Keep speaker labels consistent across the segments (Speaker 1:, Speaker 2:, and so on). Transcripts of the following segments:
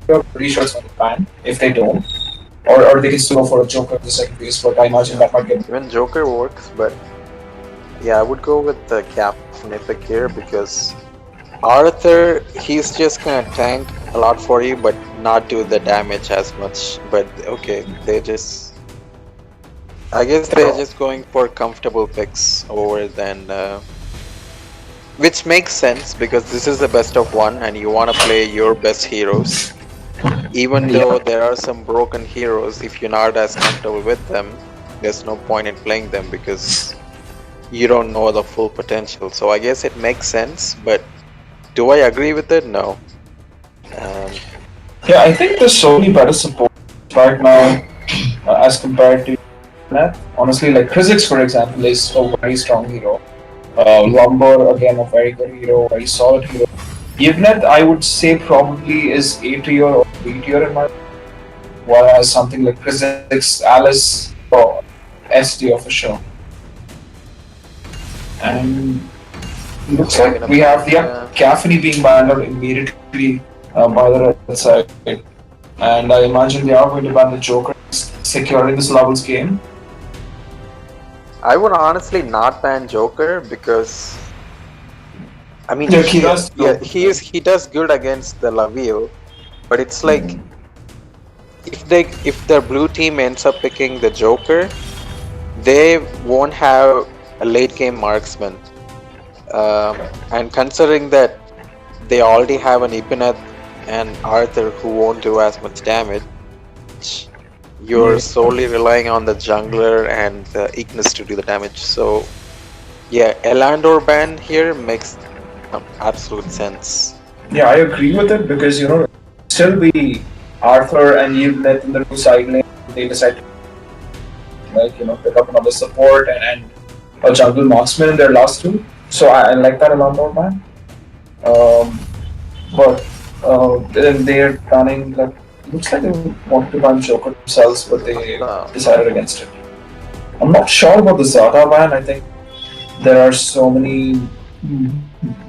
Speaker 1: I'm pretty sure it's going to ban if they don't. Or they can still go for a Joker in the second phase, but I imagine that might get...
Speaker 2: Even Joker works, but yeah, I would go with the Captain Epic here because Arthur, he's just gonna tank a lot for you, but not do the damage as much. But okay, I guess they're just going for comfortable picks over than, which makes sense because this is the best of one and you want to play your best heroes. Even though there are some broken heroes, if you're not as comfortable with them, there's no point in playing them because you don't know the full potential. So I guess it makes sense, but do I agree with it? No.
Speaker 1: Yeah, I think there's so many better support right now as compared to that. Honestly, like Kha'Zix, for example, is a very strong hero. Lumber, again, a very good hero, very solid hero. Yvnet, I would say, probably is A tier or B tier in my, whereas something like Kha'Zix, Alice, or S tier for sure. And looks like we have the Caffeine being banned out immediately by the red side. And I imagine they are going to ban the Joker, securing this levels game.
Speaker 2: I would honestly not ban Joker because I mean he does good against the Laville, but it's like if the blue team ends up picking the Joker, they won't have a late game marksman. And considering that they already have an Ibneth and Arthur who won't do as much damage, you're solely relying on the jungler and the Ignis to do the damage. So yeah, Elandor ban here makes absolute sense.
Speaker 1: Yeah, I agree with it because still be Arthur and Yvnet in the two side lane. They decide to pick up another support and a jungle marksman in their last two. So I like that Elandor ban. But then they're planning like. Looks like they wanted to ban Joker themselves, but they decided against it. I'm not sure about the Zata ban. I think there are so many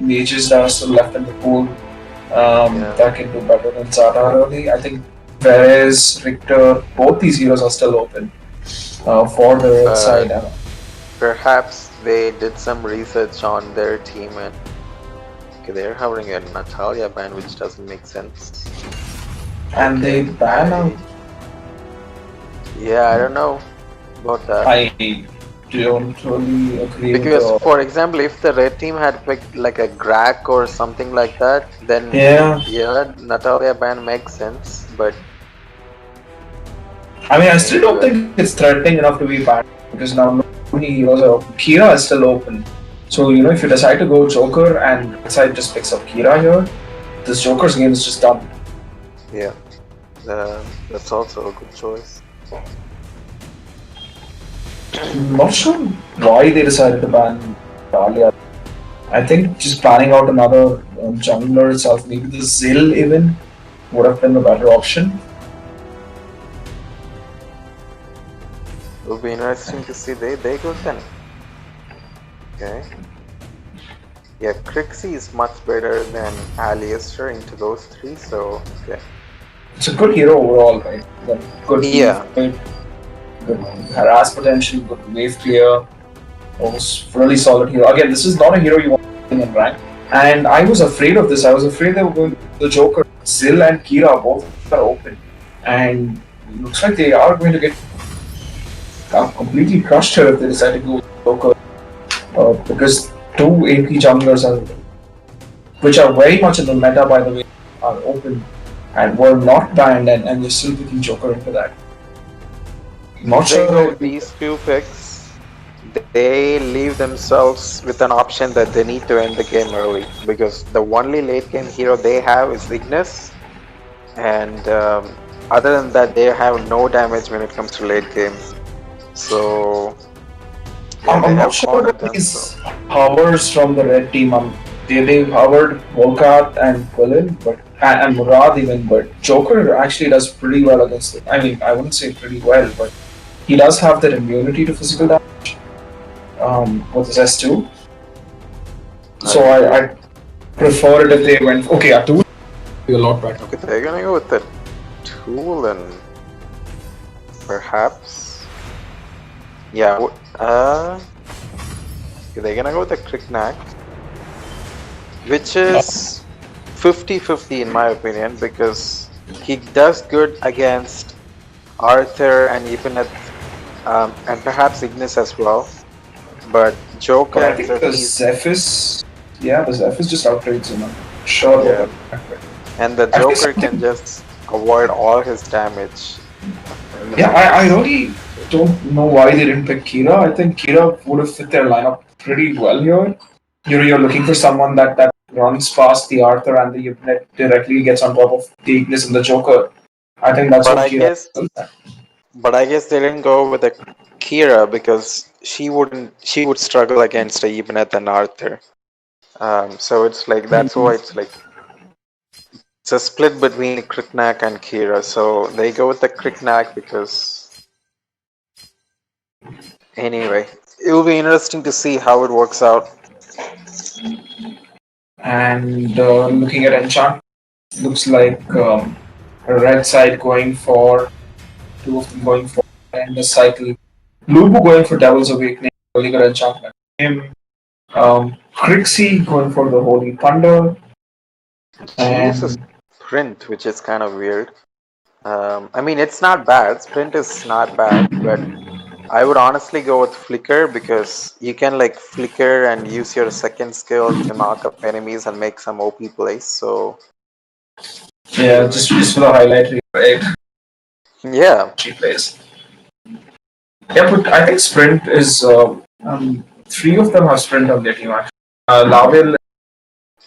Speaker 1: mages that are still left in the pool that can do better than Zata early. I think Perez, Richter, both these heroes are still open for the red side.
Speaker 2: Perhaps they did some research on their team and they're having a Natalia ban, which doesn't make sense.
Speaker 1: And they ban out.
Speaker 2: Yeah, I don't know about that.
Speaker 1: I don't really agree.
Speaker 2: Because, for example, if the red team had picked like a Grak or something like that, then yeah, Natalia ban makes sense. But
Speaker 1: I mean, I still don't think it's threatening enough to be banned because now no many heroes are open. Kira is still open. So if you decide to go Joker and red side just picks up Kira here, this Joker's game is just done.
Speaker 2: Yeah, that's also a good choice.
Speaker 1: I'm not sure why they decided to ban Dahlia. I think just planning out another jungler itself, maybe the Zill even, would have been a better option.
Speaker 2: It will be interesting to see they go then. Okay. Yeah, Crixie is much better than Alistair into those three, so okay.
Speaker 1: It's a good hero overall, right? Good harass potential, good wave clear, almost really solid hero. Again, this is not a hero you want to play in rank. And I was afraid of this. I was afraid they were going to the Joker. Zill and Kira both are open. And it looks like they are going to get completely crushed here if they decide to go Joker. Because two AP junglers which are very much in the meta by the way, are open and were not banned and you're still picking Joker into that. Not sure
Speaker 2: these few picks, they leave themselves with an option that they need to end the game early because the only late game hero they have is Ignis, and other than that they have no damage when it comes to late game. So
Speaker 1: yeah, I'm not sure about these hovers from the red team. They hovered Volkat and Quillin, and Murad even, but Joker actually does pretty well against it. I mean, I wouldn't say pretty well, but he does have that immunity to physical damage with his S2. So I prefer it if they went, okay, Atul, be a lot better.
Speaker 2: Okay, they're gonna go with the tool and perhaps. Yeah, they're gonna go with the Cricknack, which is 50-50 in my opinion, because he does good against Arthur and Ibanez, and perhaps Ignis as well. But Joker
Speaker 1: But I
Speaker 2: and
Speaker 1: think the
Speaker 2: Zephys,
Speaker 1: the Zephys just outtrades him. I'm sure
Speaker 2: yeah,
Speaker 1: about that.
Speaker 2: and the Joker can just avoid all his damage.
Speaker 1: Yeah, I really don't know why they didn't pick Kira. I think Kira would have fit their lineup pretty well here. You're looking for someone that runs past the Arthur and the Yuppie directly gets on top of the Ignis and the Joker. I think that's
Speaker 2: But
Speaker 1: what
Speaker 2: I
Speaker 1: Kira
Speaker 2: guess, they didn't go with the Kira because she would struggle against Ibanez and Arthur. So it's like that's why it's like it's a split between Cricknack and Kira. So they go with the Cricknack because anyway, it will be interesting to see how it works out.
Speaker 1: And looking at enchant, looks like red side going for two of them going for and the cycle. Lubu going for Devil's Awakening, really good enchantment. Him, Crixie going for the Holy Thunder.
Speaker 2: She uses Sprint, which is kind of weird. I mean, it's not bad. Sprint is not bad, but I would honestly go with Flicker because you can like flicker and use your second skill to knock up enemies and make some OP plays. So
Speaker 1: Yeah, just for the highlight reel, right?
Speaker 2: yeah,
Speaker 1: She plays. Yeah, but I think Sprint is three of them have Sprint on their team actually. Lavil.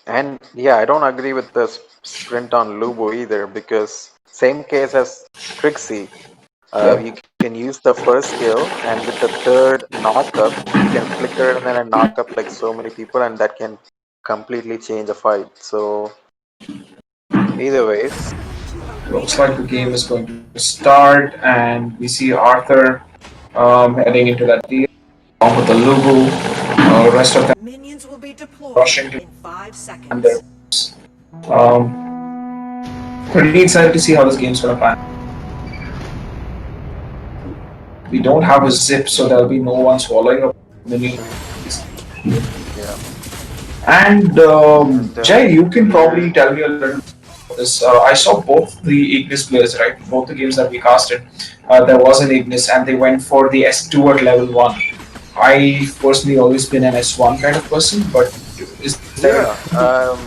Speaker 2: and yeah, I don't agree with the Sprint on Lubu either because same case as Trixie. You can use the first skill, and with the third knockup, you can flicker and then knock up like so many people, and that can completely change a fight. So, either ways,
Speaker 1: Looks like the game is going to start, and we see Arthur heading into that deal along with the Lugu. Rest of them
Speaker 3: Minions will be deployed
Speaker 1: rushing to
Speaker 3: in 5 seconds.
Speaker 1: and they're pretty excited to see how this game's gonna pan. We don't have a zip, so there'll be no one swallowing up minion.
Speaker 2: yeah.
Speaker 1: And Jay, you can probably tell me a little about this. I saw both the Ignis players, right? Both the games that we casted. There was an Ignis, and they went for the S2 at level 1. I personally always been an S1 kind of person, but is there?
Speaker 2: Yeah,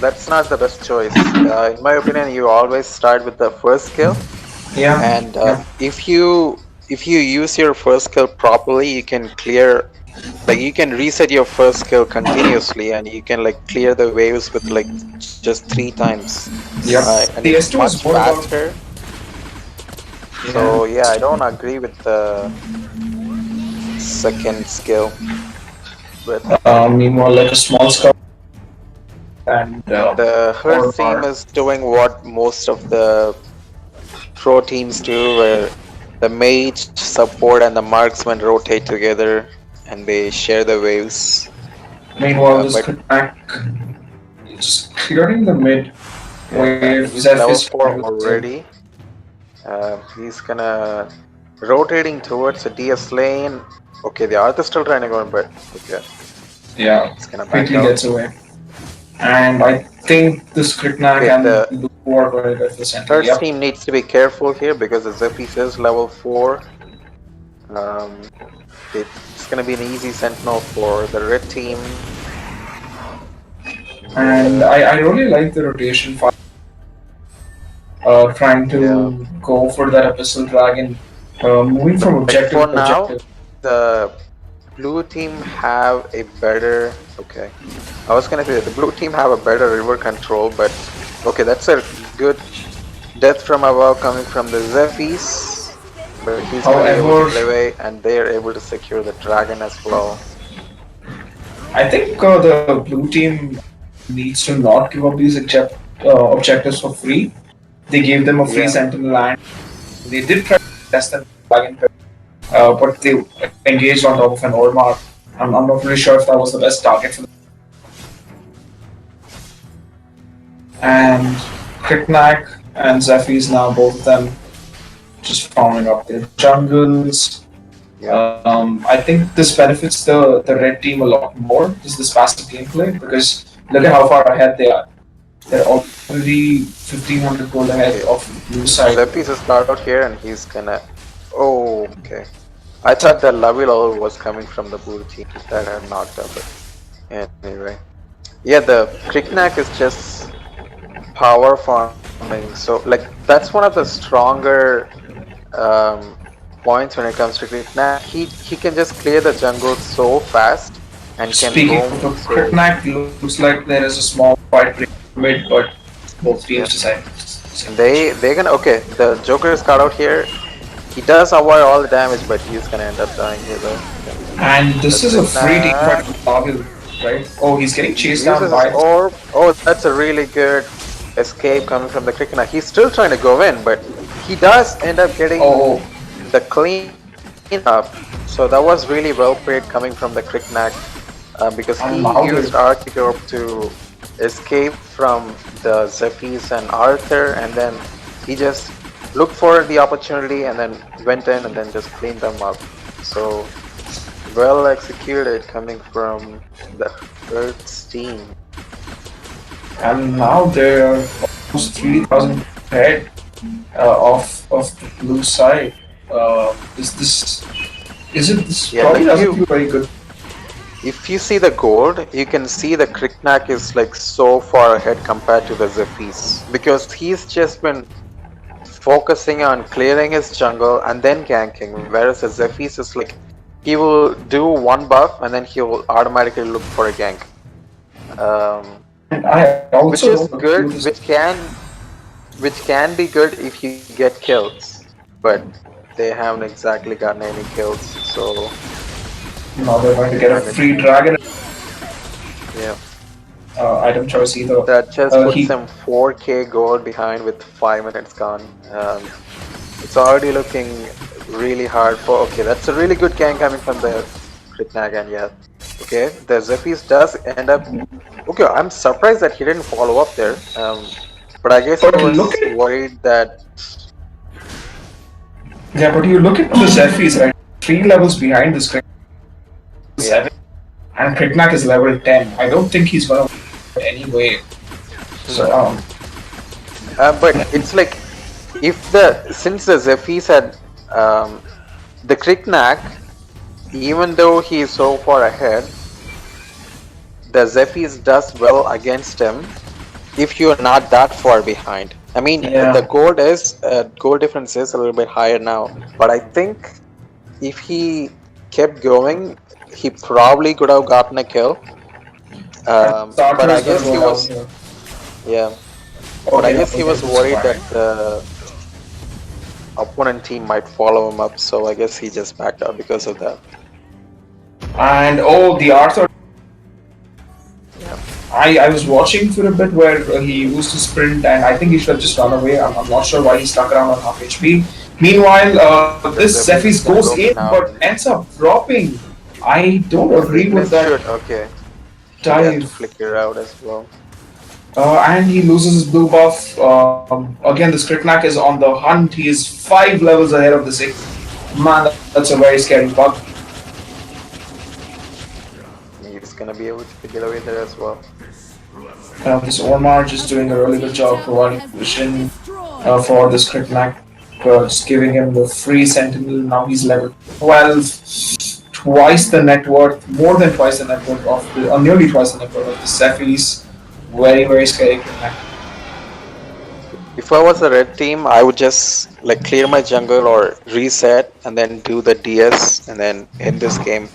Speaker 2: that's not the best choice. In my opinion, you always start with the first skill.
Speaker 1: Yeah.
Speaker 2: And if you use your first skill properly, you can clear, like you can reset your first skill continuously, and you can like clear the waves with like just 3 times.
Speaker 1: Yeah.
Speaker 2: And
Speaker 1: The
Speaker 2: it's
Speaker 1: S2
Speaker 2: much
Speaker 1: is more about.
Speaker 2: faster. So yeah, I don't agree with the second skill. But
Speaker 1: Meanwhile, like a small scout. And
Speaker 2: her team is doing what most of the pro teams do, where the mage, support, and the marksman rotate together and they share the waves.
Speaker 1: Meanwhile, this Cricknack just clearing the mid wave.
Speaker 2: He's level 4 already. He's gonna rotating towards the DS lane. Okay, the Arthur still trying to go in, but okay.
Speaker 1: Yeah,
Speaker 2: it's gonna
Speaker 1: quickly gets away. And I think this Cricknack and the Lugu are going to go for the center.
Speaker 2: Third team needs to be careful here because the Zephys is level 4. It's gonna be an easy sentinel for the red team.
Speaker 1: And I really like the rotation fight. Trying to go for that Abyssal Dragon. Moving from objective
Speaker 2: for
Speaker 1: to
Speaker 2: now,
Speaker 1: objective.
Speaker 2: The blue team have a better. Okay, I was gonna say that the blue team have a better river control, but okay, that's a good death from above coming from the Zephys. But he's gonna be able to play away, and they are able to secure the dragon as well.
Speaker 1: I think the blue team needs to not give up these objectives for free. They gave them a free sentinel and they did try to test the dragon pit, but they engaged on top of an old mark. I'm not really sure if that was the best target for them. And Kritnak and Zephy's now, both of them just farming up their jungles. I think this benefits the red team a lot more, this passive gameplay, because look at how far ahead they are. They're already 1500 gold ahead of blue side.
Speaker 2: Zephys is start out here and he's gonna... Oh, okay. I thought the Laville was coming from the blue team that had knocked up it. Anyway. Yeah, the Kritnak is just power farming, so like that's one of the stronger points when it comes to Kritnak. He can just clear the jungle so fast and can
Speaker 1: Speaking
Speaker 2: roam.
Speaker 1: of Kritnak, looks like there is a small fight break mid, but both teams decide.
Speaker 2: They're gonna... Okay, the Joker is cut out here. He does avoid all the damage, but he's gonna end up dying here though.
Speaker 1: And this is a free team fight with Laville, right? Oh, he's getting chased down by...
Speaker 2: Orb. Oh, that's a really good escape coming from the Kritnak. He's still trying to go in, but he does end up getting the clean up. So that was really well played coming from the Kritnak, because he used Arctic Orb to escape from the Zephys and Arthur, and then he just looked for the opportunity and then went in and then just cleaned them up. So well executed coming from the Earth's team.
Speaker 1: And now they're almost 3,000 ahead of the blue side. This probably doesn't feel very good.
Speaker 2: If you see the gold, you can see the Kritnak is like so far ahead compared to the Zephys, because he's just been focusing on clearing his jungle and then ganking, whereas the Zephys is like he will do one buff and then he will automatically look for a gank. Which is good, which can be good if you get kills, but they haven't exactly gotten any kills, so
Speaker 1: now they're going to get a free dragon.
Speaker 2: Yeah.
Speaker 1: Item choice either.
Speaker 2: That just puts them 4k gold behind with 5 minutes gone. It's already looking really hard for... Okay, that's a really good gank coming from the Kritnak, and yeah. Okay, the Zephys does end up... Okay, I'm surprised that he didn't follow up there. But I guess he was worried that...
Speaker 1: Yeah, but you look at the Zephys, right? 3 levels behind this Kritnak. 7. And Kritnak is level 10. I don't think he's gonna win anyway. So,
Speaker 2: but it's like... Since the Zephys had... the Kritnak, even though he is so far ahead, the Zephys does well against him if you are not that far behind. I mean, the gold difference is a little bit higher now, but I think if he kept going, he probably could have gotten a kill. But I guess he was... Yeah. But I guess he was worried that the opponent team might follow him up, so I guess he just backed out because of that.
Speaker 1: And the Arthur. I was watching for a bit where he used to sprint, and I think he should have just run away. I'm not sure why he stuck around on half HP. Meanwhile, this Zephys goes in but ends up dropping. I don't agree with that.
Speaker 2: Okay.
Speaker 1: Dive.
Speaker 2: Flicker out as well.
Speaker 1: And he loses his blue buff. Again, this Kritnak is on the hunt. He is 5 levels ahead of the 6. Man, that's a very scary bug.
Speaker 2: He's gonna be able to get away there as well.
Speaker 1: This Ormar just doing a really good job providing vision for this Kritnak. Just giving him the free Sentinel. Now he's level 12. Twice the net worth, more than twice the net worth of the, nearly twice the net worth of the Zephys. Very, very scary Kritnak.
Speaker 2: If I was the red team, I would just like clear my jungle or reset and then do the DS and then end this game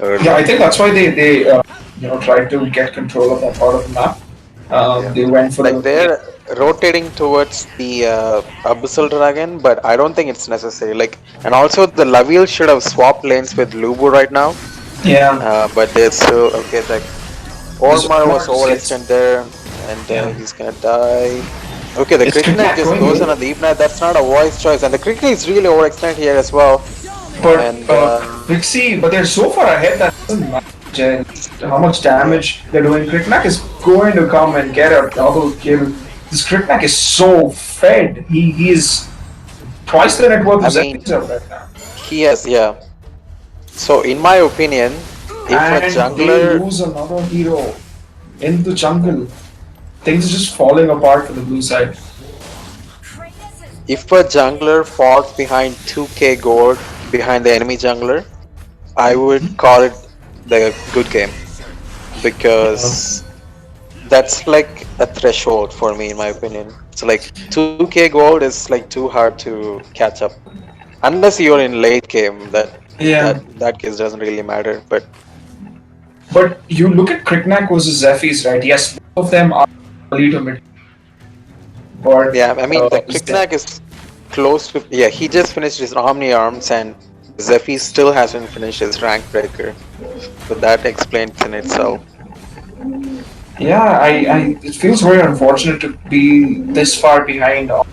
Speaker 2: early.
Speaker 1: Yeah, I think that's why they tried to get control of that part of the map. They went for
Speaker 2: they're rotating towards the Abyssal Dragon, but I don't think it's necessary. And also the Laville should have swapped lanes with Lubu right now.
Speaker 1: Yeah.
Speaker 2: But they're still okay. Ormar was overextended there, and he's gonna die. Okay, the Kritnak just goes on a deep net. That's not a wise choice, and the Kritnak is really overextended here as well.
Speaker 1: But Vixie, but they're so far ahead that doesn't matter how much damage they're doing. Kritnak is going to come and get a double kill This Kriknak is so fed. He is twice the net worth
Speaker 2: I
Speaker 1: of
Speaker 2: mean,
Speaker 1: Zephyr right now.
Speaker 2: he has, yeah. So, in my opinion, if a
Speaker 1: And they
Speaker 2: jungler,
Speaker 1: lose another hero in the jungle. Things are just falling apart for the blue side.
Speaker 2: if a jungler falls behind 2k gold behind the enemy jungler, I would call it the good game, because that's like a threshold for me, in my opinion. So like 2k gold is like too hard to catch up, unless you're in late game.
Speaker 1: Yeah.
Speaker 2: That case doesn't really matter.
Speaker 1: But you look at Kriknak versus Zephyrs, right? Yes, both of them are early to mid. But
Speaker 2: Yeah, I mean the
Speaker 1: Ze-
Speaker 2: Kriknak is close to, yeah, he just finished his Omni Arms, and Zephy still hasn't finished his rank breaker, so that explains in itself.
Speaker 1: yeah, it feels very unfortunate to be this far behind on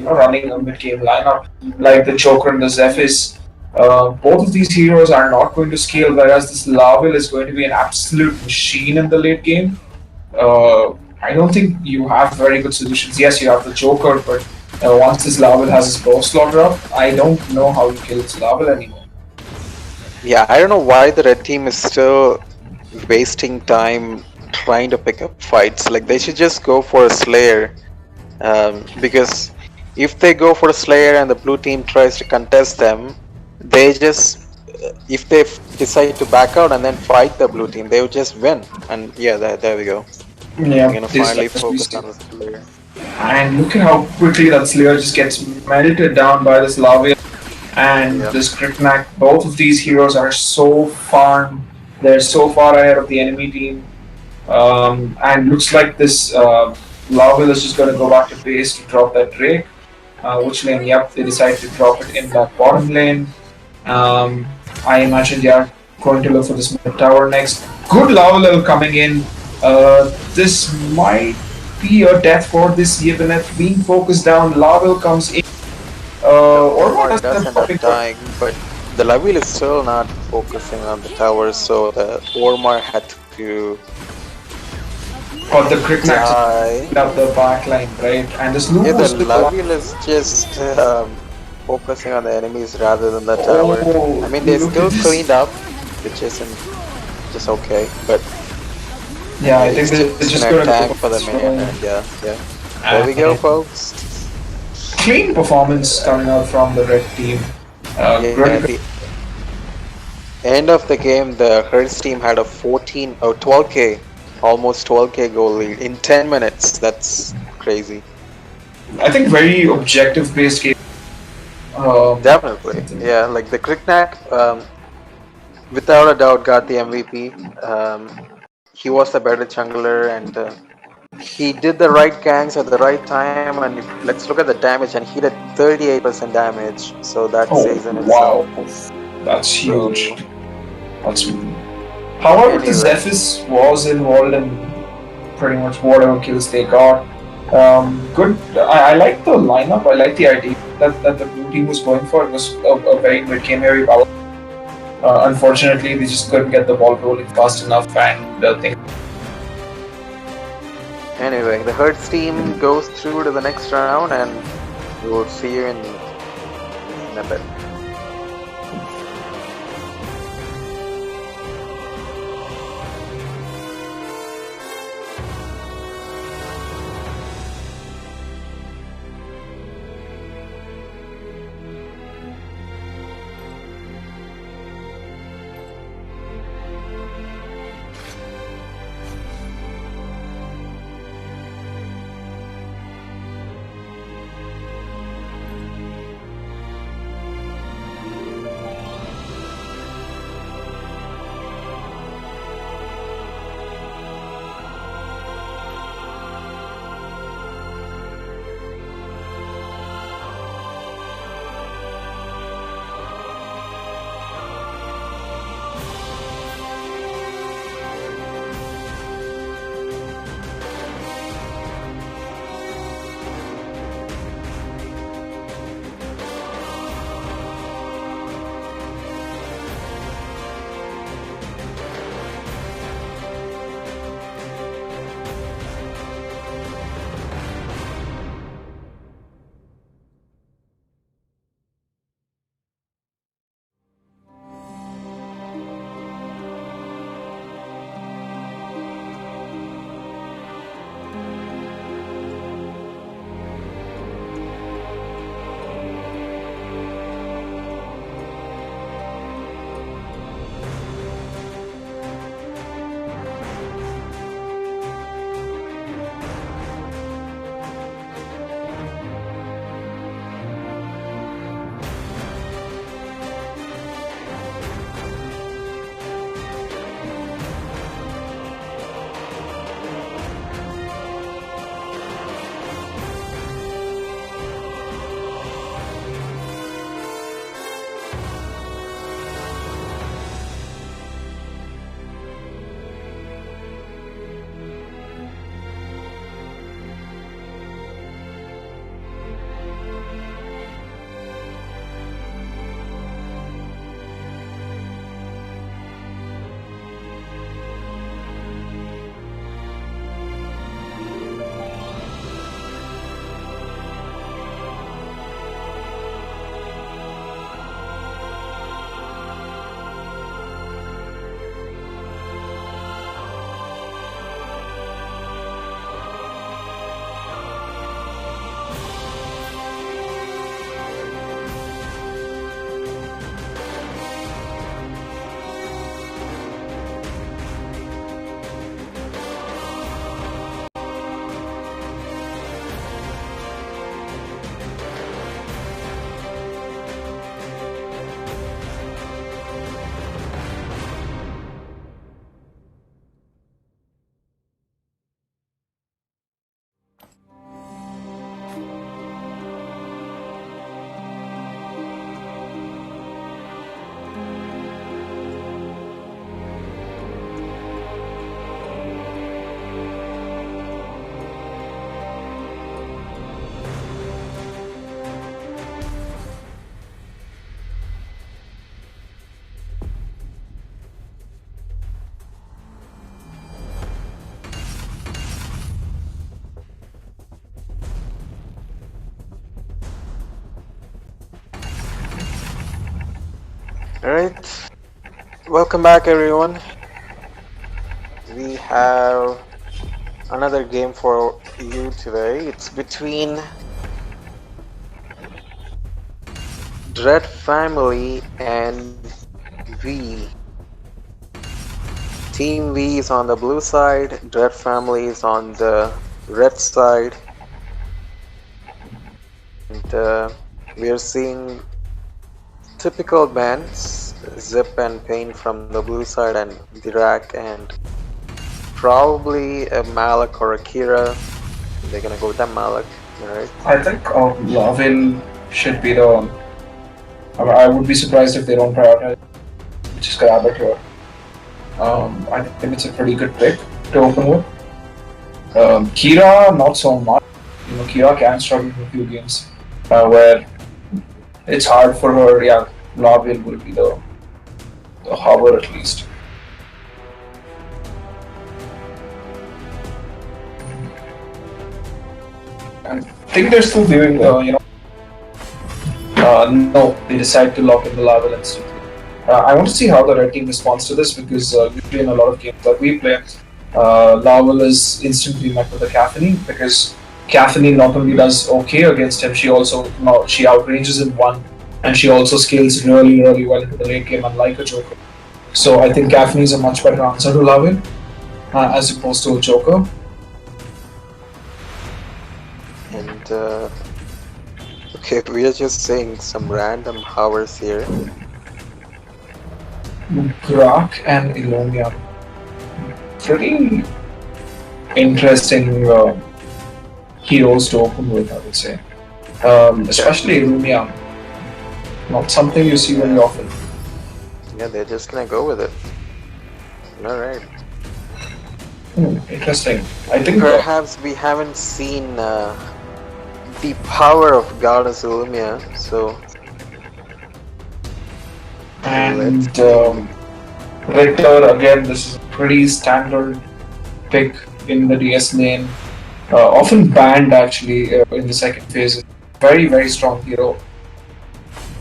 Speaker 1: running a mid game lineup like the Joker and the Zephyrs. Both of these heroes are not going to scale, whereas this Lavil is going to be an absolute machine in the late game. I don't think you have very good solutions. Yes, you have the Joker, but once this Lavil has his bow slaughter up, I don't know how you kill this Lavil anymore.
Speaker 2: Yeah, I don't know why the red team is still wasting time trying to pick up fights. Like they should just go for a Slayer, because if they go for a Slayer and the blue team tries to contest them, they just, if they decide to back out and then fight the blue team, they would just win. And yeah, there we go.
Speaker 1: Yeah,
Speaker 2: We're gonna
Speaker 1: this
Speaker 2: finally
Speaker 1: as we
Speaker 2: focus
Speaker 1: see.
Speaker 2: on the Slayer.
Speaker 1: And look at how quickly that Slayer just gets melted down by this Lavil and
Speaker 2: Yeah.
Speaker 1: this Kriknak. Both of these heroes are so far, they're so far ahead of the enemy team. And looks like this Lavil is just going to go back to base to drop that Drake. Which lane? Yep, they decide to drop it in that bottom lane. I imagine they are going to look for this mid tower next. Good Lavil level coming in. This might be a death for this Yiboneth being focused down. Lavil comes in. Or what
Speaker 2: Ormar
Speaker 1: does
Speaker 2: does
Speaker 1: the
Speaker 2: end up
Speaker 1: popping
Speaker 2: dying, but the Lavil is still not focusing on the tower, so the Ormar had to
Speaker 1: or the Kriknak
Speaker 2: die.
Speaker 1: up the back line, right? And this Lubu
Speaker 2: Yeah, the
Speaker 1: is still
Speaker 2: Lavil is just focusing on the enemies rather than the tower.
Speaker 1: Oh,
Speaker 2: I mean, they
Speaker 1: look
Speaker 2: still
Speaker 1: at this.
Speaker 2: cleaned up, which isn't just okay, but
Speaker 1: Yeah, I think
Speaker 2: he's
Speaker 1: they're just
Speaker 2: gonna
Speaker 1: going to
Speaker 2: tank
Speaker 1: go
Speaker 2: for the
Speaker 1: so
Speaker 2: main, and yeah. There we go, folks.
Speaker 1: clean performance coming out from the red team.
Speaker 2: Yeah,
Speaker 1: Really
Speaker 2: at the end of the game, the Hertz team had a 12k, almost 12k goal lead in 10 minutes. That's crazy.
Speaker 1: I think very objective based game.
Speaker 2: Definitely, yeah. Like the Kriknak, without a doubt, got the MVP. He was the better jungler, and he did the right ganks at the right time. And let's look at the damage, and he did 38% damage. So that says in
Speaker 1: wow,
Speaker 2: itself.
Speaker 1: that's huge.
Speaker 2: So,
Speaker 1: That's however, the
Speaker 2: anyway.
Speaker 1: Zephyrus was involved in pretty much whatever kills they got. Good. I like the lineup. I like the idea that the blue team was going for. It was a very mid game heavy battle. Unfortunately, they just couldn't get the ball rolling fast enough, and
Speaker 2: Anyway, the Hertz team goes through to the next round, and we will see you in a bit. Welcome back, everyone. We have another game for you today. It's between Dread Family and V. Team V is on the blue side, Dread Family is on the red side. And we are seeing typical bans, Zip and Pain from the blue side, and Dirac and probably a Malak or a Kira. They're gonna go with that Malak, right?
Speaker 1: I think Lavin should be the. I would be surprised if they don't prioritize. Just grab it here. I think it's a pretty good pick to open with. Kira, not so much. Kira can struggle in a few games where it's hard for her. Yeah, Lavin will be the hover at least. I think they're still doing, no, they decide to lock in the Laval instantly. I want to see how the red team responds to this because usually in a lot of games that we play, Laval is instantly met with a Caffeine because Caffeine not only does okay against him, she also she outranges him one, and she also scales really, really well into the late game, unlike a Joker. So I think Caffeine is a much better answer to Laval as opposed to a Joker.
Speaker 2: And okay, we are just saying some random hovers here.
Speaker 1: Grak and Ilomia. Pretty interesting heroes to open with, I would say. Especially Ilomia. Not something you see very often.
Speaker 2: Yeah, they're just gonna go with it. Alright.
Speaker 1: Interesting. I think
Speaker 2: perhaps we haven't seen the power of Goddess Illumia, so.
Speaker 1: And Richter, again, this is a pretty standard pick in the DS lane. Often banned actually in the second phase. Very, very strong hero.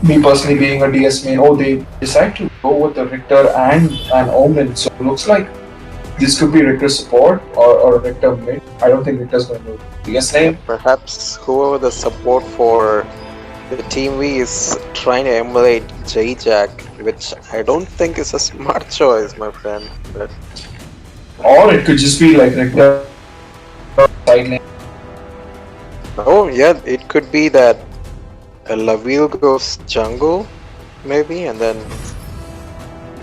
Speaker 1: Me personally being a DS main, they decide to go with the Richter and an Omen. So it looks like this could be Richter support or Richter mid. I don't think Richter's going to DS lane.
Speaker 2: Perhaps whoever the support for the Team V is trying to emulate J-Jack, which I don't think is a smart choice, my friend. But
Speaker 1: or it could just be like Richter side lane.
Speaker 2: Oh yeah, it could be that Laville goes jungle, maybe, and then.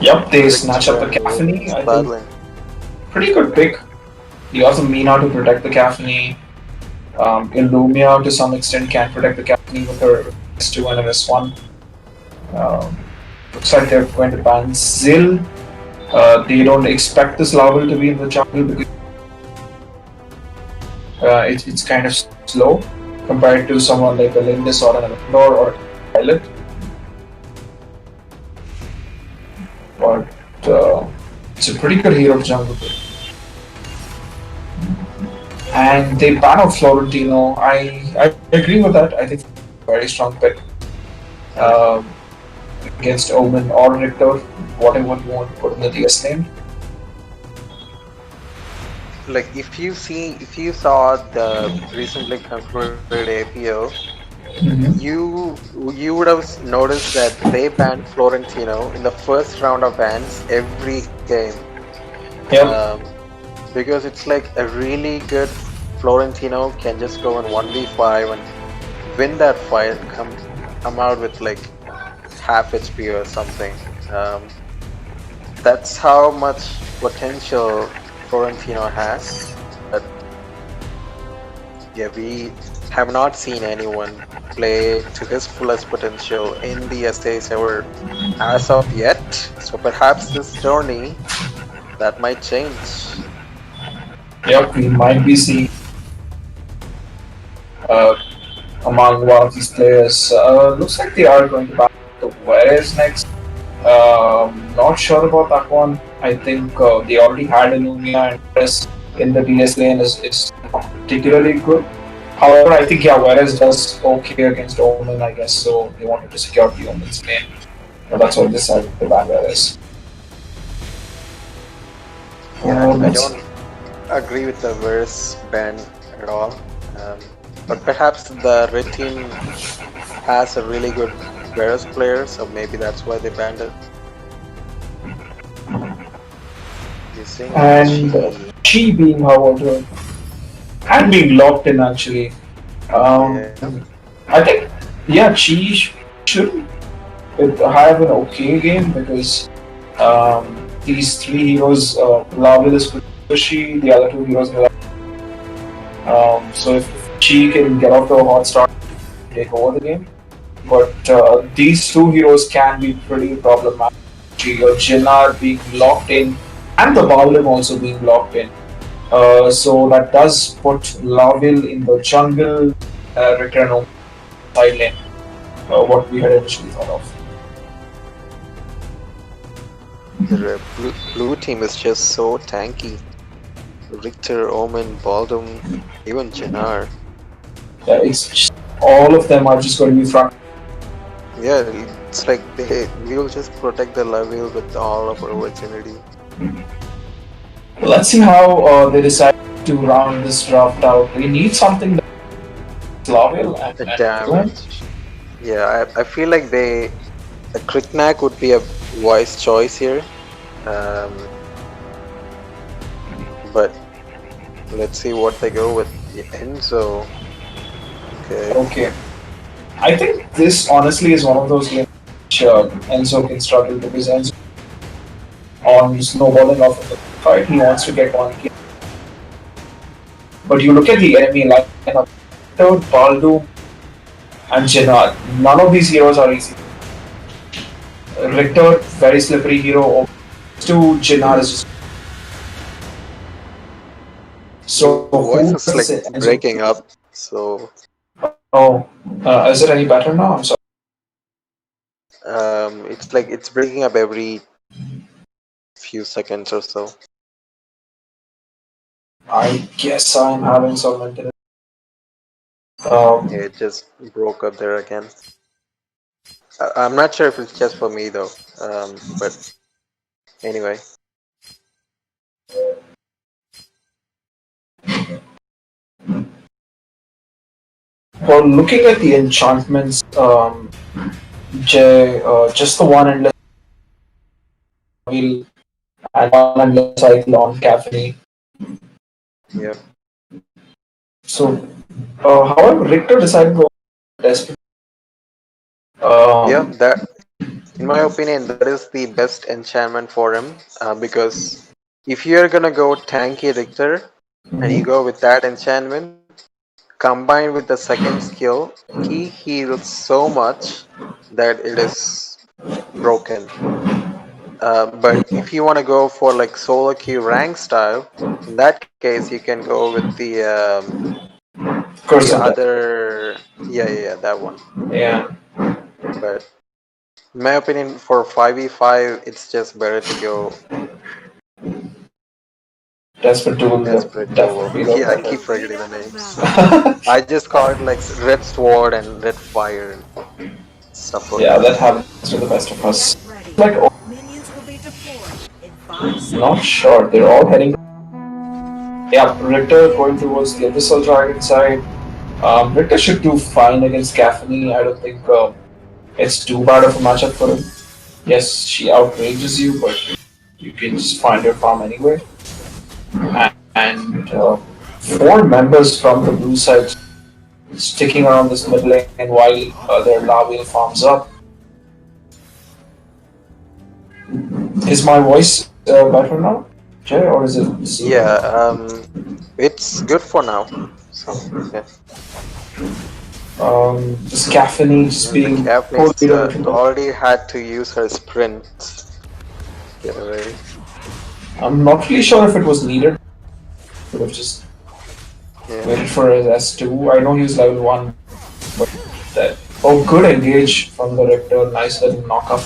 Speaker 1: Yep, they snatch up the Caffeine. I think pretty good pick. You also Mina to protect the Caffeine. Illumia to some extent can protect the Caffeine with her S2 and her S1. Looks like they're going to ban Zil. They don't expect this Laval to be in the jungle because it's kind of slow compared to someone like a Lindis or an Avenor or a Pilot. But it's a pretty good hero jungle pick. And they ban out Florentino. I agree with that. I think it's a very strong pick against Omen or Richter, whatever you want to put in the DS lane.
Speaker 2: Like if you saw the recently concluded APO, you would have noticed that they banned Florentino in the first round of bans every game.
Speaker 1: Yep.
Speaker 2: Because it's like a really good Florentino can just go on 1v5 and win that fight and come out with like half HP or something. That's how much potential Florentino has. But yeah, we have not seen anyone play to his fullest potential in the SA server as of yet. So perhaps this tourney that might change.
Speaker 1: Yep, we might be seeing among one of these players. Looks like they are going to back the Juarez next. Not sure about that one. I think they already had Illumia and Juarez in the DS lane is particularly good. However, I think Juarez does okay against Omen, I guess, so they wanted to secure the Omen's lane. But that's what they decided to ban Juarez.
Speaker 2: Yeah, I
Speaker 1: let's
Speaker 2: don't agree with the verse ban at all. Um, but perhaps the red team has a really good Varus player, so maybe that's why they banned it. Using
Speaker 1: and
Speaker 2: Chi.
Speaker 1: she being however and being locked in actually.
Speaker 2: Yeah.
Speaker 1: I think yeah, she should have an okay game because these three heroes, Lavil is pretty pushy, the other two heroes. So if she can get off to a hot start, take over the game. But these two heroes can be pretty problematic. Jinnar being locked in, and the Bowlim also being locked in. So that does put Lavil in the jungle, return on side lane, what we had initially thought of.
Speaker 2: The blue team is just so tanky. Richter, Omen, Baldum, even Jannar.
Speaker 1: Yeah, it's just, all of them are just going to be front.
Speaker 2: Yeah, it's like we will just protect the level with all of our virginity.
Speaker 1: Let's see how they decide to round this draft out. We need something that's Lavil and
Speaker 2: The damage. Yeah, I feel like the Kriknak would be a wise choice here. But let's see what they go with. Enzo.
Speaker 1: Okay. I think this honestly is one of those games which Enzo can struggle because Enzo on snowballing off of the fight, he wants to get one kill. But you look at the enemy lineup, Baldo and Jinnar. None of these heroes are easy. Richter, very slippery hero. To Jinnar is just so.
Speaker 2: Voice is like breaking up. So.
Speaker 1: Oh, is it any better now? I'm sorry.
Speaker 2: It's like it's breaking up every few seconds or so.
Speaker 1: I guess I'm having some maintenance.
Speaker 2: Yeah, it just broke up there again. I'm not sure if it's just for me though. But anyway.
Speaker 1: Well, looking at the enchantments, just the one endless wheel and one endless cycle on caffeine.
Speaker 2: Yeah.
Speaker 1: So, however, Richter decided to go desperate.
Speaker 2: Yeah, that in my opinion, that is the best enchantment for him because if you're gonna go tanky Richter and you go with that enchantment combined with the second skill, he heals so much that it is broken. But if you want to go for like solo queue rank style, in that case you can go with the other that one.
Speaker 1: Yeah.
Speaker 2: But in my opinion, for 5v5, it's just better to go
Speaker 1: Desperate Duel.
Speaker 2: Yeah, I keep forgetting the names. I just call it like Red Sword and Red Fire and stuff like
Speaker 1: Yeah, that happens to the best of us. Like, oh,
Speaker 3: Minions will be deployed in 5 seconds.
Speaker 1: not sure. They're all heading. Yeah, Richter going towards the Abyssal Dragon side. Richter should do fine against Caffeine. I don't think it's too bad of a matchup for him. Yes, she outrages you, but you can just find her farm anyway. And 4 members from the blue side sticking around this mid lane while their Lavil farms up. Is my voice better now, Jay, or is it?
Speaker 2: Yeah, it's good for now. So yeah.
Speaker 1: This caffeine just being
Speaker 2: already had to use her sprint. Get away.
Speaker 1: I'm not really sure if it was needed. Could have just waited for his S2. I know he was level 1, but that. Oh, good engage from the Richter. Nice little knock up.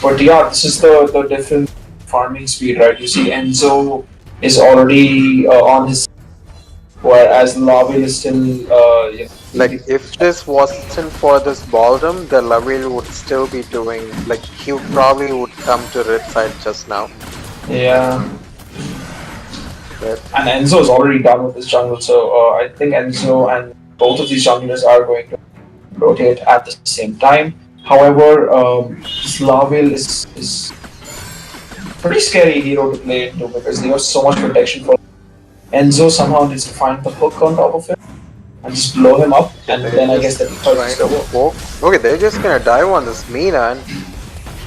Speaker 1: But yeah, this is the different farming speed, right? You see, Enzo is already on his, whereas Lavil is still.
Speaker 2: Like if this wasn't for this Baldum, the Lavil would still be doing like he probably would come to red side just now.
Speaker 1: Yeah.
Speaker 2: But
Speaker 1: And Enzo is already done with this jungle, so I think Enzo and both of these junglers are going to rotate at the same time. However, Slavil is pretty scary hero to play into because they have so much protection for Enzo. Somehow needs to find the hook on top of it and just blow him up, and
Speaker 2: they're
Speaker 1: then I guess
Speaker 2: just
Speaker 1: that
Speaker 2: trying to poke. Okay, they're just gonna dive on this Mina,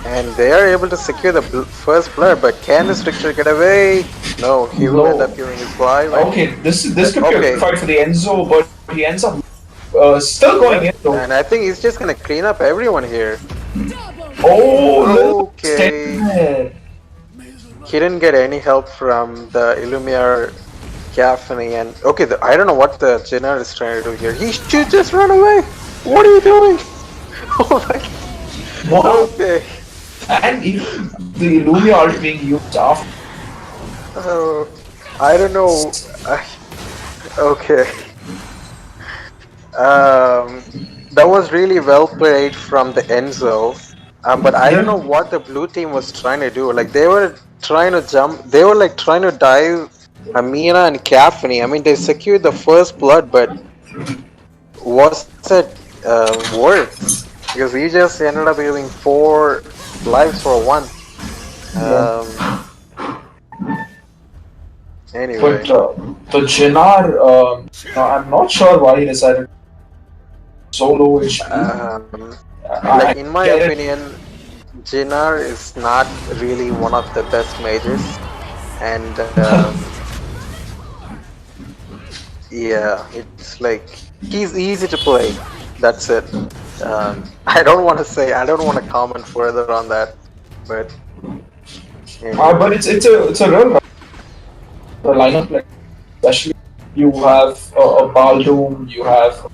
Speaker 2: and they are able to secure the first blood. But can this Richter get away? No, he will end up giving his life.
Speaker 1: Okay, this could be a fight for the Enzo, but he ends up still going in though.
Speaker 2: And I think he's just gonna clean up everyone here.
Speaker 1: Oh,
Speaker 2: okay. He didn't get any help from the Illumia Gaffney, and okay, I don't know what the Jenner is trying to do here. He should just run away. What are you doing? Oh my god.
Speaker 1: What?
Speaker 2: Okay.
Speaker 1: And even the Illumia are being used after.
Speaker 2: I don't know. Okay. That was really well played from the Enzo. But I don't know what the blue team was trying to do. Like they were trying to jump. They were like trying to dive Amina and Caffney. I mean, they secured the first blood, but was it worth? Because we just ended up giving 4 lives for 1. Anyway.
Speaker 1: But the Jinar, I'm not sure why he decided so low HP.
Speaker 2: Like in my opinion, Jinar is not really one of the best mages, and yeah, it's like he's easy to play. That's it. I don't want to comment further on that, but anyway.
Speaker 1: But it's a real lineup, like especially you have a Baldoon, you have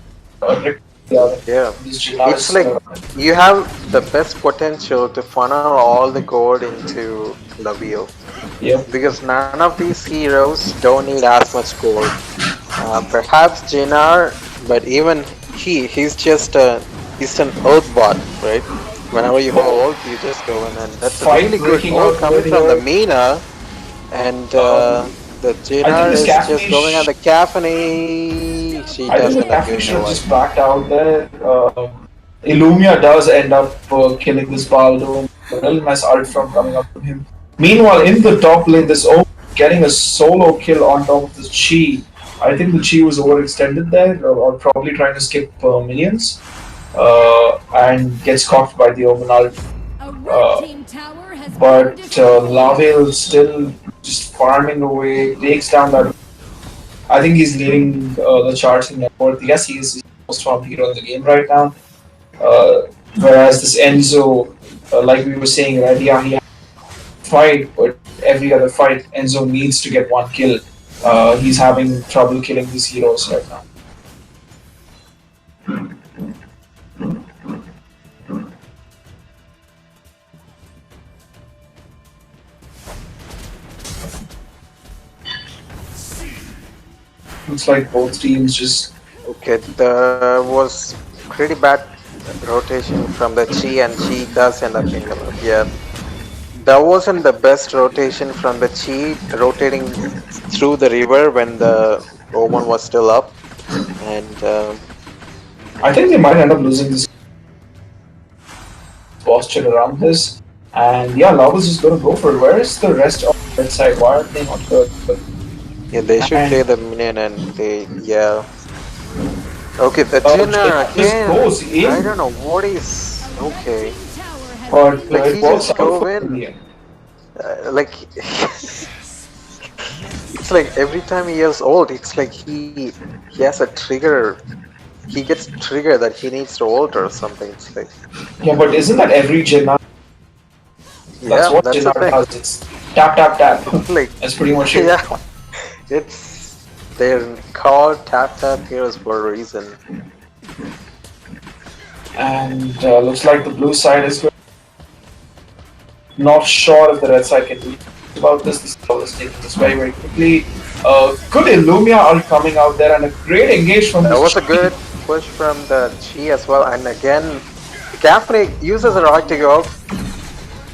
Speaker 1: a Rick.
Speaker 2: Yeah, it's like you have the best potential to funnel all the gold into the wheel.
Speaker 1: Yeah.
Speaker 2: Because none of these heroes don't need as much gold. Perhaps Jinar, but even he's just he's an earth bot, right? Whenever you hold ult, you just go in, and that's a really good ult coming from the Mina, and the Jinar is just going at the Caffney. She does end up
Speaker 1: should have just backed out there. Illumia does end up killing this Baldoon. A really nice art from coming up from him. Meanwhile, in the top lane, this getting a solo kill on top of this Chi. I think the Chi was overextended there, or probably trying to skip minions, and gets caught by the Omen ult. But Lavel still just farming away, takes down that. I think he's leading the charts in net worth. Yes, he is the most farmed hero in the game right now. Whereas this Enzo, like we were saying, right? Yeah, he has to fight, but every other fight, Enzo needs to get 1 kill. He's having trouble killing these heroes right now. Looks like both teams just...
Speaker 2: Okay, there was pretty bad rotation from the Chi, and Chi does end up being up. Yeah, that wasn't the best rotation from the Chi, rotating through the river when the Omen was still up, and
Speaker 1: I think they might end up losing this posture around this. And yeah, Lavas is going to go for it. Where is the rest of the red side? Why are they not good?
Speaker 2: yeah, they should play the minion, and they okay, the Jinar again. I don't know what is okay.
Speaker 1: But
Speaker 2: like he just go in. Like it's like every time he yells ult, it's like he has a trigger. He gets triggered that he needs to ult or something. It's like
Speaker 1: but isn't that every Jinar? That's what Jinar does. It's tap tap tap.
Speaker 2: Like
Speaker 1: that's pretty much it.
Speaker 2: Yeah, they're called tap tap heroes for a reason.
Speaker 1: And looks like the blue side is good. Not sure if the red side can do about this. This is taking this very, very quickly. Good Illumia are coming out there, and a great engage from
Speaker 2: that was a good push from the Chi as well. And again, Gaffney uses a rock to go.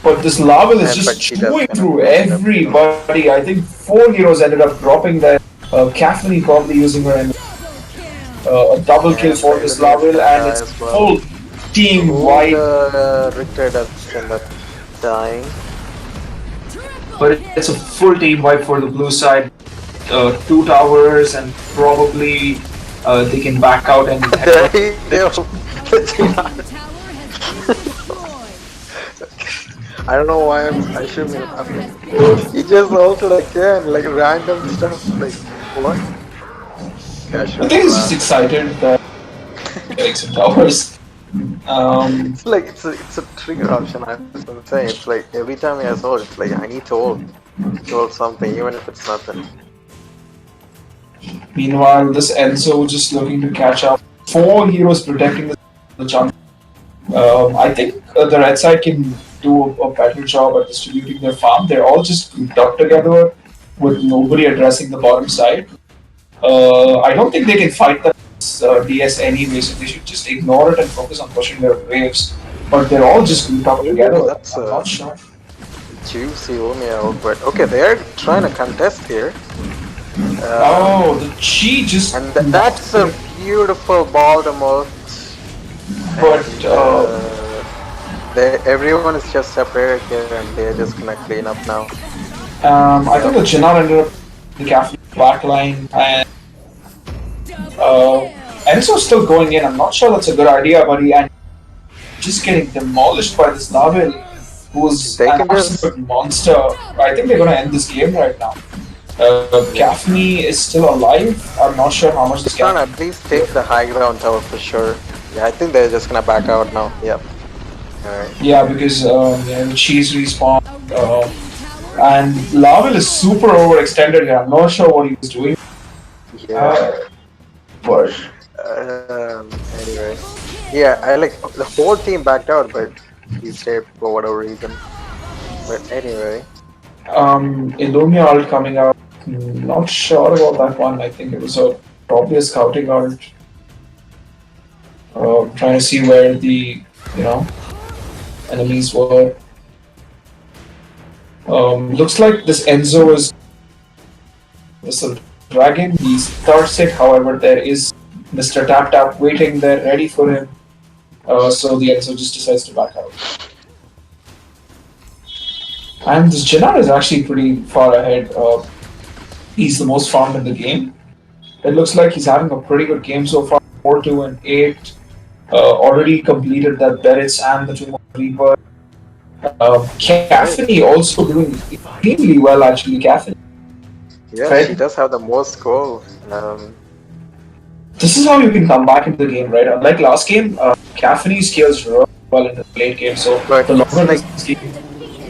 Speaker 1: But this Laval is
Speaker 2: And but
Speaker 1: just
Speaker 2: she does
Speaker 1: chewing
Speaker 2: kind of
Speaker 1: through
Speaker 2: mess it up.
Speaker 1: everybody. I think 4 heroes ended up dropping there. Caffeine probably using her and a double kill
Speaker 2: And
Speaker 1: for
Speaker 2: the
Speaker 1: this
Speaker 2: enemy is
Speaker 1: Laval,
Speaker 2: gonna
Speaker 1: and
Speaker 2: die
Speaker 1: it's
Speaker 2: as well.
Speaker 1: full team
Speaker 2: Oh,
Speaker 1: wide.
Speaker 2: the Richter does end up dying.
Speaker 1: But it's a full team wipe for the blue side. 2 towers, and probably they can back out and head
Speaker 2: There
Speaker 1: out.
Speaker 2: you go. I don't know why I shouldn't be laughing. He just altered again, like random stuff. Like what? I
Speaker 1: I
Speaker 2: shouldn't
Speaker 1: think
Speaker 2: be
Speaker 1: he's just
Speaker 2: laughing.
Speaker 1: excited that getting some towers.
Speaker 2: It's like it's a trigger option. I'm saying it's like every time he has ult, it's like I need to ult something, even if it's nothing.
Speaker 1: Meanwhile, this Enzo just looking to catch up. 4 heroes protecting the chunk. I think the red side can do a better job at distributing their farm. They're all just grouped up together with nobody addressing the bottom side. I don't think they can fight that DS anyway, so they should just ignore it and focus on pushing their waves. But they're all just grouped up together.
Speaker 2: That's
Speaker 1: I'm not sure.
Speaker 2: juicy Lumia out, but okay, they're trying to contest here.
Speaker 1: Oh, the Chi just.
Speaker 2: And that's a beautiful Baltimore.
Speaker 1: But
Speaker 2: everyone is just separated here, and they're just gonna clean up now.
Speaker 1: I think the Jinar ended up the Catholic backline, and Enzo's still going in. I'm not sure that's a good idea, but he and just getting demolished by this Nabil, who's
Speaker 2: They
Speaker 1: an
Speaker 2: can just-
Speaker 1: absolute monster. I think they're gonna end this game right now. Gaffney is still alive. I'm not sure how much this
Speaker 2: Trying to
Speaker 1: Gaffney.
Speaker 2: at least take the high ground tower for sure. Yeah, I think they're just gonna back out now. Yep. Alright.
Speaker 1: Yeah, because Cheese respawn. And Lavil is super overextended here. I'm not sure what he was doing.
Speaker 2: Yeah.
Speaker 1: But
Speaker 2: Anyway. Yeah, I like the whole team backed out, but he stayed for whatever reason. But anyway.
Speaker 1: Illumia ult coming out. Not sure about that one. I think it was probably a scouting ult. Trying to see where the enemies were. Looks like this Enzo is a dragon. He starts it. However, there is Mr. Tap Tap waiting there, ready for him. So the Enzo just decides to back out. And this Jinar is actually pretty far ahead. He's the most farmed in the game. It looks like he's having a pretty good game so far. 4-2 and 8. Already completed that Berets and the 2 more Reaper. Caffeine also doing extremely well actually. Caffeine.
Speaker 2: Yeah,
Speaker 1: Right.
Speaker 2: she does have the most goal.
Speaker 1: This is how you can come back into the game, right? Unlike last game, Caffeine scales really well in the late game. So
Speaker 2: But
Speaker 1: the
Speaker 2: it's
Speaker 1: longer
Speaker 2: like-
Speaker 1: this game,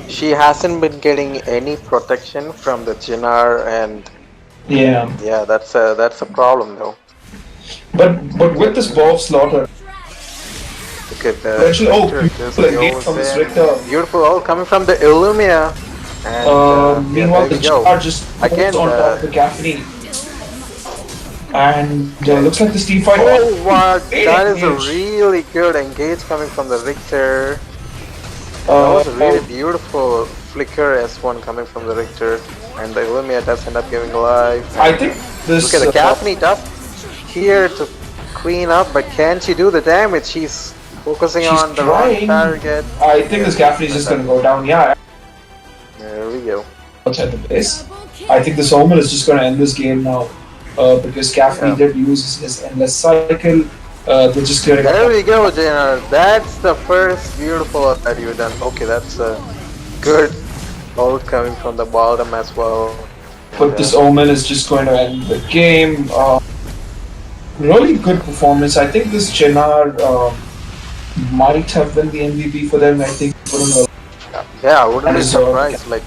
Speaker 2: She hasn't been getting any protection from the Jinar, and
Speaker 1: yeah.
Speaker 2: that's a problem though.
Speaker 1: But with this Bow of Slaughter,
Speaker 2: Look at the
Speaker 1: Actually,
Speaker 2: Richter just
Speaker 1: beautiful engage
Speaker 2: goes
Speaker 1: from this
Speaker 2: in.
Speaker 1: Richter.
Speaker 2: Beautiful all coming from the Illumia. And
Speaker 1: meanwhile,
Speaker 2: there
Speaker 1: the
Speaker 2: we go.
Speaker 1: Jar just
Speaker 2: Again,
Speaker 1: holds on top of the Caffeine. And looks like this team fight.
Speaker 2: Oh wow,
Speaker 1: Great
Speaker 2: that is a
Speaker 1: engage.
Speaker 2: really good engage coming from the Richter. That was a really beautiful flicker S1 coming from the Richter. And the Illumia does end up giving life.
Speaker 1: I think this.
Speaker 2: Look at the Gaffney does here to clean up, but can she do the damage? She's focusing
Speaker 1: She's
Speaker 2: on the wrong
Speaker 1: trying.
Speaker 2: target.
Speaker 1: I think this Gaffney is just gonna go down. Yeah,
Speaker 2: There we go.
Speaker 1: outside the base. I think this Omen is just gonna end this game now. Because Gaffney did use his endless cycle. They're just clearing
Speaker 2: There
Speaker 1: up.
Speaker 2: we go, Jenner. That's the first beautiful ult that you've done. Okay, that's a good ult coming from the bottom as well.
Speaker 1: But this Omen is just going to end the game. Really good performance. I think this Jinar might have been the MVP for them. I think.
Speaker 2: Yeah, I wouldn't be
Speaker 1: That is all.
Speaker 2: surprised. Like,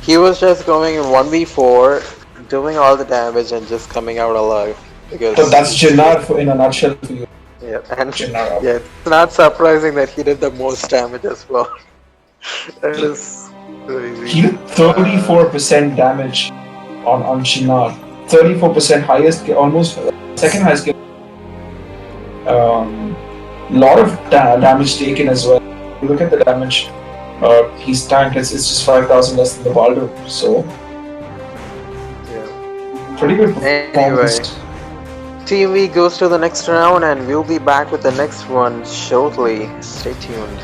Speaker 2: he was just going in 1v4, doing all the damage and just coming out alive. Because
Speaker 1: But that's Jinar in a nutshell for you.
Speaker 2: yeah, and
Speaker 1: Jinar.
Speaker 2: yeah, it's not surprising that he did the most damage as well. That is crazy.
Speaker 1: He did 34% damage on Jinar. 34% highest, almost second highest kill. Lot of damage taken as well. Look at the damage. He's tanked. It's just 5,000 less than the Baldur. So
Speaker 2: Yeah.
Speaker 1: pretty good
Speaker 2: Anyway,
Speaker 1: performance.
Speaker 2: Team V goes to the next round, and we'll be back with the next one shortly. Stay tuned.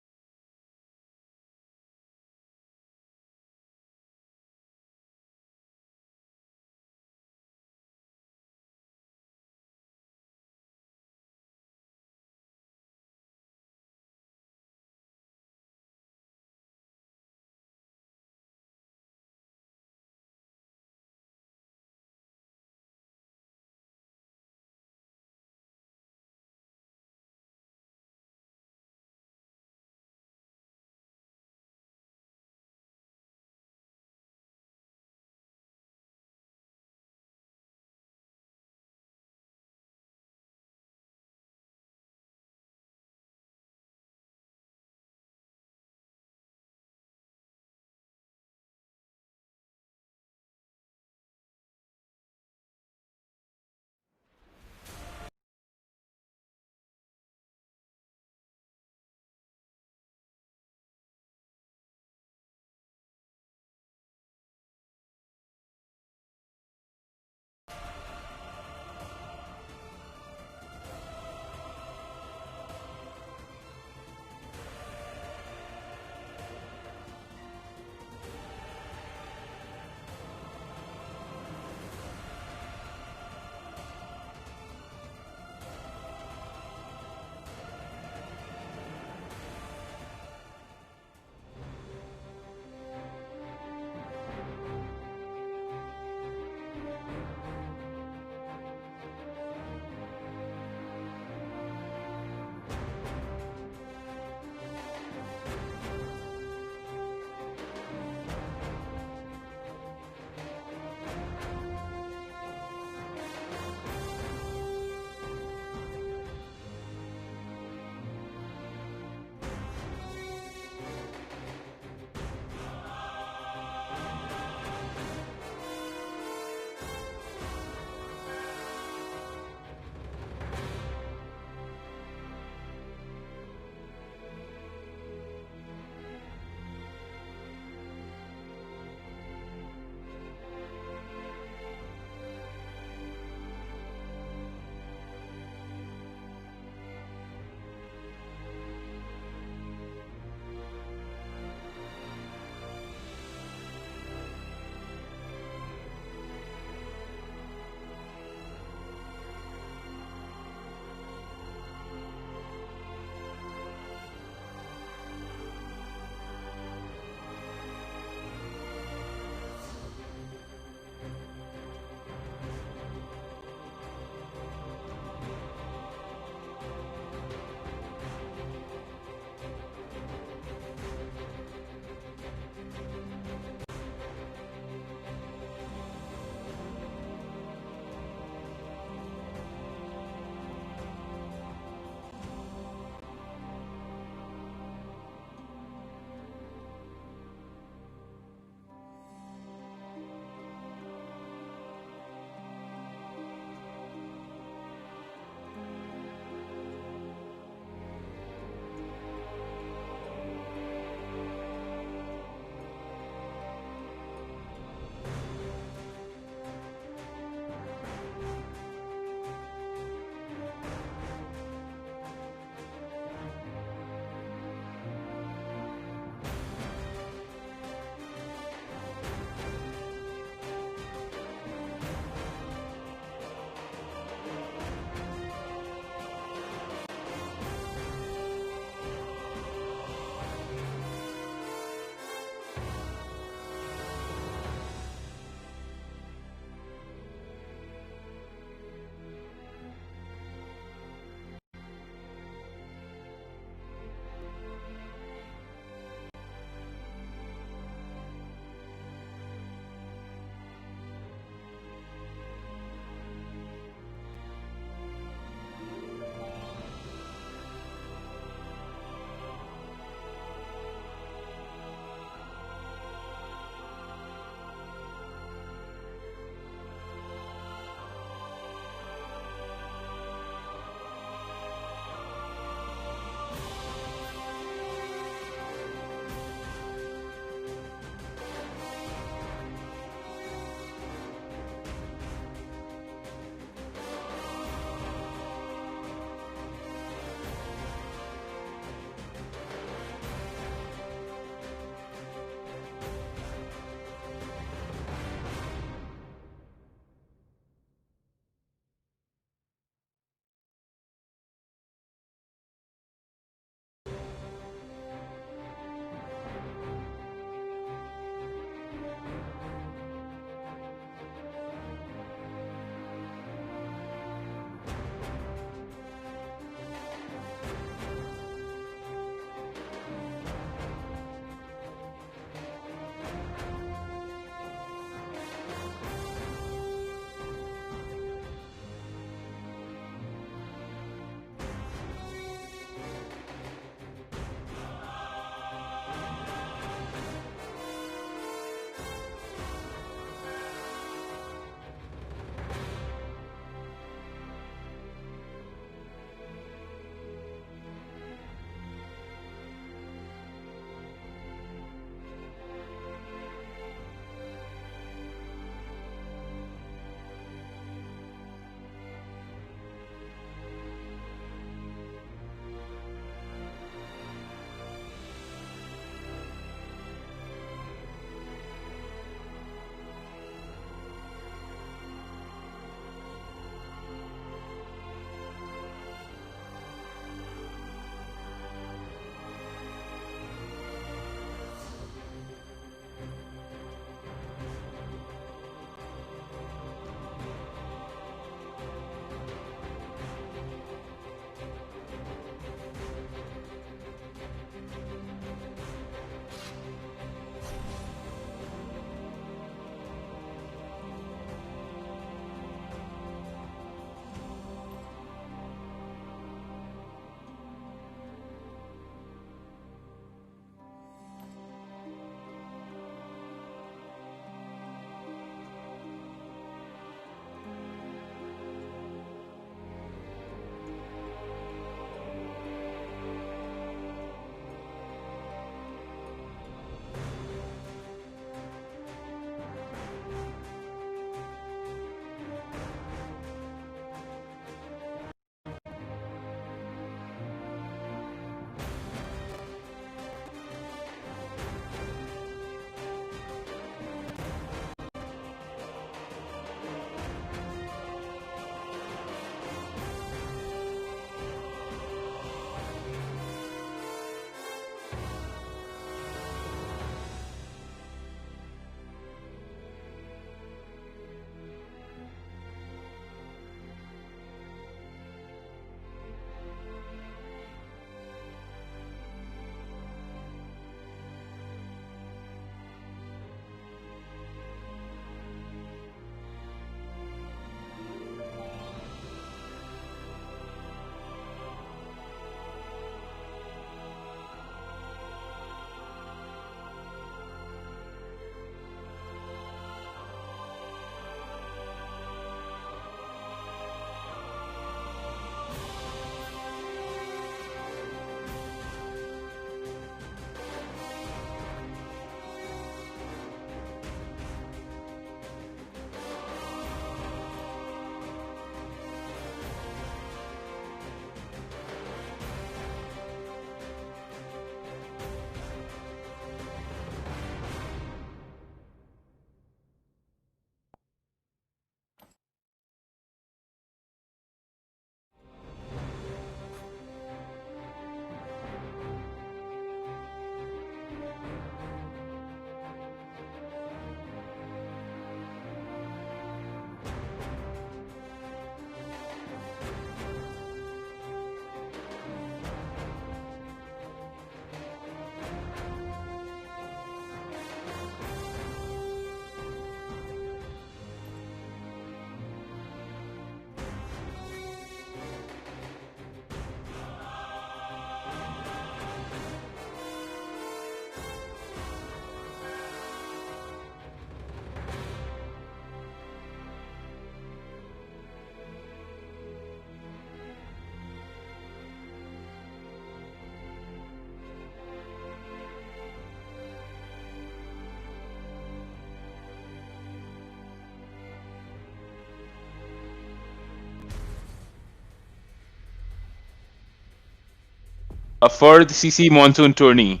Speaker 4: for the CCE Monsoon Tourney,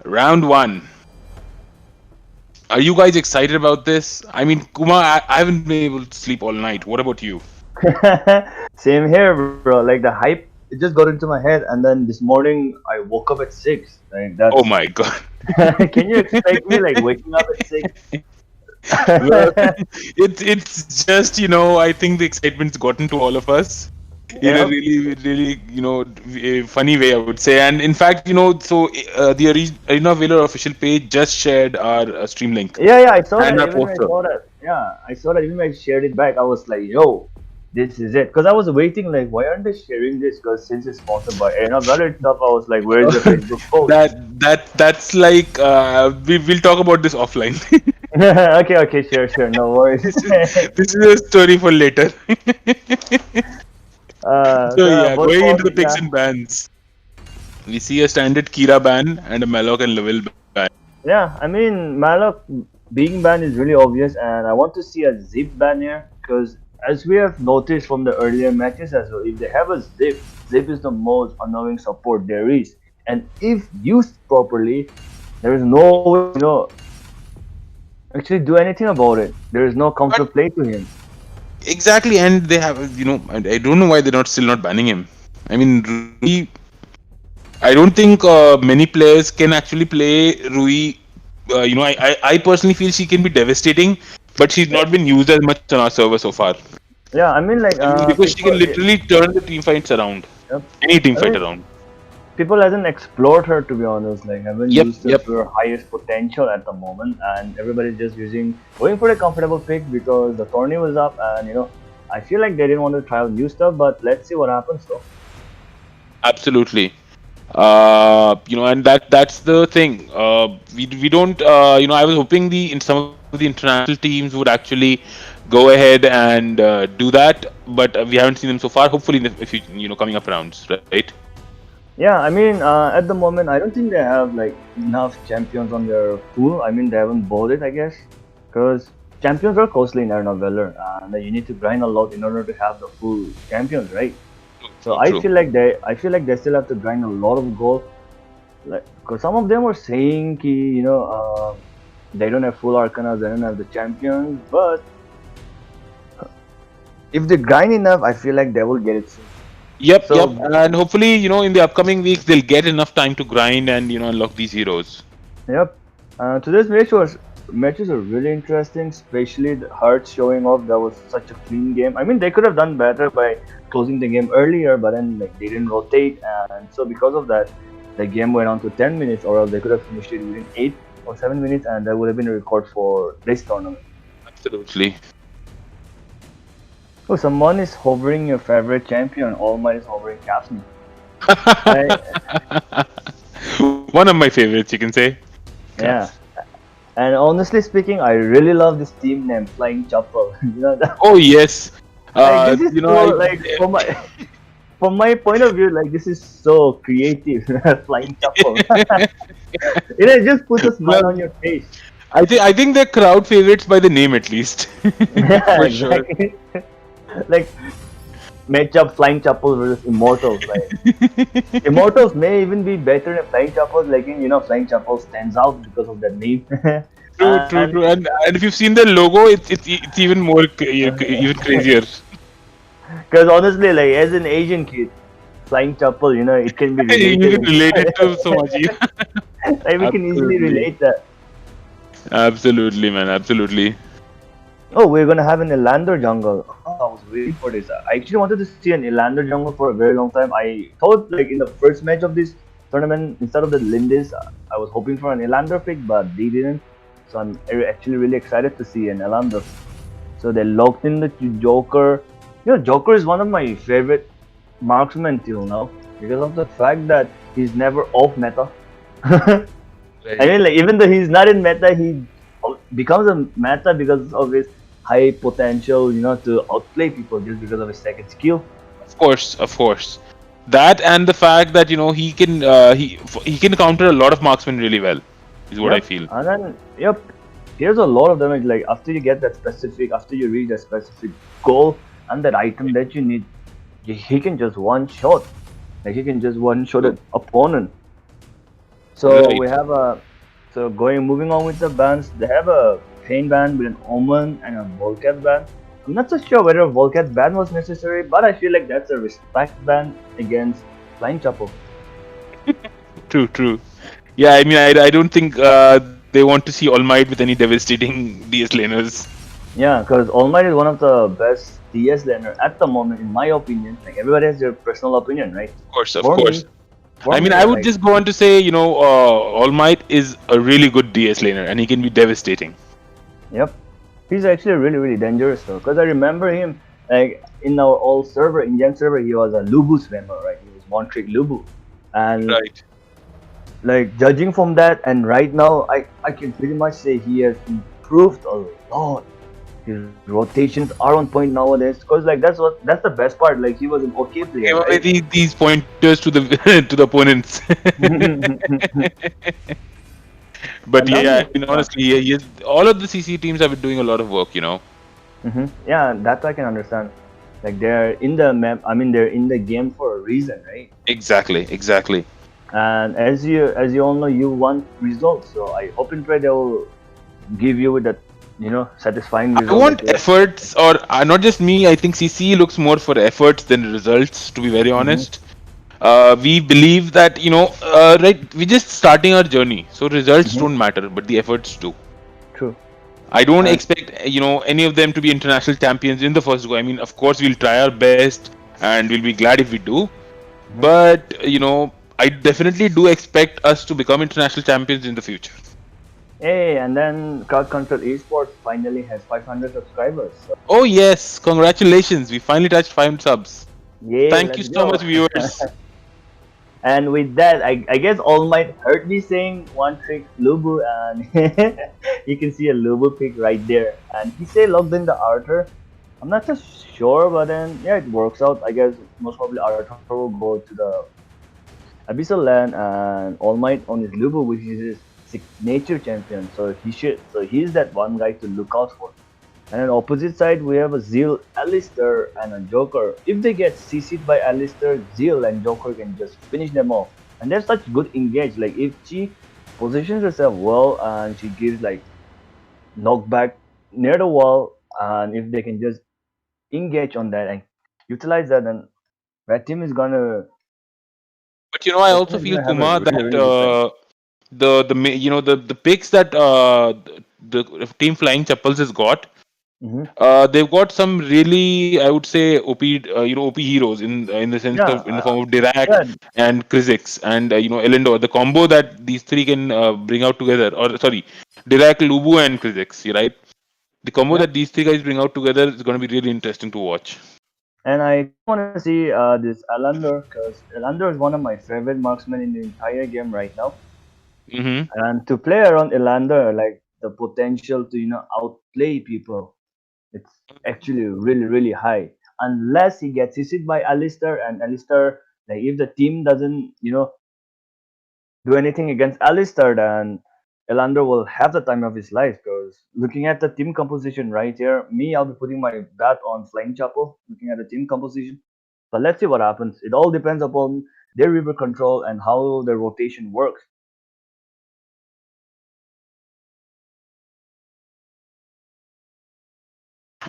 Speaker 4: round 1. Are you guys excited about this? I mean, Kumar, I haven't been able to sleep all night. What about you?
Speaker 5: Same here, bro. Like the hype, it just got into my head, and then this morning I woke up at 6. Like
Speaker 4: Oh
Speaker 5: that's.
Speaker 4: my god.
Speaker 5: Can you expect me like waking up at 6?
Speaker 4: Well, it's just, I think the excitement's gotten to all of us in a
Speaker 5: Yep.
Speaker 4: really, really, funny way, I would say. And in fact, so the Arena Valor official page just shared our stream link
Speaker 5: Yeah, I saw
Speaker 4: and
Speaker 5: that.
Speaker 4: our
Speaker 5: Even when I
Speaker 4: poster.
Speaker 5: saw that, yeah, I saw that. Even when I shared it back, I was like, "Yo, this is it." Because I was waiting, like, why aren't they sharing this? Because since it's sponsored by Arena Valor itself, I was like, "Where's the Facebook post?"
Speaker 4: That's like we'll talk about this offline.
Speaker 5: Okay, sure, no worries.
Speaker 4: This is a story for later. So yeah,
Speaker 5: But
Speaker 4: going
Speaker 5: for
Speaker 4: into the
Speaker 5: me,
Speaker 4: picks
Speaker 5: yeah,
Speaker 4: and bans, we see a standard Kira ban and a Malok and Level ban.
Speaker 5: yeah. I mean, Malok being banned is really obvious, and I want to see a Zip ban here because, as we have noticed from the earlier matches as well, if they have a Zip, Zip is the most annoying support there is, and if used properly, there is no way, actually do anything about it. There is no
Speaker 4: But
Speaker 5: counterplay to him.
Speaker 4: exactly, and they have, I don't know why they're not still not banning him. I mean, Rui, I don't think many players can actually play Rui. I personally feel she can be devastating, but she's
Speaker 5: Yep.
Speaker 4: not been used as much on our server so far.
Speaker 5: Yeah, I mean, like,
Speaker 4: I mean, because she
Speaker 5: people.
Speaker 4: can literally turn the team fights around,
Speaker 5: Yep.
Speaker 4: any team
Speaker 5: I
Speaker 4: fight
Speaker 5: mean,
Speaker 4: around.
Speaker 5: people hasn't explored her to be honest. Like, haven't
Speaker 4: Yep,
Speaker 5: used her
Speaker 4: yep.
Speaker 5: to her highest potential at the moment, and everybody's just going for a comfortable pick because the tourney was up, and I feel like they didn't want to try out new stuff. But let's see what happens though.
Speaker 4: Absolutely. And that's the thing. We don't. I was hoping some of the international teams would actually go ahead and do that, but we haven't seen them so far. Hopefully, in the, if coming up rounds, right?
Speaker 5: Yeah, I mean, at the moment, I don't think they have like enough champions on their pool. I mean, they haven't bought it, I guess, because champions are costly in Arena Valor, and you need to grind a lot in order to have the full champions, right? So
Speaker 4: True, true.
Speaker 5: I feel like they still have to grind a lot of gold. Like, cause some of them were saying, ki, they don't have full arcanas, they don't have the champions. But if they grind enough, I feel like they will get it soon.
Speaker 4: Yep,
Speaker 5: So
Speaker 4: yep. And hopefully, in the upcoming weeks, they'll get enough time to grind and unlock these heroes.
Speaker 5: yep. Today's matches are really interesting, especially the Hearts showing off. That was such a clean game. I mean, they could have done better by closing the game earlier, but then like they didn't rotate, and so because of that, the game went on to 10 minutes, or else they could have finished it within 8 or 7 minutes, and that would have been a record for this tournament.
Speaker 4: Absolutely.
Speaker 5: Oh, someone is hovering your favorite champion. All Might is hovering Capsme. I,
Speaker 4: One of my favorites, you can say.
Speaker 5: yeah. And honestly speaking, I really love this team name, Flying Chapel. That,
Speaker 4: Oh yes.
Speaker 5: like this is so like from my point of view, like this is so creative. Flying Chapel. It just puts a smile on your face.
Speaker 4: I think they're crowd favorites by the name at least.
Speaker 5: Yeah,
Speaker 4: For sure.
Speaker 5: exactly. Like matchup Flying Chapel versus Immortals. Like Immortals may even be better than Flying Chapels. Like Flying Chapel stands out because of that name.
Speaker 4: True. And if you've seen the logo, it's even more even crazier.
Speaker 5: Because honestly, like as an Asian kid, Flying Chapel, it can be
Speaker 4: You
Speaker 5: related.
Speaker 4: can relate it to so much.
Speaker 5: Like we can easily
Speaker 4: Absolutely.
Speaker 5: relate that.
Speaker 4: Absolutely, man. Absolutely.
Speaker 5: Oh, we're gonna have an Elander jungle. Oh, I was waiting for this. I actually wanted to see an Elander jungle for a very long time. I thought like in the first match of this tournament, instead of the Lindis, I was hoping for an Elander pick, but they didn't. So I'm actually really excited to see an Elander. So they locked in the Joker. Joker is one of my favorite marksmen till now because of the fact that he's never off meta. I mean, like even though he's not in meta, he becomes a meta because of his high potential, to outplay people just because of his second skill.
Speaker 4: Of course. That and the fact that he can he can counter a lot of marksmen really well is what I feel.
Speaker 5: And then, here's a lot of damage. Like after you get that specific, after you reach that specific goal and that item that you need, he can just one shot. Like he can just one shot an opponent. So
Speaker 4: Right.
Speaker 5: we have a moving on with the bands. They have a Pain band with an Omen and a Volcat band. I'm not so sure whether a Volcat band was necessary, but I feel like that's a respect band against Flying Chapo.
Speaker 4: True. True. Yeah. I mean, I don't think they want to see All Might with any devastating DS laners.
Speaker 5: Yeah, because All Might is one of the best DS laner at the moment, in my opinion. Like everybody has their personal opinion, right?
Speaker 4: Of course. Of
Speaker 5: For
Speaker 4: course.
Speaker 5: me,
Speaker 4: I mean, I would
Speaker 5: like
Speaker 4: just go on to say, All Might is a really good DS laner, and he can be devastating.
Speaker 5: yep, he's actually really dangerous though. Because I remember him like in our old server, Indian server, he was a Lubu spammer, right? He was one trick Lubu, and
Speaker 4: Right.
Speaker 5: like judging from that, and right now, I can pretty much say he has improved a lot. His rotations are on point nowadays. Because like that's the best part. Like he was an okay player,
Speaker 4: Give away
Speaker 5: right?
Speaker 4: these pointers to the to the opponents.
Speaker 5: And
Speaker 4: But
Speaker 5: now
Speaker 4: yeah,
Speaker 5: he's
Speaker 4: I mean, honestly, all of the CC teams have been doing a lot of work.
Speaker 5: yeah, that I can understand. Like they're in the map. I mean, they're in the game for a reason, right?
Speaker 4: Exactly, exactly.
Speaker 5: And as you all know, you want results. So I hope and pray they will give you with that, satisfying
Speaker 4: I
Speaker 5: result. Like
Speaker 4: want efforts, or not just me. I think CC looks more for efforts than results. To be very
Speaker 5: mm-hmm,
Speaker 4: honest, we believe that right. We're just starting our journey, so results
Speaker 5: mm-hmm,
Speaker 4: don't matter, but the efforts do.
Speaker 5: true.
Speaker 4: I don't
Speaker 5: And
Speaker 4: expect any of them to be international champions in the first go. I mean, of course, we'll try our best, and we'll be glad if we do.
Speaker 5: mhm.
Speaker 4: But I definitely do expect us to become international champions in the future.
Speaker 5: Hey, and then Crowd Control Esports finally has 500 subscribers. So,
Speaker 4: Oh yes, congratulations! We finally touched 5 subs.
Speaker 5: yay,
Speaker 4: Thank you
Speaker 5: let's
Speaker 4: so
Speaker 5: go.
Speaker 4: much, viewers.
Speaker 5: And with that, I guess All Might heard me saying one trick Lubu, and you can see a Lubu pick right there. And he say logged in the Arthur. I'm not so sure, but then yeah, it works out. I guess most probably Arthur will go to the Abyssal Land, and All Might on his Lubu, which is his signature champion. So he's that one guy to look out for. And on opposite side, we have a Zeal, Alistair, and a Joker. If they get CC'd by Alistair, Zeal and Joker can just finish them off. And they're such good engage. Like if she positions herself well and she gives like knockback near the wall, and if they can just engage on that and utilize that, then red team is gonna
Speaker 4: But I
Speaker 5: red team
Speaker 4: also
Speaker 5: is
Speaker 4: feel
Speaker 5: gonna have a
Speaker 4: Kumar
Speaker 5: really
Speaker 4: that
Speaker 5: really good time.
Speaker 4: the picks that the team Flying Chappals has got.
Speaker 5: Hmm.
Speaker 4: They've got some really, I would say, OP heroes in the sense
Speaker 5: Yeah,
Speaker 4: of in the form of Dirac
Speaker 5: yeah,
Speaker 4: and Krizix and Elendor. The combo that these three can bring out together, or sorry, Dirac, Lubu, and Krizix. You right? The combo
Speaker 5: yeah.
Speaker 4: that these three guys bring out together is going to be really interesting to watch.
Speaker 5: And I want to see this Alander, because Alander is one of my favorite marksmen in the entire game right now.
Speaker 4: Mm-hmm.
Speaker 5: And to play around Elander, like the potential to outplay people, it's actually really high. Unless he gets hit by Alistair, and Alistair, like if the team doesn't do anything against Alistair, then Elander will have the time of his life. Because looking at the team composition right here, I'll be putting my bet on Flying Chapo. Looking at the team composition, but let's see what happens. It all depends upon their river control and how the rotation works.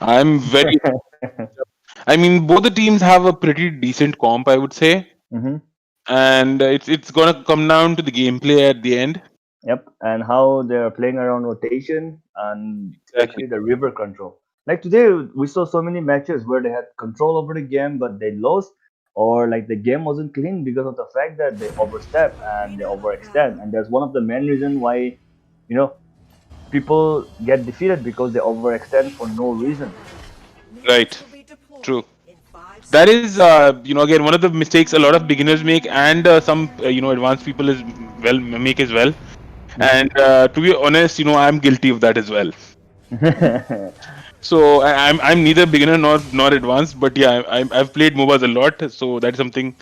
Speaker 4: I'm very. I mean, both the teams have a pretty decent comp, I would say,
Speaker 5: Hmm.
Speaker 4: and it's gonna come down to the gameplay at the end.
Speaker 5: Yep, and how they're playing around rotation and
Speaker 4: Exactly.
Speaker 5: especially the river control. Like today, we saw so many matches where they had control over the game, but they lost, or like the game wasn't clean because of the fact that they overstep and they overextend. And that's one of the main reason why, you know, people get defeated because they overextend for no reason.
Speaker 4: Right.
Speaker 3: Minions will be
Speaker 4: True.
Speaker 3: deployed in 5
Speaker 4: That is,
Speaker 3: seconds.
Speaker 4: again, one of the mistakes a lot of beginners make, and some, advanced people is well make as well.
Speaker 5: Hmm.
Speaker 4: And to be honest, I'm guilty of that as well. So I'm neither beginner nor advanced, but yeah, I've played MOBAs a lot, so that's something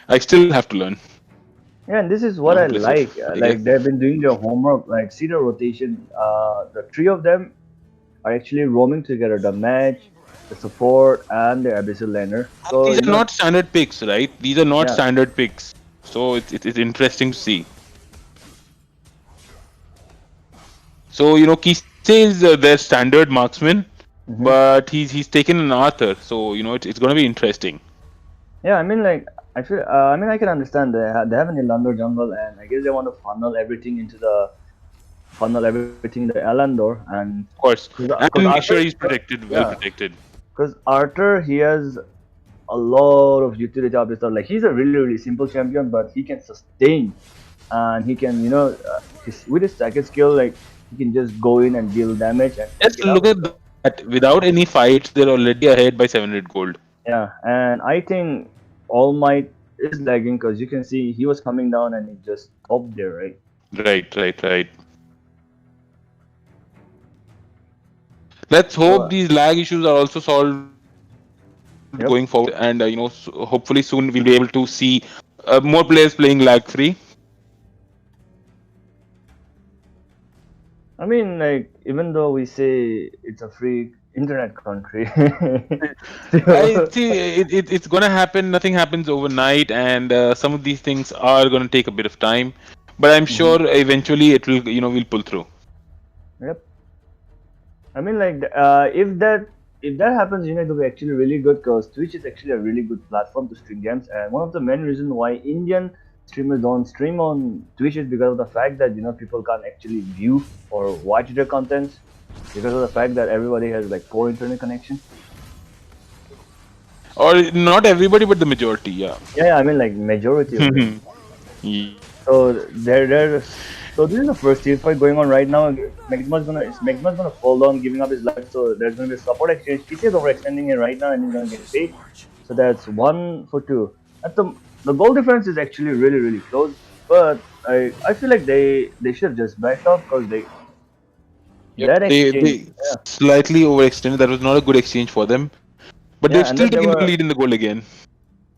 Speaker 4: I still have to learn.
Speaker 5: Yeah, and this is
Speaker 4: I'm
Speaker 5: what I
Speaker 4: hopeless of,
Speaker 5: like.
Speaker 4: I guess.
Speaker 5: Like they've been doing their homework. Like see the rotation. The three of them are actually roaming together. The match, the support, and the abyssal laner. So
Speaker 4: These are not standard picks, right? These are not
Speaker 5: yeah,
Speaker 4: standard picks. So it's interesting to see. So Kise is their standard marksman,
Speaker 5: hmm
Speaker 4: but he's taken an Arthur. So it's going to be interesting.
Speaker 5: yeah. I mean, like I feel. I mean, I can understand they have an Elandor jungle, and I guess they want to funnel everything into Elandor, and
Speaker 4: Of course,
Speaker 5: because
Speaker 4: and make
Speaker 5: Arthur,
Speaker 4: sure he's protected, well
Speaker 5: yeah,
Speaker 4: protected.
Speaker 5: because Arthur he has a lot of utility of his stuff. Like he's a really simple champion, but he can sustain and he can with his second skill like he can just go in and deal damage and take
Speaker 4: Just
Speaker 5: it out.
Speaker 4: look at that. Without any fights, they're already ahead by 700 gold.
Speaker 5: Yeah, and I think All Might is lagging because you can see he was coming down and he just stopped there, right?
Speaker 4: Right. Let's
Speaker 5: So
Speaker 4: hope these lag issues are also solved
Speaker 5: yep.
Speaker 4: going forward, and hopefully soon we'll be able to see more players playing lag free.
Speaker 5: I mean, like even though we say it's a free internet country,
Speaker 4: I
Speaker 5: still,
Speaker 4: see it's gonna happen. Nothing happens overnight, and some of these things are gonna take a bit of time. But I'm
Speaker 5: Mhm.
Speaker 4: sure eventually it will, we'll pull through.
Speaker 5: Yep. I mean, like if that happens, it'll be actually really good because Twitch is actually a really good platform to stream games, and one of the main reasons why Indian streamers don't stream on Twitch is because of the fact that people can't actually view or watch their contents because of the fact that everybody has like poor internet connection.
Speaker 4: Or not everybody, but the majority, yeah.
Speaker 5: Yeah, I mean like majority of them.
Speaker 4: Ye-
Speaker 5: So so this is the first team fight going on right now. Magma's gonna fall down, giving up his life. So there's gonna be a support exchange. PC is overextending it right now, and he's gonna get paid. So that's 1 for 2. At the goal difference is actually really close, but I feel like they should have just backed off because
Speaker 4: Yep,
Speaker 5: that
Speaker 4: they
Speaker 5: exchange.
Speaker 4: slightly overextended. That was not a good exchange for them, but they've
Speaker 5: Yeah, and
Speaker 4: still
Speaker 5: then there
Speaker 4: taken the
Speaker 5: were
Speaker 4: lead in the goal again.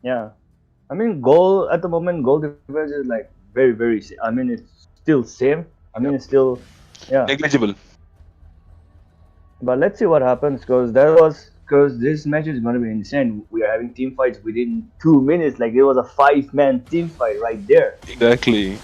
Speaker 5: yeah. I mean goal at the moment goal difference is like very. I mean it's still same. I mean
Speaker 4: Yep.
Speaker 5: it's still yeah.
Speaker 4: Negligible.
Speaker 5: But let's see what happens because this match is going to be insane. We are having team fights within 2 minutes. Like it was a 5-man team fight right there.
Speaker 4: Exactly.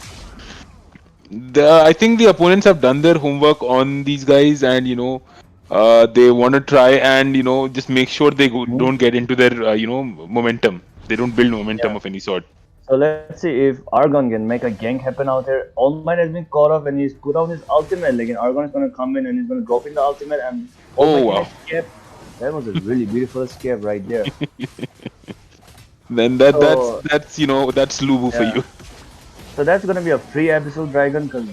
Speaker 4: I think the opponents have done their homework on these guys, and they want to try and just make sure they
Speaker 5: Mhm.
Speaker 4: don't get into their momentum. They don't build momentum
Speaker 5: Yeah.
Speaker 4: of any sort.
Speaker 5: So let's see if Argon can make a gank happen out here. All Might has been caught off and he's put out his ultimate. Like and Argon is going to come in and he's going to drop in the ultimate and All
Speaker 4: Oh
Speaker 5: Might can
Speaker 4: wow!
Speaker 5: escape. That was a really beautiful escape right there.
Speaker 4: Then
Speaker 5: So
Speaker 4: that's Lubu for
Speaker 5: yeah.
Speaker 4: you.
Speaker 5: So that's gonna be a free episode dragon because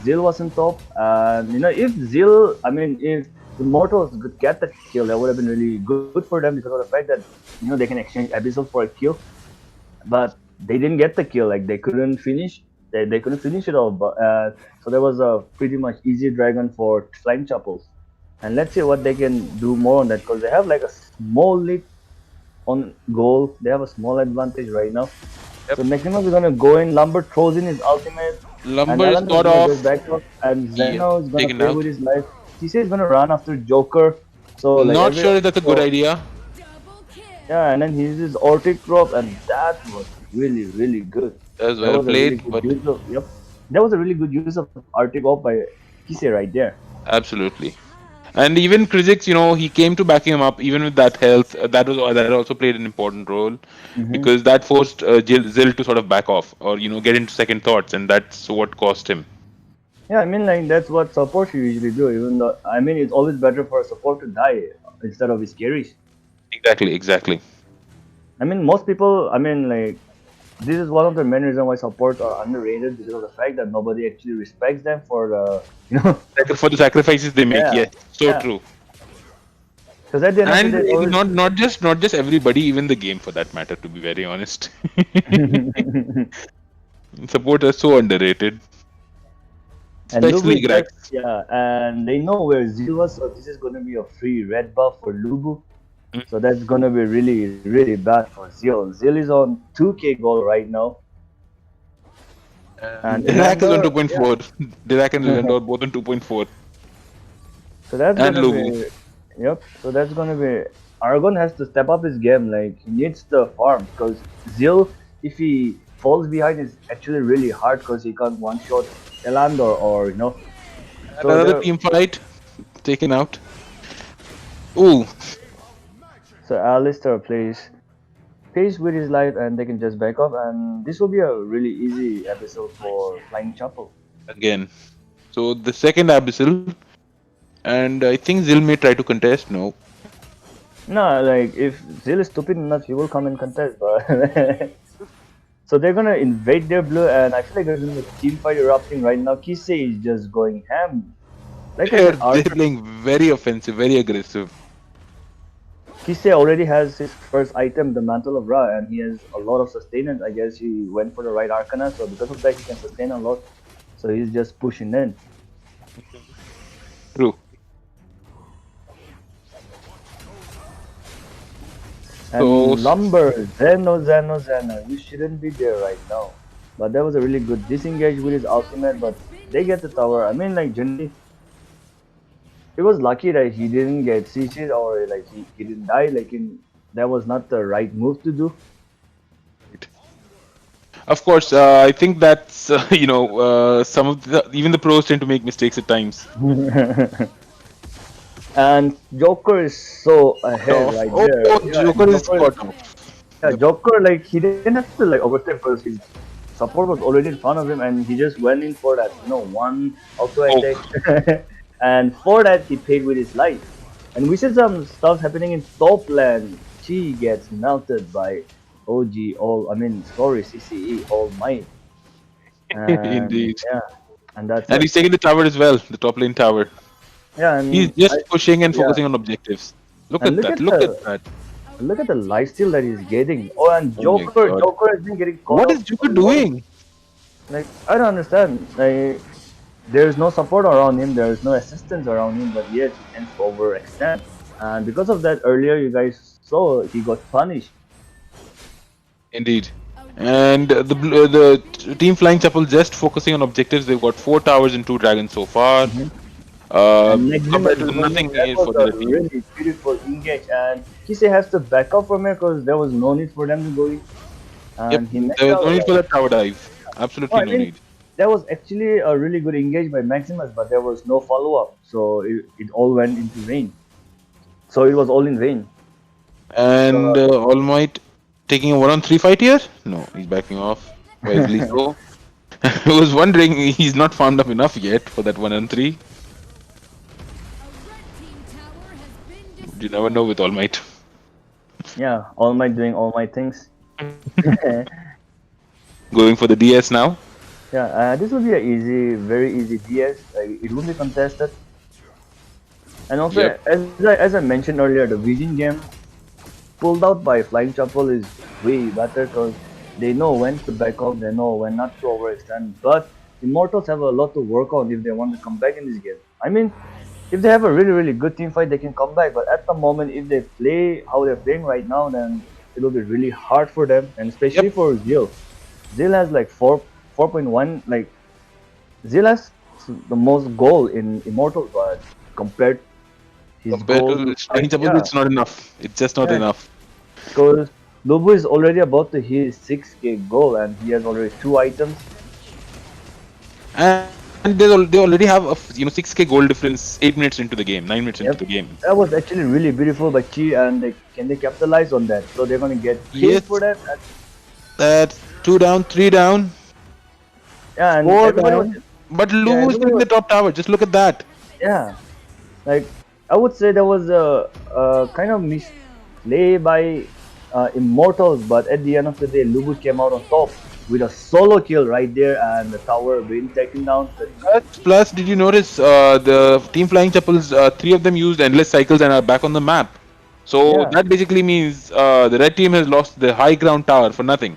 Speaker 5: Zil was on top, and if Zil, I mean if the Mortals could get that kill, that would have been really good for them because of the fact that they can exchange Abyssal for a kill, but they didn't get the kill, like they couldn't finish, they couldn't finish it all, but so there was a pretty much easy dragon for Slime Chapels, and let's see what they can do more on that because they have like a small lead on goal, they have a small advantage right now.
Speaker 4: Yep.
Speaker 5: So Maximus is gonna go in, Lumber throws in his ultimate, and
Speaker 4: Lumber is
Speaker 5: Alan is
Speaker 4: got
Speaker 5: gonna
Speaker 4: off.
Speaker 5: just back up, and
Speaker 4: Yeah,
Speaker 5: Zeno is gonna
Speaker 4: taken
Speaker 5: play
Speaker 4: out.
Speaker 5: with his life. TC is gonna run after Joker, so like
Speaker 4: Not sure if that's a good
Speaker 5: so,
Speaker 4: idea.
Speaker 5: yeah, and then he uses Ortic drop, and that was really good.
Speaker 4: That was
Speaker 5: That
Speaker 4: well
Speaker 5: was a really
Speaker 4: played,
Speaker 5: good
Speaker 4: but
Speaker 5: use of That was a really good use of Arctic Op by Kise right there.
Speaker 4: absolutely. And even Krizix, he came to back him up even with that health. That also played an important role
Speaker 5: hmm
Speaker 4: because that forced Zil to sort of back off or get into second thoughts, and that's what cost him.
Speaker 5: Yeah, I mean like that's what support should usually do. Even though I mean it's always better for a support to die instead of his carries.
Speaker 4: Exactly.
Speaker 5: I mean, most people, I mean, like, this is one of the main reasons why supports are underrated because of the fact that nobody actually respects them for the,
Speaker 4: Like for the sacrifices they make,
Speaker 5: yeah,
Speaker 4: yes, so
Speaker 5: yeah.
Speaker 4: true.
Speaker 5: Because at the end of the
Speaker 4: And
Speaker 5: day, it's always.
Speaker 4: not just everybody, even the game for that matter. To be very honest, support are so underrated,
Speaker 5: And Lubu
Speaker 4: especially
Speaker 5: is just,
Speaker 4: Grax.
Speaker 5: yeah, and they know where Zil was, so this is going to be a free red buff for Lubu. So that's going to be really bad for Zil. Zil is on 2k goal right now. And
Speaker 4: Dirac is on
Speaker 5: Evander,
Speaker 4: 2.4. Dirac and Lindor both on 2.4.
Speaker 5: so that's
Speaker 4: And
Speaker 5: gonna
Speaker 4: Lubu.
Speaker 5: be Yep. So that's gonna be Argon has to step up his game. Like he needs the farm because Zil, if he falls behind, is actually really hard because he can't one shot Elandor or you know.
Speaker 4: And
Speaker 5: So
Speaker 4: another
Speaker 5: there.
Speaker 4: team fight taken out. Ooh,
Speaker 5: So Alistair plays with his life and they can just back up and this will be a really easy episode for Flying Chapel.
Speaker 4: again. So the second Abyssal, and I think Zil may try to contest. No.
Speaker 5: No, like if Zil is stupid enough, he will come and contest. But so they're gonna invade their blue, and I feel like there's gonna be a team fight erupting right now. Kisei is just going ham. Like I said,
Speaker 4: They're
Speaker 5: Arthur
Speaker 4: playing very offensive, very aggressive.
Speaker 5: Kisei already has his first item, the Mantle of Ra, and he has a lot of sustenance. I guess he went for the right Arcana, so because of that, he can sustain a lot. So he's just pushing in.
Speaker 4: True. So
Speaker 5: And Lumber, Zeno, you shouldn't be there right now. But that was a really good disengage with his ultimate, but they get the tower. I mean, like, generally, it was lucky that he didn't get CC'd or, like, he didn't die. Like, that was not the right move to do.
Speaker 4: of course, I think that's some of the even the pros tend to make mistakes at times.
Speaker 5: And Joker is so ahead right there.
Speaker 4: Joker is caught off.
Speaker 5: Yeah, Joker, like, he didn't have to, like, overstep because his support was already in front of him and he just went in for that, one auto attack. And for that, he paid with his life. And we see some stuff happening in top lane. Chi gets melted by CCE All Might. And,
Speaker 4: Indeed.
Speaker 5: yeah, and that's
Speaker 4: And
Speaker 5: it.
Speaker 4: he's taking the tower as well, the top lane tower.
Speaker 5: Yeah, and
Speaker 4: He's just pushing and
Speaker 5: yeah.
Speaker 4: focusing on objectives. Look
Speaker 5: And
Speaker 4: at that, look at that.
Speaker 5: Look at the lifesteal that he's getting. Oh, and
Speaker 4: Oh my God.
Speaker 5: Joker has been getting caught
Speaker 4: What
Speaker 5: up
Speaker 4: is Joker
Speaker 5: a lot.
Speaker 4: doing?
Speaker 5: Like, I don't understand. Like, there's no support around him, there's no assistance around him, but yet he tends to overextend. And because of that, earlier you guys saw he got punished.
Speaker 4: Indeed. And the team Flying Chapel just focusing on objectives. They've got 4 towers and 2 dragons so far.
Speaker 5: And next
Speaker 4: Compared
Speaker 5: game
Speaker 4: to nothing
Speaker 5: that
Speaker 4: for
Speaker 5: was
Speaker 4: the
Speaker 5: a
Speaker 4: team.
Speaker 5: really beautiful engage. And Kisei has to back up from here because there was no need for them to go in. And he
Speaker 4: Yep, there was no need for that tower dive. Absolutely
Speaker 5: I
Speaker 4: no
Speaker 5: mean,
Speaker 4: need.
Speaker 5: that was actually a really good engage by Maximus, but there was no follow up, so it all went into vain. So it was all in vain.
Speaker 4: And All Might taking a 1-on-3 fight here? No, he's backing off. Wisely so. I was wondering, he's not farmed up enough yet for that 1-on-3. You never know with All Might.
Speaker 5: Yeah, All Might doing all my things.
Speaker 4: Going for the DS now.
Speaker 5: Yeah, this will be a very easy DS. It will be contested. And also,
Speaker 4: Yep.
Speaker 5: as I mentioned earlier, the Vision game pulled out by Flying Chapel is way better because they know when to back off, they know when not to overextend. But Immortals have a lot to work on if they want to come back in this game. I mean, if they have a really good team fight, they can come back. But at the moment, if they play how they're playing right now, then it will be really hard for them, and especially for Zil. Zil has like 4.1. Like Zil has the most goal in Immortals, but compared his
Speaker 4: Compared
Speaker 5: goal,
Speaker 4: to Flying Chapel, it's not enough. It's just not enough.
Speaker 5: because Lobo is already about to hit his 6k goal, and he has already 2 items.
Speaker 4: And they already have a 6k goal difference 8 minutes into the game, 9 minutes into the game.
Speaker 5: That was actually really beautiful by Chi, and can they capitalize on that? So they're gonna get killed
Speaker 4: Yes.
Speaker 5: for that.
Speaker 4: That's 2 down, 3 down,
Speaker 5: Yeah, and
Speaker 4: 4
Speaker 5: everybody
Speaker 4: down.
Speaker 5: was,
Speaker 4: But Lu is
Speaker 5: everybody
Speaker 4: in the
Speaker 5: was-
Speaker 4: top tower. Just look at that.
Speaker 5: yeah, like I would say there was a kind of misplay by Immortals, but at the end of the day, Lubu came out on top with a solo kill right there, and the tower being taken down.
Speaker 4: Plus, did you notice the team Flying Chapels? 3 of them used endless cycles and are back on the map. So
Speaker 5: Yeah.
Speaker 4: that basically means the red team has lost the high ground tower for nothing.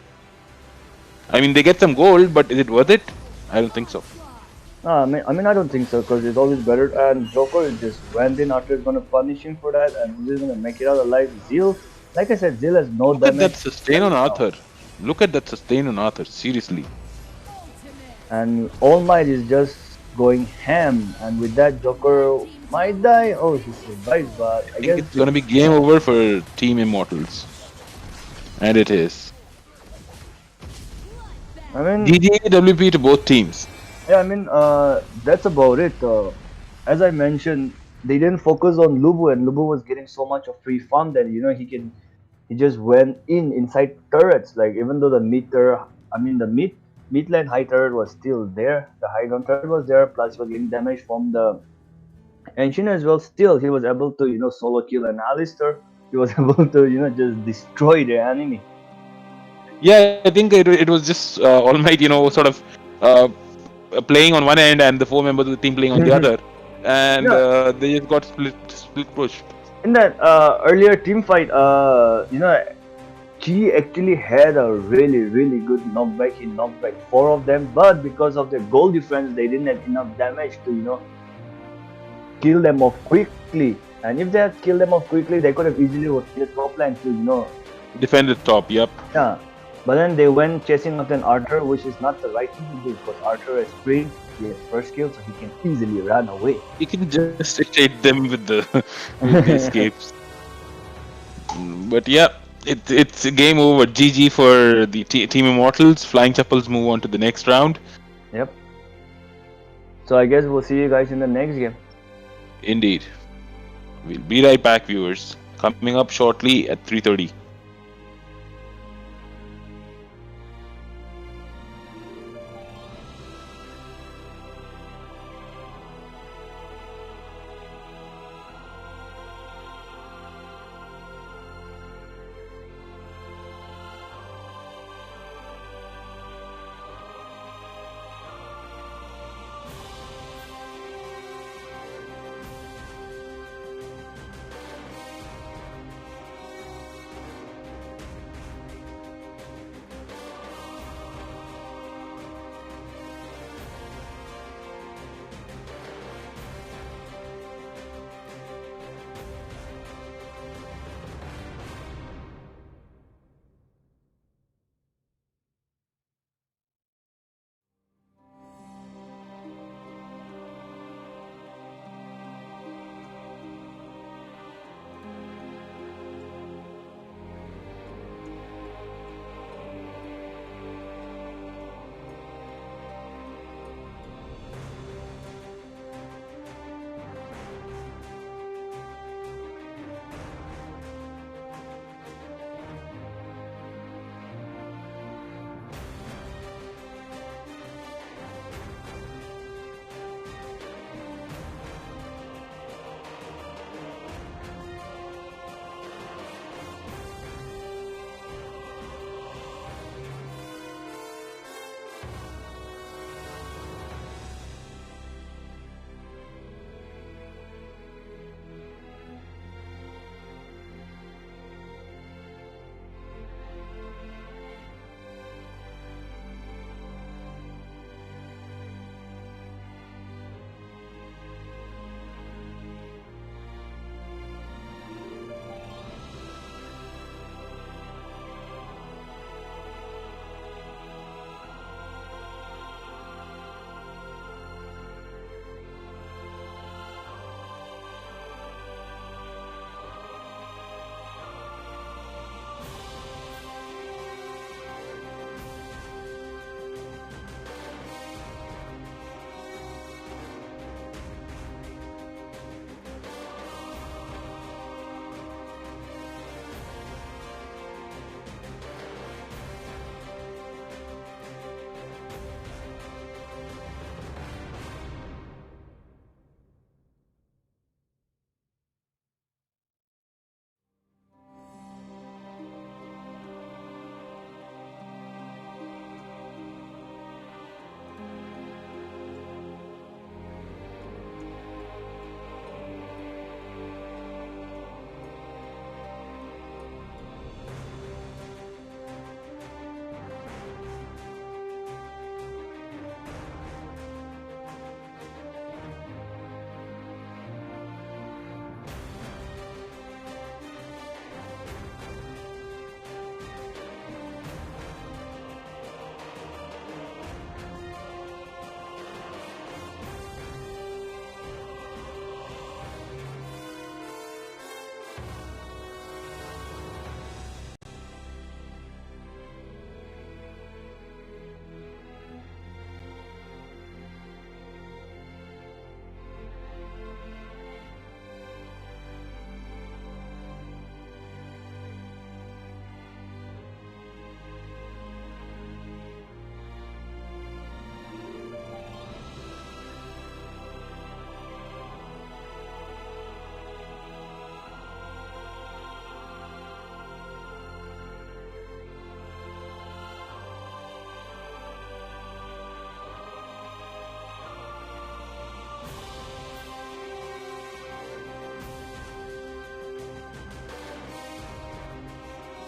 Speaker 4: I mean, they get some gold, but is it worth it? I don't think so.
Speaker 5: I mean, I don't think so because it's always better. And Joker just went in after it's gonna punish him for that, and he's gonna make it out alive. Zil, like I said, Zil has no
Speaker 4: Look at
Speaker 5: damage.
Speaker 4: that sustain on Arthur. Look at that sustain on Arthur. Seriously.
Speaker 5: And All Might is just going ham, and with that Joker Might die. Oh, he survived, but
Speaker 4: I
Speaker 5: I
Speaker 4: think
Speaker 5: guess
Speaker 4: it's gonna be game over for Team Immortals, and it is.
Speaker 5: I mean,
Speaker 4: GG WP to both teams.
Speaker 5: yeah, I mean, that's about it. As I mentioned, they didn't focus on Lubu, and Lubu was getting so much of free farm that he just went inside turrets. Like even though the the mid lane high turret was still there, the high ground turret was there. Plus, he was getting damage from the ancient as well. Still, he was able to solo kill an Alistar. He was able to just destroy the enemy.
Speaker 4: Yeah, I think it was just All Might, sort of uh, playing on one end and the four members of the team playing on the other, and
Speaker 5: Yeah,
Speaker 4: they just got split push.
Speaker 5: in that earlier team fight, G actually had a really, really good knockback. He knocked back four of them, but because of the goal difference, they didn't have enough damage to, kill them off quickly. And if they had killed them off quickly, they could have easily rotated top line to,
Speaker 4: Defend the top. Yep.
Speaker 5: yeah. But then they went chasing after an Arthur, which is not the right thing to do because Arthur has sprint, he has first kill, so he can easily run away.
Speaker 4: You can just irritate them with the escapes. But yeah, it's a game over. GG for the Team Immortals. Flying Chapels move on to the next round.
Speaker 5: Yep. So I guess we'll see you guys in the next game.
Speaker 4: Indeed. We'll be right back, viewers. Coming up shortly at 3:30.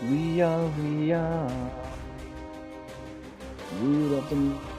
Speaker 5: We are root of the.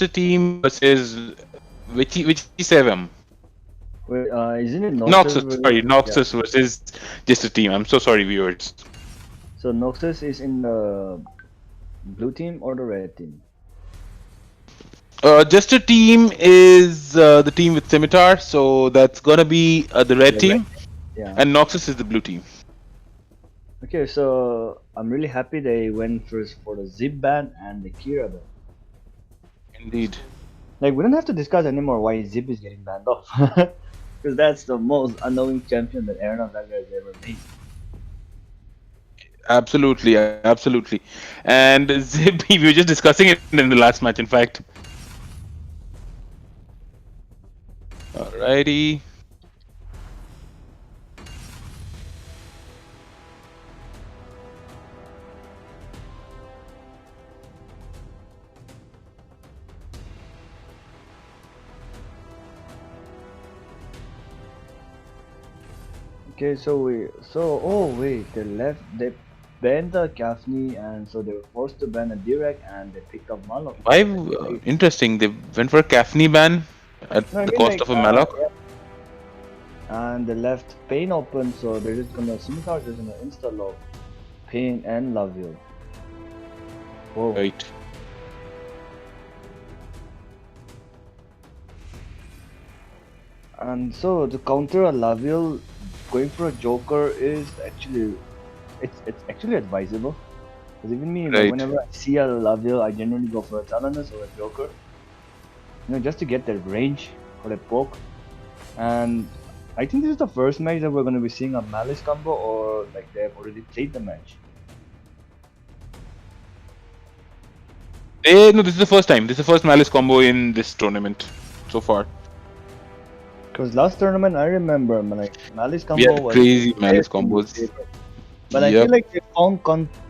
Speaker 4: a team versus which E7?
Speaker 5: Wait, isn't it
Speaker 4: Noxus,
Speaker 5: Noxus?
Speaker 4: sorry,
Speaker 5: Yeah.
Speaker 4: Noxus versus just a team. I'm so sorry, viewers.
Speaker 5: So Noxus is in the blue team or the red team?
Speaker 4: Just a team is the team with Scimitar, so that's gonna be the red
Speaker 5: The red.
Speaker 4: team,
Speaker 5: Yeah.
Speaker 4: and Noxus is the blue team.
Speaker 5: Okay, so I'm really happy they went first for the Zip ban and the Kira ban.
Speaker 4: Indeed.
Speaker 5: Like we don't have to discuss anymore why Zip is getting banned off, because that's the most annoying champion that Arena Vega has ever made.
Speaker 4: Absolutely, absolutely. And Zip, we were just discussing it in the last match, in fact. Alrighty.
Speaker 5: Okay, oh wait, they banned the Kafni and so they were forced to ban a Direct and they picked up Malok.
Speaker 4: Why?
Speaker 5: Right.
Speaker 4: Interesting. They went for a Kafni ban at
Speaker 5: No, I
Speaker 4: the
Speaker 5: mean
Speaker 4: cost
Speaker 5: like
Speaker 4: of a Malok.
Speaker 5: yeah. And they left Pain open, so they're just gonna Scimitar just gonna insta lock Pain and Lavio. Whoa.
Speaker 4: Right.
Speaker 5: And so to counter a Lavio, going for a Joker is actually it's actually advisable. Because even me, like,
Speaker 4: Right.
Speaker 5: whenever I see a Lavio, I generally go for a Talonus or a Joker. You know, just to get that range for the poke. And I think this is the first match that we're gonna be seeing a Malice combo, or like they have already played the match.
Speaker 4: No, this is the first time. This is the first Malice combo in this tournament so far.
Speaker 5: Because last tournament I remember, like Malice
Speaker 4: We
Speaker 5: combo
Speaker 4: had
Speaker 5: was
Speaker 4: crazy Malice
Speaker 5: best in
Speaker 4: combos.
Speaker 5: favor. But I
Speaker 4: Yep.
Speaker 5: feel like they found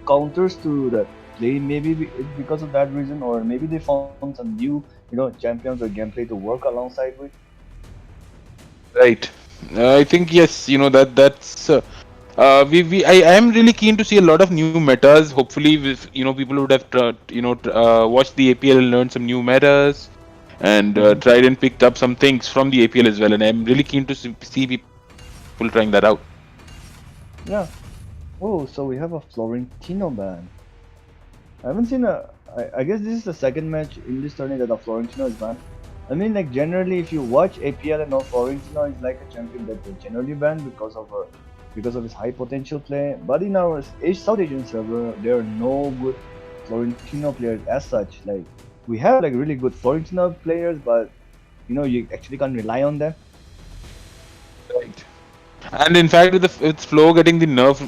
Speaker 5: counters to that play. Maybe it's because of that reason, or maybe they found some new, champions or gameplay to work alongside with.
Speaker 4: Right. I think yes. That's. I am really keen to see a lot of new metas. Hopefully, with people would have watched the APL and learned some new metas, and tried and picked up some things from the APL as well. And I'm really keen to see people trying that out.
Speaker 5: Yeah. Oh, so we have a Florentino ban. I haven't seen I guess this is the second match in this tournament that a Florentino is banned. I mean, like generally, if you watch APL and know Florentino is like a champion that they generally ban because of his high potential play. But in our South Asian server, there are no good Florentino players as such. Like we have like really good Florentino players, but you actually can't rely on them.
Speaker 4: Right. And in fact, with Flow getting the nerf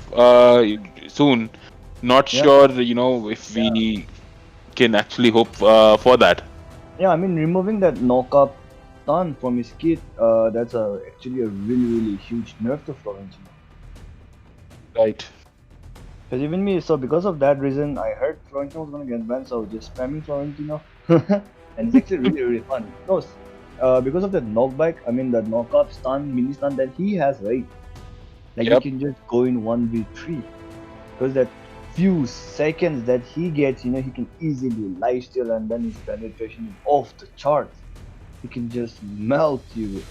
Speaker 4: soon, not
Speaker 5: Yeah.
Speaker 4: sure if we can actually hope for that.
Speaker 5: Yeah, I mean removing that knock-up stun from his kit, that's actually a really huge nerf to Florentino.
Speaker 4: Right.
Speaker 5: Because even me, so because of that reason, I heard Florentino was gonna get banned, so I was just spamming Florentino, and it's actually really fun. No, because of the knockback, I mean the knock-up stun, mini stun that he has, right? Like
Speaker 4: Yep.
Speaker 5: he can just go in 1v3, because that few seconds that he gets, he can easily lifesteal, and then his penetration is off the charts. He can just melt you.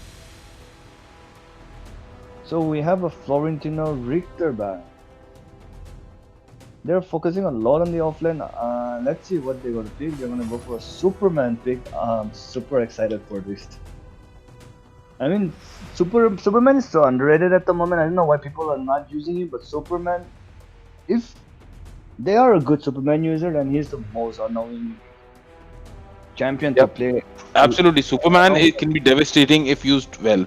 Speaker 5: So we have a Florentino Richter ban. They're focusing a lot on the offlane. Let's see what they're gonna pick. They're gonna go for a Superman pick. I'm super excited for this. I mean, Superman is so underrated at the moment. I don't know why people are not using it, but Superman, if they are a good Superman user, then he's the most annoying champion to
Speaker 4: Yep.
Speaker 5: play.
Speaker 4: Absolutely. Superman, it can be devastating if used well.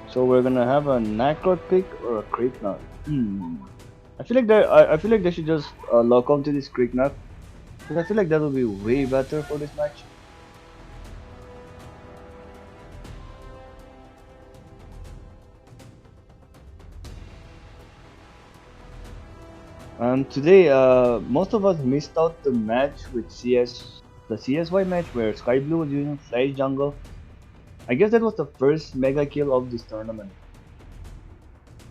Speaker 5: So we're gonna have a Nakrot pick or a Creek Nut. I feel like they should just lock onto this Creek Nut, because I feel like that will be way better for this match. And today, most of us missed out the match with the CSY match where Sky Blue was using Flash Jungle. I guess that was the first mega kill of this tournament.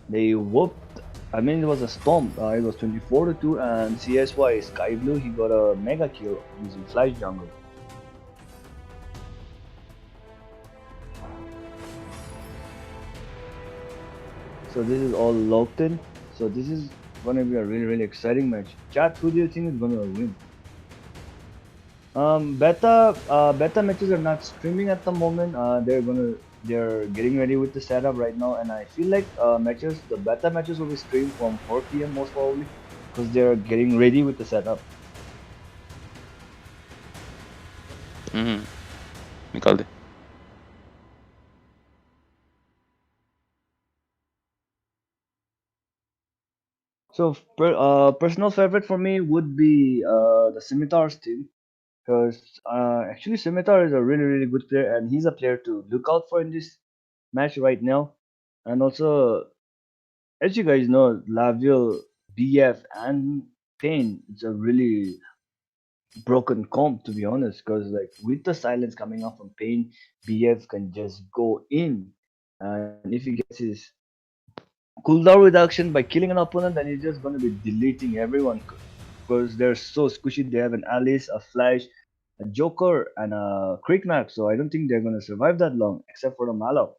Speaker 5: They whooped I mean, it was a storm. It was 24-2, and CSY Sky Blue, he got a mega kill using Flash Jungle. So this is all locked in. So this is gonna be a really exciting match. Chat, who do you think is gonna win? Beta matches are not streaming at the moment. They're getting ready with the setup right now, and I feel like the beta matches will be streamed from 4 p.m. most probably, because they're getting ready with the setup.
Speaker 4: निकाल दे.
Speaker 5: So personal favorite for me would be the Scimitar's team, because actually Scimitar is a really good player, and he's a player to look out for in this match right now. And also, as you guys know, Laville, BF, and Pain, it's a really broken comp to be honest. Because like with the silence coming up from Pain, BF can just go in, and if he gets his cooldown reduction by killing an opponent, then he's just gonna be deleting everyone. Because they're so squishy. They have an Alice, a Flash, a Joker, and a Creeknack. So I don't think they're gonna survive that long, except for the Malok.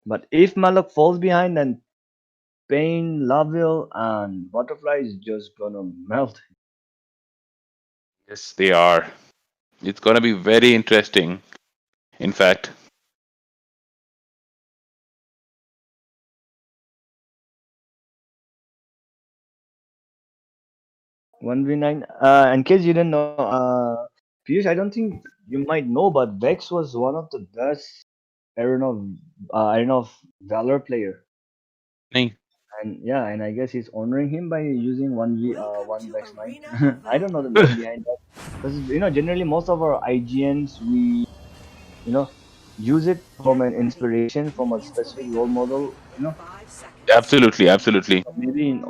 Speaker 5: But if Malok falls behind, then Pain, Laville, and Butterfly is just gonna melt.
Speaker 4: Yes, they are. It's gonna be very interesting. In fact.
Speaker 5: 1v9. In case you didn't know, Piyush, I don't think you might know, but Vex was one of the best Arena of Valor player.
Speaker 4: नहीं.
Speaker 5: And yeah, and I guess he's honoring him by using
Speaker 3: Welcome
Speaker 5: one
Speaker 3: to
Speaker 5: Vex 9.
Speaker 3: Arena of
Speaker 5: I don't know the
Speaker 3: Valor.
Speaker 5: name behind that. Because generally most of our IGNs you know use it from
Speaker 3: Get
Speaker 5: an
Speaker 3: ready.
Speaker 5: inspiration from a
Speaker 3: Minions will
Speaker 5: specific
Speaker 3: be
Speaker 5: role
Speaker 3: deployed
Speaker 5: model,
Speaker 3: in 5 seconds.
Speaker 4: Absolutely.
Speaker 5: maybe in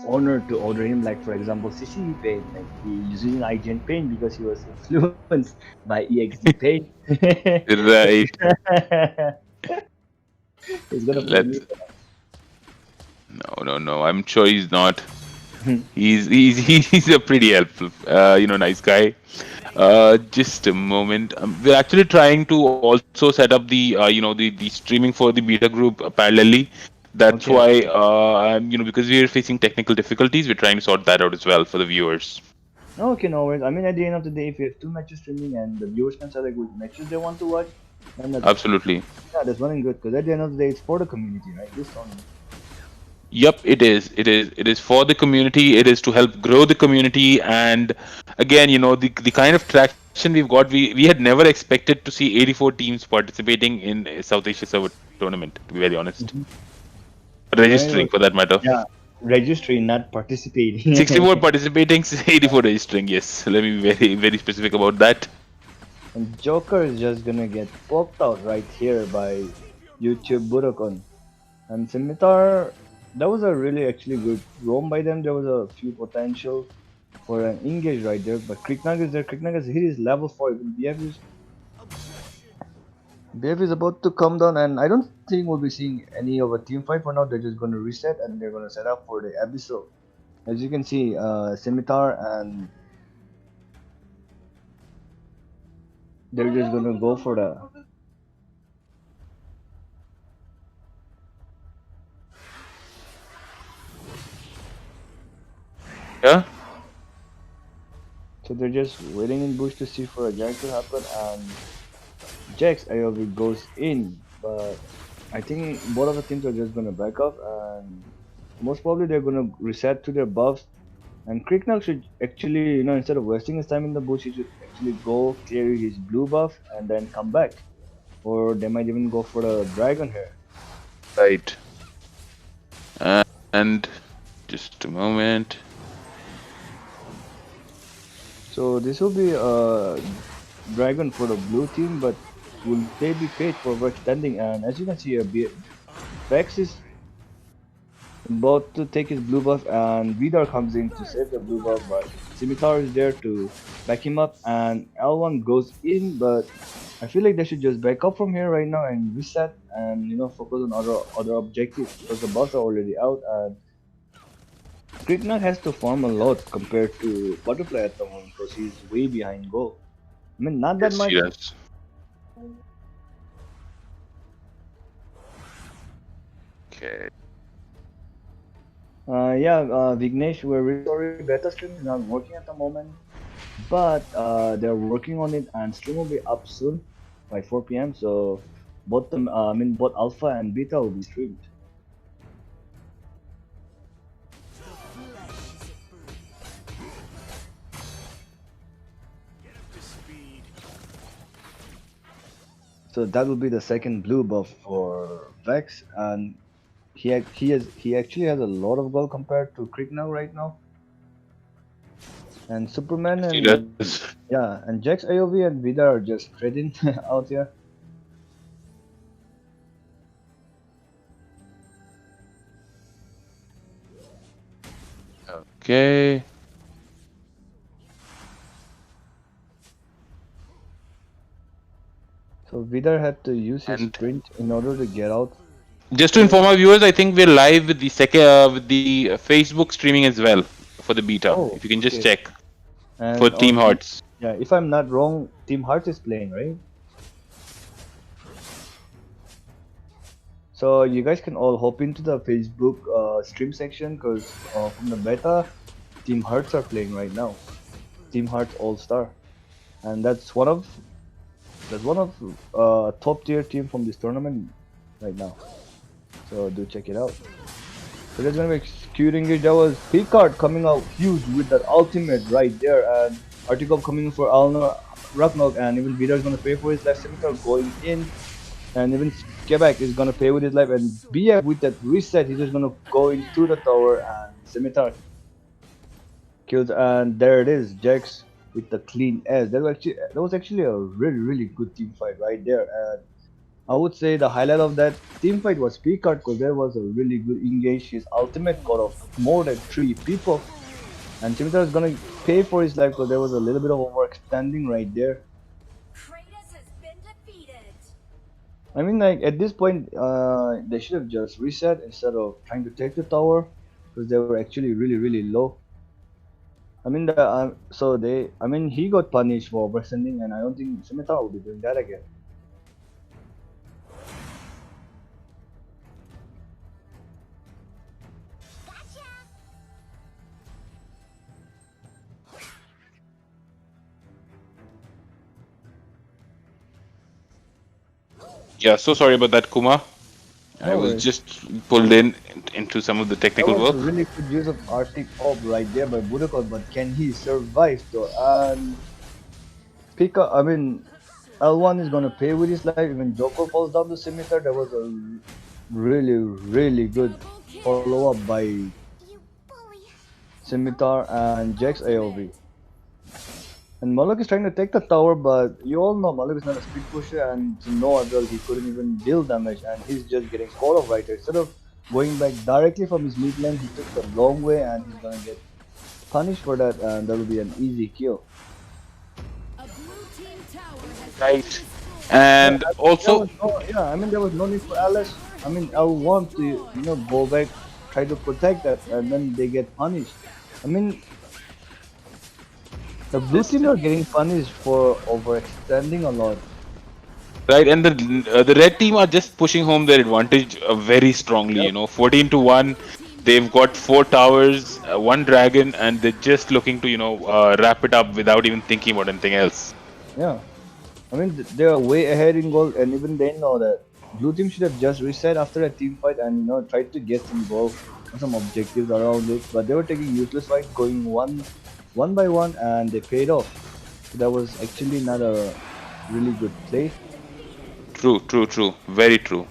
Speaker 5: honor to order him, like for example CCE Pain, like he uses an IGN Pain because he was influenced by EXD Pain.
Speaker 4: Right.
Speaker 5: He's gonna put a
Speaker 4: Let's.
Speaker 5: new
Speaker 4: No. I'm sure he's not. He's a pretty helpful, nice guy. Just a moment. We're actually trying to also set up the streaming for the beta group parallelly. That's
Speaker 5: Okay.
Speaker 4: why, because we're facing technical difficulties, we're trying to sort that out as well for the viewers.
Speaker 5: Okay, no worries. I mean, at the end of the day, if you have two matches streaming and the viewers can select which matches they want to watch, then
Speaker 4: Absolutely.
Speaker 5: that's one good. Because at the end of the day, it's for the community, right? This only.
Speaker 4: Yep, it is. It is for the community. It is to help grow the community. And again, the kind of traction we've got, we had never expected to see 84 teams participating in a South Asia server tournament, to be very honest.
Speaker 5: Mhm. When it
Speaker 4: Registering
Speaker 5: was,
Speaker 4: for that matter.
Speaker 5: yeah, registering, not participating.
Speaker 4: 64 participating, 84 registering. Yes, let me be very specific about that.
Speaker 5: And Joker is just gonna get poked out right here by YouTube Budokan. And Scimitar, that was a really actually good roam by them. There was a few potential for an engage right there, but Kriknag is there. Kriknag has hit his level 4. Even BF is about to come down, and I don't think we'll be seeing any of a team fight for now. They're just gonna reset and they're gonna set up for the Abyssal. As you can see, Scimitar and they're just gonna go for the.
Speaker 4: Yeah.
Speaker 5: So they're just waiting in bush to see for a gank to happen, and Jax AOV goes in, but I think both of the teams are just gonna back up, and most probably they're gonna reset to their buffs. And Kriknag should actually, instead of wasting his time in the bush, he should actually go clear his blue buff and then come back. Or they might even go for the dragon here.
Speaker 4: Right. And just a moment.
Speaker 5: So this will be a dragon for the blue team, but will they be paid for overextending? And as you can see, Vex is about to take his blue buff, and Vidar comes in to save the blue buff, but Scimitar is there to back him up, and L1 goes in, but I feel like they should just back up from here right now and reset and focus on other objectives because the buffs are already out, and Kriknak has to farm a lot compared to Butterfly at the moment because he's way behind goal. I mean, not that
Speaker 4: Yes,
Speaker 5: much.
Speaker 4: yes. Okay.
Speaker 5: Vignesh, we're really sorry. Beta stream is not working at the moment, but they're working on it, and stream will be up soon by 4 p.m. So both alpha and beta will be streamed. So that will be the second blue buff for Vex, and he actually has a lot of gold compared to Krieg now right now. And Superman
Speaker 4: Yes, he
Speaker 5: and
Speaker 4: does.
Speaker 5: and Jax AOV and Vida are just trading out here.
Speaker 4: Okay.
Speaker 5: So Vidar had to use his
Speaker 4: And
Speaker 5: sprint in order to get out.
Speaker 4: just to inform our viewers, I think we're live with the second with the Facebook streaming as well for the beta.
Speaker 5: Oh,
Speaker 4: If you can just
Speaker 5: okay.
Speaker 4: check for
Speaker 5: And
Speaker 4: Team
Speaker 5: on
Speaker 4: Hearts.
Speaker 5: yeah, if I'm not wrong, Team Heart is playing, right? So you guys can all hop into the Facebook stream section because from the beta, Team Hearts are playing right now. Team Hearts All Star, and that's one of top tier team from this tournament right now. So do check it out. So that's gonna be executing it. That was Picard coming out huge with that ultimate right there, and Article coming for Alnor Ragnarok, and even Vidar is gonna pay for his life. Scimitar going in, and even Quebec is gonna pay with his life, and BF with that reset, he's just gonna go into the tower, and Scimitar kills, and there it is, Jax with the clean S. That was actually a really good team fight right there, and I would say the highlight of that team fight was Picard because there was a really good engage. His ultimate got off more than 3 people, and Scimitar is gonna pay for his life because there was a little bit of overextending right there.
Speaker 3: Kratos has been defeated.
Speaker 5: I mean, like at this point, they should have just reset instead of trying to take the tower because they were actually really low. I mean, he got punished for overextending, and I don't think Scimitar will be doing that again.
Speaker 4: Yeah, so sorry about that, Kuma. I
Speaker 5: No
Speaker 4: was
Speaker 5: worries.
Speaker 4: just pulled in into some of the
Speaker 5: That
Speaker 4: technical
Speaker 5: was a
Speaker 4: work.
Speaker 5: really good use of Arctic Orb right there by Budokon, but can he survive though? And L1 is gonna pay with his life. Even Joko falls down the scimitar. That was a really good follow up by
Speaker 3: You bully.
Speaker 5: Scimitar and Jax AOV. And Malak is trying to take the tower, but you all know Malak is not a speed pusher, and to know as well he couldn't even deal damage, and he's just getting scored off right here. Instead of going back directly from his mid lane, he took the long way, and he's gonna get punished for that, and that will be an easy kill.
Speaker 3: A blue team tower has been
Speaker 4: Right.
Speaker 3: destroyed.
Speaker 4: And also,
Speaker 5: There was no need for Alice. L1 to go back, try to protect that, and then they get punished. I mean, the blue
Speaker 4: this,
Speaker 5: team are getting punished for overextending a lot.
Speaker 4: right, and the red team are just pushing home their advantage very strongly.
Speaker 5: Yep.
Speaker 4: 14 to 1. They've got 4 towers, one dragon, and they're just looking to wrap it up without even thinking about anything else.
Speaker 5: Yeah. They are way ahead in gold, and even they know that blue team should have just reset after a team fight and tried to get some goal and some objectives around it. But they were taking useless fight, going one by one, and they paid off. So that was actually not a really good play.
Speaker 4: True. Very true.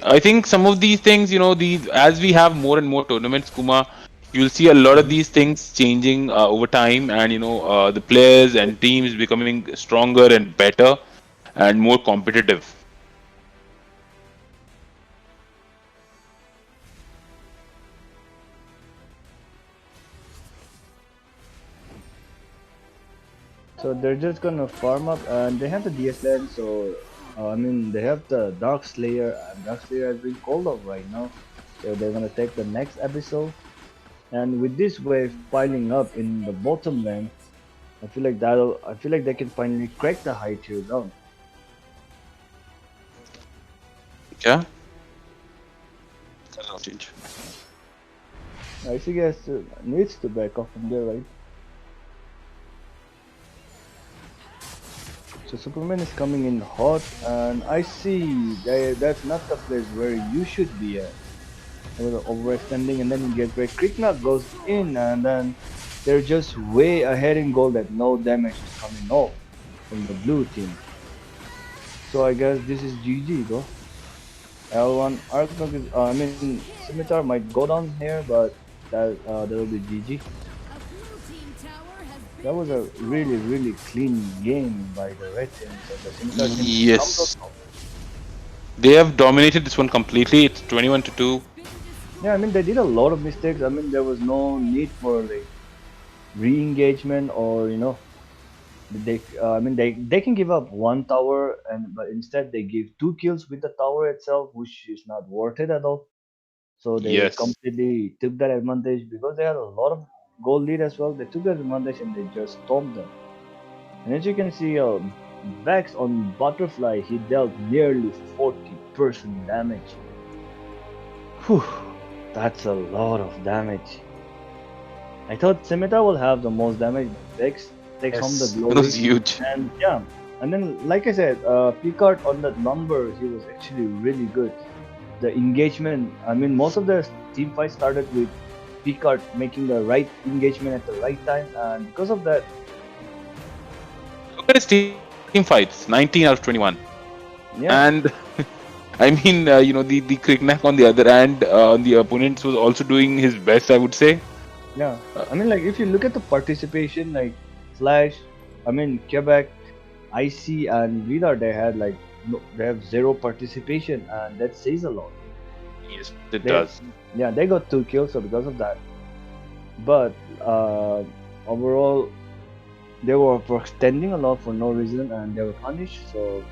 Speaker 4: I think some of these things, these as we have more and more tournaments, Kuma, you'll see a lot of these things changing over time, and the players and teams becoming stronger and better and more competitive.
Speaker 5: So they're just gonna farm up, and they have the DS land. So I mean, they have the Dark Slayer, and Dark Slayer has been called off right now. So they're gonna take the next Abyssal, and with this wave piling up in the bottom lane, I feel like that'll. I feel like they can finally crack the high tier down.
Speaker 4: Yeah. That'll change.
Speaker 5: I see guys needs to back off from there, right? So Superman is coming in hot, and I see that's not the place where you should be at. There was an overextending, and then you get where Kriknak goes in, and then they're just way ahead in goal that no damage is coming off from the blue team. So I guess this is GG, though. L1 Arknock is, I mean, Scimitar might go down here, but that'll be GG.
Speaker 3: A blue team tower has
Speaker 5: That
Speaker 3: been
Speaker 5: was a really,
Speaker 3: destroyed.
Speaker 5: really clean game by the red team. So the Scimitar team comes
Speaker 4: Yes.
Speaker 5: out.
Speaker 4: They have dominated this one completely. It's 21-2.
Speaker 3: Been
Speaker 5: Yeah, I mean, they
Speaker 3: destroyed.
Speaker 5: did a lot of mistakes. I mean, there was no need for like re-engagement or I mean they can give up one tower and but instead they give two kills with the tower itself, which is not worth it at all. So they
Speaker 4: Yes.
Speaker 5: completely took that advantage because they had a lot of goal lead as well. They took that advantage and they just stomped them. And as you can see, Vex on Butterfly, he dealt nearly 40% damage. Whew, that's a lot of damage. I thought Scimitar will have the most damage, but Vex takes home the
Speaker 4: Yes. It was
Speaker 5: glory.
Speaker 4: huge.
Speaker 5: And yeah, and then like I said, Picard on that number, he was actually really good. The engagement, I mean, most of the team fights started with Picard making the right engagement at the right time, and because of that,
Speaker 4: Look at his team fights. 19/21.
Speaker 5: yeah,
Speaker 4: And I mean, the Kriknak on the other hand, on the opponents was also doing his best, I would say.
Speaker 5: yeah.
Speaker 4: Uh,
Speaker 5: I mean, like if you look at the participation, like Flash, I mean, Quebec, IC, and Vidar, they had like no, they have zero participation, and that says a lot.
Speaker 4: yes, it
Speaker 5: They,
Speaker 4: does.
Speaker 5: yeah, they got two kills, so because of that. But overall, they were extending a lot for no reason, and they were punished. So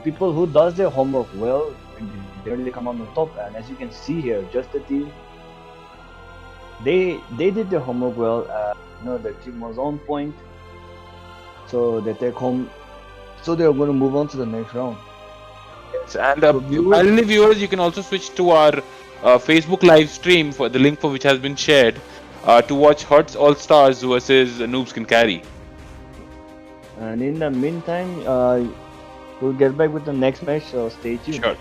Speaker 5: people who does their homework well generally come on the top. And as you can see here, just the team, they did their homework well. Their team was on point, so they take home. So they're going to move on to the next round.
Speaker 4: Yes, and
Speaker 5: So viewers,
Speaker 4: finally, viewers, you can also switch to our Facebook live stream for the link for which has been shared to watch Hertz All Stars versus Noobs Can Carry.
Speaker 5: and in the meantime, we'll get back with the next match. So stay tuned.
Speaker 4: Sure.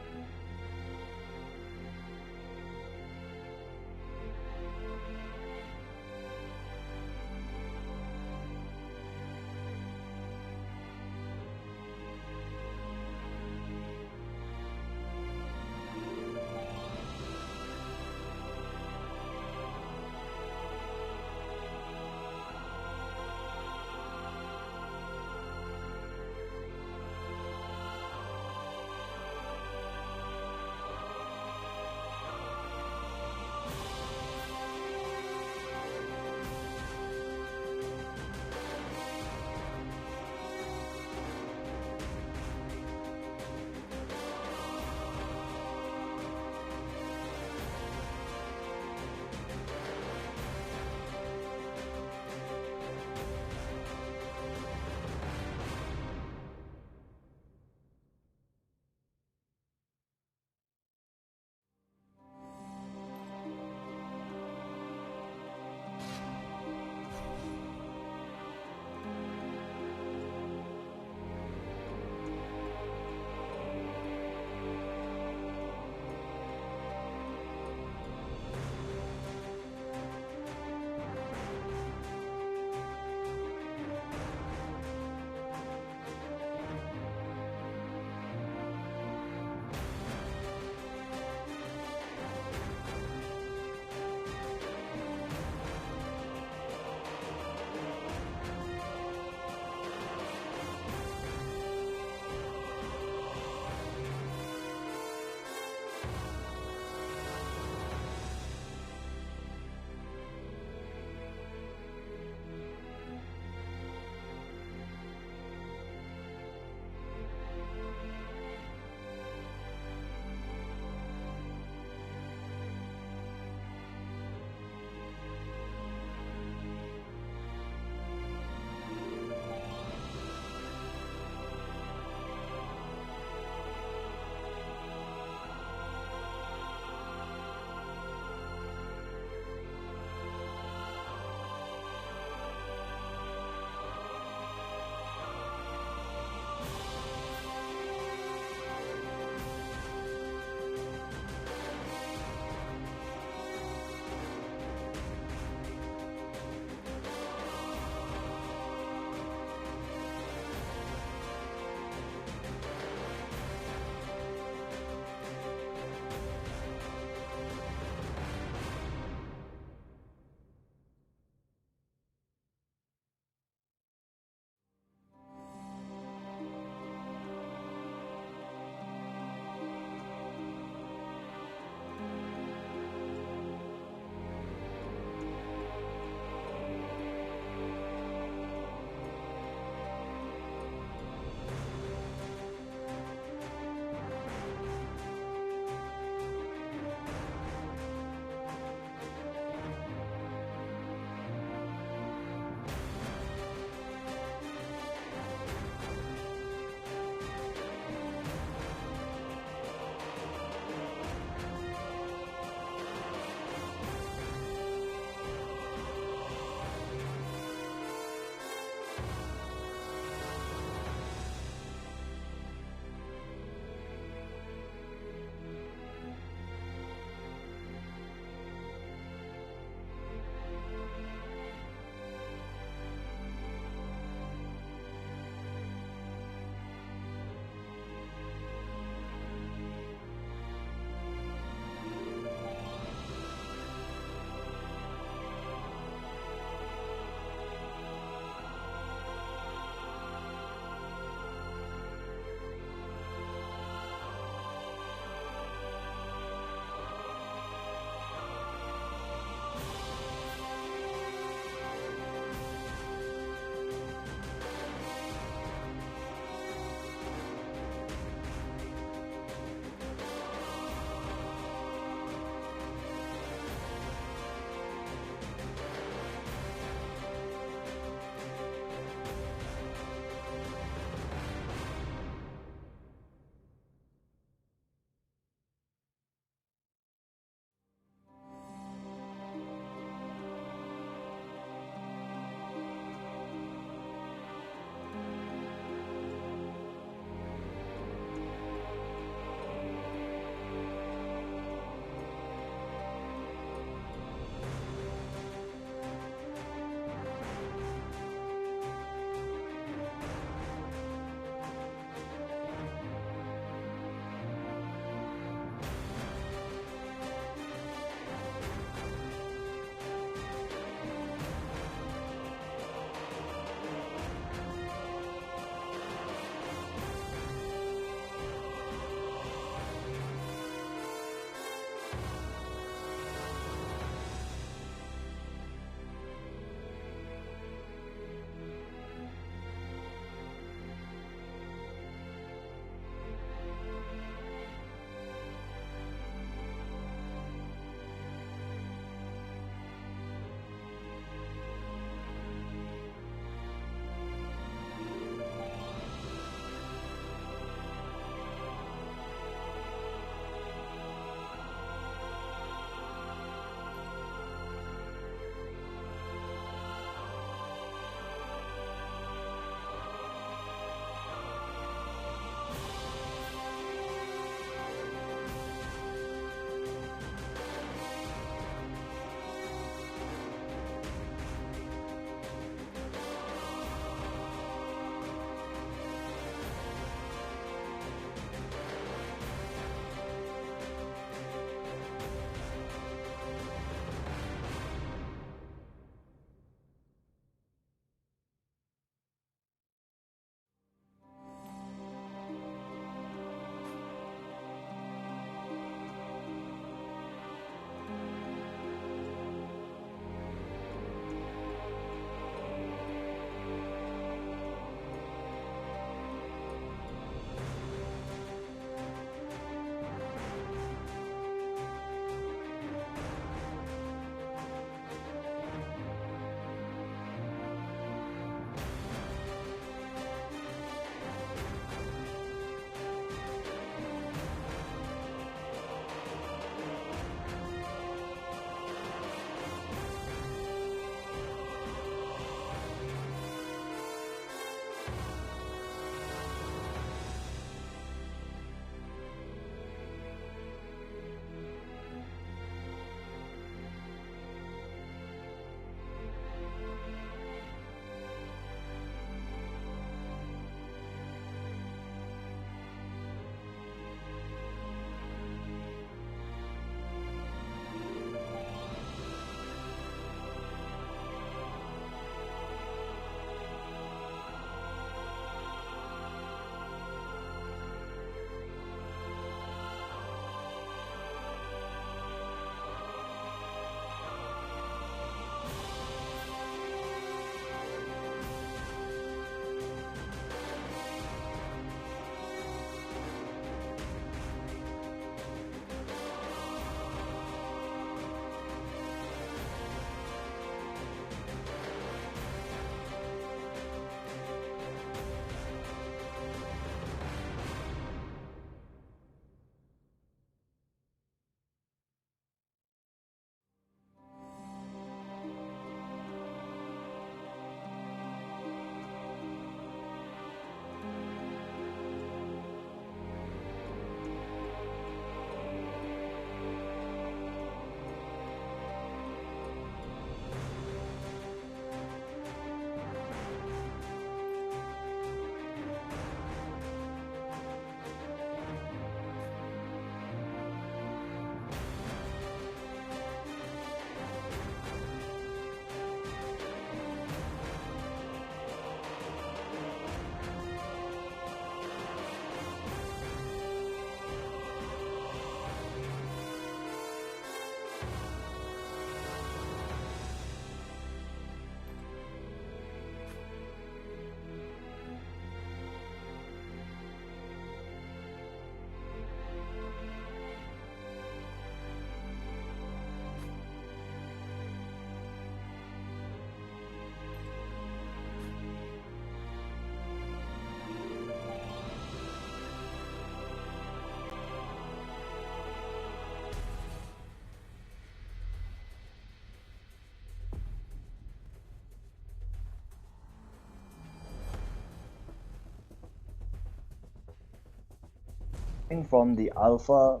Speaker 5: from the alpha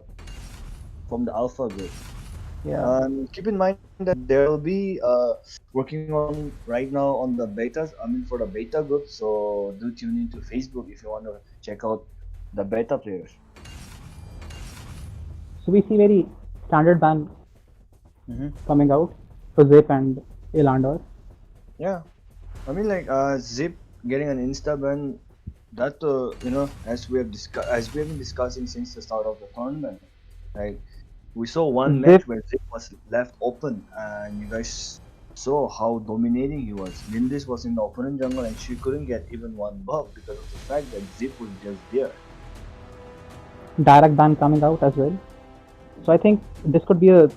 Speaker 5: group.
Speaker 6: Yeah.
Speaker 5: Keep in mind that there will be working on right now on the betas. I mean for the beta group. So do tune into Facebook if you want to check out the beta players.
Speaker 6: So we see very standard ban
Speaker 5: Mm-hmm.
Speaker 6: coming out for Zip and Elandor.
Speaker 5: Yeah, I mean like Zip getting an insta ban. That as as we have been discussing since the start of the tournament, like we saw one
Speaker 6: Zip,
Speaker 5: match where Zip was left open, and you guys saw how dominating he was. Lindis was in the opponent jungle, and she couldn't get even one buff because of the fact that Zip was just there.
Speaker 6: direct ban coming out as well. So I think this could be a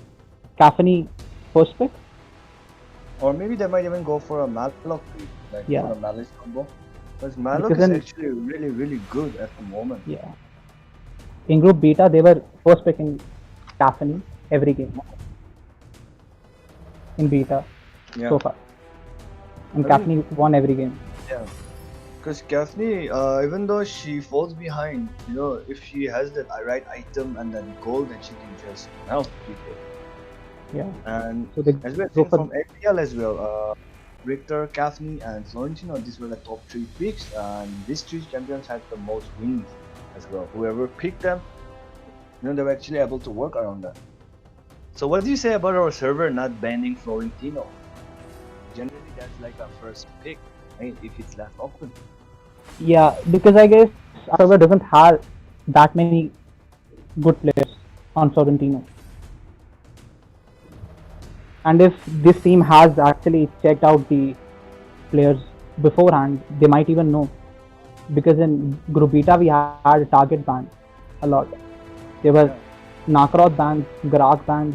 Speaker 6: Caffeine first pick.
Speaker 5: Or maybe they might even go for a Malok pick, like
Speaker 6: Yeah.
Speaker 5: for a Malice combo. Because Malok
Speaker 6: Because
Speaker 5: is
Speaker 6: then-
Speaker 5: actually really good at the moment.
Speaker 6: Yeah. In group beta, they were first pick in Caffeine every game. In beta
Speaker 5: Yeah.
Speaker 6: so far. And
Speaker 5: I
Speaker 6: Caffeine won every game.
Speaker 5: Yeah. Because Gaffney, even though she falls behind, if she has that right item and that goal, then she can just melt people.
Speaker 6: Yeah.
Speaker 5: And
Speaker 6: So they
Speaker 5: as we have
Speaker 6: go
Speaker 5: seen
Speaker 6: for
Speaker 5: from APL as well, Richter, Gaffney, and Florentino, these were the top 3 picks, and these 3 champions had the most wins as well. Whoever picked them, they were actually able to work around that. So what do you say about our server not banning Florentino? Generally, that's like a first pick, right? If it's left open.
Speaker 6: Yeah, because I guess our server doesn't have that many good players on Sorrentino. And if this team has actually checked out the players beforehand, they might even know. Because in Group Beta we had target ban a lot. There were Nakaroth bans, Garak bans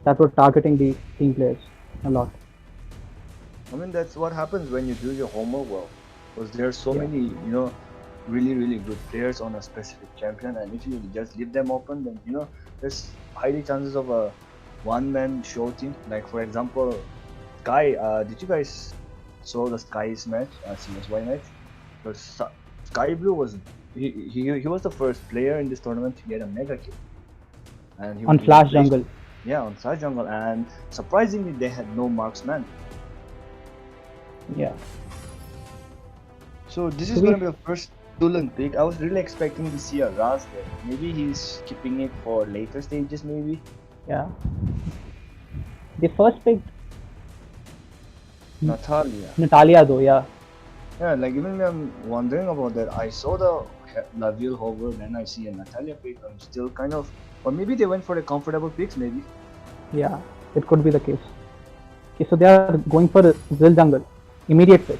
Speaker 6: that were targeting the team players a lot.
Speaker 5: I mean, that's what happens when you do your homework well. Because there are so
Speaker 6: Yeah.
Speaker 5: many, really good players on a specific champion, and if you just leave them open, then there's highly chances of a one-man show team. Like for example, Sky. Did you guys saw the Sky's match, CSY match? Because Sky Blue was he was the first player in this tournament to get a mega kill, and he
Speaker 6: On
Speaker 5: was
Speaker 6: Flash
Speaker 5: placed-
Speaker 6: Jungle.
Speaker 5: Yeah, on Flash Jungle, and surprisingly, they had no marksman.
Speaker 6: Yeah.
Speaker 5: So this is
Speaker 6: So
Speaker 5: gonna
Speaker 6: we-
Speaker 5: be a first Tulan pick. I was really expecting to see a Raz there. Maybe he's keeping it for later stages, maybe.
Speaker 6: Yeah. They first picked
Speaker 5: Natalia.
Speaker 6: Natalia though, yeah.
Speaker 5: Yeah, like even when I'm wondering about that, I saw the Laville hover, then I see a Natalia pick. I'm still kind of, or maybe they went for the comfortable picks, maybe.
Speaker 6: Yeah, it could be the case. Okay, so they are going for a Zil Jungle. Immediate pick.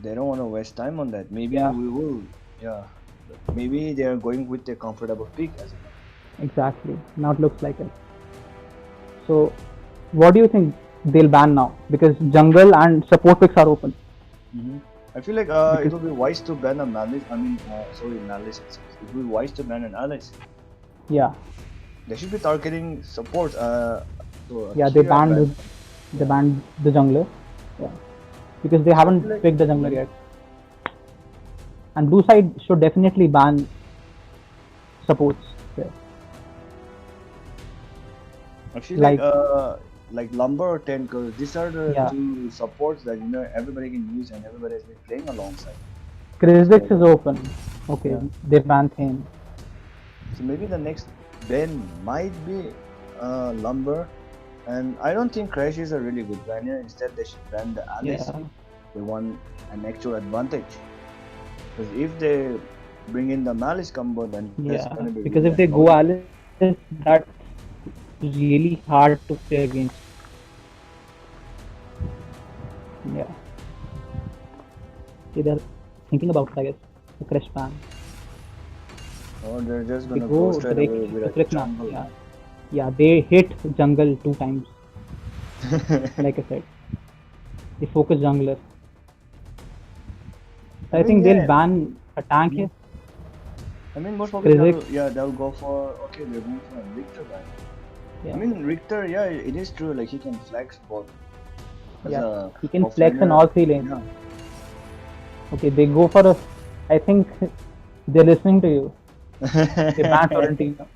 Speaker 5: They don't want to waste time on that. Maybe
Speaker 6: Yeah.
Speaker 5: we will. Yeah. Maybe they are going with the comfortable pick as well.
Speaker 6: Exactly. Now it looks like it. So, what do you think they'll ban now? Because jungle and support picks are open.
Speaker 5: I feel like it will be wise to ban a Malice. Malice. It will be wise to ban an Alice.
Speaker 6: Yeah.
Speaker 5: They should be targeting support.
Speaker 6: Yeah, they banned the jungler. Yeah. Because they haven't
Speaker 5: like-
Speaker 6: picked the jungler yet. And blue side should definitely ban supports. Yeah.
Speaker 5: Actually,
Speaker 6: like-
Speaker 5: like Lumber or Ten, because these are the
Speaker 6: Yeah.
Speaker 5: 2 supports that everybody can use and everybody has been playing alongside.
Speaker 6: Kha'Zix is open. Okay,
Speaker 5: Yeah.
Speaker 6: they banned him.
Speaker 5: So maybe the next ban might be Lumber, and I don't think Crash is a really good banner. Instead, they should ban the Alice.
Speaker 6: Yeah.
Speaker 5: They want an actual advantage. Because if they bring in the Malice combo, then that's
Speaker 6: Yeah.
Speaker 5: gonna be
Speaker 6: Because
Speaker 5: really
Speaker 6: if they go
Speaker 5: annoying.
Speaker 6: Alice, that's really hard to play against. Yeah. Okay, they're thinking about it, I guess. The Crash ban.
Speaker 5: Or they're just
Speaker 6: They
Speaker 5: gonna
Speaker 6: go
Speaker 5: go straight
Speaker 6: direct
Speaker 5: away
Speaker 6: to
Speaker 5: with a
Speaker 6: Crick now.
Speaker 5: jungle.
Speaker 6: Yeah. Yeah, they hit jungle 2 times. Like I said. They focus jungler. I
Speaker 5: mean,
Speaker 6: think
Speaker 5: yeah.
Speaker 6: they'll ban a tank here.
Speaker 5: I mean, most probably
Speaker 6: Kha'Zix.
Speaker 5: they'll go for they're going for a Richter ban.
Speaker 6: Yeah.
Speaker 5: I mean, Richter, yeah, it is true. Like he can flex both. As
Speaker 6: Yeah,
Speaker 5: a
Speaker 6: he can
Speaker 5: offlaner.
Speaker 6: flex on all 3 lanes.
Speaker 5: Yeah.
Speaker 6: Okay, they go for a I think they're listening to you. They banned Florentino.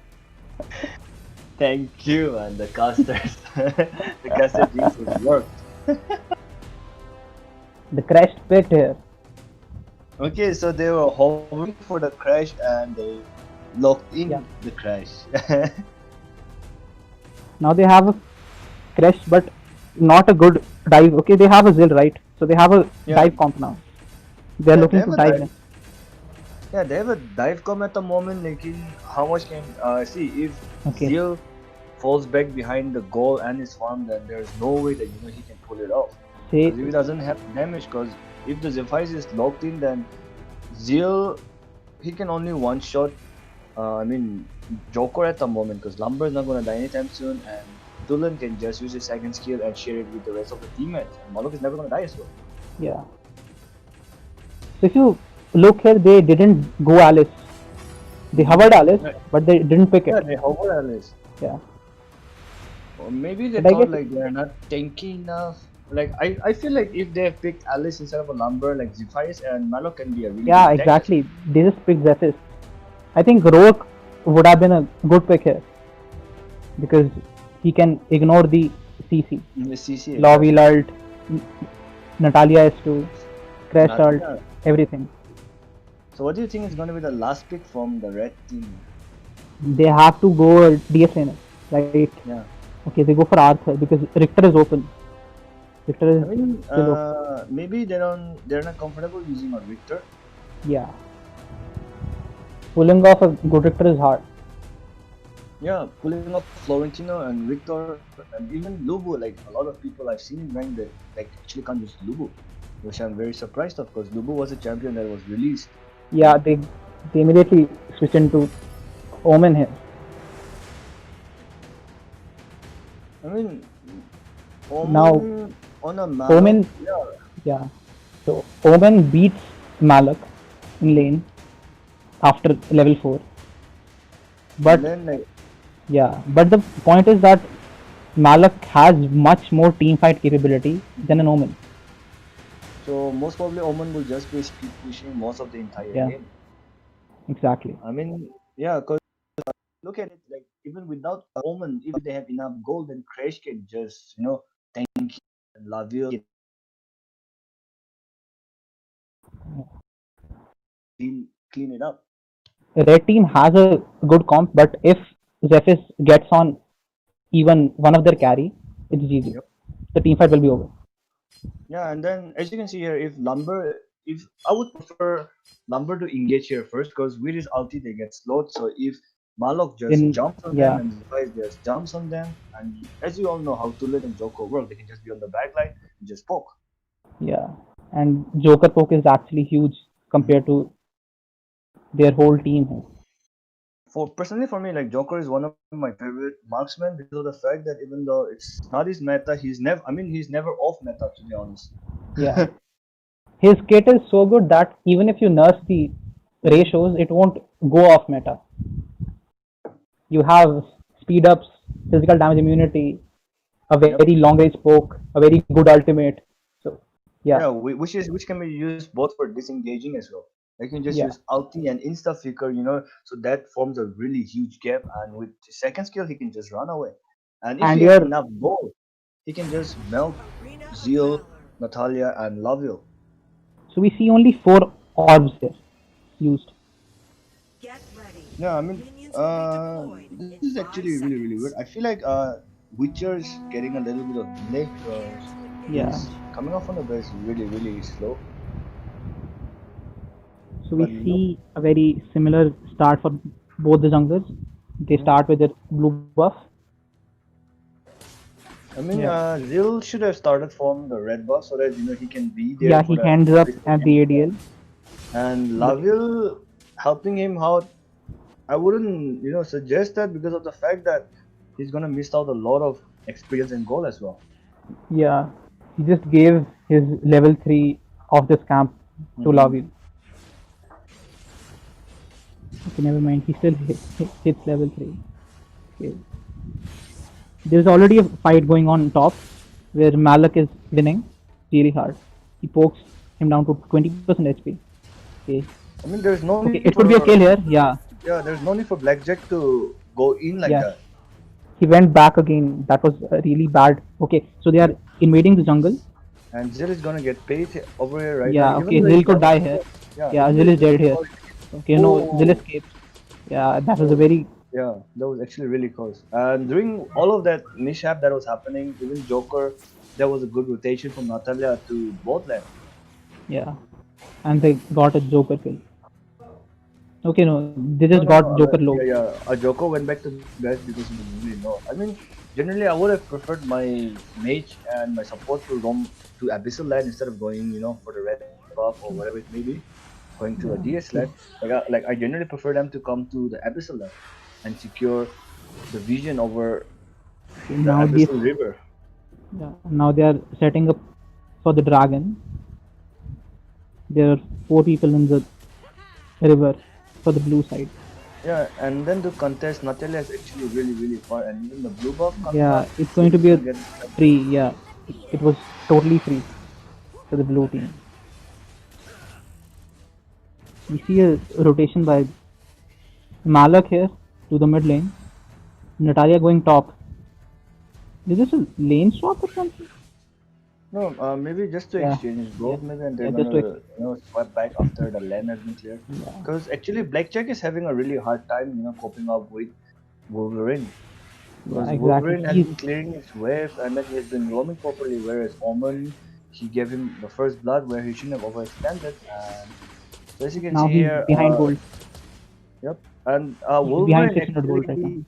Speaker 5: Thank you, and the casters. The caster Jesus worked.
Speaker 6: The crashed picked here.
Speaker 5: Okay, so they were hovering for the crash and they locked in
Speaker 6: Yeah.
Speaker 5: the crash.
Speaker 6: Now they have a crash, but not a good dive. Okay, they have a Zill, right? So they have a
Speaker 5: Yeah.
Speaker 6: dive comp now. They're
Speaker 5: Yeah,
Speaker 6: looking
Speaker 5: they
Speaker 6: to
Speaker 5: have a
Speaker 6: dive
Speaker 5: dive.
Speaker 6: in.
Speaker 5: Yeah, they have a dive com at the moment. Like, how much can see if
Speaker 6: Okay.
Speaker 5: Zeal falls back behind the goal and his farm, then there's no way that he can pull it off.
Speaker 6: Say,
Speaker 5: Because if he doesn't have damage, because if the Zephyrs is locked in, then Zeal he can only one shot. I mean Joker at the moment, because Lumber is not gonna die anytime soon, and Dulan can just use his second skill and share it with the rest of the teammates. And Malok is never gonna die as well.
Speaker 6: yeah. So if you look here, they didn't go Alice. They hovered Alice,
Speaker 5: Right.
Speaker 6: but they didn't pick
Speaker 5: Yeah,
Speaker 6: it.
Speaker 5: they hover Alice.
Speaker 6: Yeah.
Speaker 5: Or maybe they
Speaker 6: But I
Speaker 5: thought
Speaker 6: guess-
Speaker 5: like they're not tanky enough. Like I feel like if they have picked Alice instead of a Lumber, like Zephyrs and Malok can be a really
Speaker 6: Yeah,
Speaker 5: good tank.
Speaker 6: exactly. They just picked Zephys. I think Rourke would have been a good pick here because he can ignore the CC.
Speaker 5: In the CC.
Speaker 6: Lobby ult, Natalia S2, Crash ult,
Speaker 5: Natalia.
Speaker 6: everything.
Speaker 5: So what do you think is gonna be the last pick from the red team?
Speaker 6: They have to go DS laner, right?
Speaker 5: Yeah.
Speaker 6: Okay, they go for Arthur because Richter is open. Richter is
Speaker 5: I mean,
Speaker 6: still open.
Speaker 5: maybe they're not comfortable using a Victor.
Speaker 6: Yeah. Pulling off a good Richter is hard.
Speaker 5: Yeah, pulling up Florentino and Victor and even Lubu. Like a lot of people I've seen in rank that like actually can't use Lubu, which I'm very surprised of, because Lubu was a champion that was released.
Speaker 6: Yeah, they immediately switch into Omen here.
Speaker 5: I mean, Omen
Speaker 6: Now,
Speaker 5: on a map.
Speaker 6: Omen-
Speaker 5: Yeah,
Speaker 6: Yeah. So Omen beats Malak in lane after level 4. But
Speaker 5: and then like
Speaker 6: yeah, but the point is that Malak has much more team fight capability than an Omen.
Speaker 5: so most probably Omen will just be speed pushing most of the entire
Speaker 6: Yeah.
Speaker 5: game.
Speaker 6: Exactly.
Speaker 5: I mean, yeah, because look at it, like even without Omen, if they have enough gold, then Crash can just tank and Laville can clean it up.
Speaker 6: Red team has a good comp, but if Zephys gets on even one of their carry, it's GG.
Speaker 5: Yep.
Speaker 6: The team fight will be over.
Speaker 5: Yeah, and then as you can see here, if I would prefer Lumber to engage here first, because with his ulti they get slowed. So if Malok just jumps on
Speaker 6: yeah.
Speaker 5: them and Zephyrs just jumps on them, and as you all know how Tulip and Joko work, they can just be on the back line and just poke.
Speaker 6: Yeah. And Joker poke is actually huge compared to their whole team here.
Speaker 5: Personally for me, like Joker is one of my favorite marksmen because of the fact that even though it's not his meta, he's never off meta, to be honest.
Speaker 6: Yeah. His kit is so good that even if you nerf the ratios, it won't go off meta. You have speed ups, physical damage immunity, a very long range poke, a very good ultimate. So yeah.
Speaker 5: Which can be used both for disengaging as well. Like you can just
Speaker 6: Yeah.
Speaker 5: use ulti and insta flicker, so that forms a really huge gap. And with the second skill, he can just run away. And if
Speaker 6: And
Speaker 5: he has
Speaker 6: you're-
Speaker 5: enough gold, he can just melt Zeal, Natalia, and Laville.
Speaker 6: So we see only 4 orbs here used.
Speaker 3: Get ready.
Speaker 5: Yeah, I mean,
Speaker 3: Minions will be deployed
Speaker 5: this
Speaker 3: in
Speaker 5: is
Speaker 3: 5
Speaker 5: actually really really
Speaker 3: seconds.
Speaker 5: weird. I feel like Witcher is getting a little bit of delay because
Speaker 6: Yeah.
Speaker 5: he's coming off on the base really slow.
Speaker 6: So we
Speaker 5: But no-
Speaker 6: see a very similar start for both the junglers. They start with their blue buff.
Speaker 5: I mean, Zeal should have started from the red buff so that he can be there.
Speaker 6: Yeah,
Speaker 5: for
Speaker 6: he
Speaker 5: that
Speaker 6: hands up at the ADL.
Speaker 5: And Laville helping him out. I wouldn't, suggest that because of the fact that he's gonna miss out a lot of experience and goal as well.
Speaker 6: Yeah, he just gave his level 3 of this camp to Laville. Okay, never mind. He still hits level 3. Okay. There's already a fight going on top where Malak is winning really hard. He pokes him down to 20% HP. Okay.
Speaker 5: I mean, there's no
Speaker 6: Okay,
Speaker 5: need
Speaker 6: it could be a kill here. Yeah,
Speaker 5: Yeah, there's no need for Blackjack to go in like
Speaker 6: yeah.
Speaker 5: that.
Speaker 6: He went back again. That was really bad. Okay, so they are invading the jungle.
Speaker 5: And Zill is gonna get paid over here right now.
Speaker 6: Yeah,
Speaker 5: Even
Speaker 6: okay,
Speaker 5: though
Speaker 6: Zil
Speaker 5: he
Speaker 6: could die
Speaker 5: doesn't
Speaker 6: here.
Speaker 5: know. Yeah,
Speaker 6: Yeah,
Speaker 5: even though
Speaker 6: Zil
Speaker 5: he
Speaker 6: is dead
Speaker 5: doesn't
Speaker 6: here.
Speaker 5: know.
Speaker 6: Okay, no, Zil
Speaker 5: Oh,
Speaker 6: escapes. Yeah, that was a very
Speaker 5: yeah, that was actually really close. And during all of that mishap that was happening, even Joker, there was a good rotation from Natalia to both lane.
Speaker 6: yeah, and they got a Joker kill. Okay, no, they
Speaker 5: No,
Speaker 6: just
Speaker 5: no, no.
Speaker 6: got Joker low.
Speaker 5: Yeah, yeah. A Joker went back to best because he was really low. I mean, generally, I would have preferred my mage and my support to roam to Abyssal land instead of going, for the red buff or whatever it may be, going to a DS land. Like I generally prefer them to come to the Abyssal land and secure the vision over
Speaker 6: Okay,
Speaker 5: the
Speaker 6: now this,
Speaker 5: Abyssal River.
Speaker 6: yeah, now they are setting up for the dragon. There are 4 people in the river for the blue side.
Speaker 5: Yeah, and then the contest, Natalia is actually really, really far, and even the blue buff comes
Speaker 6: Yeah,
Speaker 5: up.
Speaker 6: it's going to be a
Speaker 5: Get
Speaker 6: free. Yeah, it was totally free for the blue team. We see a rotation by Malak here to the mid lane. Natalia going top. Is this a lane swap or something?
Speaker 5: No, maybe just to
Speaker 6: Yeah.
Speaker 5: exchange gold, maybe, and they're
Speaker 6: Yeah, just to
Speaker 5: gonna swipe back after the land has been cleared. Because actually, Blackjack is having a really hard time, coping up with Wolverine. Because
Speaker 6: Yeah, exactly.
Speaker 5: Wolverine has
Speaker 6: He's-
Speaker 5: been clearing his wave, and then he has been roaming properly. Whereas Omen, he gave him the first blood where he shouldn't have overextended. And so as you can
Speaker 6: Now
Speaker 5: see
Speaker 6: he's
Speaker 5: here,
Speaker 6: behind gold.
Speaker 5: yep, and
Speaker 6: He's behind
Speaker 5: Wolverine
Speaker 6: 600 gold right now.
Speaker 5: actually,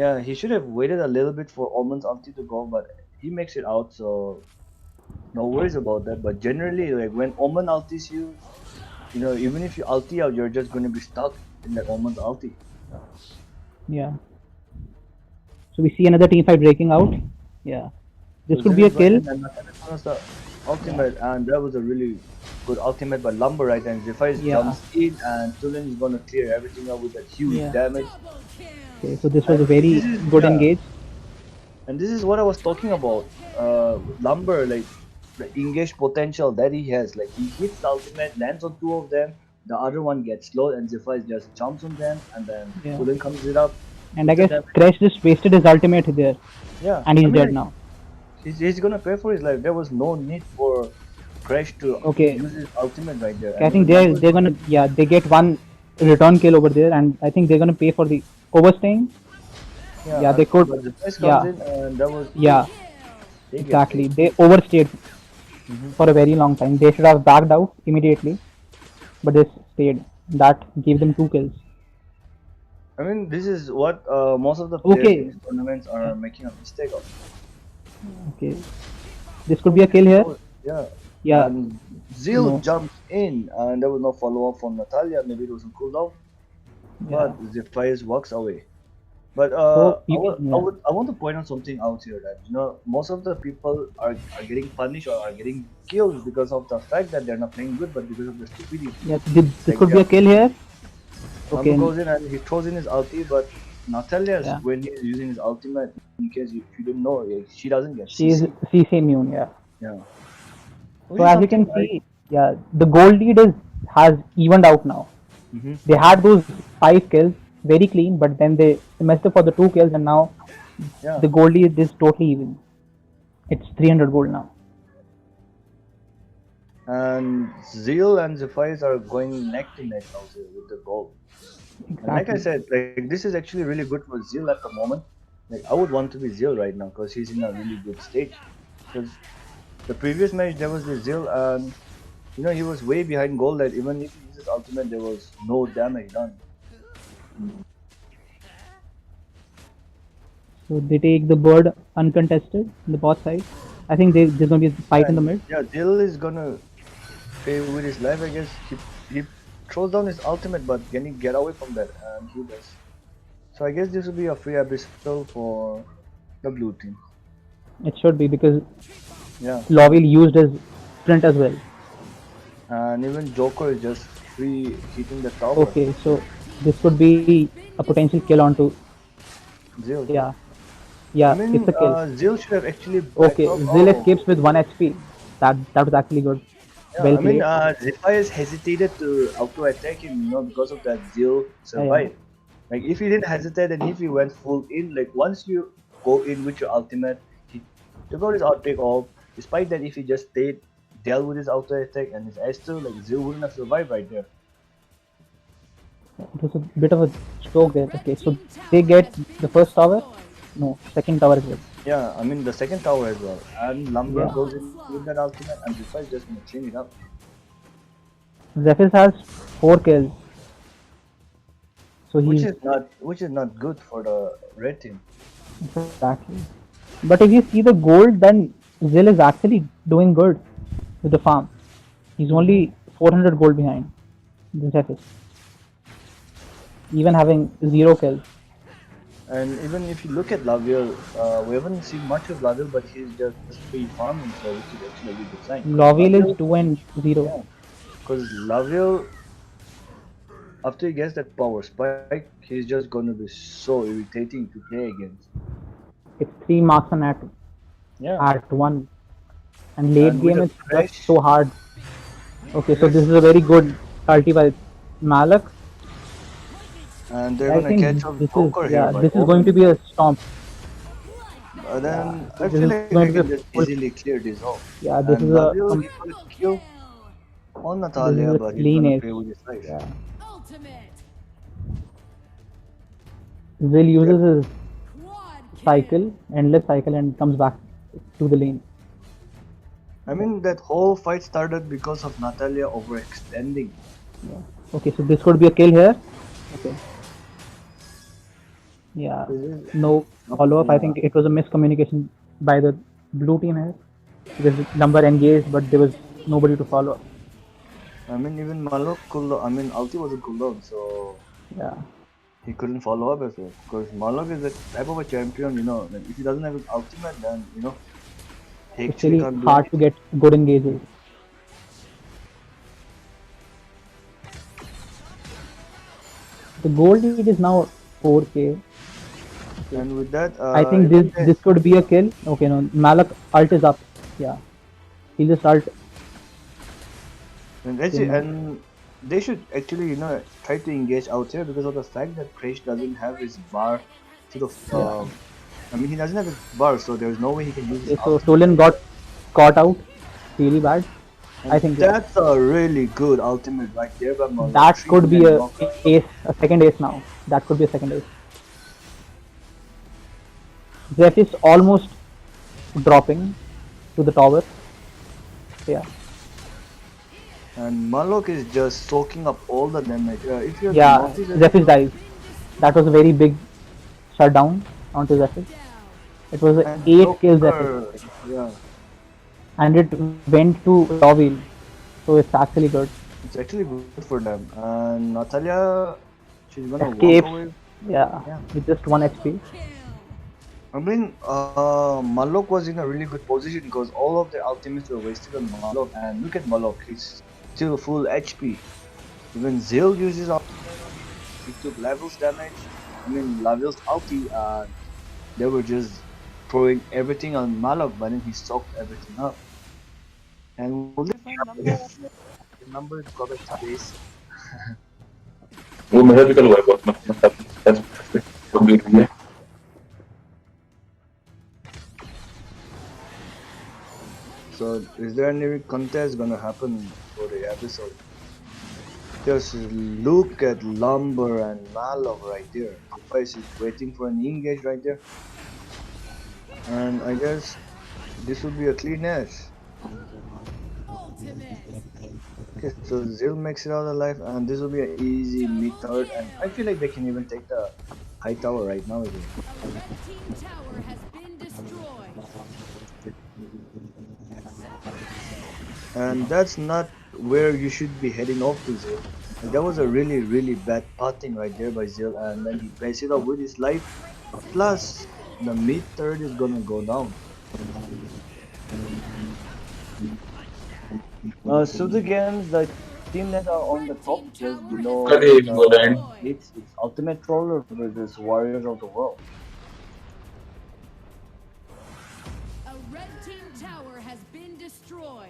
Speaker 5: yeah, he should have waited a little bit for Omen's ulti to go, but he makes it out, so no worries about that. But generally, like when Omen ultis you, even if you ulti out, you're just going to be stuck in that Omen's ulti.
Speaker 6: Yeah. So we see another team fight breaking out. Yeah. This
Speaker 5: So
Speaker 6: could be a
Speaker 5: Zenith went
Speaker 6: kill.
Speaker 5: in and Natalia finished the ultimate, and that was a really good ultimate by Lumber right, and Zephyrus
Speaker 6: Yeah.
Speaker 5: jumps in, and Tulen is going to clear everything up with that huge
Speaker 6: Yeah.
Speaker 5: damage.
Speaker 6: Okay, so this was a very
Speaker 5: This is-
Speaker 6: good
Speaker 5: yeah.
Speaker 6: engage.
Speaker 5: And this is what I was talking about. Lumber, like the engaged potential that he has. Like he hits the ultimate, lands on 2 of them, the other one gets slowed, and Zephyrus just jumps on them, and then
Speaker 6: Yeah.
Speaker 5: Tulen comes it up.
Speaker 6: And I
Speaker 5: hits the
Speaker 6: guess
Speaker 5: damage.
Speaker 6: Crash just wasted his ultimate there.
Speaker 5: Yeah,
Speaker 6: And he's
Speaker 5: I mean,
Speaker 6: dead now.
Speaker 5: He's gonna pay for his life. There was no need for Crash to
Speaker 6: Okay.
Speaker 5: use his ultimate right there.
Speaker 6: I
Speaker 5: And
Speaker 6: think
Speaker 5: even
Speaker 6: they're gonna they get one return kill over there, and I think they're gonna pay for the overstaying. yeah, they could-
Speaker 5: But the price
Speaker 6: yeah.
Speaker 5: comes in, and that was
Speaker 6: Yeah,
Speaker 5: they get
Speaker 6: exactly.
Speaker 5: paid.
Speaker 6: They overstayed for a very long time. They should have backed out immediately, but they stayed. That gave them 2 kills.
Speaker 5: I mean, this is what most of the players
Speaker 6: Okay.
Speaker 5: in these tournaments are making a mistake of.
Speaker 6: Okay, this could be a kill here.
Speaker 5: Yeah.
Speaker 6: Yeah,
Speaker 5: And Zil
Speaker 6: No.
Speaker 5: jumps in, and there was no follow up from Natalia. Maybe it was a cooldown, but Zephyrus walks away. But
Speaker 6: So, yeah.
Speaker 5: I want to point out something out here that most of the people are getting punished or are getting killed because of the fact that they're not playing good, but because of the stupidity.
Speaker 6: yeah. This could be a kill here.
Speaker 5: Number
Speaker 6: Okay.
Speaker 5: goes in and he throws in his ulti, but Natalia,
Speaker 6: Yeah.
Speaker 5: when he's using his ultimate, in case if you didn't know, she doesn't get
Speaker 6: She's
Speaker 5: CC.
Speaker 6: CC immune. Yeah.
Speaker 5: Yeah.
Speaker 6: So as you can see, yeah, the gold lead has evened out now.
Speaker 5: Mhm.
Speaker 6: They had those 5 kills, very clean, but then they messed up for the 2 kills, and now
Speaker 5: Yeah.
Speaker 6: the gold lead is totally even. It's 300 gold now.
Speaker 5: And Zeal and Zephyrus are going neck to neck also with the goal. And like I
Speaker 6: Exactly.
Speaker 5: said, like this is actually really good for Zeal at the moment. Like I would want to be Zeal right now because he's in a really good stage. Because the previous match there was the Zeal and he was way behind goal that even if he uses ultimate there was no damage done.
Speaker 6: So they take the bird uncontested in the bot side. I think there's gonna be a fight in the mid.
Speaker 5: Yeah, Zeal is gonna pay with his life, I guess. He throws down his ultimate, but can he get away from that? And he does. So I guess this will be a free abyssal for the blue team.
Speaker 6: It should be because
Speaker 5: Yeah,
Speaker 6: Lovell used his sprint as well.
Speaker 5: and even Joker is just free hitting the tower.
Speaker 6: Okay, so this could be a potential kill onto.
Speaker 5: Zeal.
Speaker 6: Yeah, yeah,
Speaker 5: I mean,
Speaker 6: it's a kill.
Speaker 5: Zeal should have actually.
Speaker 6: Okay,
Speaker 5: backed up-
Speaker 6: Zil
Speaker 5: oh,
Speaker 6: escapes with 1 HP. That was actually good.
Speaker 5: Yeah,
Speaker 6: well
Speaker 5: I mean,
Speaker 6: played.
Speaker 5: Zephyrs hesitated to auto attack him, because of that Zil
Speaker 6: Yeah.
Speaker 5: survive. Like if he didn't hesitate and if he went full in, like once you go in with your ultimate, he took out his outbreak off. Despite that, if he just stayed, dealt with his auto attack and his S2, like Zil wouldn't have survived right there.
Speaker 6: It was a bit of a joke there.
Speaker 3: Red
Speaker 6: Okay, so
Speaker 3: team
Speaker 6: they
Speaker 3: tower
Speaker 6: get
Speaker 3: has been
Speaker 6: the first tower.
Speaker 3: destroyed.
Speaker 6: No, second tower as well.
Speaker 5: Yeah, I mean the second tower as well. And Lumber
Speaker 6: Yeah.
Speaker 5: goes in with that ultimate and Zephyr is just gonna clean it up.
Speaker 6: Zephyrus has 4 kills, so he's
Speaker 5: Which is not good for the red team.
Speaker 6: exactly. But if you see the gold, then Zil is actually doing good with the farm. He's only 400 gold behind the Zephyrus, even having 0 kills.
Speaker 5: And even if you look at Laviel, we haven't seen much of Laviel, but he's just free farming, so which is actually a really good sign.
Speaker 6: Loviel is 2-0.
Speaker 5: Yeah, because Laviel, after he gets that power spike, he's just gonna be so irritating to play against.
Speaker 6: It's 3 marksman
Speaker 5: Yeah,
Speaker 6: at 1, and late
Speaker 5: and with
Speaker 6: game
Speaker 5: a
Speaker 6: it's just
Speaker 5: fresh,
Speaker 6: so hard. Okay, so this is a very good ulti by Malak.
Speaker 5: and they're
Speaker 6: I
Speaker 5: gonna
Speaker 6: think
Speaker 5: catch up
Speaker 6: this is
Speaker 5: Joker here, but
Speaker 6: this is going to be a stomp.
Speaker 5: but then I
Speaker 6: This
Speaker 5: feel
Speaker 6: is
Speaker 5: like
Speaker 6: going
Speaker 5: they
Speaker 6: to
Speaker 5: can
Speaker 6: be a
Speaker 5: just
Speaker 6: full,
Speaker 5: easily clear this off.
Speaker 6: yeah. This
Speaker 5: And
Speaker 6: is a
Speaker 5: Laviel, he got a kill on
Speaker 6: this is
Speaker 5: Natalia,
Speaker 6: a
Speaker 5: but he's
Speaker 6: clean
Speaker 5: gonna
Speaker 6: ace.
Speaker 5: pay with his life.
Speaker 6: Yeah.
Speaker 3: Ultimate.
Speaker 6: Zil uses his
Speaker 3: Quad kill.
Speaker 6: cycle, endless cycle, and comes back to the lane.
Speaker 5: I mean, that whole fight started because of Natalia overextending.
Speaker 6: Yeah. Okay, so this could be a kill here. Okay. Yeah.
Speaker 5: This is,
Speaker 6: No follow up. I
Speaker 5: yeah.
Speaker 6: think it was a miscommunication by the blue team here. Because number engaged, but there was nobody to follow up.
Speaker 5: I mean, even Malok cooldown. I mean, ulti was a cooldown, so
Speaker 6: Yeah.
Speaker 5: he couldn't follow up as well. Because Malok is a type of a champion, like if he doesn't have an ultimate, then he
Speaker 6: It's
Speaker 5: actually
Speaker 6: really
Speaker 5: can't do
Speaker 6: hard to
Speaker 5: anything.
Speaker 6: get good engages. The gold lead is now 4k.
Speaker 5: And with that,
Speaker 6: I think this could be a kill. Okay, no, Malak ult is up. Yeah, he'll just ult.
Speaker 5: and they should actually, try to engage out here because of the fact that Crash doesn't have his bar to the. I mean, he doesn't have his bar, so there's no way he can use his
Speaker 6: Okay, so
Speaker 5: ultimate.
Speaker 6: Solin got caught out really bad.
Speaker 5: And
Speaker 6: I think yeah,
Speaker 5: that's a really good ultimate right there by Malok.
Speaker 6: that could be
Speaker 5: 3-man
Speaker 6: a
Speaker 5: knockout.
Speaker 6: ace, a second ace now. That could be a second ace. Zeph is almost dropping to the tower. Yeah,
Speaker 5: And Malok is just soaking up all the damage. If you're
Speaker 6: yeah.
Speaker 5: noticed,
Speaker 6: Zephyr dies. That was a very big shutdown onto Zephyr. It was an
Speaker 5: and
Speaker 6: 8 kill Zephyr,
Speaker 5: Joker, yeah,
Speaker 6: and it went to Lovil. So it's actually good.
Speaker 5: it's actually good for them. And Natalia, she's gonna
Speaker 6: Escape.
Speaker 5: walk away.
Speaker 6: Yeah,
Speaker 5: Yeah.
Speaker 6: with just 1 HP.
Speaker 3: Kill.
Speaker 5: I mean, Malok was in a really good position because all of their ultimates were wasted on Malok. And look at Malok, he's still full HP. Even Zil uses ultimate, he took levels damage. I mean, levels ulti, and they were just throwing everything on Malok, but then he soaked everything up. And will they find number? The number is got a base.
Speaker 7: वो मेरा भी कल हुआ है बहुत मतलब
Speaker 5: So, is there any contest gonna happen for the episode? Just look at Lumber and Malok right there. The face is waiting for an engage right there. And I guess this will be a clean edge.
Speaker 3: Ultimate.
Speaker 5: Okay, so Zil makes it out alive, and this will be an easy mid third. And I feel like they can even take the high tower right now. As well.
Speaker 3: A red team tower has been destroyed.
Speaker 5: And that's not where you should be heading off to, Zil. Like, that was a really, really bad putting right there by Zil, and then he plays it up with his life. Plus, the mid third is gonna go down. So the games, the team that are on the top just below it's Ultimate Troller versus Warriors of the World.
Speaker 3: A red team tower has been destroyed.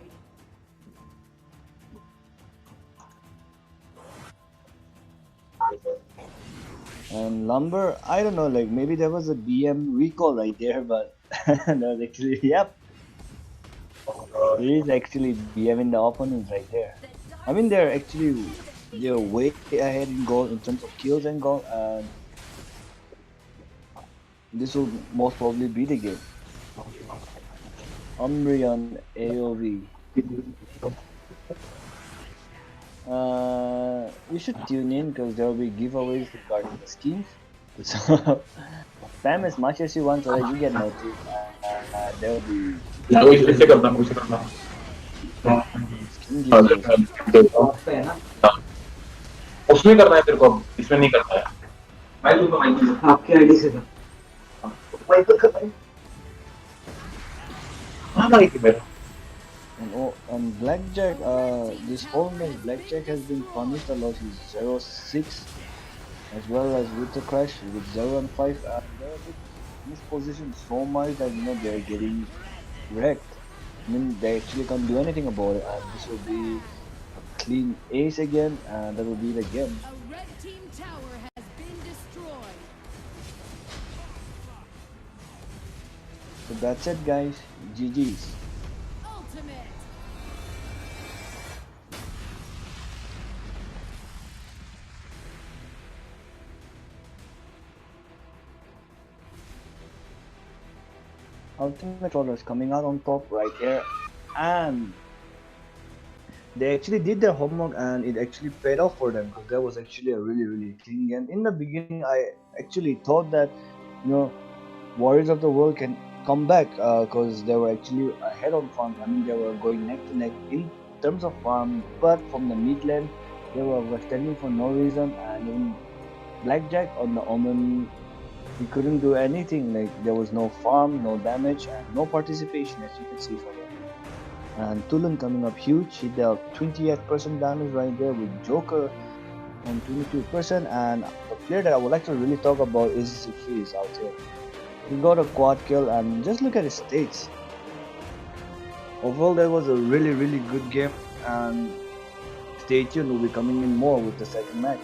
Speaker 5: And Lumber, I don't know, like maybe there was a BM recall right there, but that was actually, yep, there is actually BM in the opponents right there. I mean, they're way ahead in goal in terms of kills and goal, and this will most probably be the game. Umbreon AOV. You should tune in because there will be giveaways regarding the skins. So spam as much as you want so that you get noticed. There will be
Speaker 1: इससे करना कुछ करना
Speaker 5: skin giveaways.
Speaker 1: उसमें करना है तेरे को इसमें नहीं करना है आपके आईडी से कर हाँ भाई मेरा
Speaker 5: And Blackjack, this whole match, Blackjack has been punished a lot. He's 0-6, as well as with the crash with 0-5. They're a bit mispositioned so much that they're getting wrecked. I mean, they actually can't do anything about it. And this will be a clean ace again, and that will be the game.
Speaker 3: A red team tower has been destroyed.
Speaker 5: So that's it, guys. GG's.
Speaker 3: Ultimate.
Speaker 5: Ultimate Rollers coming out on top right here, and they actually did their homework and it actually paid off for them because that was actually a really clean game. In the beginning, I actually thought that Warriors of the World can come back because they were actually ahead on farm. I mean, they were going neck to neck in terms of farm, but from the mid lane, they were standing for no reason. And even Blackjack on the Omen, he couldn't do anything. Like there was no farm, no damage, and no participation, as you can see from it. And Tulun coming up huge. He dealt 28% damage right there with Joker on 22%. And the player that I would like to really talk about is Freeze out here. He got a quad kill, and just look at his stats. Overall, that was a really good game. And stay tuned, we'll be coming in more with the second match.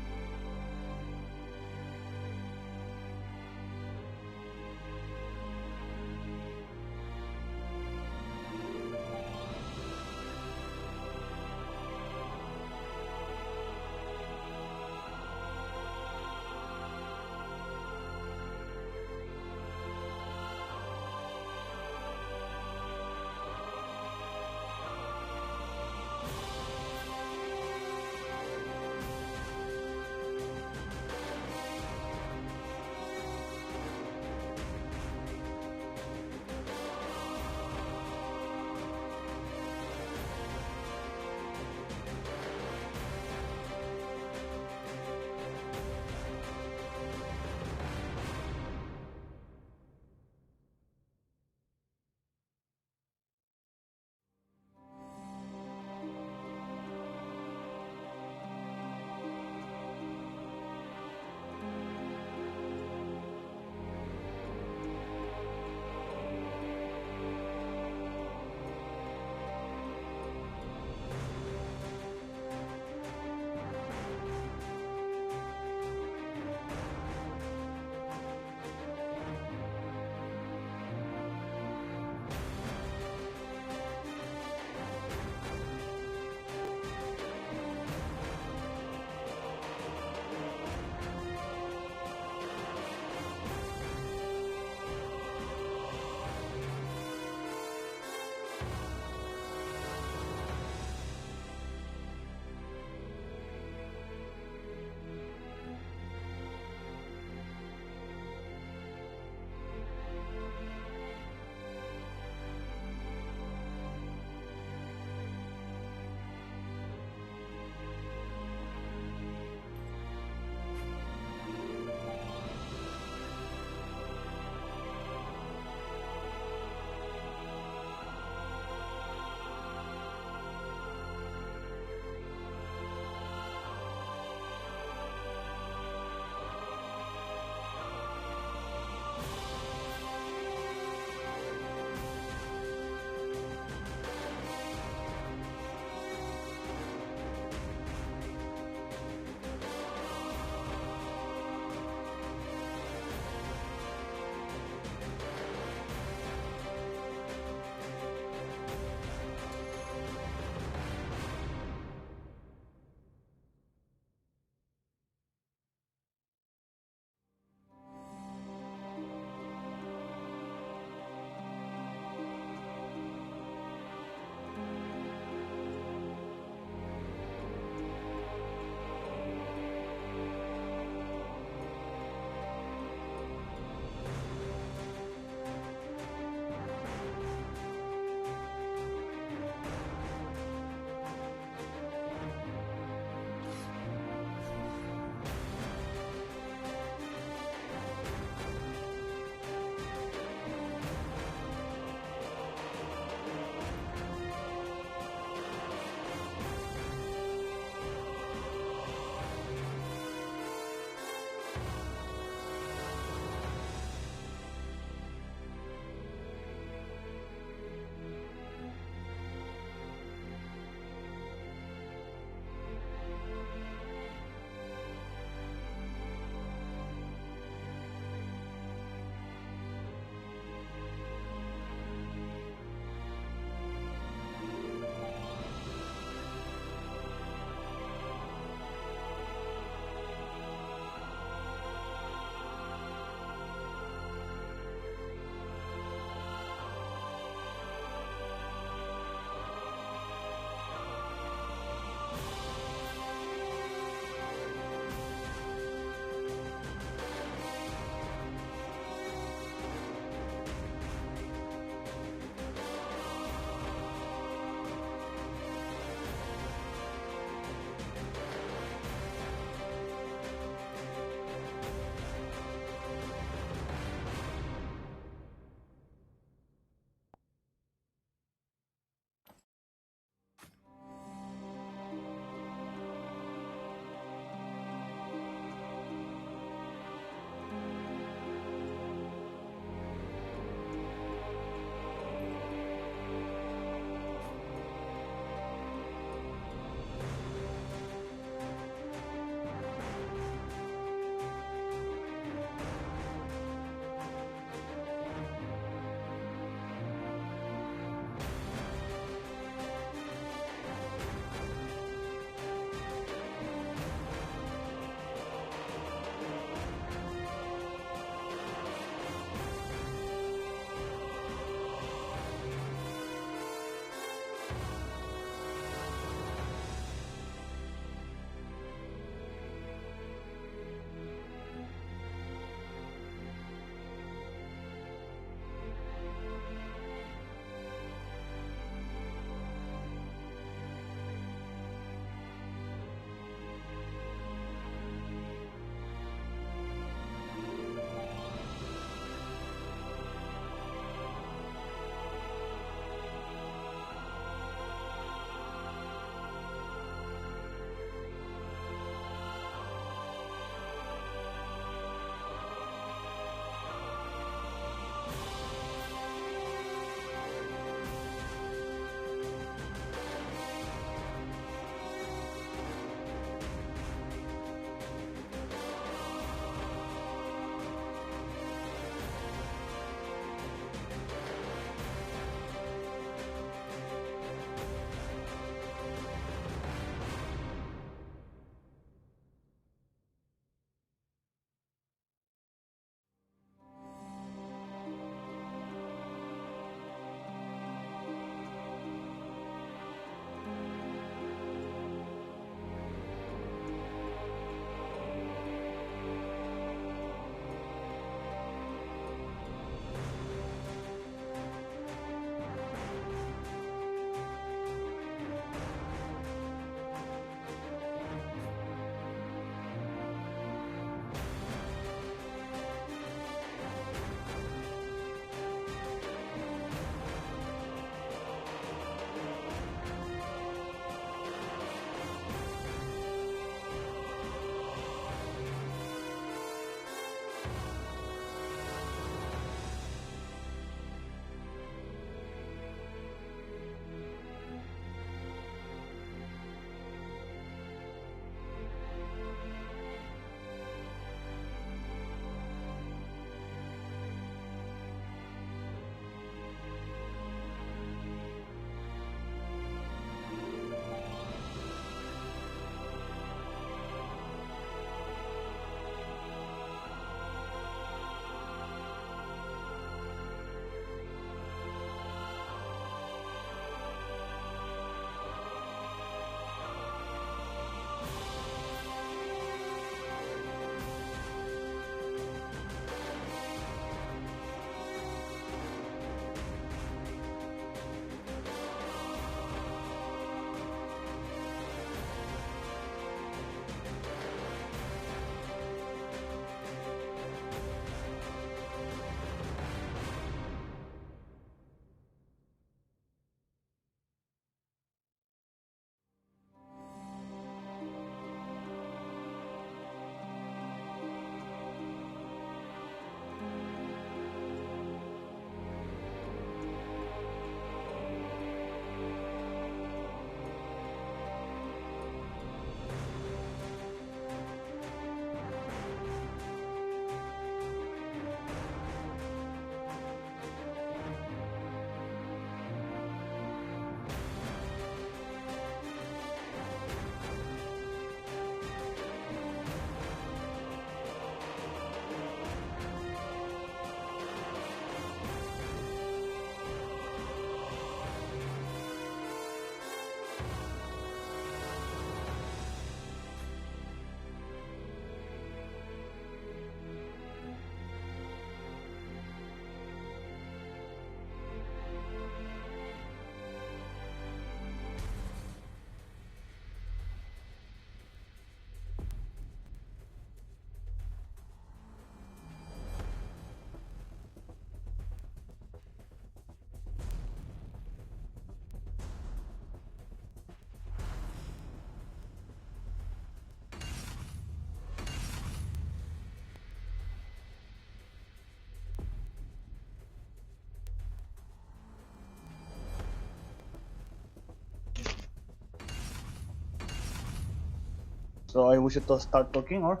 Speaker 5: So we should start talking, or?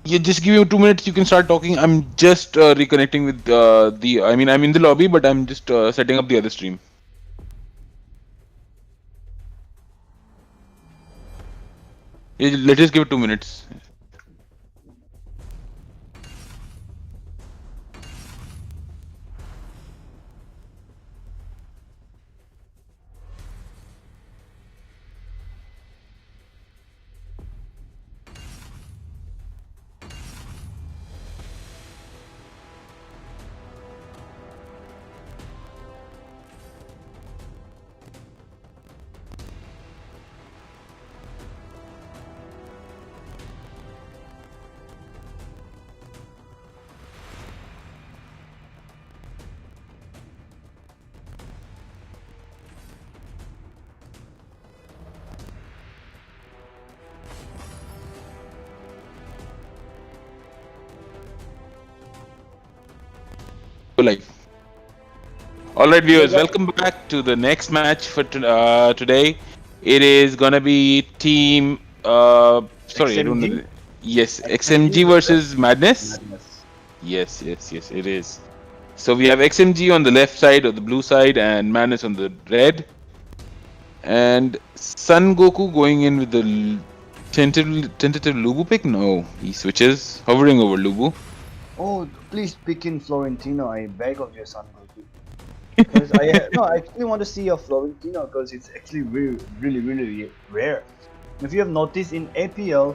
Speaker 4: Yeah, just give me 2 minutes. You can start talking. I'm just reconnecting with the. I mean, I'm in the lobby, but I'm just setting up the other stream. Yeah, let's just give it 2 minutes. Go live. All right, viewers, welcome back to the next match for today. It is gonna be team. Sorry, I don't know.
Speaker 5: XMG?
Speaker 4: Yes,
Speaker 5: XMG
Speaker 4: XMG versus Madness.
Speaker 5: Madness.
Speaker 4: Yes, it is. So we have XMG on the left side or the blue side, and Madness on the red. And Sun Goku going in with the tentative Lubu pick. No, he switches, hovering over Lubu.
Speaker 5: Oh, please pick in Florentino. I beg of you, son. Because I actually want to see a Florentino because it's actually really rare. If you have noticed in APL,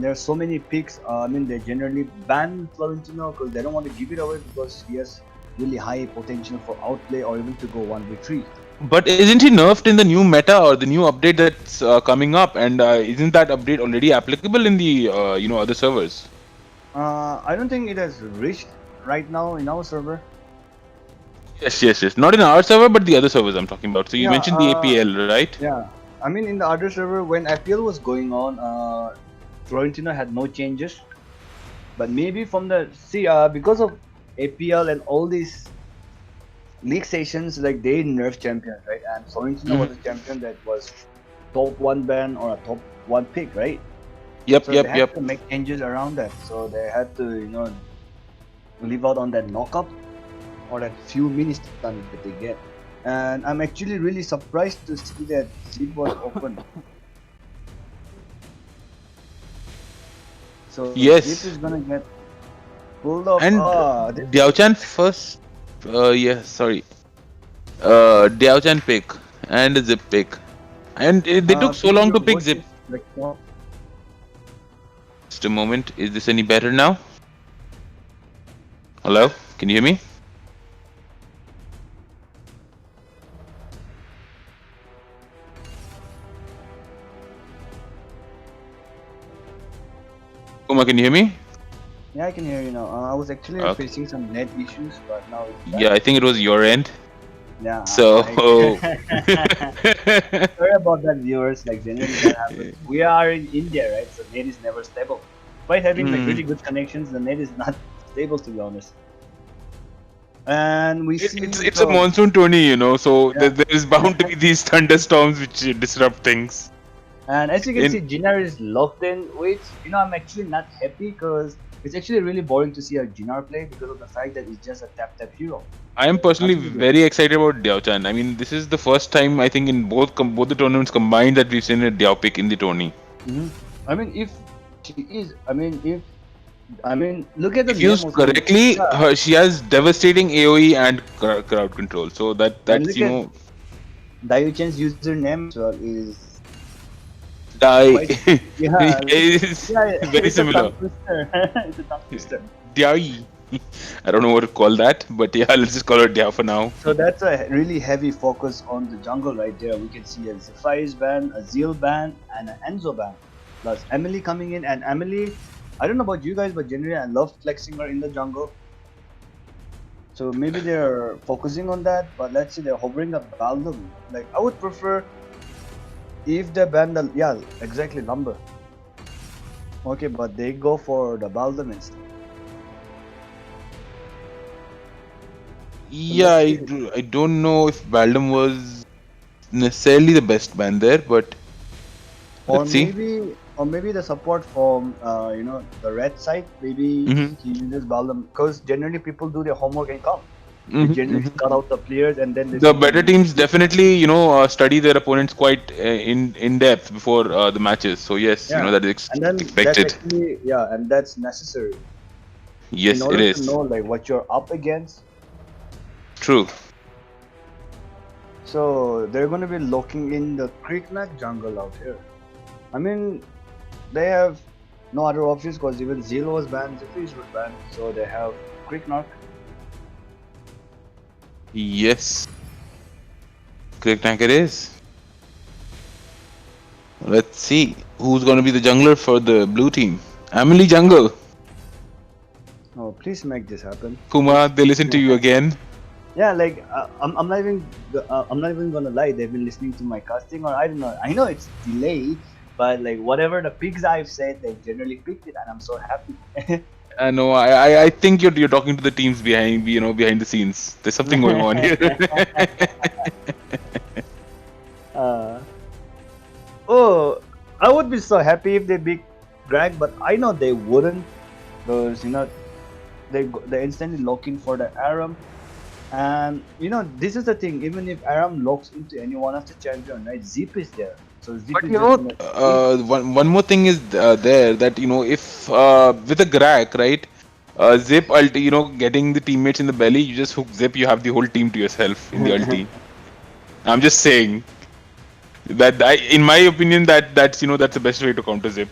Speaker 5: there are so many picks. I mean, they generally ban Florentino because they don't want to give it away because he has really high potential for outplay or even to go 1v3.
Speaker 4: But isn't he nerfed in the new meta or the new update that's coming up? And isn't that update already applicable in the other servers?
Speaker 5: I don't think it has reached right now in our server.
Speaker 4: Yes. Not in our server, but the other servers I'm talking about. So you
Speaker 5: Yeah,
Speaker 4: mentioned the APL, right?
Speaker 5: Yeah, I mean in the other server when APL was going on, Florentino had no changes. But maybe from the because of APL and all these league sessions, like they nerf champions, right? And Florentino was a champion that was top 1 ban or a top 1 pick, right?
Speaker 4: Yep.
Speaker 5: They had to make changes around that. So they had to, live out on that knockup or that few minutes stun that they get. And I'm actually really surprised to see that it was open. So
Speaker 4: Yes.
Speaker 5: this is gonna get pulled off.
Speaker 4: And Diao-chan first. Sorry. Diao-chan pick and a Zip pick. And they took so long to pick Zip. Just a moment. Is this any better now? Hello? Can you hear me? Kuma, can you hear me?
Speaker 5: Yeah, I can hear you now. I was actually facing some net issues, but now it's back.
Speaker 4: Yeah, I think it was your end.
Speaker 5: Yeah.
Speaker 4: So
Speaker 5: sorry about that, viewers. Like generally that happens. We are in India, right? So net is never stable. Despite having like really good connections, the net is not stable, to be honest. And we see
Speaker 4: it's a monsoon tourney, so there is bound to be these thunderstorms which disrupt things.
Speaker 5: And as you can see, Jinar is locked in, which I'm actually not happy because it's actually really boring to see a Jinar play because of the fact that it's just a tap hero.
Speaker 4: I am personally very excited about Diao-chan. I mean, this is the first time I think in both the tournaments combined that we've seen a Diao pick in the tourney.
Speaker 5: I mean, if she is, look at the
Speaker 4: if used correctly, she has devastating AOE and crowd control. So that's
Speaker 5: Diao-chan's username as well is
Speaker 4: it's very similar.
Speaker 5: It's a tongue twister.
Speaker 4: Diao. I don't know what to call that, but yeah, let's just call her Diao for now.
Speaker 5: So that's a really heavy focus on the jungle right there. We can see a Zephyrs ban, a Zeal ban, and an Enzo ban. Plus Emily coming in, and Emily, I don't know about you guys, but generally I love flexing her in the jungle. So maybe they're focusing on that, but let's see, they're hovering a Baldum. Like, I would prefer if they ban the, exactly, Lumber. Okay, but they go for the Baldum instead.
Speaker 4: Yeah, I don't know if Baldum was necessarily the best ban there, but
Speaker 5: Or
Speaker 4: Let's see.
Speaker 5: maybe the support from the red side. Maybe
Speaker 4: Mm-hmm.
Speaker 5: he uses Baldum because generally people do their homework and come. They
Speaker 4: Mm-hmm.
Speaker 5: generally
Speaker 4: Mm-hmm.
Speaker 5: scout out the players and then they
Speaker 4: The
Speaker 5: simply
Speaker 4: better
Speaker 5: use
Speaker 4: teams
Speaker 5: it.
Speaker 4: definitely, study their opponents quite in depth before the matches. So yes,
Speaker 5: Yeah,
Speaker 4: that is
Speaker 5: and then that's
Speaker 4: expected.
Speaker 5: actually and that's necessary in
Speaker 4: Yes, it
Speaker 5: order to
Speaker 4: is
Speaker 5: know like what you're up against.
Speaker 4: true.
Speaker 5: So they're going to be locking in the Creeknut jungle out here. I mean, they have no other options because even Zero was banned, Zephyrs was banned, so they have Creeknut.
Speaker 4: Yes, correct tank it is. Let's see who's going to be the jungler for the blue team. Emily Jungle.
Speaker 5: Oh, please make this happen,
Speaker 4: Kuma,
Speaker 5: please.
Speaker 4: they listen to you again.
Speaker 5: Yeah, like I'm not even gonna lie. They've been listening to my casting, or I don't know. I know it's delayed, but like whatever the pigs I've said, they generally picked it, and I'm so happy.
Speaker 4: No, I think you're talking to the teams behind behind the scenes. There's something going on here.
Speaker 5: uh, oh, I would be so happy if they beat Greg, but I know they wouldn't, because they instantly lock in for the Aram, and this is the thing. Even if Aram locks into any one of the champion, right? Zip is there, so Zip
Speaker 4: But
Speaker 5: is just gonna eat.
Speaker 4: one more thing is there that if with a Grak, right, Zip ulti, getting the teammates in the belly, you just hook Zip, you have the whole team to yourself in the ulti. I'm just saying that in my opinion, that's the best way to counter Zip.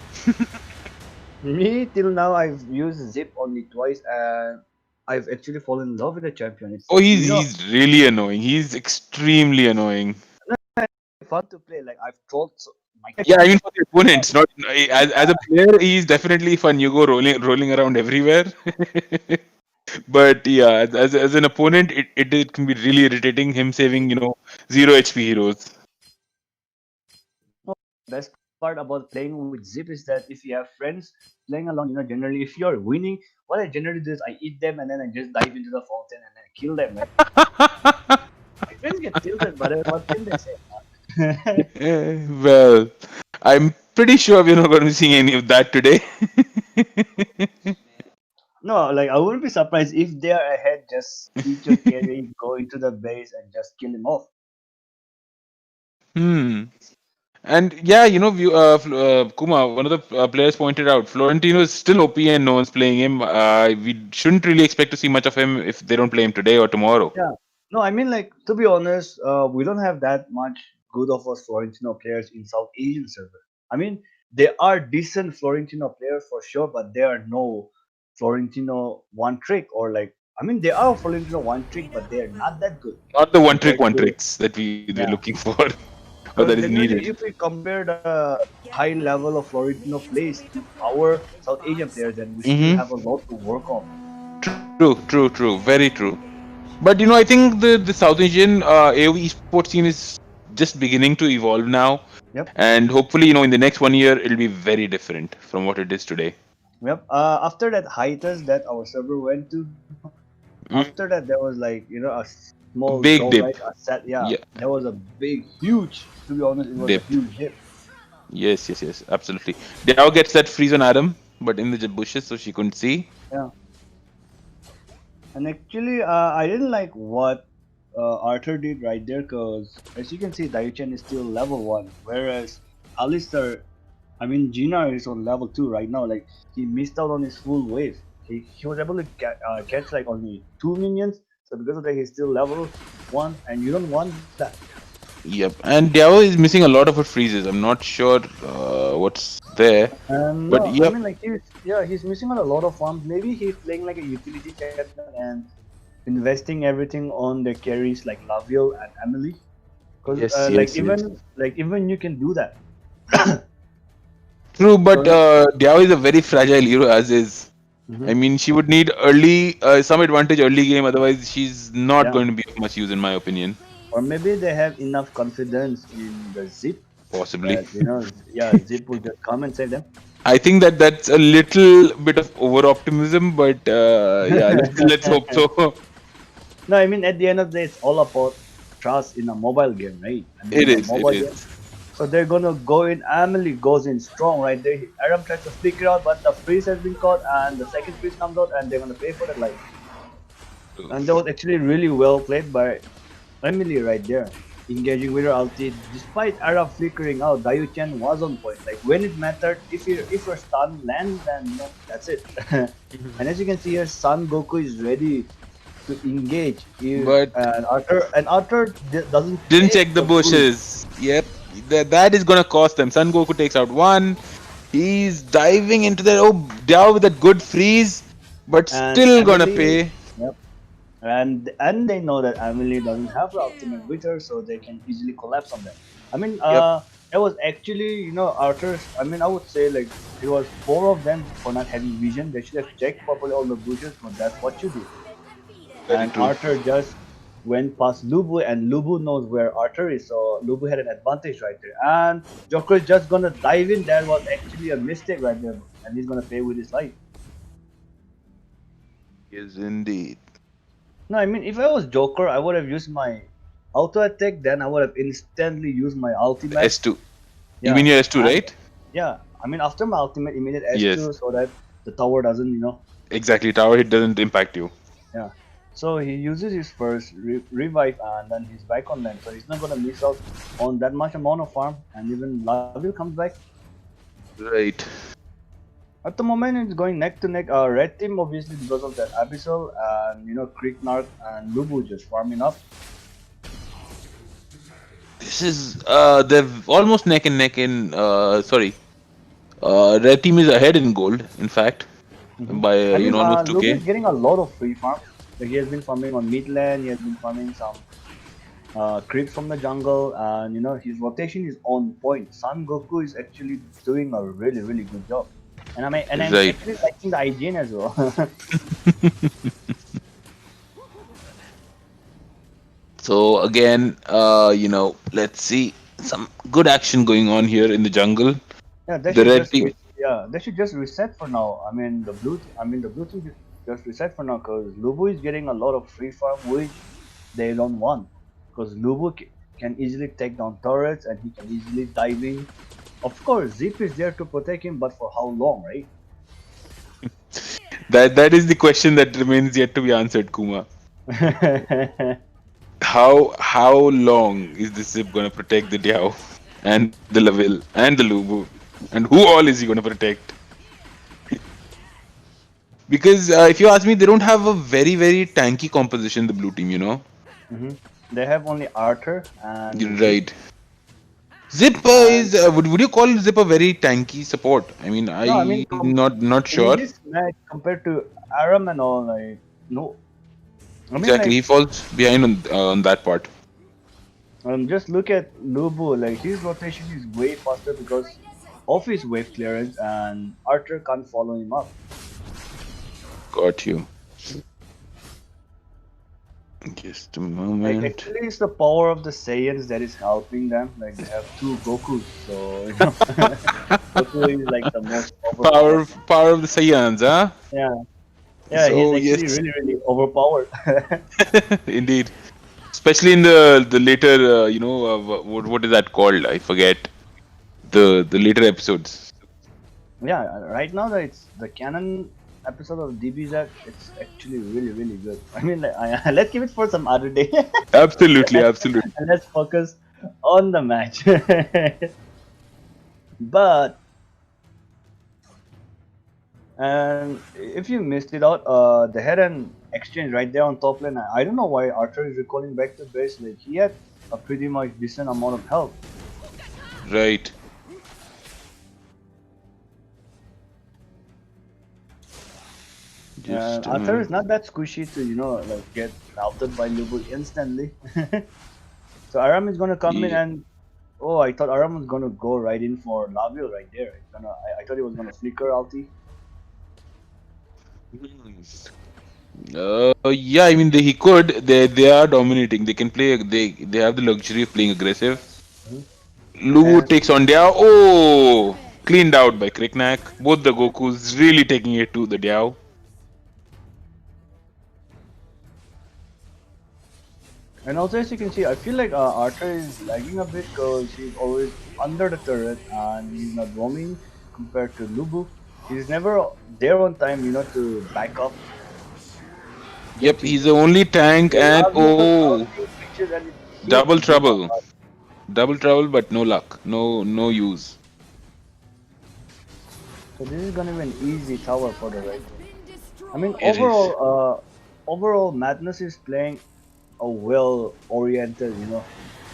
Speaker 5: Me till now, I've used Zip only twice, and I've actually fallen in love with the champion. It's
Speaker 4: Oh, he's really annoying. He's extremely annoying.
Speaker 5: fun to play. Like I've trolled my
Speaker 4: Yeah, I mean
Speaker 5: champion.
Speaker 4: for the opponents, not as a player, he's definitely fun. You go rolling around everywhere. But yeah, as an opponent, it can be really irritating. Him saving 0 HP heroes.
Speaker 5: Best part about playing with Zip is that if you have friends playing along, generally if you're winning, what I generally do is I eat them and then I just dive into the fountain and then I kill them. Like my friends get tilted, but what can they say?
Speaker 4: Well, I'm pretty sure we're not going to be seeing any of that today.
Speaker 5: No, like I wouldn't be surprised if they are ahead. Just eat your carry, go into the base, and just kill him off.
Speaker 4: Hmm. And yeah, Kuma, one of the players pointed out, Florentino is still OP and no one's playing him. We shouldn't really expect to see much of him if they don't play him today or tomorrow.
Speaker 5: Yeah. No, I mean, like, to be honest, we don't have that much good of us Florentino players in South Asian server. I mean, there are decent Florentino players for sure, but there are no Florentino one trick or like, I mean, there are Florentino one trick, but they are not that good
Speaker 4: Not the
Speaker 5: compared
Speaker 4: one
Speaker 5: to,
Speaker 4: tricks that we're
Speaker 5: yeah.
Speaker 4: looking for or
Speaker 5: Because
Speaker 4: that is
Speaker 5: generally,
Speaker 4: needed.
Speaker 5: if we compare the high level of Florentino plays to our South Asian players, then we still
Speaker 4: Mm-hmm.
Speaker 5: have a lot to work on.
Speaker 4: True, very true. But I think the South Asian AOE esports scene is just beginning to evolve now,
Speaker 5: Yep.
Speaker 4: and hopefully, in the next 1 year, it'll be very different from what it is today.
Speaker 5: Yep. After that hiatus that our server went to,
Speaker 4: Mm.
Speaker 5: after that there was like a small
Speaker 4: Big
Speaker 5: drop, right?
Speaker 4: dip,
Speaker 5: A set, yeah.
Speaker 4: yeah,
Speaker 5: There was a big, huge. To be honest, it was a
Speaker 4: dip.
Speaker 5: huge dip.
Speaker 4: Yes, absolutely. Now gets that freeze on Adam, but in the bushes, so she couldn't see.
Speaker 5: Yeah. And actually, I didn't like what Arthur did right there, because as you can see, Daichan is still level 1, whereas Alistair, I mean Gina is on level 2 right now. Like he missed out on his full wave. He was able to catch like only 2 minions, so because of that he's still level 1, and you don't want that.
Speaker 4: Yep, and Diao is missing a lot of her freezes. I'm not sure what's there,
Speaker 5: And
Speaker 4: but
Speaker 5: no, I
Speaker 4: yep,
Speaker 5: mean like he's missing out a lot of farms. Maybe he's playing like a utility champion and investing everything on the carries like Laviel and Emily. Because
Speaker 4: yes.
Speaker 5: even you can do that.
Speaker 4: True, but
Speaker 5: So,
Speaker 4: Diao is a very fragile hero as is. I
Speaker 5: mhm,
Speaker 4: mean, she would need early some advantage early game. Otherwise, she's not
Speaker 5: yeah.
Speaker 4: going to be of much use, in my opinion.
Speaker 5: Or maybe they have enough confidence in the Zip
Speaker 4: Possibly.
Speaker 5: that Zip will just come and save them.
Speaker 4: I think that's a little bit of over optimism, but yeah, let's hope so.
Speaker 5: No, I mean at the end of the day, it's all about trust in a mobile game, right? I mean
Speaker 4: It
Speaker 5: in a
Speaker 4: is. It
Speaker 5: mobile game,
Speaker 4: is.
Speaker 5: So they're gonna go in. Emily goes in strong right there. Aram tries to flicker out, but the freeze has been caught, and the second freeze comes out, and they're gonna pay for that life. And that was actually really well played by Emily right there, engaging with her ulti. Despite Aram flickering out, Dayu Chen was on point. Like when it mattered, if your stun lands, then that's it. And as you can see here, Son Goku is ready to engage.
Speaker 4: But
Speaker 5: And Arthur doesn't
Speaker 4: didn't
Speaker 5: take
Speaker 4: check the
Speaker 5: the bull.
Speaker 4: bushes. Yep, that is gonna cost them. Son Goku takes out one. He's diving into that. Oh, Diao with that good freeze, but
Speaker 5: And
Speaker 4: still gonna
Speaker 5: Emily,
Speaker 4: pay.
Speaker 5: yep. And they know that Emily doesn't have the ultimate with her, so they can easily collapse on that. I mean,
Speaker 4: Yep.
Speaker 5: it was actually Arthur's. I mean, I would say like it was four of them for not having vision. They should have checked properly all the bushes, but that's what you do.
Speaker 4: Very
Speaker 5: And
Speaker 4: true.
Speaker 5: Arthur just went past Lubu, and Lubu knows where Arthur is, so Lubu had an advantage right there. And Joker is just gonna dive in. That was actually a mistake right there, and he's gonna pay with his life.
Speaker 4: Yes, indeed.
Speaker 5: No, I mean, if I was Joker, I would have used my auto attack. Then I would have instantly used my ultimate.
Speaker 4: S2.
Speaker 5: Yeah,
Speaker 4: You mean your S2,
Speaker 5: and-
Speaker 4: right?
Speaker 5: Yeah, I mean, after my ultimate, immediate S2,
Speaker 4: Yes.
Speaker 5: so that the tower doesn't,
Speaker 4: Exactly. Tower hit doesn't impact you.
Speaker 5: Yeah. So he uses his first revive, and then he's back on land. So he's not gonna miss out on that much amount of farm, and even Laville comes back.
Speaker 4: Right.
Speaker 5: At the moment, it's going neck to neck. Red team obviously because of that Abyssal and Creek Narc and Lubu just farming up.
Speaker 4: This is they've almost neck and neck in sorry. Red team is ahead in gold, in fact. By almost
Speaker 5: Lubu
Speaker 4: 2k.
Speaker 5: is getting a lot of free farm. Like, he has been farming on mid lane. He has been farming some creeps from the jungle, and his rotation is on point. Son Goku is actually doing a really really good job, and I'm
Speaker 4: Right.
Speaker 5: actually liking the IGN as well.
Speaker 4: So again, let's see some good action going on here in the jungle.
Speaker 5: Yeah, they
Speaker 4: The
Speaker 5: should
Speaker 4: red
Speaker 5: just
Speaker 4: team.
Speaker 5: they should just reset for now. I mean the blue team should just reset for now because Lubu is getting a lot of free farm which they don't want because Lubu can easily take down turrets and he can easily dive in. Of course, Zip is there to protect him, but for how long, right?
Speaker 4: That is the question that remains yet to be answered, Kuma. How long is this zip gonna protect the Diao and the Laville and the Lubu? And who all is he gonna protect? Because if you ask me, they don't have a very, very tanky composition, the blue team,
Speaker 5: Mhm. They have only Arthur and
Speaker 4: You're
Speaker 5: Zip.
Speaker 4: right. Zip is would you call Zip a very tanky support? I mean,
Speaker 5: No, I mean
Speaker 4: not
Speaker 5: in
Speaker 4: sure.
Speaker 5: this match compared to Aram and all, like no. I mean,
Speaker 4: Exactly, he
Speaker 5: like
Speaker 4: falls behind on that part.
Speaker 5: just look at Lubu. Like his rotation is way faster because of his wave clearance, and Arthur can't follow him up.
Speaker 4: Got you. Just a
Speaker 5: Like
Speaker 4: moment.
Speaker 5: actually, it's the power of the Saiyans that is helping them. Like they have two Gokus, so Goku is like the most overpowered.
Speaker 4: Power of the Saiyans, huh?
Speaker 5: Yeah, yeah,
Speaker 4: So,
Speaker 5: he's actually
Speaker 4: yes.
Speaker 5: really really overpowered.
Speaker 4: Indeed. Especially in the later, what is that called? I forget. The later episodes.
Speaker 5: Yeah, right now that it's the canon episode of DBZ, it's actually really really good. I mean, let's give it for some other day,
Speaker 4: Absolutely, absolutely.
Speaker 5: and let's focus on the match. But and if you missed it out, they had an exchange right there on top lane. I don't know why Arthur is recalling back to base. Like he had a pretty much decent amount of health.
Speaker 4: Right.
Speaker 5: And
Speaker 4: Just a
Speaker 5: Arthur is
Speaker 4: minute.
Speaker 5: not that squishy to like get routed by Lubu instantly. So Aram is gonna come in
Speaker 4: Yeah.
Speaker 5: and I thought Aram was gonna go right in for Laville right there. I thought he was gonna flicker ulti.
Speaker 4: Yeah, I mean he could. They are dominating. They can play. They have the luxury of playing aggressive. Lu
Speaker 5: And-
Speaker 4: takes on Diao. Oh, cleaned out by Kriknak. Both the Gokus really taking it to the Diao.
Speaker 5: And also, as you can see, I feel like Arthur is lagging a bit because he's always under the turret and he's not roaming compared to Lubu. He's never there on time, to back up, get
Speaker 4: Yep,
Speaker 5: you.
Speaker 4: he's the only tank,
Speaker 5: He
Speaker 4: and
Speaker 5: loves those
Speaker 4: oh,
Speaker 5: ulti switches and it kills
Speaker 4: double
Speaker 5: Jima.
Speaker 4: trouble. Double trouble, but no luck. No use.
Speaker 5: So this is gonna be an easy tower for the red team.
Speaker 3: Been
Speaker 5: I mean,
Speaker 4: It
Speaker 3: destroyed.
Speaker 4: is.
Speaker 5: overall, Madness is playing a well-oriented,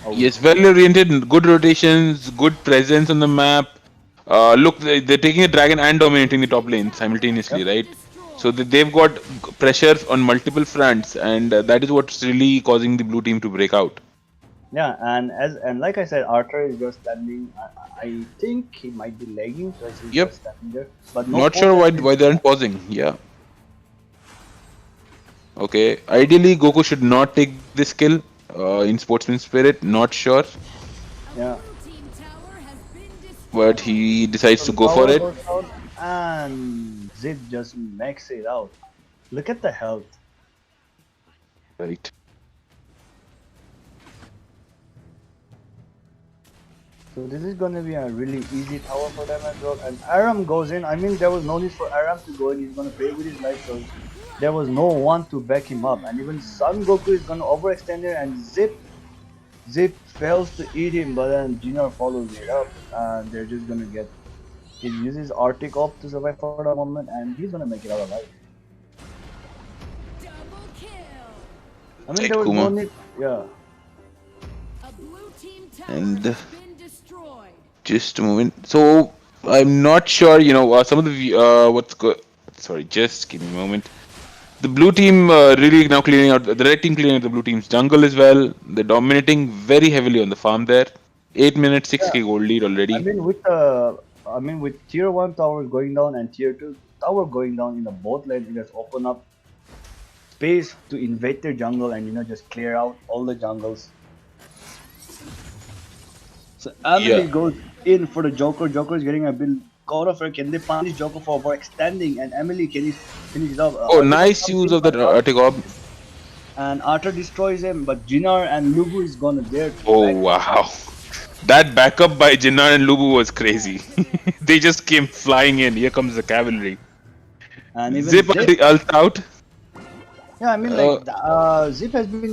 Speaker 5: a
Speaker 4: Yes, well oriented, good rotations, good presence on the map. Look, they're taking a dragon and dominating the top lane simultaneously,
Speaker 5: yep.
Speaker 4: right? So
Speaker 3: Destroyed.
Speaker 4: they've got pressure on multiple fronts, and that is what's really causing the blue team to break out.
Speaker 5: Yeah, and like I said, Arthur is just standing. I think he might be lagging because he's
Speaker 4: Yep.
Speaker 5: just standing there, but no
Speaker 4: Not sure
Speaker 5: pause
Speaker 4: why
Speaker 5: has been
Speaker 4: they aren't pausing. Yeah. Okay. Ideally, Goku should not take this kill in Sportsman Spirit. Not sure,
Speaker 3: A
Speaker 5: yeah.
Speaker 3: blue team tower has been
Speaker 4: but
Speaker 3: destroyed.
Speaker 4: he decides
Speaker 5: So
Speaker 4: to
Speaker 5: the
Speaker 4: go for
Speaker 5: tower
Speaker 4: it.
Speaker 5: goes down, and Zip just maxes it out. Look at the health.
Speaker 4: Right.
Speaker 5: So this is gonna be a really easy tower for them as well. And Aram goes in. I mean, there was no need for Aram to go in. He's gonna pay with his life because there was no one to back him up. And even Son Goku is gonna overextend there, and Zip fails to eat him, but then Junior follows it up, and they're just gonna get. He uses Arctic Op to survive for the moment, and he's gonna make it out alive.
Speaker 3: Double kill.
Speaker 5: I mean,
Speaker 4: Take
Speaker 5: there was no
Speaker 4: Kuma.
Speaker 5: need. Yeah.
Speaker 3: A blue team tower
Speaker 4: And
Speaker 3: has been destroyed.
Speaker 4: just a moment. So I'm not sure. Some of the what's good. Sorry, just give me a moment. The blue team really now cleaning out. The red team cleaning out the blue team's jungle as well. They're dominating very heavily on the farm there. 8 minutes,
Speaker 5: Yeah.
Speaker 4: 6k gold lead
Speaker 5: I
Speaker 4: already.
Speaker 5: mean, with tier one towers going down and tier two tower going down in the both lane, it has opened up space to invade their jungle and just clear out all the jungles. So Emily
Speaker 4: Yeah.
Speaker 5: goes in for the Joker. Joker is getting a bit caught off her. Can they punish Joker for overextending? And Emily, can he finish it up?
Speaker 4: Oh,
Speaker 5: Article
Speaker 4: nice
Speaker 5: comes
Speaker 4: use
Speaker 5: in,
Speaker 4: of that
Speaker 5: but
Speaker 4: Artigob.
Speaker 5: and Arthur destroys him. But Jinar and Lubu is gonna dare to
Speaker 4: Oh
Speaker 5: back him up.
Speaker 4: wow. That backup by Jinnar and Lubu was crazy. They just came flying in. Here comes the cavalry.
Speaker 5: And even
Speaker 4: Zip
Speaker 5: Zip.
Speaker 4: ult out.
Speaker 5: Yeah, I mean,
Speaker 4: Uh,
Speaker 5: Zip has been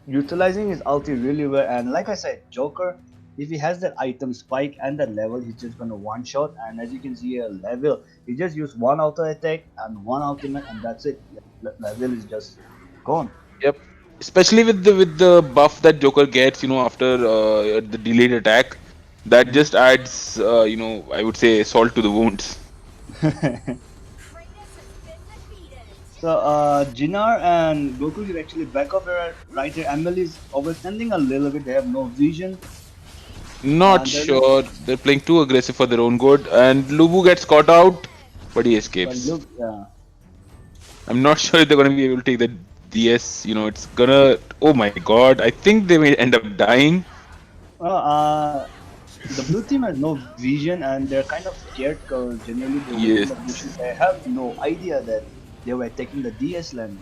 Speaker 5: utilizing his ulti really well, and like I said, Joker, if he has that item spike and that level, he's just gonna one shot. And as you can see here, level, he just used one auto attack and one ultimate, and that's it. Level is just gone.
Speaker 4: Yep. Especially with the buff that Joker gets, after the delayed attack, that just adds, I would say salt to the wounds.
Speaker 5: So Jinar and Goku should actually back up here right here. Emily is overextending a little bit. They have no vision,
Speaker 4: Not
Speaker 5: and they're just.
Speaker 4: sure. They're playing too aggressive for their own good, and Lubu gets caught out, but he
Speaker 5: But
Speaker 4: escapes.
Speaker 5: look, yeah.
Speaker 4: I'm not sure if they're gonna be able to take the DS. It's gonna. Oh my god! I think they may end up dying.
Speaker 5: Well, the blue team has no vision and they're kind of scared because generally they were in
Speaker 4: Yes.
Speaker 5: the bushes. They have no idea that they were taking the DS land.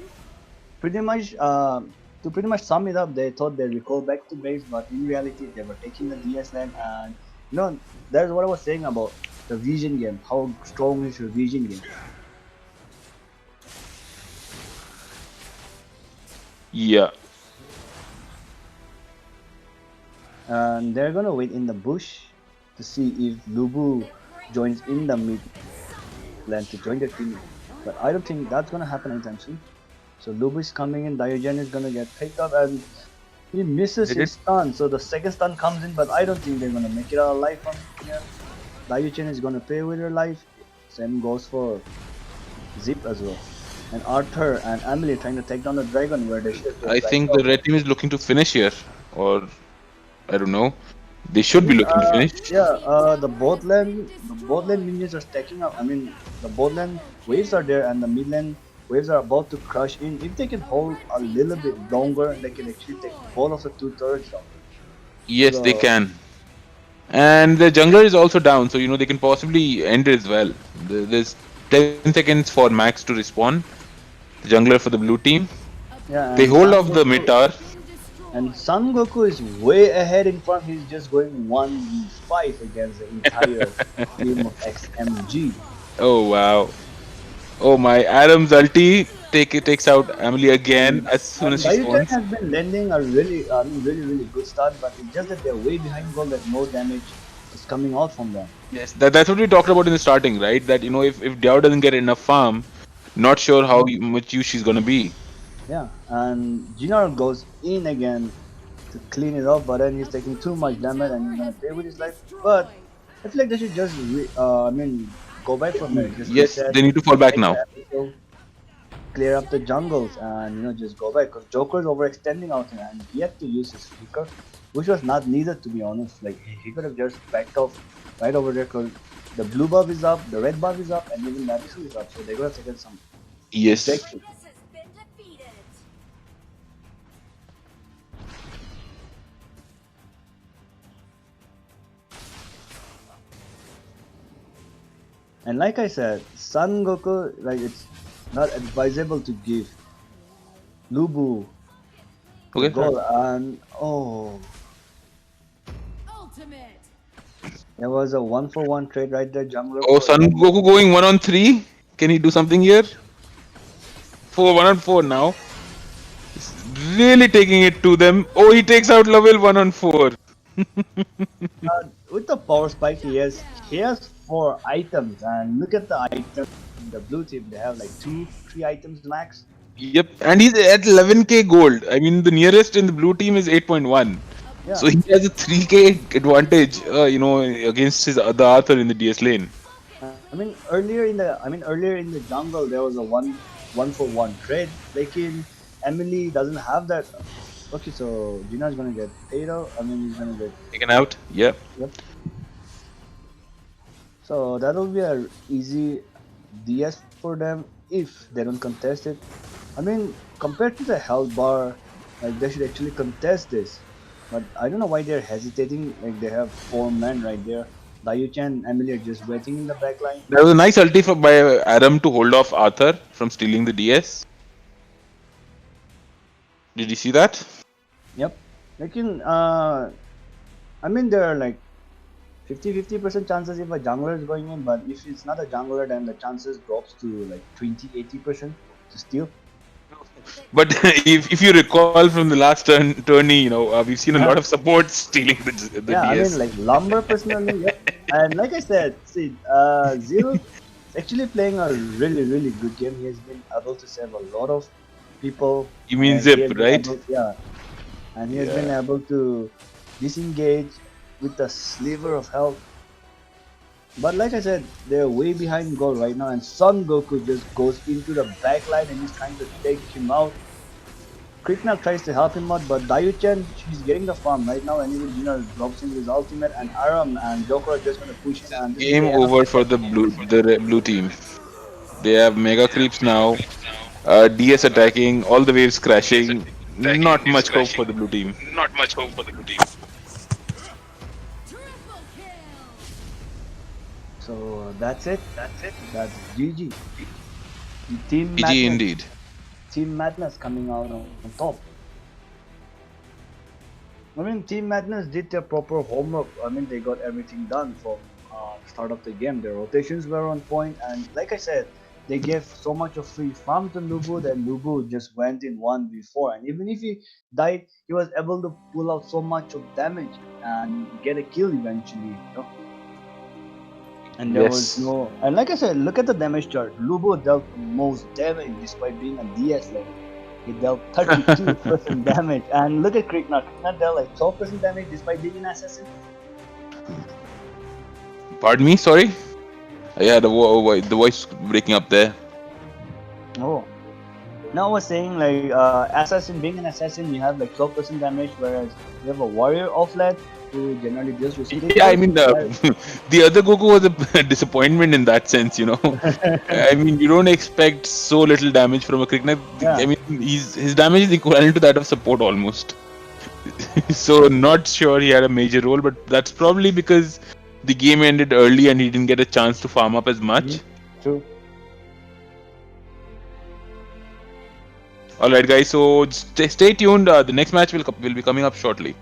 Speaker 5: Pretty much, to pretty much sum it up, they thought they recall back to base, but in reality they were taking the DS land. And that's what I was saying about the vision game. How strong is your vision game?
Speaker 4: Yeah.
Speaker 5: And they're gonna wait in the bush to see if Lubu joins in the mid lane to join their team. But I don't think that's gonna happen anytime soon. So Lubu is coming in, Diogen is gonna get picked up and he misses
Speaker 4: They
Speaker 5: his stun. So the second stun comes in, but I don't think they're gonna make it out alive from here. Diogen is gonna pay with her life. Same goes for Zip as well. And Arthur and Emily trying to take down the dragon where they should have
Speaker 4: I
Speaker 5: just
Speaker 4: think
Speaker 5: backed
Speaker 4: the
Speaker 5: up.
Speaker 4: red team is looking to finish here, or I don't know. They should be looking to finish.
Speaker 5: The bot lane minions are stacking up. I mean, the bot lane waves are there, and the mid lane waves are about to crush in. If they can hold a little bit longer, they can actually take both of the two turrets down.
Speaker 4: Yes, they
Speaker 5: So,
Speaker 4: can. And the jungler is also down, so they can possibly end it as well. There's 10 seconds for Max to respawn. The jungler for the blue team.
Speaker 3: A
Speaker 5: Yeah,
Speaker 4: They
Speaker 5: and
Speaker 4: hold off the mid tower.
Speaker 5: And Son Goku is way ahead in front. He's just going 1v5 against the entire team of XMG.
Speaker 4: Oh wow. Oh my, Adam's ulti takes out Emily again
Speaker 5: And
Speaker 4: as soon as
Speaker 5: and
Speaker 4: she
Speaker 5: Dayuchan
Speaker 4: spawns.
Speaker 5: has been lending a really, I mean, really good start, but it's just that they're way behind goal that no damage is coming out from them.
Speaker 4: Yes, that's what we talked about in the starting, right? That if Diao doesn't get enough farm, not sure how much use she's gonna be.
Speaker 5: Yeah, and Jinar goes in again to clean it up, but then he's taking too much damage and he's gonna pay with his life. But I feel like they should just, go back from it, just
Speaker 4: Yes,
Speaker 5: reset,
Speaker 4: they need to fall back
Speaker 5: take the
Speaker 4: now.
Speaker 5: episode, clear up the jungles, and just go back. Because Joker's overextending out here, and he had to use his flicker, which was not needed to be honest. Like he could have just backed off right over there, because the blue buff is up, the red buff is up, and even Nabisu is up, so they could have taken some
Speaker 4: Yes.
Speaker 5: objective. And like I said, Son Goku, like it's not advisable to give Lubu the
Speaker 4: Okay.
Speaker 5: goal, and
Speaker 3: Ultimate.
Speaker 5: there was a 1-for-1 trade right there, jungler.
Speaker 4: Oh, Son Goku going 1-on-3. Can he do something here? 1-on-4 now. He's really taking it to them. Oh, he takes out level 1-on-4.
Speaker 5: With the power spike he has 4 items, and look at the items in the blue team. They have like 2-3 items max.
Speaker 4: Yep, and he's at 11k gold. I mean, the nearest in the blue team is 8.1.
Speaker 5: Yeah.
Speaker 4: So he has a 3k advantage, against the Arthur in the DS lane.
Speaker 5: Earlier in the jungle there was a 1-for-1 trade. Like in Emily doesn't have that. Okay, so Gina's gonna get paid out. He's gonna get.
Speaker 4: Taken out. Yep.
Speaker 5: Yep. So that'll be a easy DS for them if they don't contest it. Compared to the health bar, like they should actually contest this. But I don't know why they're hesitating. Like they have 4 men right there. Dayuchan and Emily are just waiting in the back line.
Speaker 4: There was a nice ulti by Adam to hold off Arthur from stealing the DS. Did you see that?
Speaker 5: Yep. There are like 50% chances if a jungler is going in, but if it's not a jungler, then the chances drops to like 20-80% to steal.
Speaker 4: But if you recall from the last tourney, we've seen a lot of support stealing the DS.
Speaker 5: Like Lumber personally, yep. And like I said, see, Zil is actually playing a really good game. He has been able to save a lot of people.
Speaker 4: You mean
Speaker 5: and
Speaker 4: Zip,
Speaker 5: he has been
Speaker 4: right?
Speaker 5: and he has been able to disengage with a sliver of health. But like I said, they're way behind goal right now, and Son Goku just goes into the back line and he's trying to take him out. Krikna tries to help him out, but Dayuchan, he's getting the farm right now, and even Gina drops in his ultimate, and Aram and Joker are just gonna push in. And
Speaker 4: Game over for the blue team. They have mega creeps now. DS attacking, all the waves crashing. Not much hope for the blue team.
Speaker 5: So that's it. That's GG. The team
Speaker 4: GG
Speaker 5: madness,
Speaker 4: indeed.
Speaker 5: Team Madness coming out on top. Team Madness did their proper homework. They got everything done from the start of the game. Their rotations were on point, and like I said, they gave so much of free farm to Lubu that Lubu just went in 1v4, and even if he died, he was able to pull out so much of damage and get a kill eventually. And there was no. And like I said, look at the damage chart. Lubu dealt most damage despite being a DS lane. He dealt 32% damage. And look at Krikna. Krikna dealt like 12% damage despite being an assassin.
Speaker 4: Pardon me, sorry? Yeah, the voice breaking up there.
Speaker 5: Oh. Now I was saying like being an assassin, you have like 12% damage, whereas you have a warrior offlane who generally deals with
Speaker 4: Yeah, the other Goku was a disappointment in that sense, you don't expect so little damage from a Krikna.
Speaker 5: Yeah.
Speaker 4: His damage is equivalent to that of support almost. So not sure he had a major role, but that's probably because the game ended early and he didn't get a chance to farm up as much.
Speaker 5: True.
Speaker 4: All right, guys. So stay tuned. The next match will be coming up shortly.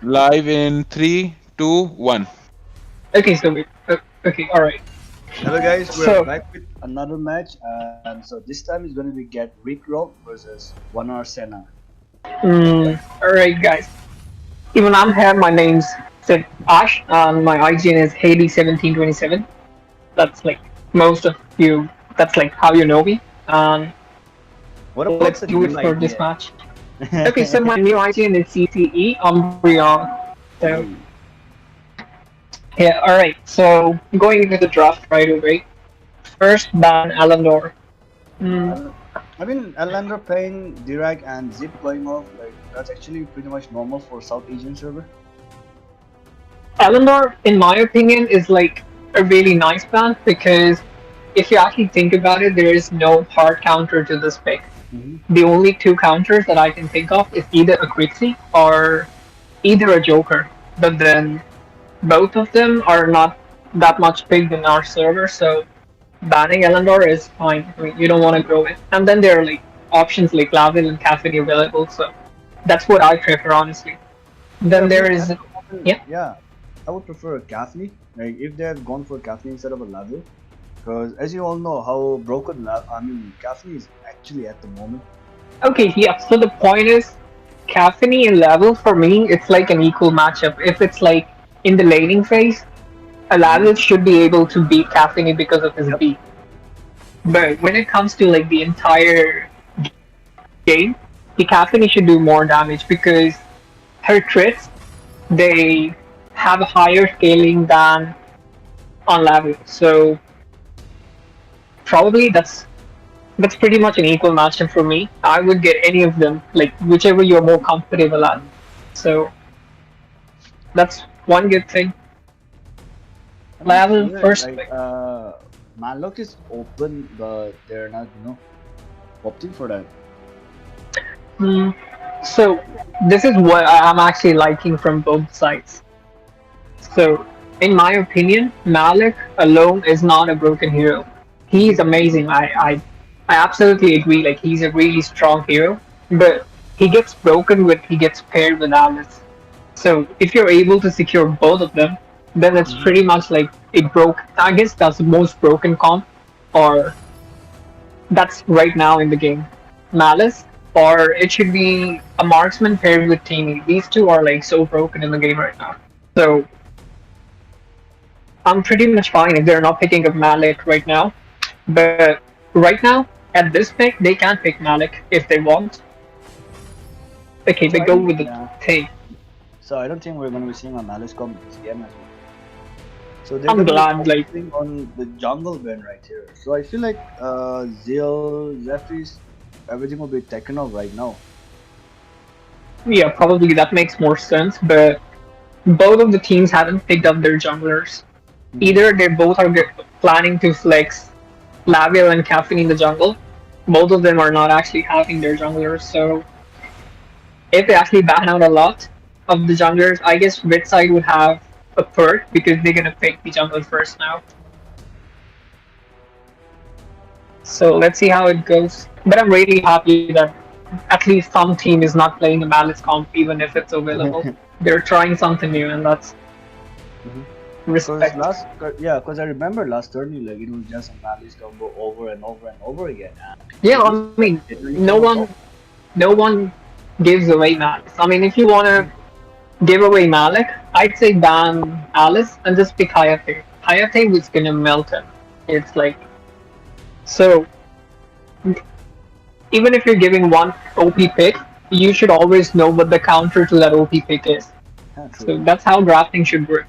Speaker 4: Live in 3, 2, 1.
Speaker 7: Okay, so okay, all right.
Speaker 5: Hello guys, we're
Speaker 7: So-
Speaker 5: back with another match, and so this time is going to be Get Rick Roll versus 1 Hour Senna.
Speaker 7: All right, guys. Even I'm here. My name's Ash, and my IGN is Haley1727. That's like most of you. That's like how you know me. And
Speaker 5: What about
Speaker 7: let's
Speaker 5: the
Speaker 7: do it
Speaker 5: new
Speaker 7: for this
Speaker 5: idea?
Speaker 7: match. Okay, so my new IGN is CCE Umbreon. So yeah, all right. So going into the draft right away. First, ban Alandor.
Speaker 5: I mean, Alandra playing Dirac and Zip going off, like that's actually pretty much normal for South Asian server.
Speaker 7: Eleanor, in my opinion, is like a really nice ban because if you actually think about it, there is no hard counter to this pick. The only two counters that I can think of is either a Grixie or either a Joker. But then both of them are not that much picked in our server, so banning Eleanor is fine. I mean, you don't want to grow it. And then there are like options like Lavin and Caffeine available, so that's what I prefer honestly. Then there is
Speaker 5: Yeah, I would prefer a Caffney. Like if they had gone for Caffney instead of a Lavil, because as you all know how broken Caffney is actually at the moment.
Speaker 7: Okay, yeah. So the point is, Caffeine and Level for me, it's like an equal matchup. If it's like in the laning phase, a Level should be able to beat Caffeine because of his
Speaker 5: Yep.
Speaker 7: B. But when it comes to like the entire game, the Caffeine should do more damage because her crits, they have a higher scaling than on Lavi. So probably that's pretty much an equal matchup for me. I would get any of them, like whichever you're more comfortable at. So that's one good thing.
Speaker 5: I mean,
Speaker 7: Level
Speaker 5: yeah,
Speaker 7: first
Speaker 5: like
Speaker 7: pick.
Speaker 5: Malok is open, but they're not, opting for that.
Speaker 7: Hmm. So this is what I'm actually liking from both sides. So in my opinion, Malik alone is not a broken hero. He's amazing. I absolutely agree. Like he's a really strong hero, but he gets broken when he gets paired with Alice. So if you're able to secure both of them, then it's pretty much like a broke. I guess that's the most broken comp, or that's right now in the game. Malice, or it should be a marksman paired with Teamy. These two are like so broken in the game right now. So I'm pretty much fine if they're not picking up Malik right now. But right now, at this pick, they can pick Malik if they want. Okay,
Speaker 5: So
Speaker 7: they
Speaker 5: I
Speaker 7: go
Speaker 5: think,
Speaker 7: with the
Speaker 5: yeah.
Speaker 7: thing.
Speaker 5: So I don't think we're going to be seeing a Malice comp this game as well. So they're
Speaker 7: I'm
Speaker 5: going to be
Speaker 7: glad, like,
Speaker 5: focusing on the jungle ban right here. So I feel like Zeal, Zephyrs, everything will be taken off right now.
Speaker 7: yeah, probably that makes more sense. But both of the teams haven't picked up their junglers. Either they both are planning to flex Laviel and Caffeine in the jungle. Both of them are not actually having their junglers, so if they actually ban out a lot of the junglers, I guess Red side would have a perk because they're gonna pick the jungle first now. So let's see how it goes. But I'm really happy that at least some team is not playing a Malice comp even if it's available. They're trying something new and that's respect.
Speaker 5: Because I remember last tourney, like it was just a Malice combo over and over and over again.
Speaker 7: Yeah, I mean, no one gives away Malice. I mean, if you wanna give away Malik, I'd say ban Alice and just pick Hayate. Hayate was gonna melt him. It's like so. Even if you're giving one OP pick, you should always know what the counter to that OP pick is. So that's how drafting should work.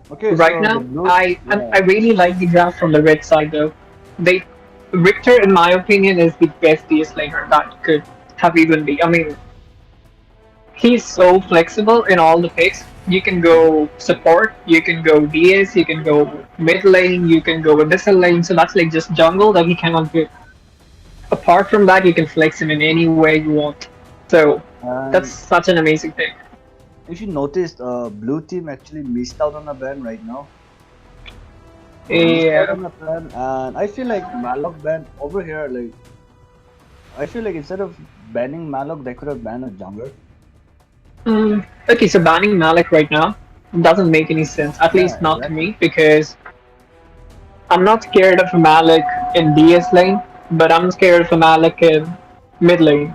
Speaker 5: Okay,
Speaker 7: Right
Speaker 5: so
Speaker 7: now,
Speaker 5: the blue,
Speaker 7: I really like the draft from the red side though. They Richter, in my opinion, is the best DS laner that could have even be. I mean, he's so flexible in all the picks. You can go support, you can go DS, you can go mid lane, you can go abyssal lane. So that's like just jungle that he cannot do. Apart from that, you can flex him in any way you want. So that's such an amazing pick.
Speaker 5: if you noticed, blue team actually missed out on a ban right now.
Speaker 7: Yeah.
Speaker 5: And I feel like Malok ban over here, like I feel like instead of banning Malok, they could have banned a jungler.
Speaker 7: Okay, so banning Malik right now doesn't make any sense. At least not to me, because I'm not scared of Malik in DS lane, but I'm scared of Malik in mid lane.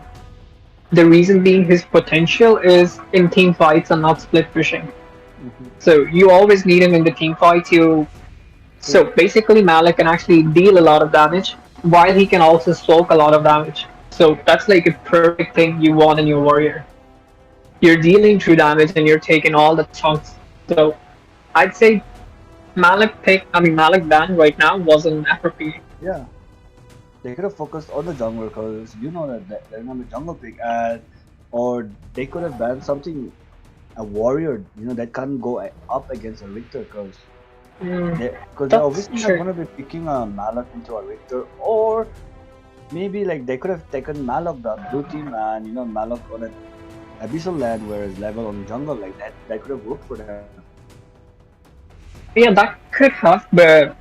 Speaker 7: The reason being his potential is in team fights and not split pushing. So you always need him in the team fights. So basically Malik can actually deal a lot of damage while he can also soak a lot of damage. So that's like a perfect thing you want in your warrior. You're dealing true damage and you're taking all the chunks. So I'd say Malik ban right now wasn't appropriate.
Speaker 5: Yeah, they could have focused on the jungler because you know that they're not a jungle pick, or they could have banned something, a warrior, that can't go up against a Richter because they're obviously not gonna be picking a Malok into a Richter, or maybe like they could have taken Malok the blue team and Malok on an abyssal land whereas level on jungle like that. That could have worked for them.
Speaker 7: Yeah, that could have, but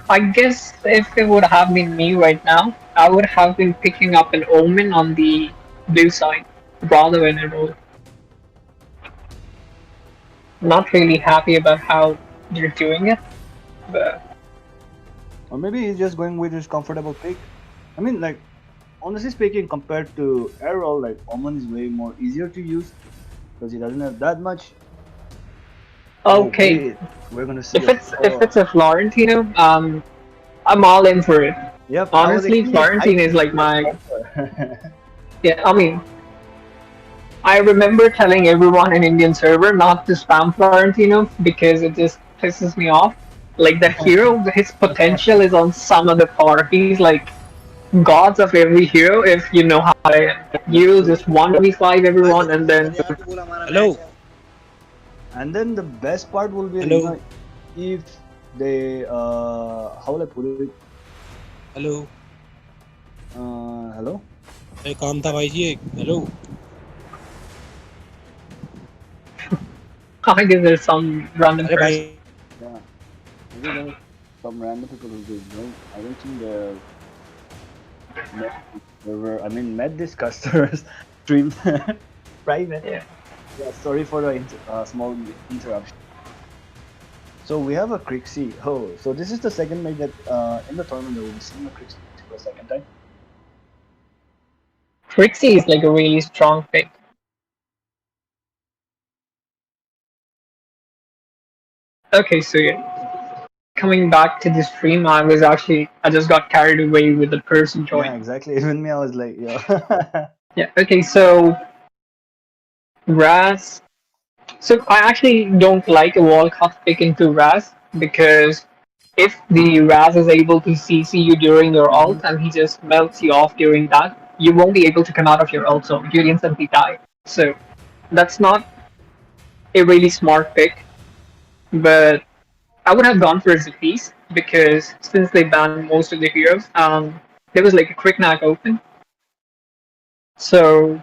Speaker 7: I guess if it would have been me right now, I would have been picking up an Omen on the blue side rather than a roll. Not really happy about how they're doing it, but
Speaker 5: Or maybe he's just going with his comfortable pick. I mean, like, honestly speaking, compared to Errol, like, Omen is way more easier to use because he doesn't have that much.
Speaker 7: okay.
Speaker 5: We're gonna see.
Speaker 7: If it's a Florentino, I'm all in for it.
Speaker 5: Yep.
Speaker 7: Honestly, Florentine is like my yeah. I mean, I remember telling everyone in Indian server not to spam Florentino because it just pisses me off. Like that hero, his potential is on some other par. He's like gods of every hero if you know how to use just 1v5 everyone and then
Speaker 8: Hello.
Speaker 5: And then the best part will be,
Speaker 8: Hello.
Speaker 5: if they how will I put it?
Speaker 8: Hello
Speaker 5: Hello.
Speaker 8: एक काम था भाई जी एक hello
Speaker 7: I guess there's some random
Speaker 8: अरे भाई
Speaker 7: person.
Speaker 5: Yeah. Maybe there are some random people who do I don't think they're met this customer's stream private.
Speaker 7: Yeah.
Speaker 5: Yeah, sorry for the small interruption. So we have a Crixie. Oh, so this is the second match that in the tournament that we'll be seeing a Crixie for the second time.
Speaker 7: Trixie is like a really strong pick. Okay, so yeah, coming back to the stream, I just got carried away with the person
Speaker 5: Yeah,
Speaker 7: joining.
Speaker 5: exactly. Even me, I was like, yeah.
Speaker 7: Yeah, okay, so Raz. So I actually don't like a Walcott pick into Raz because if the Raz is able to CC you during your ult and he just melts you off during that, you won't be able to come out of your ult zone. You'll instantly die. So that's not a really smart pick, but I would have gone for Zafis because since they banned most of the heroes, there was like a quick knock open. So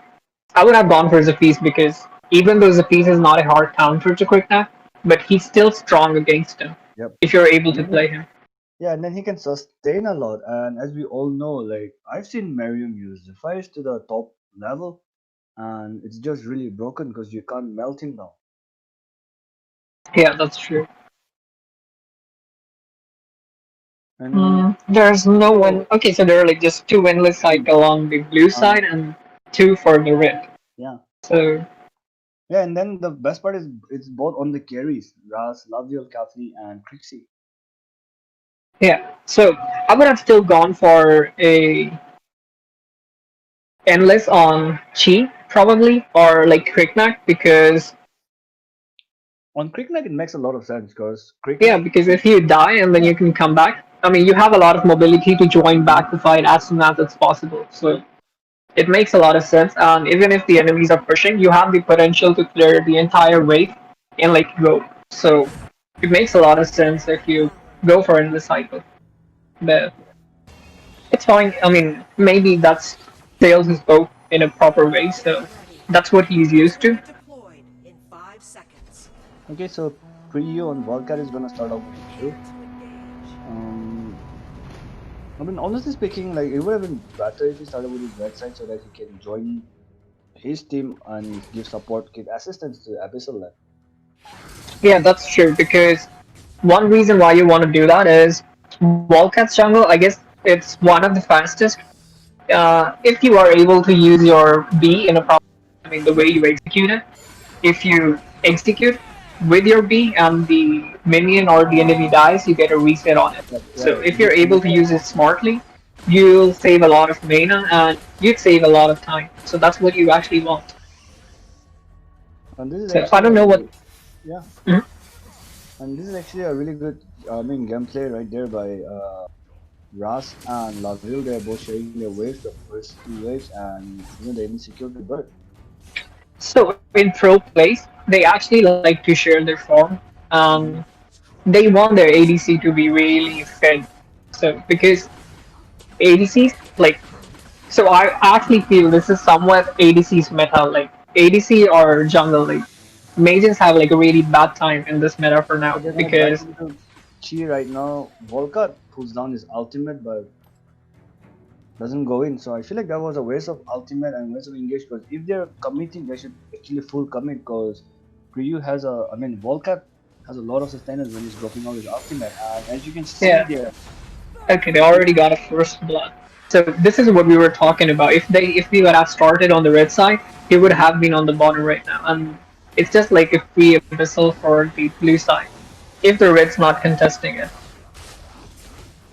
Speaker 7: I would have gone for Zafis because even though Zafis is not a hard counter to quick knock, but he's still strong against him.
Speaker 5: Yep.
Speaker 7: If you're able to play him.
Speaker 5: Yeah, and then he can sustain a lot. And as we all know, like I've seen Mariam use the fires to the top level, and it's just really broken because you can't melt him down.
Speaker 7: Yeah, that's true.
Speaker 5: And
Speaker 7: There's no one. Okay, so there are like just two endless cycle on the blue side and two for the red.
Speaker 5: yeah,
Speaker 7: So
Speaker 5: yeah, and then the best part is it's both on the carries, Ras, Lavdiel, Kafni, and Crixie.
Speaker 7: yeah, so I would have still gone for a endless on Chi probably or like Cricknack because
Speaker 5: On Cricknack, it makes a lot of sense because
Speaker 7: yeah, because if you die and then you can come back, I mean you have a lot of mobility to join back the fight as soon as it's possible. So it makes a lot of sense. And even if the enemies are pushing, you have the potential to clear the entire wave and like go. So it makes a lot of sense if you go for it in the cycle. But it's fine. I mean, maybe that's sales his boat in a proper way, so that's what he's used to.
Speaker 9: Deployed in 5 seconds.
Speaker 5: Okay, so Priyo on Volcat is gonna start off with you. I mean, honestly speaking, like it would have been better if he started with his red side so that he can join his team and give support, give assistance to Abyssal left.
Speaker 7: Yeah, that's true, because one reason why you want to do that is Wildcat's jungle, I guess it's one of the fastest. If you are able to use your B in a proper, I mean, the way you execute it, if you execute with your B and the minion or the enemy dies, you get a reset on it. So if you're able to use it smartly, you'll save a lot of mana and you'd save a lot of time. So that's what you actually want.
Speaker 5: And this is
Speaker 7: So I don't know what.
Speaker 5: Yeah.
Speaker 7: Mhm.
Speaker 5: And this is actually a really good, gameplay right there by Ras and Laville. They're both sharing their waves, the first two waves, and they even secured the bird.
Speaker 7: So in pro plays, they actually like to share their form. They want their ADC to be really fed. So because ADCs like, so I actually feel this is somewhat ADC's meta. Like ADC or jungle, like mages have like a really bad time in this meta for now because
Speaker 5: Chi right now, Volcat pulls down his ultimate, but doesn't go in. So I feel like that was a waste of ultimate and waste of engage. Because if they're committing, they should actually full commit. Because Priyu has Volcat has a lot of sustainers when he's dropping out his ultimate, and as you can see there.
Speaker 7: Okay, they already got a first blood. So this is what we were talking about. If we would have started on the red side, he would have been on the bottom right now. And it's just like a free abyssal for the blue side. If the red's not contesting it.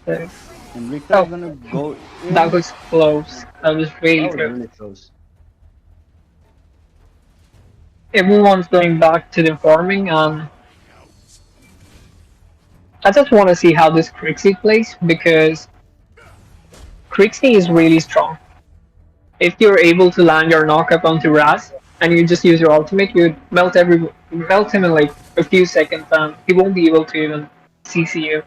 Speaker 7: So,
Speaker 5: And Victor
Speaker 7: oh,
Speaker 5: is gonna go in.
Speaker 7: that was close. That was really
Speaker 5: That was
Speaker 7: close.
Speaker 5: really close.
Speaker 7: Everyone's going back to the farming. I just want to see how this Crixie plays because Crixie is really strong. If you're able to land your knockup onto Raz and you just use your ultimate, you melt him in like a few seconds, and he won't be able to even CC you.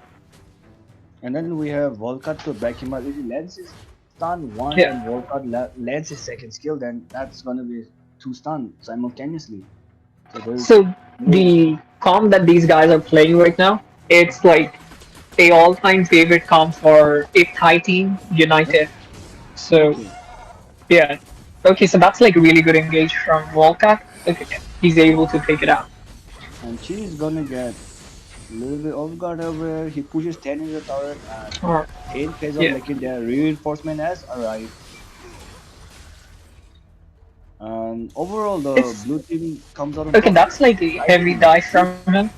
Speaker 5: And then we have Volkat to back him up. If he lands his stun once
Speaker 7: Yeah.
Speaker 5: and Volkat lands his second skill, then that's gonna be 2 stun simultaneously. So there's
Speaker 7: So the comp that these guys are playing right now, it's like a all-time favorite comp for if Thai team United. So
Speaker 5: okay.
Speaker 7: yeah, okay, so that's like really good engage from Volcat. Okay, he's able to take it out.
Speaker 5: And Chi is gonna get a little bit off guard over here. He pushes 10 in the turret and
Speaker 7: Or
Speaker 5: 10 pays off
Speaker 7: yeah.
Speaker 5: like their reinforcement has arrived. Overall, the
Speaker 7: It's-
Speaker 5: blue team comes out on
Speaker 7: Okay,
Speaker 5: top.
Speaker 7: that's like a heavy dice from him.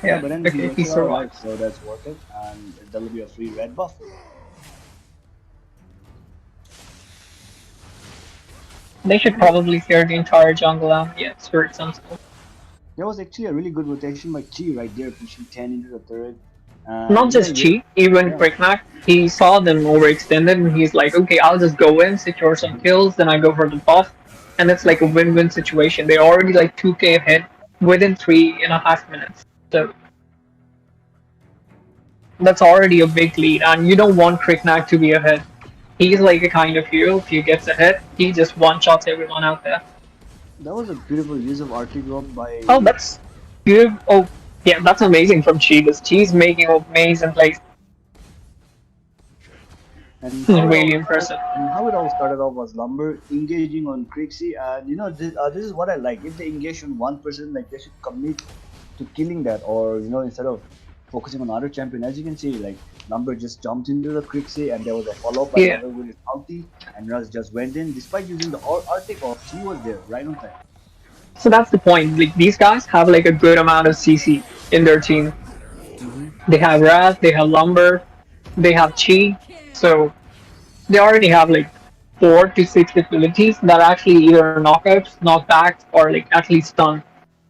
Speaker 5: Yeah,
Speaker 7: Yeah,
Speaker 5: but then
Speaker 7: okay, he
Speaker 5: he survived,
Speaker 7: survived.
Speaker 5: so that's worth it. And there'll be a free red buff.
Speaker 7: They should probably clear the entire jungle out. Yeah, spirit some stuff.
Speaker 5: There was actually a really good rotation by Chi right there, pushing 10 into the turret.
Speaker 7: Not just Chi, even
Speaker 5: yeah.
Speaker 7: Quicknack. He saw them overextended and he's like, okay, I'll just go in, secure some kills, then I go for the buff. And it's like a win-win situation. They're already like 2k ahead within 3.5 minutes. So that's already a big lead, and you don't want Quicknack to be ahead. He's like a kind of hero. If he gets ahead, he just one-shots everyone out there.
Speaker 5: That was a beautiful use of RT drop by.
Speaker 7: Oh, that's good. Oh, yeah, that's amazing from Chi. Because Chi's making amazing plays.
Speaker 5: And
Speaker 7: Really impressive.
Speaker 5: And how it all started off was Lumber engaging on Crixie, and this is what I like. If they engage on one person, like they should commit to killing that, or instead of focusing on other champion. As you can see, like Lumber just jumped into the Crixie, and there was a follow up by
Speaker 7: Yeah.
Speaker 5: Lumber with his ulti, and Russ just went in. Despite using the Arctic off, he was there right on time.
Speaker 7: So that's the point. Like these guys have like a good amount of CC in their team. They have Raz, they have Lumber, they have Chi. So they already have like 4 to 6 abilities that actually either knockouts, knockbacks, or like at least stun.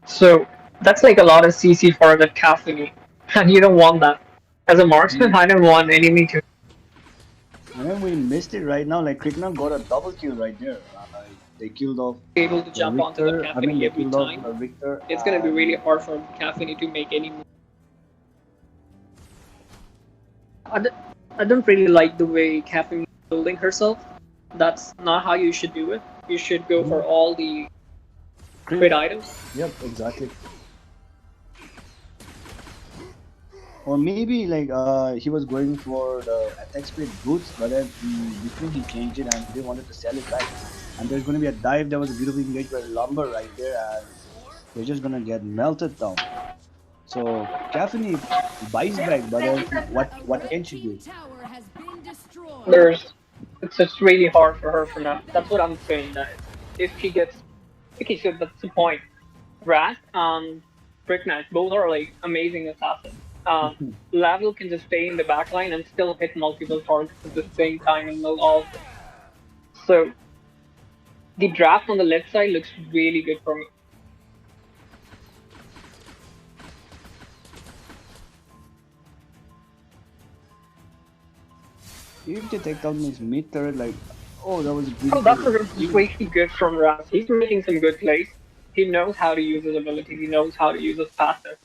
Speaker 7: So that's like a lot of CC for the caffeine, and you don't want that. As a marksman, I don't want enemy to.
Speaker 5: And then we missed it right now. Like Krikna got a double kill right there. They killed off.
Speaker 7: Able to jump onto the
Speaker 5: Victor.
Speaker 7: caffeine
Speaker 5: They
Speaker 7: every
Speaker 5: killed off
Speaker 7: time.
Speaker 5: Victor.
Speaker 7: It's gonna be really hard for caffeine to make any move. I don't really like the way caffeine is building herself. That's not how you should do it. You should go for all the crit items.
Speaker 5: Yep, exactly. Or maybe like he was going for the attack speed boots, but then between he changed it and they wanted to sell it back. And there's going to be a dive. That was a beautiful engage by Lumber right there, and they're just gonna get melted down. So Caffeine buys back, but then what can she do?
Speaker 3: Tower has been destroyed.
Speaker 7: It's just really hard for her for now. That's what I'm saying. That if she gets, okay, so that's the point. Wrath and Brickknight both are like amazing assassins. Lavel can just stay in the backline and still hit multiple targets at the same time and will all. So the draft on the left side looks really good for me.
Speaker 5: If they take down his mid turret, like, oh, that was
Speaker 7: Oh,
Speaker 5: beautiful.
Speaker 7: that's really good from Raz. He's making some good plays. He knows how to use his abilities. He knows how to use his passive.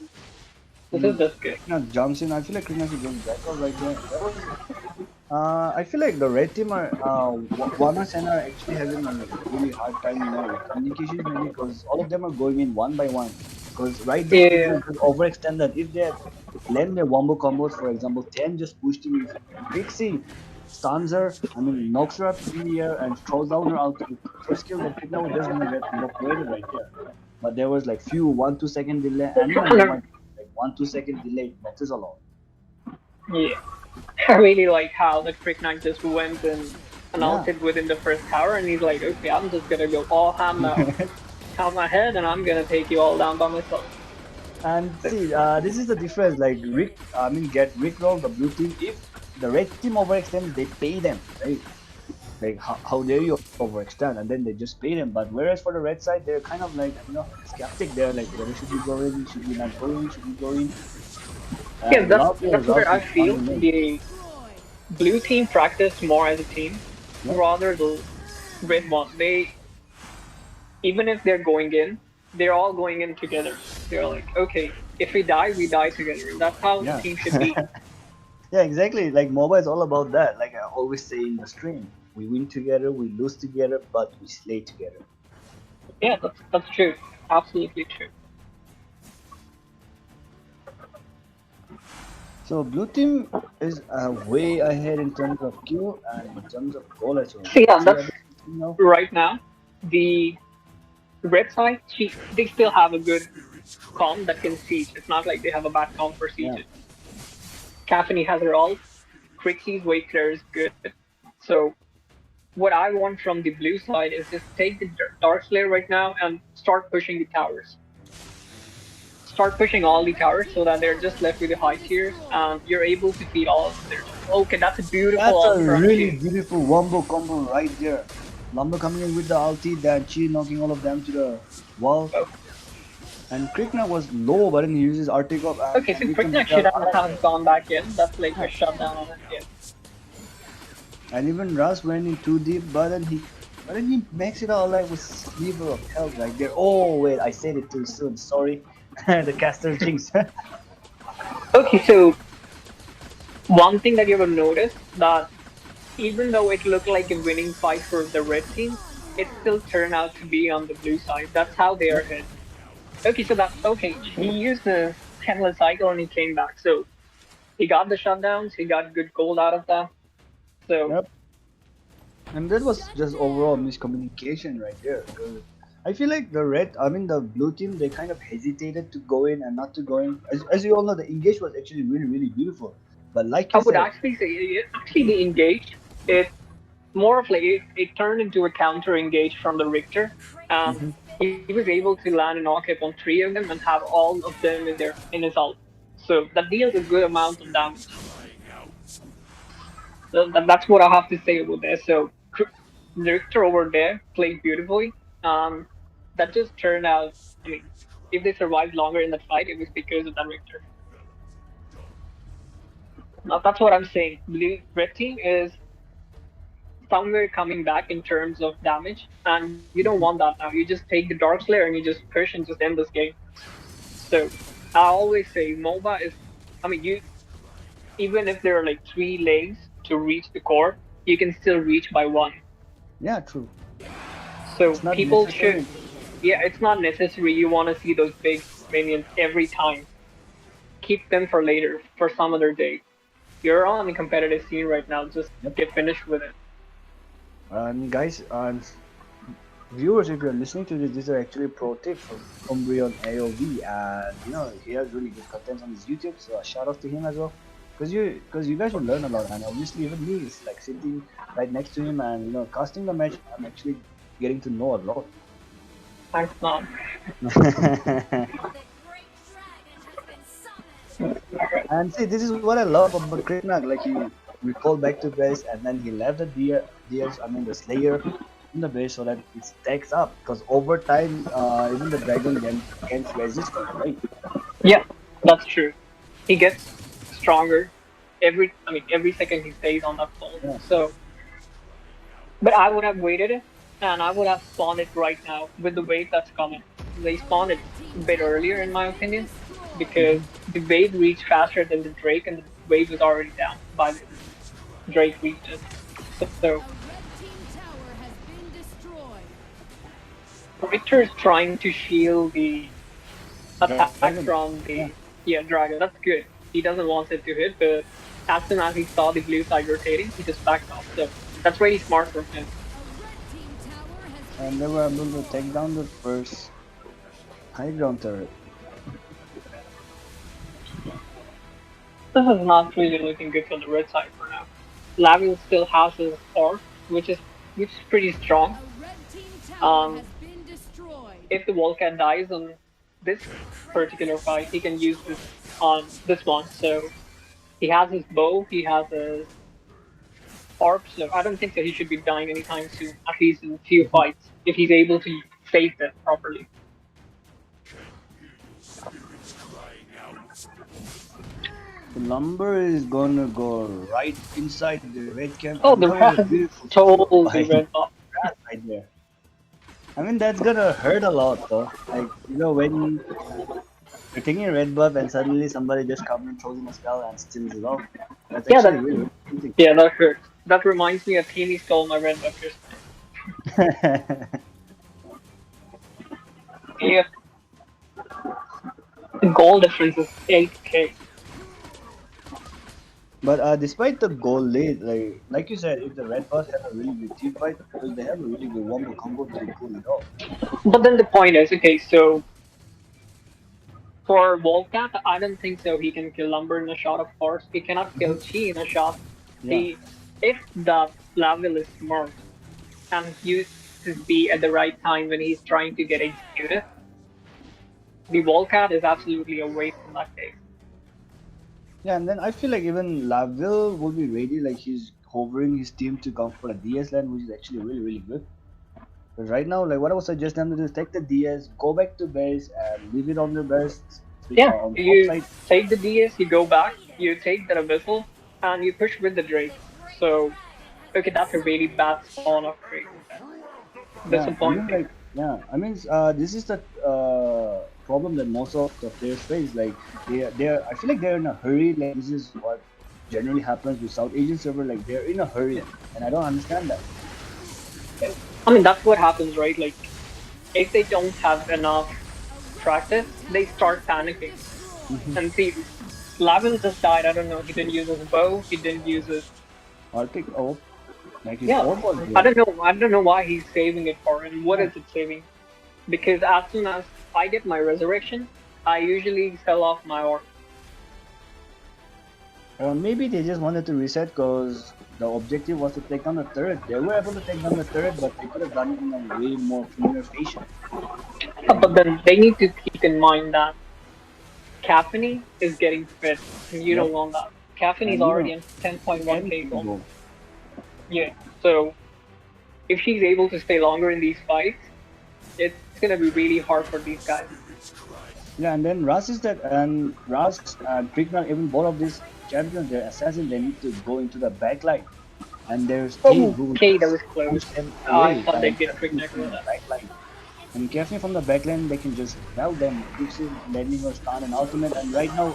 Speaker 7: This is just good.
Speaker 5: Krishna jumps in. I feel like Krishna should jump back out right there. I feel like the red team are Wamas and are actually having a really hard time, communication maybe because all of them are going in one by one. Because right there,
Speaker 7: Yeah.
Speaker 5: they overextended. If they land their wombo combos, for example, 10 just pushed him. Pixie stuns her, knocks her up in the air and throws down her ulti. First kill, that Krishna was just gonna get evacuated right there. But there was like few 1-2 second delay, and even like 1-2 second delay matters a lot.
Speaker 7: Yeah. I really like how the Trick Knight just went and ulted within the first tower, and he's like, okay, I'm just gonna go all ham now. Have my head, and I'm gonna take you all down by myself.
Speaker 5: And see, this is the difference. Like get Rick roll the blue team. If the red team overextends, they pay them, right? Like how dare you overextend, and then they just pay them. But whereas for the red side, they're kind of like skeptic. They're like, whether should we go in, should we not go in, should we go in?
Speaker 7: Yeah,
Speaker 5: And a lot of the
Speaker 7: that's where
Speaker 5: results
Speaker 7: I
Speaker 5: we
Speaker 7: feel
Speaker 5: finally made.
Speaker 7: the blue team practiced more as a team,
Speaker 5: Yeah.
Speaker 7: rather the red one. They, even if they're going in, they're all going in together. They're like, okay, if we die together. That's how the
Speaker 5: Yeah.
Speaker 7: team should be.
Speaker 5: Yeah, exactly. Like MOBA is all about that. Like I always say in the stream, we win together, we lose together, but we slay together.
Speaker 7: Yeah, that's true. Absolutely true.
Speaker 5: So blue team is way ahead in terms of kill and in terms of goal as well.
Speaker 7: So yeah,
Speaker 5: See
Speaker 7: that's
Speaker 5: everything now?
Speaker 7: right now. The red side, they still have a good comp that can siege. It's not like they have a bad comp for
Speaker 5: Yeah.
Speaker 7: siege. Caffeine has her ult. Crixie's wave clear is good. So what I want from the blue side is just take the Dark Slayer right now and start pushing the towers. Start pushing all the towers so that they're just left with the high tiers and you're able to feed all of their. Okay, that's a beautiful
Speaker 5: That's a
Speaker 7: ult from
Speaker 5: really
Speaker 7: Chi.
Speaker 5: beautiful wombo combo right there. Lumber coming in with the ulti, then Chi knocking all of them to the wall.
Speaker 7: Oh.
Speaker 5: And Krikna was low, but then he uses Articop and
Speaker 7: Okay, so
Speaker 5: we can
Speaker 7: Quickneck should have gone back in. That's like a shutdown on it. Yeah.
Speaker 5: And even Russ went in too deep, but then he makes it all like with sliver of health right there. Oh wait, I said it too soon. Sorry, the caster jinx.
Speaker 7: Okay, so one thing that you will notice that even though it looked like a winning fight for the red team, it still turned out to be on the blue side. That's how they are hit. Okay, so that's okay. He used the endless cycle and he came back. So he got the shutdowns, he got good gold out of that. So
Speaker 5: Yep. And that was just overall miscommunication right there. 'Cause I feel like the blue team, they kind of hesitated to go in and not to go in. As you all know, the engage was actually really, really beautiful. But like
Speaker 7: I
Speaker 5: you
Speaker 7: would
Speaker 5: said,
Speaker 7: actually say actually the engage, it more of like it turned into a counter engage from the Richter.
Speaker 5: Mhm.
Speaker 7: He was able to land a knock-up on 3 of them and have all of them in his ult. So that deals a good amount of damage. So that's what I have to say about this. So Richter over there played beautifully. That just turned out. I mean, if they survived longer in that fight, it was because of that Richter. Now that's what I'm saying. Blue red team is somewhere coming back in terms of damage, and you don't want that now. You just take the Dark Slayer and you just push and just end this game. So I always say MOBA is. I mean, you even if there are like 3 lanes to reach the core, you can still reach by one.
Speaker 5: Yeah, true.
Speaker 7: So
Speaker 5: It's not
Speaker 7: people
Speaker 5: necessary.
Speaker 7: should, yeah, it's not necessary. You want to see those big minions every time. Keep them for later, for some other day. You're on the competitive scene right now. Just
Speaker 5: Yep.
Speaker 7: get finished with it.
Speaker 5: And guys, viewers, if you're listening to this, these are actually pro tips from Umbreon AOV, and he has really good content on his YouTube. So a shout out to him as well, because you guys will learn a lot, and obviously even me is like sitting right next to him and casting the match. I'm actually getting to know a lot.
Speaker 7: Thanks, man.
Speaker 5: And see, this is what I love about Krishna. Like he recalled back to base, and then he left the the Slayer in the base so that it stacks up. Because over time, even the dragon can't resist it, right?
Speaker 7: Yeah, that's true. He gets stronger every second he stays on that pole.
Speaker 5: Yeah.
Speaker 7: So, but I would have waited and I would have spawned it right now with the wave that's coming. They spawned it a bit earlier, in my opinion, because the wave reached faster than the Drake, and the wave was already down by the Drake reached it. So Victor is trying to shield the attack
Speaker 5: Dragon.
Speaker 7: from the dragon. That's good. He doesn't want it to hit, but as soon as he saw the blue side rotating, he just backed off. So that's really smart from him.
Speaker 5: And they were able to take down the first high ground turret.
Speaker 7: This is not really looking good for the red side for now. Lavin still has his orb, which is pretty strong. If the Volcat dies on this particular fight, he can use this on this one. So He has his bow, he has his orb, so I don't think that he should be dying anytime soon, at least in a few fights, if he's able to save them properly.
Speaker 5: The lumber is gonna go right inside the red camp,
Speaker 7: Oh,
Speaker 5: and
Speaker 7: the
Speaker 5: that was a
Speaker 7: Raz
Speaker 5: beautiful
Speaker 7: stole
Speaker 5: by
Speaker 7: the red buff.
Speaker 5: Raz right there. I mean, that's gonna hurt a lot, though. Like, you know, when you're taking a red buff and suddenly somebody just comes and throws in a spell and steals it off. That's
Speaker 7: Yeah,
Speaker 5: actually really, really
Speaker 7: yeah, that hurts. That reminds me of Teeny stole my red buff just
Speaker 5: tempting.
Speaker 7: yeah. The goal difference is 8k.
Speaker 5: But despite the goal lead, like you said, if the red buff have a really good team fight, because they have a really good wombo combo to pull it off.
Speaker 7: But then the point is, okay, so for Wolfcat, I don't think so. He can kill Lumber in a shot, of course. He cannot kill Chi in a shot.
Speaker 5: Yeah.
Speaker 7: If the level is smart and uses B at the right time when he's trying to get executed, the Wolfcat is absolutely a waste in that case.
Speaker 5: Yeah, and then I feel like even Laville will be ready, like he's hovering his team to come for a DS land, which is actually really, really good. But right now, like what I would suggest them to do is take the DS, go back to base, and leave it on the base.
Speaker 7: Yeah,
Speaker 5: On the
Speaker 7: you
Speaker 5: outside.
Speaker 7: take the DS, you go back, you take the Abyssal, and you push with the Drake. So, okay, that's a really bad spawn of Drake. Disappointing.
Speaker 5: I mean, this is the problem that most of the players face. Like they're I feel like they're in a hurry. Like this is what generally happens with South Asian server. Like they're in a hurry, and I don't understand that.
Speaker 7: I mean, that's what happens, right? Like, if they don't have enough practice, they start panicking. And see, Lavin just died. I don't know. He didn't use his bow. He didn't use his.
Speaker 5: Arctic like his
Speaker 7: Yeah,
Speaker 5: orb was
Speaker 7: I
Speaker 5: good.
Speaker 7: don't know. I don't know why he's saving it for, and what is it saving? Because as soon as I get my resurrection, I usually sell off my orb.
Speaker 5: Or maybe they just wanted to reset because the objective was to take down the turret. They were able to take down the turret, but they could have done it in a way more cleaner fashion.
Speaker 7: But then they need to keep in mind that Caffeine is getting fit, and you don't want that. Caffeine is already in 10.1k gold. Yeah, so if she's able to stay longer in these fights, it's gonna be really hard for these guys.
Speaker 5: Yeah, and then Ras is that, and Ras and Prigna, even both of these champions, they're assassins, they need to go into the backline. And there's Steve who
Speaker 7: Okay, that was close.
Speaker 5: push them
Speaker 7: I
Speaker 5: away
Speaker 7: thought they'd
Speaker 5: by
Speaker 7: get Prigna with that.
Speaker 5: backline. And Caffeine from the backline, they can just melt them, fixing, landing or stun and ultimate. And right now,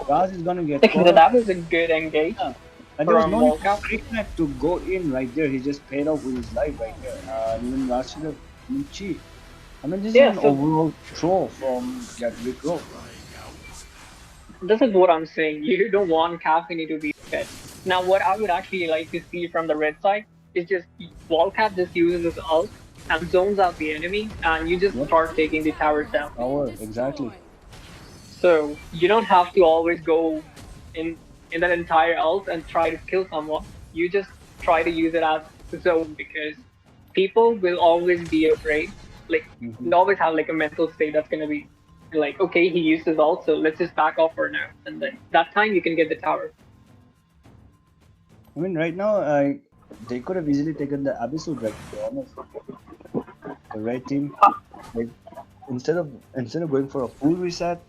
Speaker 5: Ras is gonna get
Speaker 7: Okay,
Speaker 5: caught.
Speaker 7: that was a good engage.
Speaker 5: Yeah. And there was no need for Prigna to go in right there. He just paid off with his life right there. Even Ras should have Chi. I mean, this is an overall throw from Gadwick Rowe.
Speaker 7: This is what I'm saying. You don't want Caffeine to be fed. Now, what I would actually like to see from the red side is just Wildcat just uses his ult and zones out the enemy, and you just start taking the towers down.
Speaker 5: Tower, exactly.
Speaker 7: So you don't have to always go in that entire ult and try to kill someone. You just try to use it as a zone because people will always be afraid. Like they always have like a mental state that's gonna be like, okay, he used his ult, so let's just back off for now, and then that time you can get the tower.
Speaker 5: I mean, right now, they could have easily taken the Abyssal Drake, to be honest. The red team, like, instead of going for a full reset.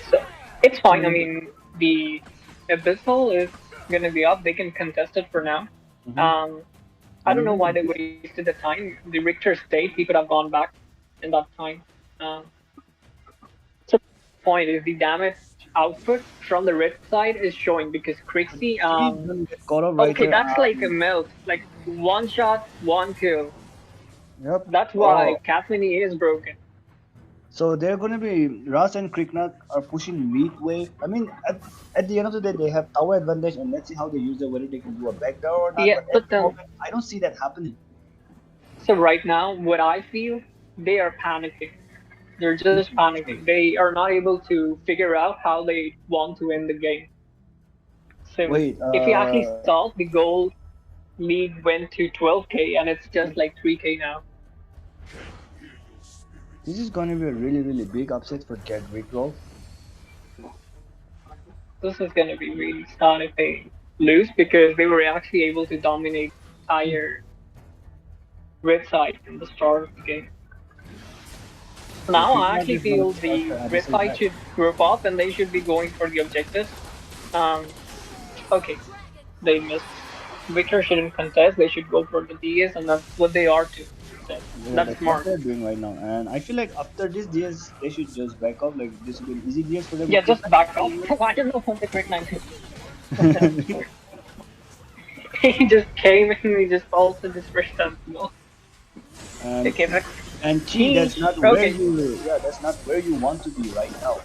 Speaker 7: So it's fine. I mean, the Abyssal is gonna be up. They can contest it for now. I don't know why they wasted the time. The Richter state, he could have gone back in that time. So the point is the damage output from the red side is showing because Crixie, okay, that's like a melt, like one shot, one kill.
Speaker 5: Yep.
Speaker 7: That's why Caffeine is broken.
Speaker 5: So they're gonna be Ras and Kriknak are pushing mid wave. I mean, at the end of the day, they have tower advantage, and let's see how they use it. Whether they can do a backdoor or not.
Speaker 7: Yeah,
Speaker 5: but at the moment, I don't see that happening.
Speaker 7: So right now, what I feel, they are panicking. They're just panicking. They are not able to figure out how they want to win the game. So if you actually saw, the gold league went to 12k, and it's just like 3k now.
Speaker 5: This is going to be a really, really big upset for Gadwick Roll.
Speaker 7: this is gonna be really sad if they lose because they were actually able to dominate the entire red side from the start of the game.
Speaker 10: So
Speaker 7: Now I
Speaker 10: Cricknut
Speaker 7: actually
Speaker 10: is gonna
Speaker 7: feel
Speaker 10: start
Speaker 7: the
Speaker 10: at the
Speaker 7: red
Speaker 10: same
Speaker 7: side
Speaker 10: match.
Speaker 7: should group up and they should be going for the objectives. Um, okay, they missed. Victor shouldn't contest. They should go for the DS, and that's what they are too. So
Speaker 10: Yeah,
Speaker 7: that's
Speaker 10: that's what
Speaker 7: smart.
Speaker 10: they're doing right now. And I feel like after this DS, they should just back off. Like this will be an easy DS for them
Speaker 7: Yeah,
Speaker 10: with
Speaker 7: just
Speaker 10: Cricknut.
Speaker 7: back off. I don't know what the quick 9 He just came and he just ulted his first time. No.
Speaker 10: and
Speaker 7: Okay, but
Speaker 10: and Chi,
Speaker 7: he
Speaker 10: that's not where
Speaker 7: okay.
Speaker 10: you yeah, that's not where you want to be right now.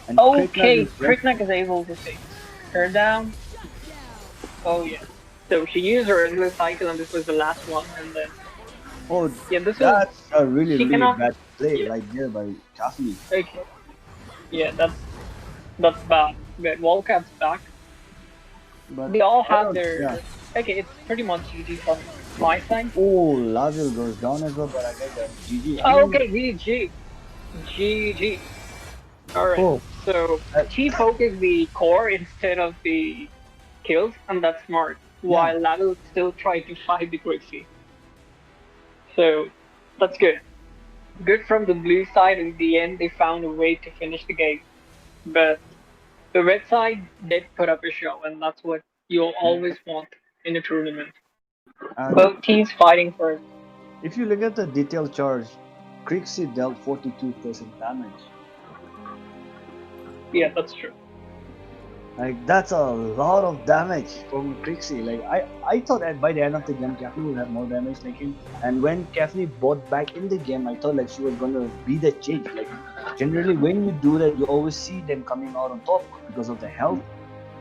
Speaker 10: And Cricknut
Speaker 7: Okay,
Speaker 10: is just
Speaker 7: Crickneck is able to take her down. Oh yeah. So she used her endless cycle and this was the last one and then
Speaker 10: oh,
Speaker 7: yeah, this was
Speaker 10: that's a really
Speaker 7: she
Speaker 10: really
Speaker 7: cannot
Speaker 10: bad play
Speaker 7: yeah.
Speaker 10: right there by Kafli.
Speaker 7: Okay. Yeah, that's bad. But Wildcat's back.
Speaker 10: But
Speaker 7: They all
Speaker 10: I
Speaker 7: have
Speaker 10: don't yeah.
Speaker 7: their okay, it's pretty much GG from my side.
Speaker 10: Oh, Laville goes down as well, but I guess that's GG. I
Speaker 7: Oh,
Speaker 10: mean,
Speaker 7: okay, GG. GG. Alright.
Speaker 6: Oh,
Speaker 7: So
Speaker 10: uh,
Speaker 7: she focused the core instead of the kills, and that's smart.
Speaker 10: yeah,
Speaker 7: While Laville still tried to fight the Grixie. So that's good. Good from the blue side. In the end, they found a way to finish the game. But the red side did put up a show, and that's what you'll always want in a tournament.
Speaker 10: and
Speaker 7: Both teams fighting for it.
Speaker 10: if you look at the detailed charge, Crixie dealt 42% damage.
Speaker 7: Yeah, that's true.
Speaker 10: Like that's a lot of damage from Crixie. Like I thought that by the end of the game, Kathleen would have more damage like him. And when Kathleen bought back in the game, I thought like she was gonna be the change. Like generally when you do that, you always see them coming out on top because of the health.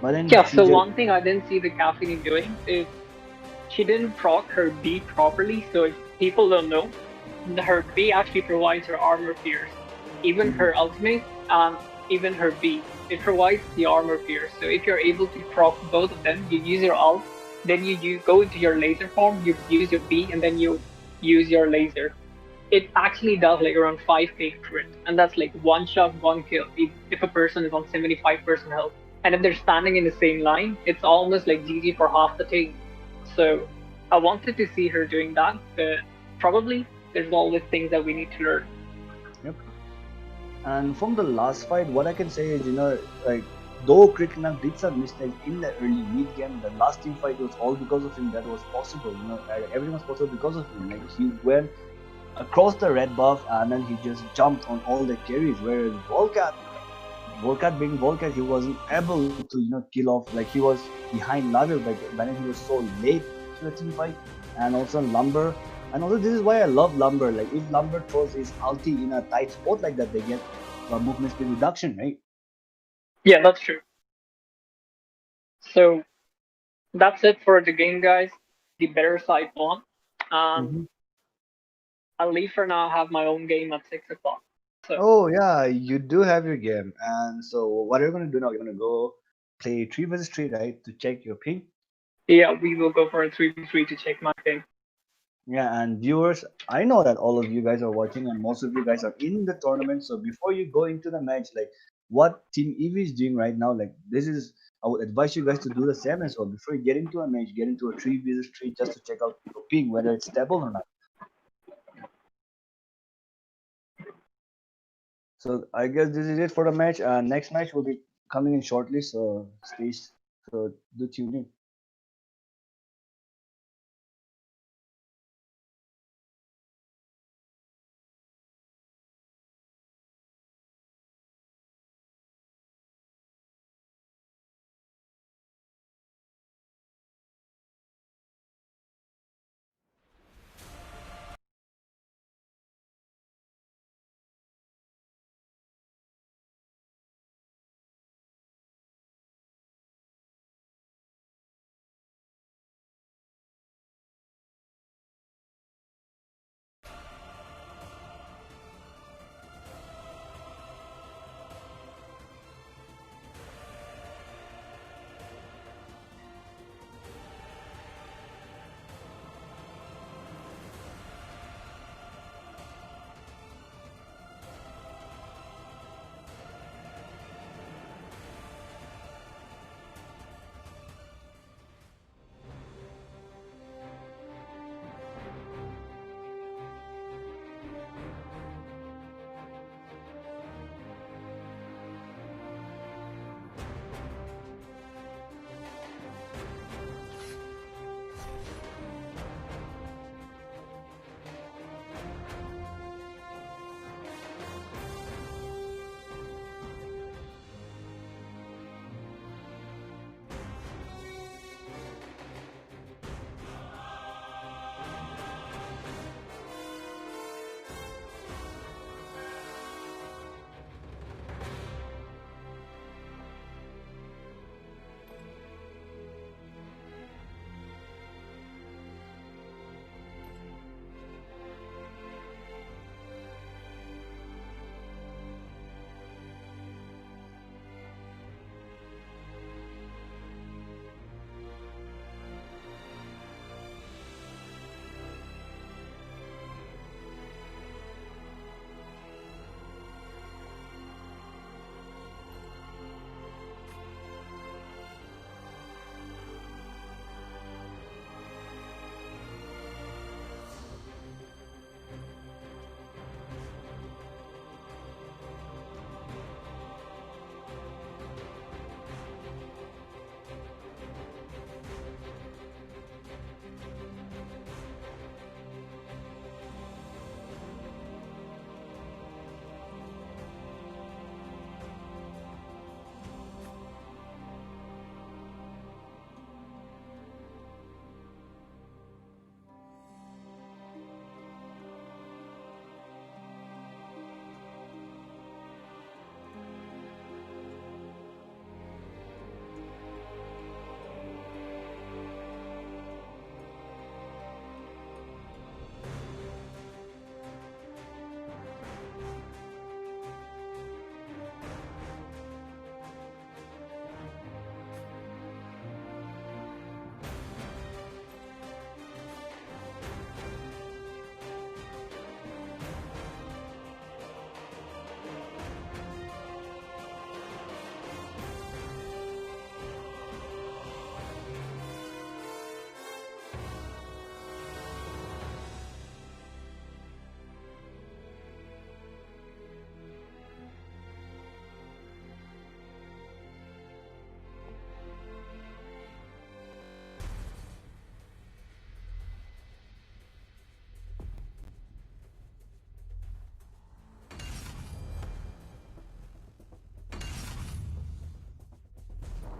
Speaker 10: But then
Speaker 7: Yeah,
Speaker 10: she
Speaker 7: so
Speaker 10: just
Speaker 7: one thing I didn't see the Caffeine doing is she didn't proc her B properly, so if people don't know, her B actually provides her armor pierce. Even her ultimate and even her B, it provides the armor pierce. So if you're able to proc both of them, you use your ult, then you go into your laser form, you use your B, and then you use your laser. It actually does like around 5k crit, and that's like one shot, one kill if a person is on 75% health. And if they're standing in the same line, it's almost like GG for half the team. So I wanted to see her doing that, but probably there's always things that we need to learn.
Speaker 10: yep. And from the last fight, what I can say is, like though Kriknak did some mistakes in the early mid game, the last team fight was all because of him. That was possible. Everything was possible because of him. Like he went across the red buff and then he just jumped on all the carries. Whereas Volcat being Volcat, he wasn't able to kill off. Like he was behind Laville, but then he was so late to the team fight, and also Lumber. And also this is why I love Lumber. Like if Lumber throws his ulti in a tight spot like that, they get a movement speed reduction, right?
Speaker 7: Yeah, that's true. So that's it for the game, guys. The better side won.
Speaker 10: Mm-hmm.
Speaker 7: I'll leave for now. I have my own game at 6 o'clock. So
Speaker 10: Oh yeah, you do have your game, and so what are you gonna do now? You're gonna go play 3 versus 3, right, to check your ping.
Speaker 7: yeah, we will go for a 3v3 to check my thing.
Speaker 10: Yeah, and viewers, I know that all of you guys are watching, and most of you guys are in the tournament. So before you go into the match, like what Team EV is doing right now, like this is, I would advise you guys to do the same as well. Before you get into a match, get into a 3 versus 3 just to check out your ping, whether it's stable or not. So I guess this is it for the match. Next match will be coming in shortly, so so do tune in.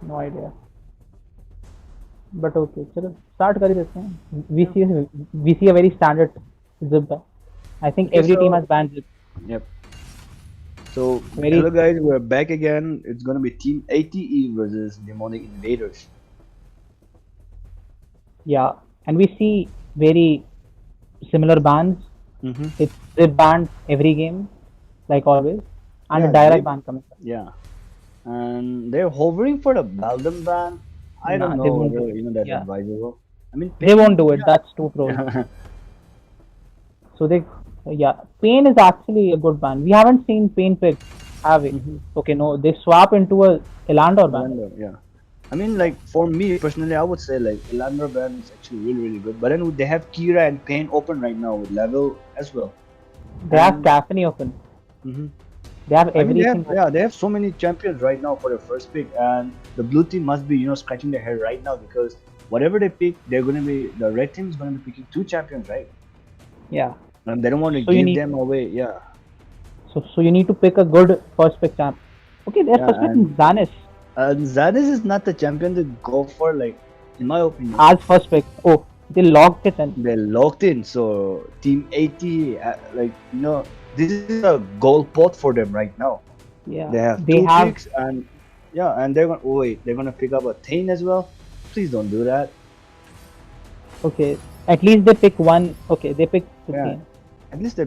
Speaker 6: No idea. But okay, चलो start कर ही देते हैं. We see a very standard zip ban. I think
Speaker 10: Okay,
Speaker 6: every team
Speaker 10: so
Speaker 6: has banned zip.
Speaker 10: yep. So
Speaker 6: Very
Speaker 10: hello guys, we're back again. It's gonna be Team ATE versus Demonic Invaders.
Speaker 6: yeah, and we see very similar bans.
Speaker 10: Mm-hmm.
Speaker 6: It's zip banned every game, like always, and
Speaker 10: Yeah,
Speaker 6: a direct
Speaker 10: they-
Speaker 6: ban coming.
Speaker 10: Yeah, and they're hovering for the Baldum ban. I
Speaker 6: Nah,
Speaker 10: don't
Speaker 6: they
Speaker 10: know
Speaker 6: won't do
Speaker 10: whether
Speaker 6: it.
Speaker 10: that's
Speaker 6: Yeah,
Speaker 10: advisable. I mean,
Speaker 6: they won't do it.
Speaker 10: yeah.
Speaker 6: That's too troll. So Pain is actually a good ban. We haven't seen Pain pick, have we?
Speaker 10: Mhm.
Speaker 6: Okay, no, they swap into a Elandor ban.
Speaker 10: Elander, yeah. I mean, like for me personally, I would say like Elander ban is actually really good. But then they have Kira and Pain open right now with level as well.
Speaker 6: They have
Speaker 10: And-
Speaker 6: Caffeine open.
Speaker 10: Mhm.
Speaker 6: They have
Speaker 10: I mean,
Speaker 6: everything.
Speaker 10: they have so many champions right now for the first pick, and the blue team must be scratching their head right now because whatever they pick, the red team is gonna be picking 2 champions, right?
Speaker 6: Yeah.
Speaker 10: And they don't want to
Speaker 6: So you
Speaker 10: give
Speaker 6: need-
Speaker 10: them away. Yeah.
Speaker 6: So you need to pick a good first pick champ. Okay, their
Speaker 10: Yeah,
Speaker 6: first pick
Speaker 10: and-
Speaker 6: is Zanish
Speaker 10: And Zadis is not the champion to go for, like, in my opinion.
Speaker 6: as first pick. Oh, they locked it in.
Speaker 10: They're locked in. So Team 80, this is a goal pot for them right now.
Speaker 6: Yeah.
Speaker 10: They have
Speaker 6: They
Speaker 10: 2
Speaker 6: have
Speaker 10: picks, and and they're gonna pick up a Thane as well. Please don't do that.
Speaker 6: okay. At least they pick one. Okay, they pick the
Speaker 10: Yeah.
Speaker 6: team.
Speaker 10: At least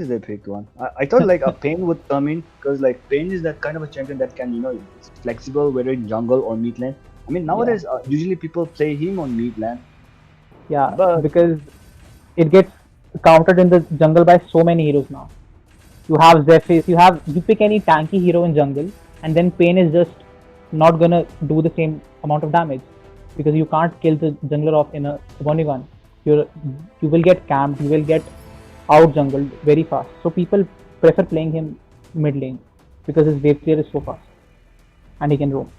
Speaker 10: they picked one. I thought like a Pain would come in because like Pain is that kind of a champion that can it's flexible whether in jungle or mid lane. I mean nowadays usually people play him on mid lane.
Speaker 6: Yeah,
Speaker 10: But-
Speaker 6: because it gets countered in the jungle by so many heroes now. You have Zephys, you pick any tanky hero in jungle, and then Pain is just not gonna do the same amount of damage because you can't kill the jungler off in a 1v1. You will get camped, you will get out jungled very fast. So people prefer playing him mid lane because his wave clear is so fast and he can roam.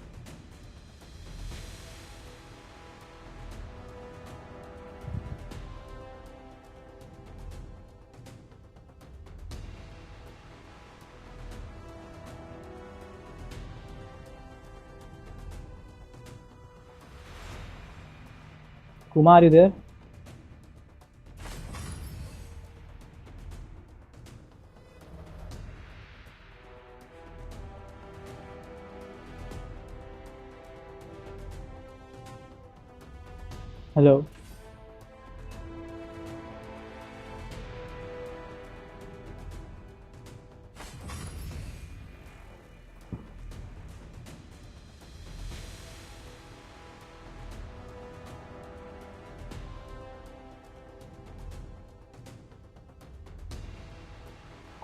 Speaker 6: Kumar, are you there? Hello.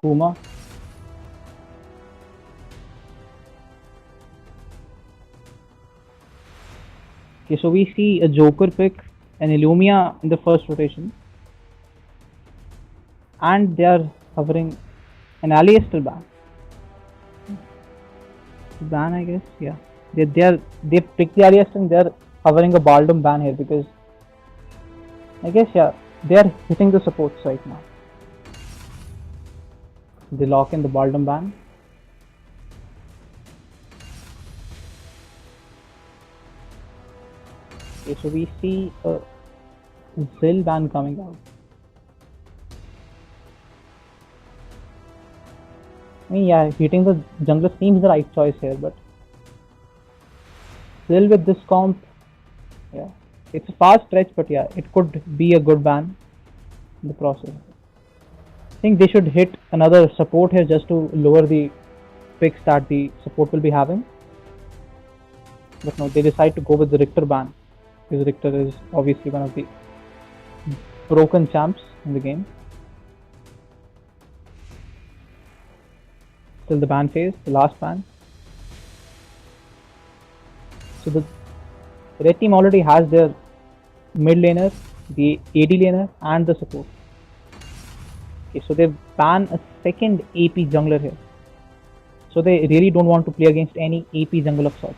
Speaker 6: Kuma. Okay, so we see a Joker pick, an Illumia in the first rotation, and they are hovering an ally is still ban, I guess. Yeah, they picked the Alias and they're hovering a Baldum ban here because I guess they are hitting the supports right now. They lock in the Baldum ban. Okay, so we see a Zill ban coming out. I mean, hitting the jungler seems the right choice here, but Zill with this comp, it's a fast stretch, but it could be a good ban in the process. I think they should hit another support here just to lower the picks that the support will be having. But no, they decide to go with the Richter ban because Richter is obviously one of the broken champs in the game. Still the ban phase, the last ban. So the red team already has their mid laner, the AD laner and the support. Okay, so they ban a second AP jungler here. So they really don't want to play against any AP jungle of sorts.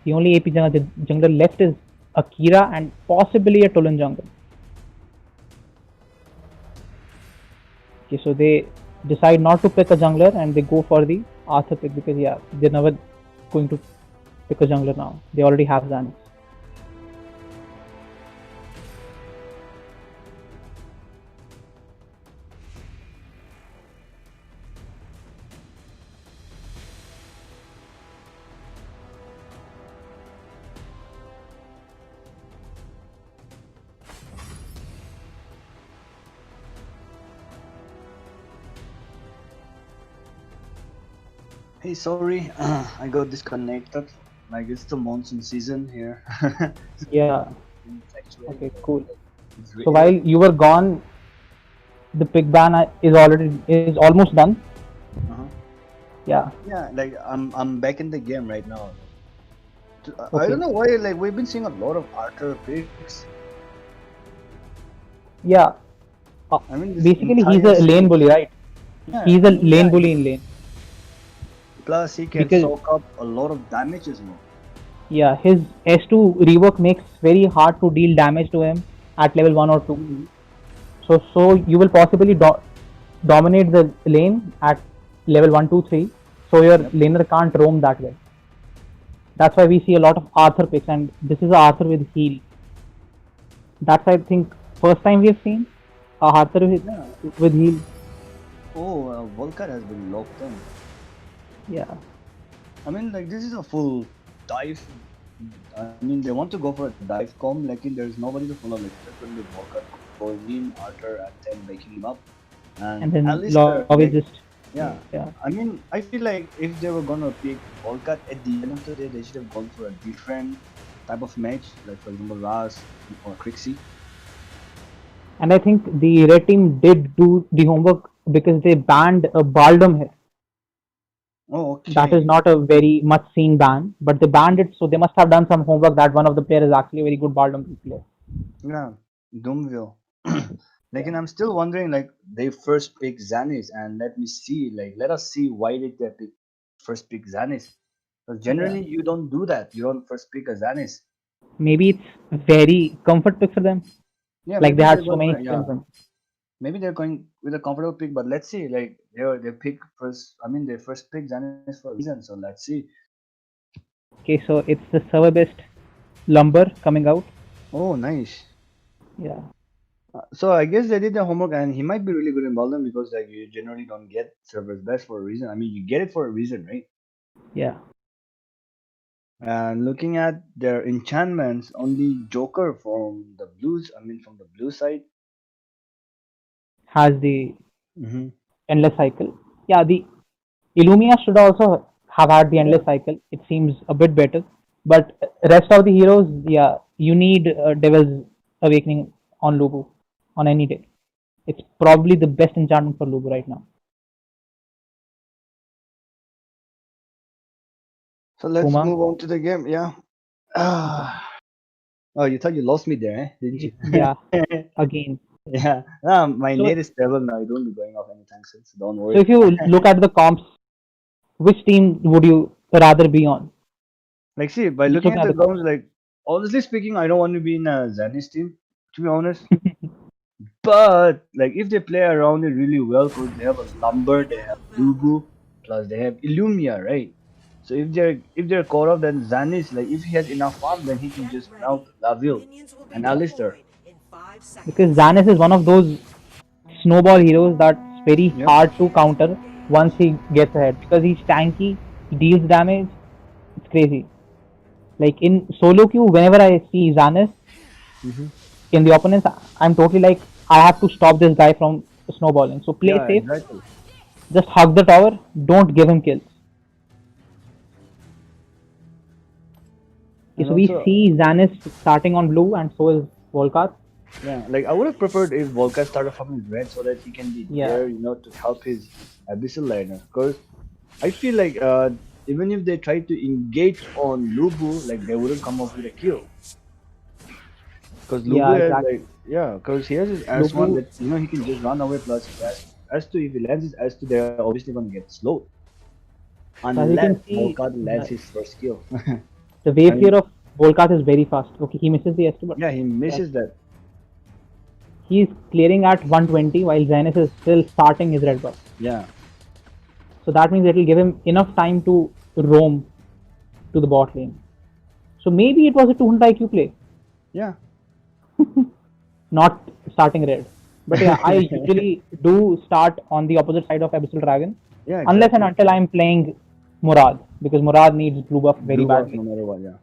Speaker 6: The only AP jungler left is Akira and possibly a Tolan jungle. Okay, so they decide not to pick a jungler and they go for the Arthur pick because they're never going to pick a jungler now. They already have Zanis.
Speaker 10: Hey, sorry, I got disconnected. Like it's the monsoon season here.
Speaker 6: Yeah.
Speaker 10: It's actually
Speaker 6: Okay, cool.
Speaker 10: it's
Speaker 6: So while you were gone, the pick ban is almost done.
Speaker 10: uh-huh.
Speaker 6: Yeah.
Speaker 10: Yeah, like I'm back in the game right now. I
Speaker 6: Okay.
Speaker 10: don't know why. Like we've been seeing a lot of Arthur picks.
Speaker 6: Yeah.
Speaker 10: I mean, this
Speaker 6: Basically, he's
Speaker 10: entire
Speaker 6: a lane bully, right?
Speaker 10: yeah,
Speaker 6: He's
Speaker 10: I
Speaker 6: a
Speaker 10: mean,
Speaker 6: lane
Speaker 10: yeah.
Speaker 6: bully in lane.
Speaker 10: Plus, he can
Speaker 6: Because
Speaker 10: soak up a lot of damages more.
Speaker 6: yeah, his S2 rework makes very hard to deal damage to him at level 1 or 2. So you will possibly dominate the lane at level 1, 2, 3. So your laner can't roam that way. That's why we see a lot of Arthur picks, and this is a Arthur with heal. That's I think first time we have seen a Arthur with heal.
Speaker 10: Oh, Volker has been locked in.
Speaker 6: Yeah.
Speaker 10: I mean, like this is a full dive. I mean, they want to go for a dive comp. Like, there's nobody to follow. Like, just going with Volker going in, Arthur, and then waking him up.
Speaker 6: And then
Speaker 10: Alistair,
Speaker 6: Lobby
Speaker 10: like,
Speaker 6: just
Speaker 10: yeah.
Speaker 6: yeah.
Speaker 10: I mean, I feel like if they were gonna pick Volker at the end of the day, they should have gone for a different type of match, like for example, Ras or Crixie.
Speaker 6: And I think the red team did do the homework because they banned a Baldom here.
Speaker 10: Oh, okay.
Speaker 6: That is not a very much seen ban, but they banned it, so they must have done some homework that one of the players is actually a very good Baldom player.
Speaker 10: Yeah, Doomville. Like, and I'm still wondering, like, they first pick Zanis, and let us see why did they pick first pick Zanis? Because generally you don't do that. You don't first pick a Zanis.
Speaker 6: Maybe it's very comfort pick for them.
Speaker 10: Yeah,
Speaker 6: Like they
Speaker 10: maybe
Speaker 6: had
Speaker 10: they're
Speaker 6: so
Speaker 10: going
Speaker 6: many
Speaker 10: for
Speaker 6: skins.
Speaker 10: maybe they're going with a comfortable pick, but let's see. Like they pick first. I mean, they first pick Zanis for a reason. So let's see.
Speaker 6: Okay, so it's the server based lumber coming out.
Speaker 10: Oh, nice.
Speaker 6: Yeah.
Speaker 10: So I guess they did their homework, and he might be really good in Baldwin because like you generally don't get servers best for a reason. I mean, you get it for a reason, right?
Speaker 6: Yeah.
Speaker 10: And looking at their enchantments, only Joker from the blues. I mean, from the blue side.
Speaker 6: Has the
Speaker 10: Mm-hmm.
Speaker 6: endless cycle. Yeah, the Illumia should also have had the endless cycle. It seems a bit better. But rest of the heroes, yeah, you need Devil's Awakening on Lubu on any day. It's probably the best enchantment for Lubu right now.
Speaker 10: So let's
Speaker 6: Puma.
Speaker 10: move on to the game. Yeah. Oh, you thought you lost me there, didn't you?
Speaker 6: Yeah. Again.
Speaker 10: Yeah. My
Speaker 6: So-
Speaker 10: net is stable now. It won't be going off anytime soon. So don't worry.
Speaker 6: So if you look at the comps, which team would you rather be on?
Speaker 10: Like, see, by
Speaker 6: Just
Speaker 10: looking
Speaker 6: looking
Speaker 10: at
Speaker 6: at
Speaker 10: the
Speaker 6: the
Speaker 10: comps, like, honestly speaking, I don't want to be in a Zanis team, to be honest. But, like, if they play around it really well, because they have a Lumber, they have Lubu, plus they have Illumia, right? So if they're caught up, then Zanis, like, if he has enough farm, then he can just mount Laville and Alistair.
Speaker 6: because Zanis is one of those snowball heroes that's very
Speaker 10: Yep.
Speaker 6: hard to counter once he gets ahead because he's tanky, he deals damage. It's crazy. Like in solo queue, whenever I see Zanis in the opponents, I'm totally like, I have to stop this guy from snowballing. So play
Speaker 10: Yeah,
Speaker 6: safe,
Speaker 10: exactly.
Speaker 6: just hug the tower, don't give him kills. Okay,
Speaker 10: And
Speaker 6: so we
Speaker 10: also,
Speaker 6: see Zanis starting on blue, and so is Volkar.
Speaker 10: yeah, like, I would have preferred if Volker started farming red so that he can be
Speaker 6: Yeah.
Speaker 10: there, to help his abyssal liner. Because I feel like even if they try to engage on Lubu, like they wouldn't come up with a kill. Because Lubu
Speaker 6: Yeah,
Speaker 10: has
Speaker 6: exactly.
Speaker 10: because he has his S1
Speaker 6: Lubu-
Speaker 10: that he can just run away. Plus his S2, if he lands his S2, they're obviously gonna get slowed.
Speaker 6: as you
Speaker 10: Unless
Speaker 6: can see,
Speaker 10: Volker lands his first kill.
Speaker 6: the wave
Speaker 10: I mean-
Speaker 6: clear of Volkar is very fast. Okay, he misses the S2, but
Speaker 10: Yeah, he misses that.
Speaker 6: he's clearing at 120 while Zenith is still starting his red buff.
Speaker 10: Yeah.
Speaker 6: So that means it will give him enough time to roam to the bot lane. So maybe it was a 200 IQ play,
Speaker 10: Yeah.
Speaker 6: not starting red. But yeah, I usually do start on the opposite side of Abyssal Dragon,
Speaker 10: Yeah.
Speaker 6: unless
Speaker 10: Exactly.
Speaker 6: and until I'm playing Murad, because Murad needs blue buff very
Speaker 10: Blue buff
Speaker 6: badly.
Speaker 10: no matter what. Yeah.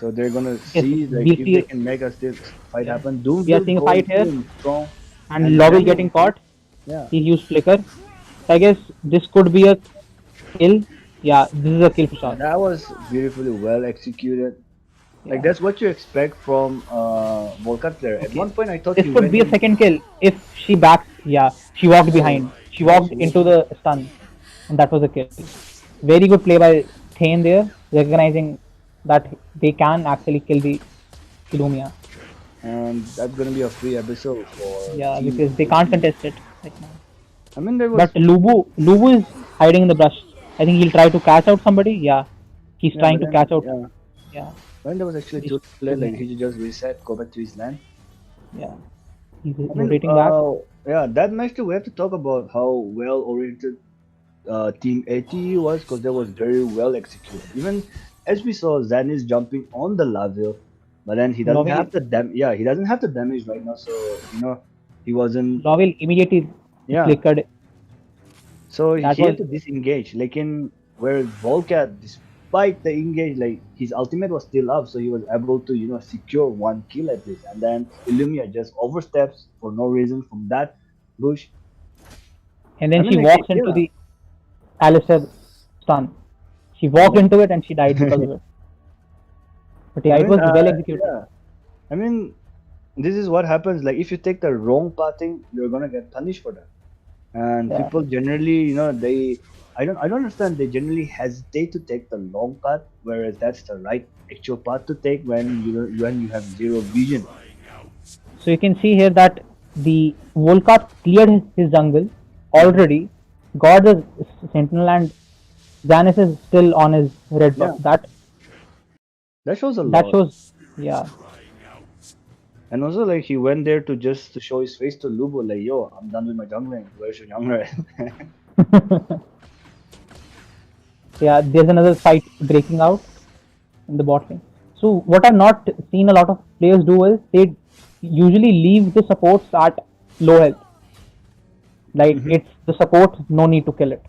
Speaker 10: So they're gonna
Speaker 6: Yes,
Speaker 10: see like
Speaker 6: we
Speaker 10: if they
Speaker 6: see,
Speaker 10: can make us this fight
Speaker 6: yeah,
Speaker 10: happen.
Speaker 6: we are
Speaker 10: Doomsday
Speaker 6: seeing a
Speaker 10: going
Speaker 6: fight here,
Speaker 10: in strong,
Speaker 6: and
Speaker 10: and
Speaker 6: Lovell
Speaker 10: then
Speaker 6: getting caught.
Speaker 10: yeah.
Speaker 6: He used flicker. I guess this could be a kill. Yeah, this is a kill for sure.
Speaker 10: That was beautifully well executed. Like
Speaker 6: Yeah.
Speaker 10: that's what you expect from Volkat player. At
Speaker 6: Okay.
Speaker 10: one point I thought
Speaker 6: This
Speaker 10: he
Speaker 6: could
Speaker 10: went
Speaker 6: be a
Speaker 10: in.
Speaker 6: second kill if she backed. Yeah, she walked behind. She walked into the stun, and that was a kill. Very good play by Thane there, recognizing that they can actually kill the Illumia.
Speaker 10: And that's gonna be a free episode for
Speaker 6: Yeah,
Speaker 10: team.
Speaker 6: because they can't contest it right now.
Speaker 10: I mean there was
Speaker 6: But Lubu is hiding in the brush. I think he'll try to catch out somebody. Yeah, he's trying to catch out.
Speaker 10: Yeah.
Speaker 6: Yeah,
Speaker 10: When there was actually
Speaker 6: He's
Speaker 10: too late, like
Speaker 6: choosing-
Speaker 10: he should just reset, go back to his land.
Speaker 6: yeah. He's
Speaker 10: I mean,
Speaker 6: rotating back.
Speaker 10: yeah, that match too, we have to talk about how well oriented Team ATE was because that was very well executed. Even as we saw Zanis jumping on the Laville, but then he doesn't
Speaker 6: Lovely.
Speaker 10: have the he doesn't have the damage right now, so he wasn't
Speaker 6: Lovell immediately
Speaker 10: yeah.
Speaker 6: flickered.
Speaker 10: So he
Speaker 6: That
Speaker 10: had
Speaker 6: was-
Speaker 10: to disengage. Like in where Volcat, despite the engage, like his ultimate was still up, so he was able to secure one kill at least. And then Illumia just oversteps for no reason from that bush.
Speaker 6: And then
Speaker 10: I mean,
Speaker 6: she
Speaker 10: like,
Speaker 6: walks
Speaker 10: yeah.
Speaker 6: into the Alistair stun. She walked into it and she died because of it. But yeah,
Speaker 10: I
Speaker 6: it was
Speaker 10: mean,
Speaker 6: well executed.
Speaker 10: Yeah. I mean, this is what happens. Like if you take the wrong pathing, you're gonna get punished for that. And
Speaker 6: Yeah.
Speaker 10: people generally, I don't understand. They generally hesitate to take the long path, whereas that's the right actual path to take when you have zero vision.
Speaker 6: So you can see here that the Volcat cleared his jungle already, got the Sentinel, and Zanis is still on his red buff.
Speaker 10: Yeah. That shows a
Speaker 6: That
Speaker 10: lot.
Speaker 6: shows, yeah.
Speaker 10: And also, like he went there to show his face to Lubo, like, yo, I'm done with my jungling. Where's your jungler?
Speaker 6: Yeah, there's another fight breaking out in the bot lane. So what I've not seen a lot of players do is they usually leave the supports at low health. Like it's the support, no need to kill it.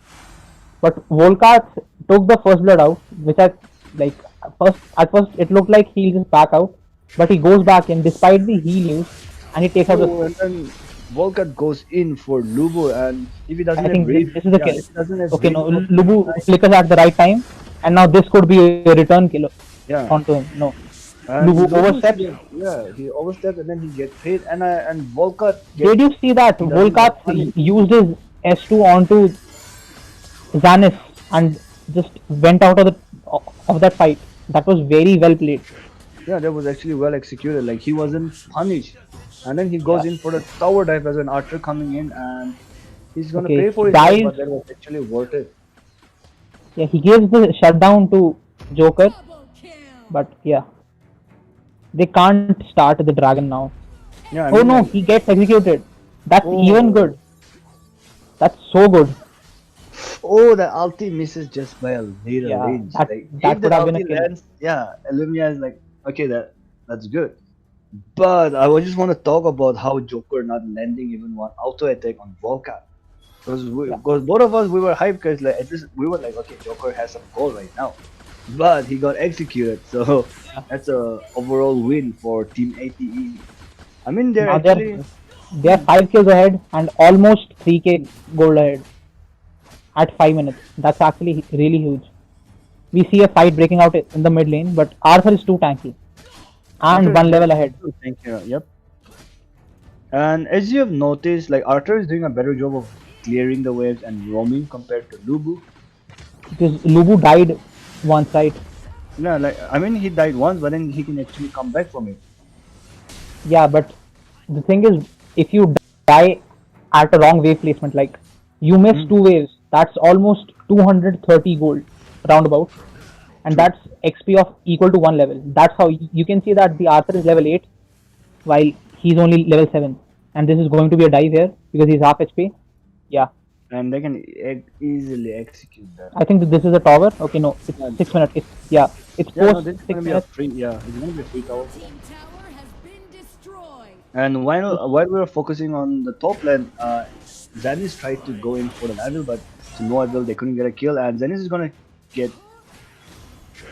Speaker 6: But Volcat took the first blood out, which at first it looked like he'll just back out, but he goes back in despite the heal use, and he takes out the.
Speaker 10: And then Volcat goes in for Lubo, and if he doesn't
Speaker 6: I think
Speaker 10: have rage,
Speaker 6: this is a
Speaker 10: yeah,
Speaker 6: kill.
Speaker 10: if he doesn't have
Speaker 6: Okay,
Speaker 10: rage
Speaker 6: no,
Speaker 10: for-
Speaker 6: Lubu flickers at the right time, and now this could be a return kill
Speaker 10: yeah.
Speaker 6: onto him. No,
Speaker 10: And
Speaker 6: Lubu
Speaker 10: Lubu
Speaker 6: oversteps.
Speaker 10: Yeah, he oversteps and then he gets hit, and Volcat
Speaker 6: Did you see that
Speaker 10: He doesn't
Speaker 6: Volcat
Speaker 10: get punished.
Speaker 6: used his S2 onto Zanis and just went out of that fight? That was very well played.
Speaker 10: Yeah, that was actually well executed. Like he wasn't punished, and then he goes in for the tower dive as an archer coming in, and he's gonna
Speaker 6: Okay,
Speaker 10: pay for
Speaker 6: he
Speaker 10: his life,
Speaker 6: dies.
Speaker 10: but that was actually worth it.
Speaker 6: Yeah, he gives the shutdown to Joker, but yeah, they can't start the dragon now.
Speaker 10: Yeah, I
Speaker 6: Oh
Speaker 10: mean,
Speaker 6: no,
Speaker 10: like,
Speaker 6: he gets executed. That's
Speaker 10: Oh.
Speaker 6: even good. That's so good.
Speaker 10: oh, the ulti misses just by a little
Speaker 6: Yeah,
Speaker 10: range.
Speaker 6: that-
Speaker 10: Like,
Speaker 6: that
Speaker 10: if the
Speaker 6: would have been a
Speaker 10: ulti
Speaker 6: kill.
Speaker 10: lands, yeah, Illumia is like, okay, that's good. But I just want to talk about how Joker not landing even one auto attack on Volcat. Because both of us, we were hyped because like at least we were like, okay, Joker has some goal right now. But he got executed, so that's a overall win for Team ATE. I mean, they're
Speaker 6: Now
Speaker 10: actually
Speaker 6: they're 5 kills ahead and almost 3k gold ahead at 5 minutes. That's actually really huge. We see a fight breaking out in the mid lane, but Arthur is too tanky and one level ahead.
Speaker 10: Thank you. Yep. And as you have noticed, like Arthur is doing a better job of clearing the waves and roaming compared to Lubu.
Speaker 6: Because Lubu died once, right?
Speaker 10: Yeah, like I mean, he died once, but then he can actually come back from it.
Speaker 6: Yeah, but the thing is, if you die at a wrong wave placement, like you miss 2 waves, that's almost 230 gold roundabout, and that's XP of equal to 1 level. That's how you can see that the Arthur is level 8 while he's only level 7, and this is going to be a dive here because he's half HP. Yeah,
Speaker 10: and they can easily execute that.
Speaker 6: I think that this is a tower. Okay, no, it's
Speaker 10: Yeah,
Speaker 6: 6 minutes. It's
Speaker 10: yeah, no,
Speaker 6: post
Speaker 10: this is
Speaker 6: 6
Speaker 10: gonna be a
Speaker 6: minutes.
Speaker 10: free. Yeah, it's gonna be a free tower.
Speaker 3: Team tower has been destroyed.
Speaker 10: And while we were focusing on the top lane, Zenith tried to go in for the level, but to no avail. They couldn't get a kill, and Zenith is gonna get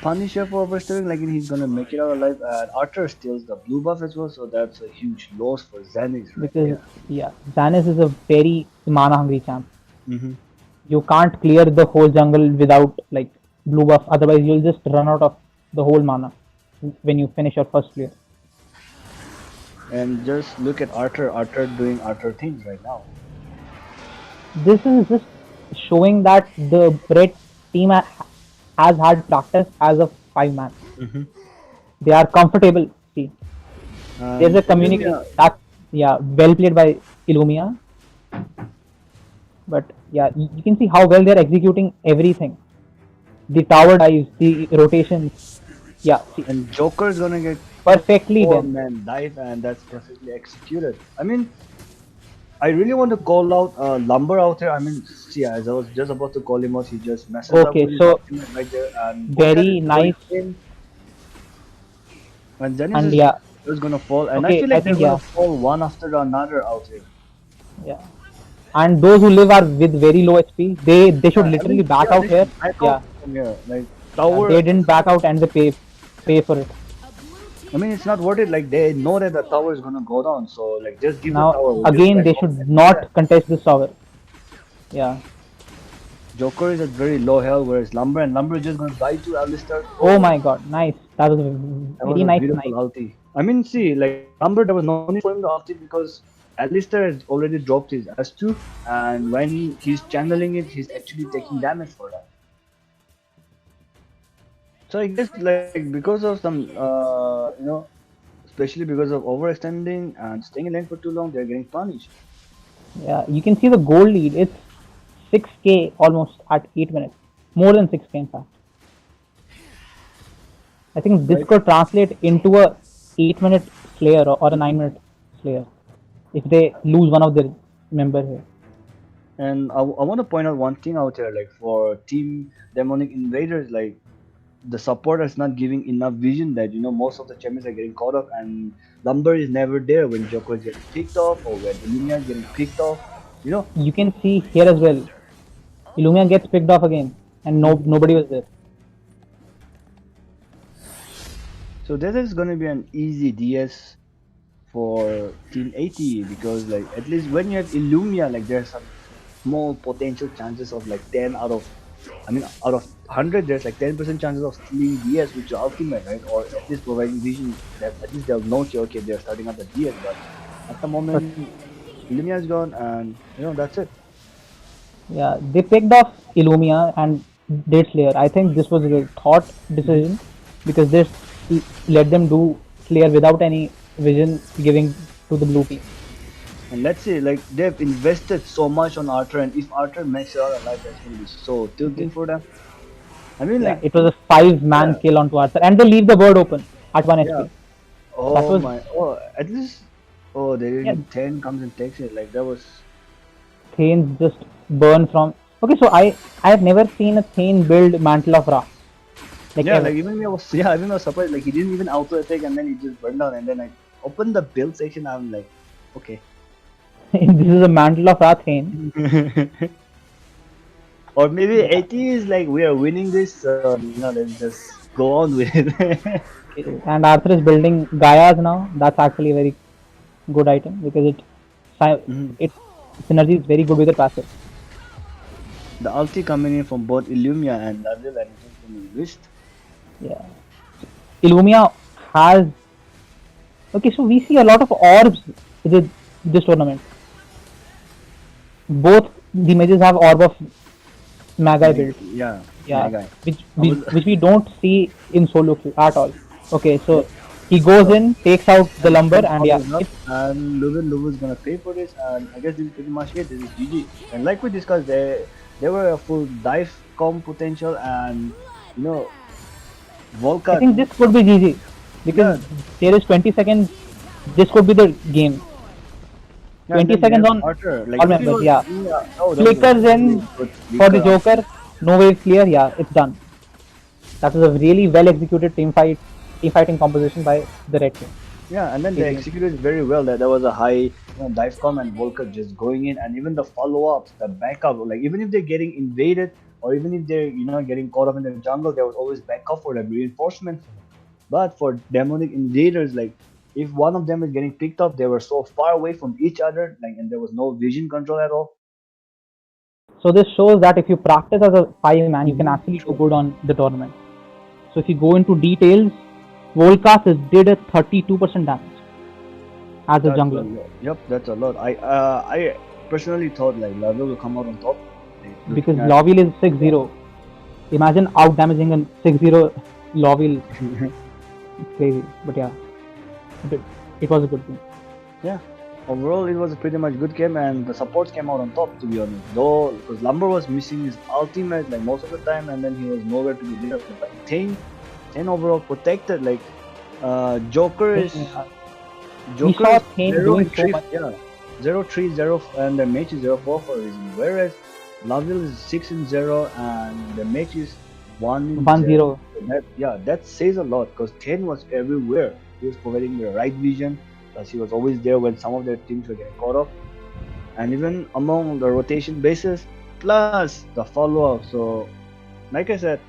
Speaker 10: Punisher for overstepping. Like he's gonna make it out alive, and Archer steals the blue buff as well. So that's a huge loss for Zenith right
Speaker 6: Because
Speaker 10: there.
Speaker 6: yeah, Zanis is a very mana hungry champ.
Speaker 10: Mm-hmm.
Speaker 6: You can't clear the whole jungle without like blue buff. Otherwise, you'll just run out of the whole mana when you finish your first clear.
Speaker 10: And just look at Archer doing Archer things right now.
Speaker 6: This is just showing that the red team has had practice as a 5-man.
Speaker 10: Mm-hmm.
Speaker 6: They are comfortable. See, there's a communication. That's well played by Illumia. But yeah, you can see how well they're executing everything. The tower dives, the rotations. Yeah, see,
Speaker 10: And Joker's gonna get
Speaker 6: perfectly done.
Speaker 10: 4-man dive, and that's perfectly executed. I mean, I really want to call out Lumber out here. I mean, see, as I was just about to call him out, he just messes up
Speaker 6: Okay,
Speaker 10: with his
Speaker 6: so
Speaker 10: ultimate right there, and
Speaker 6: very nice.
Speaker 10: And Zenith
Speaker 6: And
Speaker 10: is
Speaker 6: yeah,
Speaker 10: just gonna fall, and I
Speaker 6: okay,
Speaker 10: feel like
Speaker 6: I
Speaker 10: they're
Speaker 6: think
Speaker 10: gonna
Speaker 6: yeah,
Speaker 10: fall one after another out here.
Speaker 6: yeah. And those who live are with very low HP. They should
Speaker 10: I
Speaker 6: literally
Speaker 10: mean,
Speaker 6: back
Speaker 10: yeah,
Speaker 6: out
Speaker 10: they
Speaker 6: here.
Speaker 10: should back
Speaker 6: Yeah,
Speaker 10: out from here. Like tower,
Speaker 6: they didn't back out and they pay for it.
Speaker 10: I mean, it's not worth it. Like they know that the tower is gonna go down, so like just give the
Speaker 6: Now
Speaker 10: tower.
Speaker 6: again,
Speaker 10: Just,
Speaker 6: they
Speaker 10: like,
Speaker 6: should not contest this tower. Yeah.
Speaker 10: Joker is at very low health, whereas Lumber is just gonna die to Alistar.
Speaker 6: Oh my God, nice. That was a
Speaker 10: That was
Speaker 6: very
Speaker 10: a
Speaker 6: nice
Speaker 10: beautiful
Speaker 6: knife.
Speaker 10: ulti. I mean, see, like Lumber, there was no need for him to ulti because Alistar has already dropped his S2, and when he's channeling it, he's actually taking damage for that. So I guess like because of some, especially because of overextending and staying in lane for too long, they're getting punished.
Speaker 6: Yeah, you can see the goal lead. It's 6k almost at 8 minutes. More than 6k in fact. I think this
Speaker 10: Right.
Speaker 6: could translate into a 8-minute Slayer or a 9-minute Slayer if they lose one of their member here.
Speaker 10: And I want to point out one thing out here, like for Team Demonic Invaders, like the support is not giving enough vision that most of the champions are getting caught up, and Lumber is never there when Joker is getting picked off or when Illumia is getting picked off.
Speaker 6: You can see here as well. Illumia gets picked off again and nobody was there.
Speaker 10: So this is gonna be an easy DS for Team 80 because like at least when you have Illumia, like there's some small potential chances of like 10 out of, out of 100, there's like 10% chances of stealing DS with your ultimate, right? Or at least providing vision that at least they'll know, okay, they're starting at the DS, but at the moment, Illumia is gone, and that's it.
Speaker 6: Yeah, they picked off Illumia and did Slayer. I think this was a thought decision because this let them do Slayer without any vision giving to the blue team.
Speaker 10: And let's see, like they've invested so much on Archer, and if Archer makes it out alive, that's going to be so tilting for them. I mean,
Speaker 6: Yeah,
Speaker 10: like
Speaker 6: it was a 5-man kill onto Arthur, and they leave the bird open at 1 HP.
Speaker 10: oh
Speaker 6: was-
Speaker 10: my, at least, they didn't. 10 comes and takes it. Like that was.
Speaker 6: Thanes just burn from. Okay, so I have never seen a Thane build Mantle of Ra. Like
Speaker 10: Yeah,
Speaker 6: ever.
Speaker 10: like even I was surprised. Like he didn't even auto attack, and then he just burned down. And then I opened the build section. I'm like, okay.
Speaker 6: This is a Mantle of Ra Thane.
Speaker 10: Or maybe 80 is like we are winning this. Let's just go on with it.
Speaker 6: And Arthur is building Gaias now. That's actually a very good item because it synergy is very good with the passive.
Speaker 10: The ulti coming in from both Illumia and Lazil, and it's from Wrist.
Speaker 6: Yeah. Illumia has. Okay, so we see a lot of orbs with this tournament. Both the mages have Orb of Magi build.
Speaker 10: Yeah.
Speaker 6: Yeah,
Speaker 10: Magi.
Speaker 6: which we don't see in solo queue at all. Okay, so he goes in, takes out the lumber, and yeah,
Speaker 10: And Luvin's gonna pay for this, and I guess this is pretty much it. This is GG. And like we discussed, there were a full dive comp potential, and Volca.
Speaker 6: I think this could be GG because there is 20 seconds. This could be the game.
Speaker 10: Yeah, and
Speaker 6: 20
Speaker 10: then they
Speaker 6: seconds
Speaker 10: have
Speaker 6: on
Speaker 10: Carter. Like
Speaker 6: all
Speaker 10: if it
Speaker 6: members,
Speaker 10: was,
Speaker 6: yeah.
Speaker 10: yeah, oh, that was a
Speaker 6: Flickers
Speaker 10: really
Speaker 6: in
Speaker 10: good
Speaker 6: for the
Speaker 10: flicker.
Speaker 6: Joker, no waves clear, yeah, it's done. That was a really well executed team fighting composition by the red team.
Speaker 10: Yeah, and then they
Speaker 6: ATM.
Speaker 10: executed very well. That there was a high, dive com and Volker just going in, and even the follow ups, the backup. Like even if they're getting invaded, or even if they're getting caught up in the jungle, there was always backup for them, reinforcement for them. But for demonic invaders, like if one of them is getting picked up, they were so far away from each other, like, and there was no vision control at all.
Speaker 6: So this shows that if you practice as a five man, you can actually do
Speaker 10: True.
Speaker 6: good on the tournament. So if you go into details, Volcast did a 32% damage as a
Speaker 10: That's a
Speaker 6: jungler
Speaker 10: lot. Yep, that's a lot. I personally thought like Lava will come out on top. Like,
Speaker 6: because
Speaker 10: looking at
Speaker 6: Lovil is 6-0. Imagine out damaging a 6-0 Lovil. It's crazy. But yeah, it, it was a good game.
Speaker 10: yeah. Overall, it was a pretty much good game, and the supports came out on top. To be honest, though, because Lumber was missing his ultimate like most of the time, and then he was nowhere to be there. But Ten overall protected. Like, Joker is
Speaker 6: We
Speaker 10: Joker
Speaker 6: saw
Speaker 10: is
Speaker 6: Thane
Speaker 10: zero
Speaker 6: doing
Speaker 10: and
Speaker 6: so
Speaker 10: three.
Speaker 6: much.
Speaker 10: Yeah, 0-3-0, and the match is 0-4 for a reason. Whereas Laville is 6-0, and the match is 1-0.
Speaker 6: 1-0.
Speaker 10: That says a lot because Ten was everywhere. He was providing the right vision, plus he was always there when some of their teams were getting caught up, and even among the rotation bases, plus the follow up. So, like I said,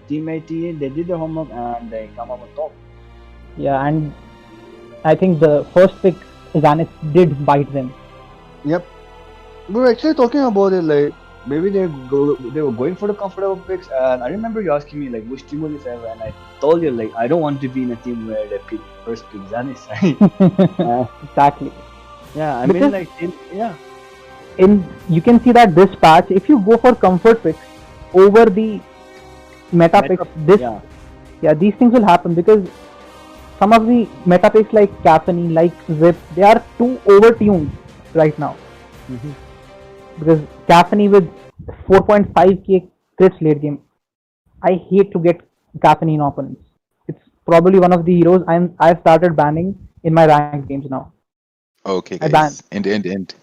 Speaker 10: Team 18 they did their homework and they come up on top.
Speaker 6: Yeah, and I think the first pick, Zanis, did bite them.
Speaker 10: Yep. We were actually talking about it like maybe they were going for the comfortable picks, and I remember you asking me like which team will you favor, and I told you like I don't want to be in a team where they pick first pick Zanis.
Speaker 6: Exactly.
Speaker 10: Yeah, I mean
Speaker 6: Because
Speaker 10: like yeah,
Speaker 6: you can see that this patch, if you go for comfort picks over the meta picks, these things will happen because some of the meta picks like Caffeine, like Zip, they are too overtuned right now. Because Caffeine with 4.5k crits late game, I hate to get Caffeine opponents. It's probably one of the heroes I've started banning in my ranked games now.
Speaker 4: Okay,
Speaker 6: I ban.
Speaker 4: guys. End.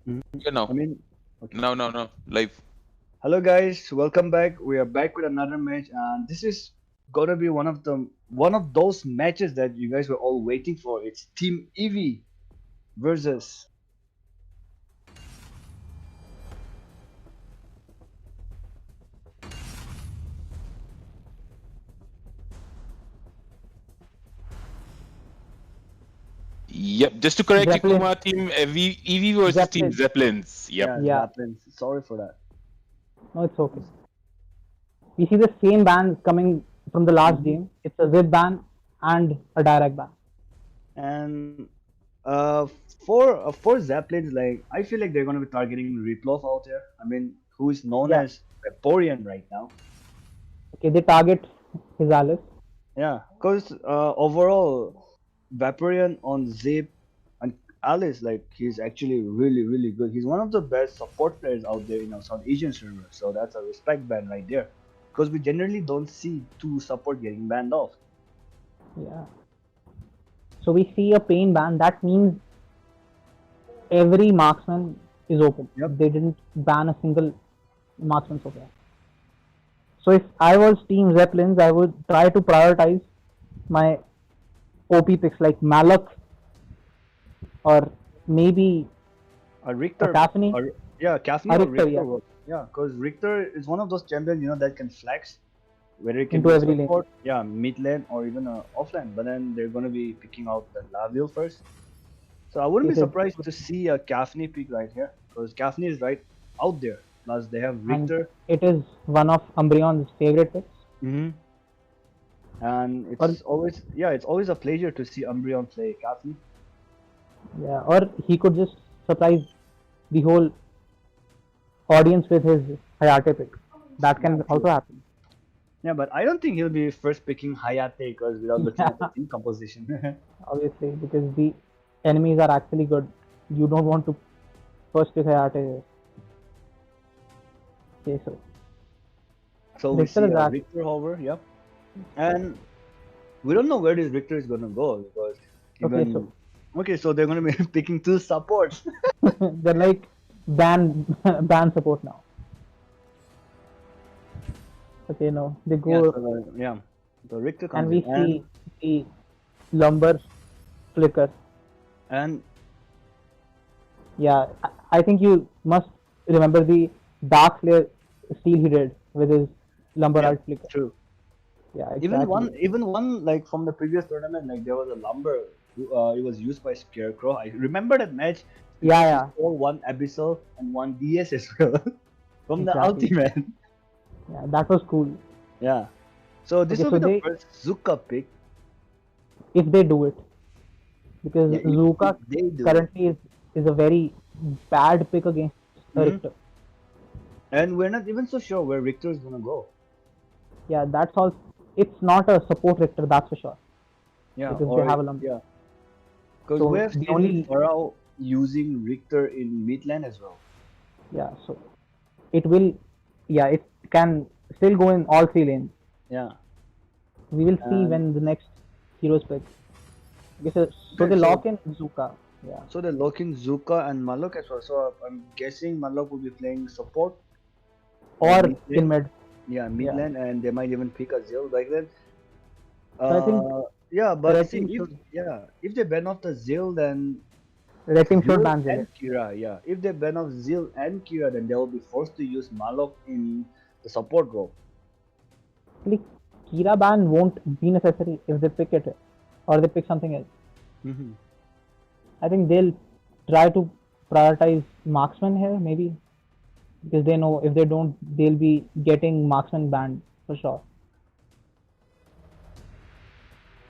Speaker 4: Yeah, no.
Speaker 10: I mean, okay.
Speaker 4: No. Live.
Speaker 10: Hello guys, welcome back. We are back with another match, and this is gonna be one of those matches that you guys were all waiting for. It's Team Eevee versus
Speaker 4: Yep. Just to correct you,
Speaker 6: Zeppelin.
Speaker 4: Kumar, team EV versus Team
Speaker 6: Zeppelin.
Speaker 4: Zeppelins. Yep.
Speaker 6: Yeah.
Speaker 10: Zeppelin. Sorry for that.
Speaker 6: No, it's okay. We see the same bans coming from the last game. It's a zip ban and a direct ban.
Speaker 10: And uh, for Zeppelins, like I feel like they're gonna be targeting Riplov out there. I mean, who is known
Speaker 6: Yeah.
Speaker 10: as Vaporeon right now.
Speaker 6: Okay, they target his Alice.
Speaker 10: Yeah, because overall, Vaporeon on Zip and Alice, like he's actually really good. He's one of the best support players out there in our South Asian server. So that's a respect ban right there. Because we generally don't see two support getting banned off.
Speaker 6: Yeah. So we see a pain ban. That means every marksman is open.
Speaker 10: Yep.
Speaker 6: They didn't ban a single marksman so far. So if I was Team Zeppelins, I would try to prioritize my OP picks like Malak or maybe
Speaker 10: Richter.
Speaker 6: Caffney.
Speaker 10: Caffney or
Speaker 6: Richter,
Speaker 10: Richter.
Speaker 6: yeah.
Speaker 10: works. Yeah, because Richter is one of those champions, that can flex. Whether it can
Speaker 6: Into
Speaker 10: be
Speaker 6: every lane.
Speaker 10: support, mid lane or even offline. But then they're gonna be picking out the Laville first. So I wouldn't be
Speaker 6: It is-
Speaker 10: surprised to see a Caffney pick right here, because Caffney is right out there. Plus they have
Speaker 6: And
Speaker 10: Richter,
Speaker 6: it is one of Umbreon's favorite picks.
Speaker 10: and it's always a pleasure to see Umbreon play Caffney.
Speaker 6: Yeah, or he could just surprise the whole audience with his Hayate pick. That can also happen.
Speaker 10: Yeah, but I don't think he'll be first picking Hayate, because without looking at the team composition.
Speaker 6: Obviously, because the enemies are actually good. You don't want to first pick Hayate. Okay, so
Speaker 10: So we
Speaker 6: Richter
Speaker 10: see
Speaker 6: is
Speaker 10: Richter hover, yep. And we don't know where this Richter is gonna go, because so they're gonna be picking two supports.
Speaker 6: they're like ban support now. Okay, no, they go
Speaker 10: So Richter
Speaker 6: and
Speaker 10: comes
Speaker 6: we
Speaker 10: in,
Speaker 6: see the Lumber flicker.
Speaker 10: and
Speaker 6: Yeah, I think you must remember the Dark Slayer steal he did with his Lumber
Speaker 10: Yeah,
Speaker 6: art flicker.
Speaker 10: true.
Speaker 6: Yeah, exactly.
Speaker 10: Even one like from the previous tournament, like there was a lumber. It was used by Scarecrow. I remember that match.
Speaker 6: Yeah.
Speaker 10: He scored one Abyssal and one DS as well from the
Speaker 6: Exactly.
Speaker 10: ultimate.
Speaker 6: Yeah, that was cool.
Speaker 10: Yeah. So this
Speaker 6: Okay,
Speaker 10: will
Speaker 6: so
Speaker 10: be the first Zuka pick.
Speaker 6: If they do it, because
Speaker 10: Yeah, if
Speaker 6: Zuka
Speaker 10: they do
Speaker 6: currently is a very bad pick against Richter.
Speaker 10: And we're not even so sure where Richter is gonna go.
Speaker 6: Yeah, that's all. It's not a support Richter, that's for sure.
Speaker 10: Yeah,
Speaker 6: Because they have a lumber.
Speaker 10: Yeah. Because
Speaker 6: So
Speaker 10: we have
Speaker 6: the
Speaker 10: seen
Speaker 6: only-
Speaker 10: Farao using Richter in mid lane as well.
Speaker 6: Yeah, so it will. Yeah, it can still go in all three lanes.
Speaker 10: Yeah.
Speaker 6: We will see when the next heroes pick. Okay, so they lock in Zuka. Yeah.
Speaker 10: So they're locking Zuka and Malok as well. So I'm guessing Malok will be playing support.
Speaker 6: Or
Speaker 10: mid lane.
Speaker 6: in mid.
Speaker 10: Yeah, mid
Speaker 6: Yeah.
Speaker 10: lane, and they might even pick a Zil back then.
Speaker 6: I think
Speaker 10: but
Speaker 6: Red
Speaker 10: see,
Speaker 6: Team
Speaker 10: if they ban off the Zil, then
Speaker 6: Red Team should
Speaker 10: Zil
Speaker 6: ban
Speaker 10: and
Speaker 6: Zil.
Speaker 10: Kira, yeah. If they ban off Zil and Kira, then they will be forced to use Malok in the support role.
Speaker 6: Like, Kira ban won't be necessary if they pick it or they pick something else. I think they'll try to prioritize marksman here, maybe, because they know if they don't, they'll be getting marksman banned for sure.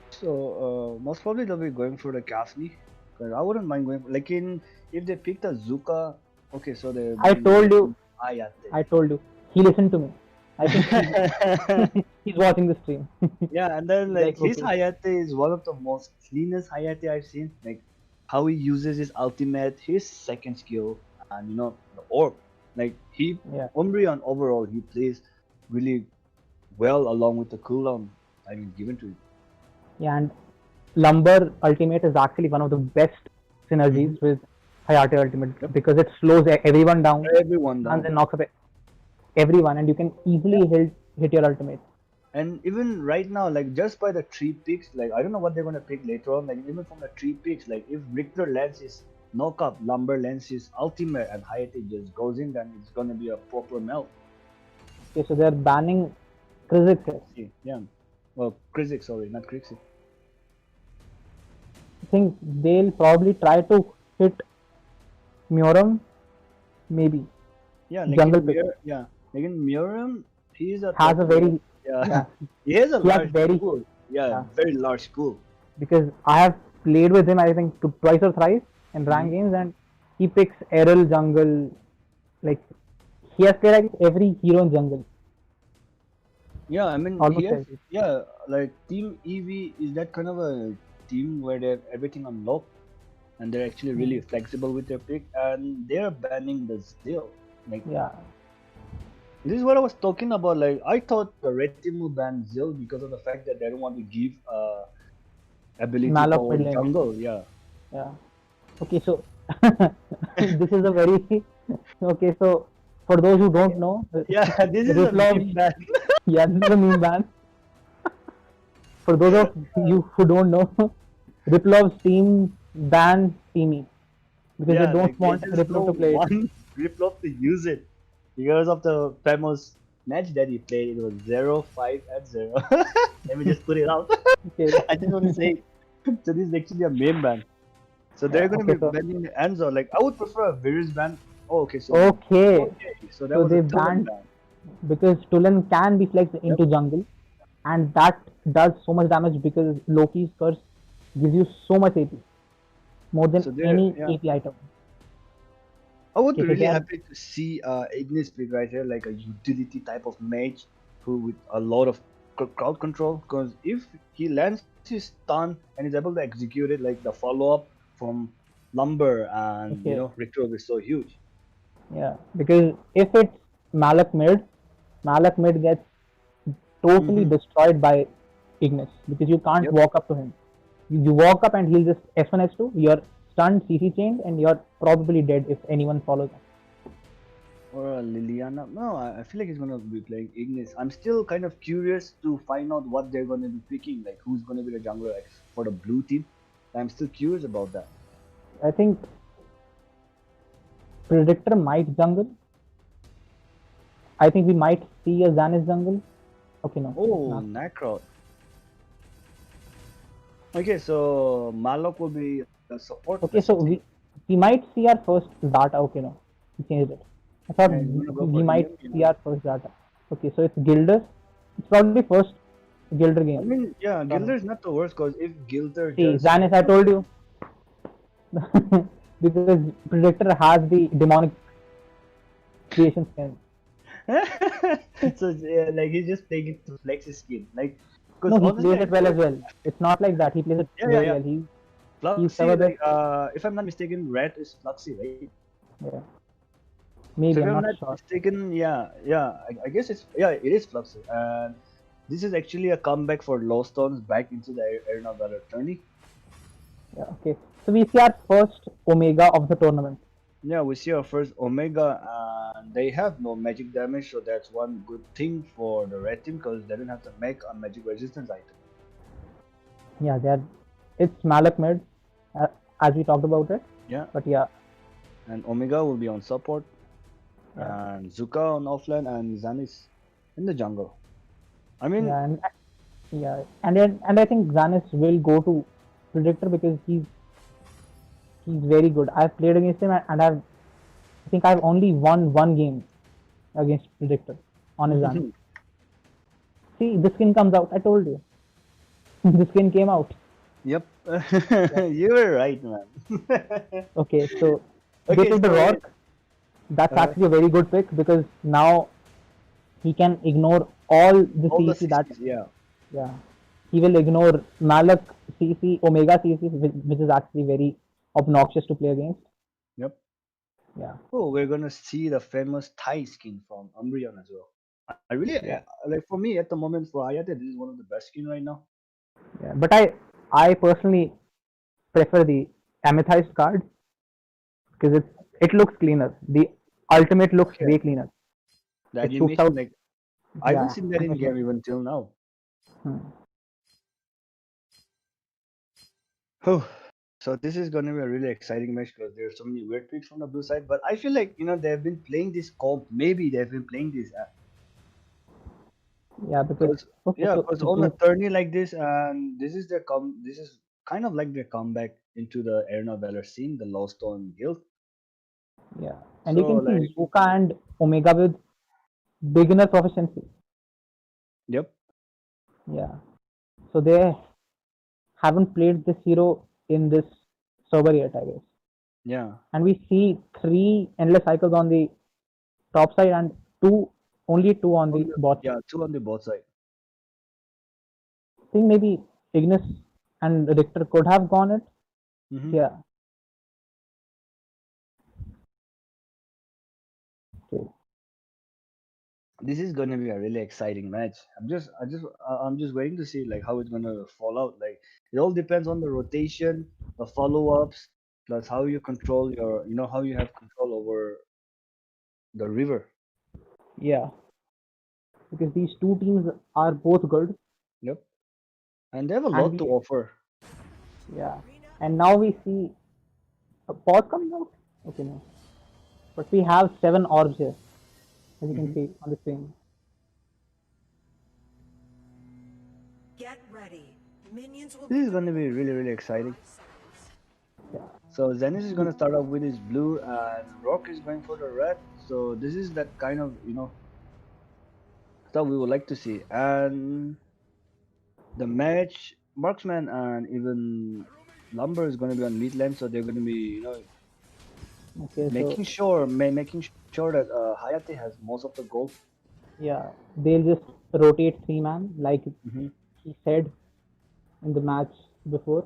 Speaker 10: So most probably they'll be going for the Kafni, because I wouldn't mind going if they picked a Zuka. Okay, so they.
Speaker 6: I told you.
Speaker 10: Hayate.
Speaker 6: I told you. He listened to me. I think he's watching the stream.
Speaker 10: Yeah, and then like his
Speaker 6: okay.
Speaker 10: Hayate is one of the most cleanest Hayate I've seen. Like how he uses his ultimate, his second skill, and the orb. Like Umbreon overall, he plays really well along with the cooldown given to him.
Speaker 6: Yeah, and Lumber Ultimate is actually one of the best synergies with Hayate ultimate because it slows everyone down
Speaker 10: Everyone
Speaker 6: and then
Speaker 10: down.
Speaker 6: knocks away everyone, and you can easily hit your ultimate.
Speaker 10: And even right now, like just by the three picks, like I don't know what they're gonna pick later on. Like even from the three picks, like if Richter lands his knock up, Lumber lands his ultimate, and Hayate just goes in, then it's gonna be a proper melt.
Speaker 6: Okay, so they're banning Krizik.
Speaker 10: See, yeah. Well, Krizik, sorry, not Krixie.
Speaker 6: I think they'll probably try to hit Muram, maybe.
Speaker 10: Yeah,
Speaker 6: Jungle pick
Speaker 10: yeah. Like in Miriam, he's a
Speaker 6: has a
Speaker 10: top
Speaker 6: very
Speaker 10: yeah. He has a
Speaker 6: he has
Speaker 10: large
Speaker 6: very
Speaker 10: pool. Yeah,
Speaker 6: yeah.
Speaker 10: very large pool.
Speaker 6: Because I have played with him I think twice or thrice in rank games, and he picks Errol jungle. Like he has played like every hero in jungle.
Speaker 10: Yeah, I mean,
Speaker 6: Almost
Speaker 10: he has,
Speaker 6: every.
Speaker 10: yeah, like Team EV is that kind of a team where they have everything unlocked and they're actually really flexible with their pick, and they're banning the Zeal. Like,
Speaker 6: Yeah.
Speaker 10: this is what I was talking about. Like, I thought the red team will ban Zeal because of the fact that they don't want to give ability
Speaker 6: Malok
Speaker 10: for
Speaker 6: mid lane.
Speaker 10: jungle. Yeah.
Speaker 6: Yeah. Okay, so this is a very okay. So for those who don't know,
Speaker 10: Yeah, this is a
Speaker 6: Riplov,
Speaker 10: meme ban.
Speaker 6: yeah, this is a meme ban. For those of you who don't know, Riplov's team banned Teamy because
Speaker 10: Yeah,
Speaker 6: they don't
Speaker 10: like
Speaker 6: want
Speaker 10: they just
Speaker 6: Riplov to
Speaker 10: don't
Speaker 6: play it.
Speaker 10: want Riplov to use it because of the famous match that he played. It was 0-5 and 0. Let me just put it out.
Speaker 6: Okay.
Speaker 10: I just want to say, so this is actually a main ban. So they're going to
Speaker 6: Okay,
Speaker 10: be
Speaker 6: so
Speaker 10: banning the Anzo. Like I would prefer a Virus ban. Oh, okay, so
Speaker 6: okay,
Speaker 10: so that
Speaker 6: so
Speaker 10: was
Speaker 6: they
Speaker 10: a Tulan
Speaker 6: banned
Speaker 10: ban.
Speaker 6: because Tulan can be flexed into jungle, and that does so much damage because Loki's curse gives you so much AP, more than
Speaker 10: So they're
Speaker 6: any
Speaker 10: yeah.
Speaker 6: AP item.
Speaker 10: I would be
Speaker 6: Okay, so
Speaker 10: really
Speaker 6: they are
Speaker 10: happy to see Ignis pick right here, like a utility type of mage who with a lot of crowd control. Because if he lands his stun and is able to execute it, like the follow up from Lumber and
Speaker 6: okay.
Speaker 10: Richter will be so huge.
Speaker 6: Yeah, because if it's Malak mid gets totally destroyed by Ignis because you can't
Speaker 10: Yep.
Speaker 6: walk up to him. You walk up and he'll just S1 S2. You're stunned, CC chained, and you're probably dead if anyone follows him.
Speaker 10: Or a Liliana. No, I feel like he's gonna be playing Ignis. I'm still kind of curious to find out what they're gonna be picking, like who's gonna be the jungler like, for the blue team. I'm still curious about that.
Speaker 6: I think Predictor might jungle. I think we might see a Zanis jungle. Okay, no.
Speaker 10: Oh,
Speaker 6: not.
Speaker 10: Necrot. Okay, so Malok will be a support.
Speaker 6: Okay, so we might see our first data. Okay, no. We changed it. I thought
Speaker 10: Yeah, you wanna go
Speaker 6: we
Speaker 10: for
Speaker 6: might
Speaker 10: EM,
Speaker 6: see our first data. Okay, so it's Gilder. It's probably first Gilder game.
Speaker 10: I mean, yeah, Gilder is not the worst because if Gilder
Speaker 6: See,
Speaker 10: just
Speaker 6: Zanis, I told you. Because Predictor has the demonic creation skin.
Speaker 10: so yeah, like he's just playing it to flex his skin, like because
Speaker 6: No, he plays it well as well. It's not like that. He plays it very well. He's
Speaker 10: Fluxy, like, if I'm not mistaken, Red is Fluxy, right?
Speaker 6: yeah. Maybe
Speaker 10: So if
Speaker 6: I'm
Speaker 10: I'm
Speaker 6: not
Speaker 10: not
Speaker 6: sure.
Speaker 10: mistaken, I guess it is Fluxy, and this is actually a comeback for Lowstones back into the Arena Valor tourney.
Speaker 6: Yeah, okay. So we see our first Omega of the tournament.
Speaker 10: Yeah, we see our first Omega, and they have no magic damage, so that's one good thing for the red team because they don't have to make a magic resistance item.
Speaker 6: Yeah, it's Malak mid, as we talked about it.
Speaker 10: Yeah,
Speaker 6: But yeah,
Speaker 10: and Omega will be on support,
Speaker 6: Yeah.
Speaker 10: and Zuka on offlane, and Zanis in the jungle. I mean,
Speaker 6: and I think Zanis will go to Predictor because he's very good. I've played against him and I think I've only won one game against Predictor on his Zanis. See, the skin comes out. I told you. The skin came out.
Speaker 10: yep, you were right, man.
Speaker 6: Okay, so
Speaker 10: Okay,
Speaker 6: this is the
Speaker 10: so-
Speaker 6: Rock. That's actually a very good pick because now he can ignore all the
Speaker 10: All the
Speaker 6: CC that
Speaker 10: CCs, yeah.
Speaker 6: he will ignore Malak CC, Omega CC, which is actually very obnoxious to play against.
Speaker 10: Yep.
Speaker 6: Yeah.
Speaker 10: Oh, we're gonna see the famous Thai skin from Umbreon as well. I really like, for me at the moment for Ayate, this is one of the best skin right now.
Speaker 6: Yeah, but I personally prefer the amethyst card because it looks cleaner. The ultimate looks
Speaker 10: Okay.
Speaker 6: way cleaner.
Speaker 10: The
Speaker 6: It shoots
Speaker 10: animation,
Speaker 6: out.
Speaker 10: like I haven't
Speaker 6: Yeah.
Speaker 10: seen that in
Speaker 6: animation.
Speaker 10: game even till now.
Speaker 6: Hmm.
Speaker 10: Oh, so this is going to be a really exciting match because there are so many weird picks from the blue side. But I feel like they've been playing this comp. Maybe they've been playing this.
Speaker 6: Yeah, because
Speaker 10: Cause
Speaker 6: okay,
Speaker 10: yeah,
Speaker 6: so
Speaker 10: cause on a tourney like this, and this is their come. This is kind of like their comeback into the Arena Valor scene, the Lost on Guild.
Speaker 6: yeah, and you
Speaker 10: So
Speaker 6: can
Speaker 10: like,
Speaker 6: see Zuka and Omega with beginner proficiency.
Speaker 10: yep,
Speaker 6: Yeah, so they haven't played this hero in this server yet, I guess.
Speaker 10: yeah.
Speaker 6: And we see 3 endless cycles on the top side and only two on
Speaker 10: On
Speaker 6: the
Speaker 10: the,
Speaker 6: bot
Speaker 10: yeah,
Speaker 6: side.
Speaker 10: two on the both side.
Speaker 6: I think maybe Ignis and Richter could have gone it.
Speaker 10: Mm-hmm.
Speaker 6: Yeah. Okay.
Speaker 10: This is gonna be a really exciting match. I'm just waiting to see like how it's gonna fall out. Like it all depends on the rotation, the follow ups, plus how you control your, how you have control over the river.
Speaker 6: Yeah. Because these two teams are both good.
Speaker 10: Yep, and they have a
Speaker 6: And
Speaker 10: lot to
Speaker 6: we,
Speaker 10: offer.
Speaker 6: yeah. And now we see a pause coming out. Okay, no. But we have 7 orbs here, as you can see on the screen.
Speaker 9: Get ready. Minions will
Speaker 10: This is
Speaker 9: be
Speaker 10: gonna be really really exciting.
Speaker 9: 5 seconds.
Speaker 6: Yeah.
Speaker 10: So Zenith is gonna start off with his blue, and Rock is going for the red. So this is that kind of stuff we would like to see. And the match, Marksman and even Lumber is gonna be on mid lane, so they're gonna be
Speaker 6: Okay,
Speaker 10: making
Speaker 6: so
Speaker 10: sure that Hayate has most of the gold.
Speaker 6: yeah, they'll just rotate 3-man like
Speaker 10: Hmm.
Speaker 6: he said in the match before.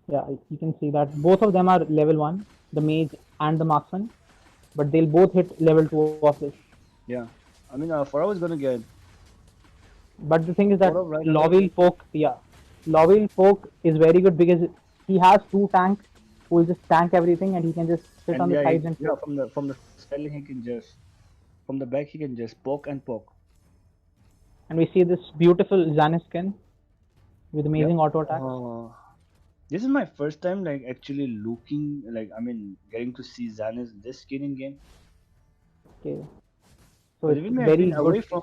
Speaker 6: Yeah, you can see that both of them are level 1, the mage and the marksman, but they'll both hit level 2 of this.
Speaker 10: Yeah, I mean, Farah is gonna get
Speaker 6: But the thing is that
Speaker 10: sort of right away.
Speaker 6: Lovell Folk, yeah, Lovell Folk is very good because he has 2 tanks who will just tank everything and he can just sit on
Speaker 10: And
Speaker 6: the
Speaker 10: yeah,
Speaker 6: sides and
Speaker 10: yeah, from the styling he can just from the back he can just poke and poke.
Speaker 6: and we see this beautiful Xanis skin with amazing
Speaker 10: Yep.
Speaker 6: auto attacks.
Speaker 10: This is my first time like actually looking like getting to see Xanis this skin in game.
Speaker 6: Okay, so
Speaker 10: But
Speaker 6: it's
Speaker 10: even
Speaker 6: very
Speaker 10: away
Speaker 6: good.
Speaker 10: from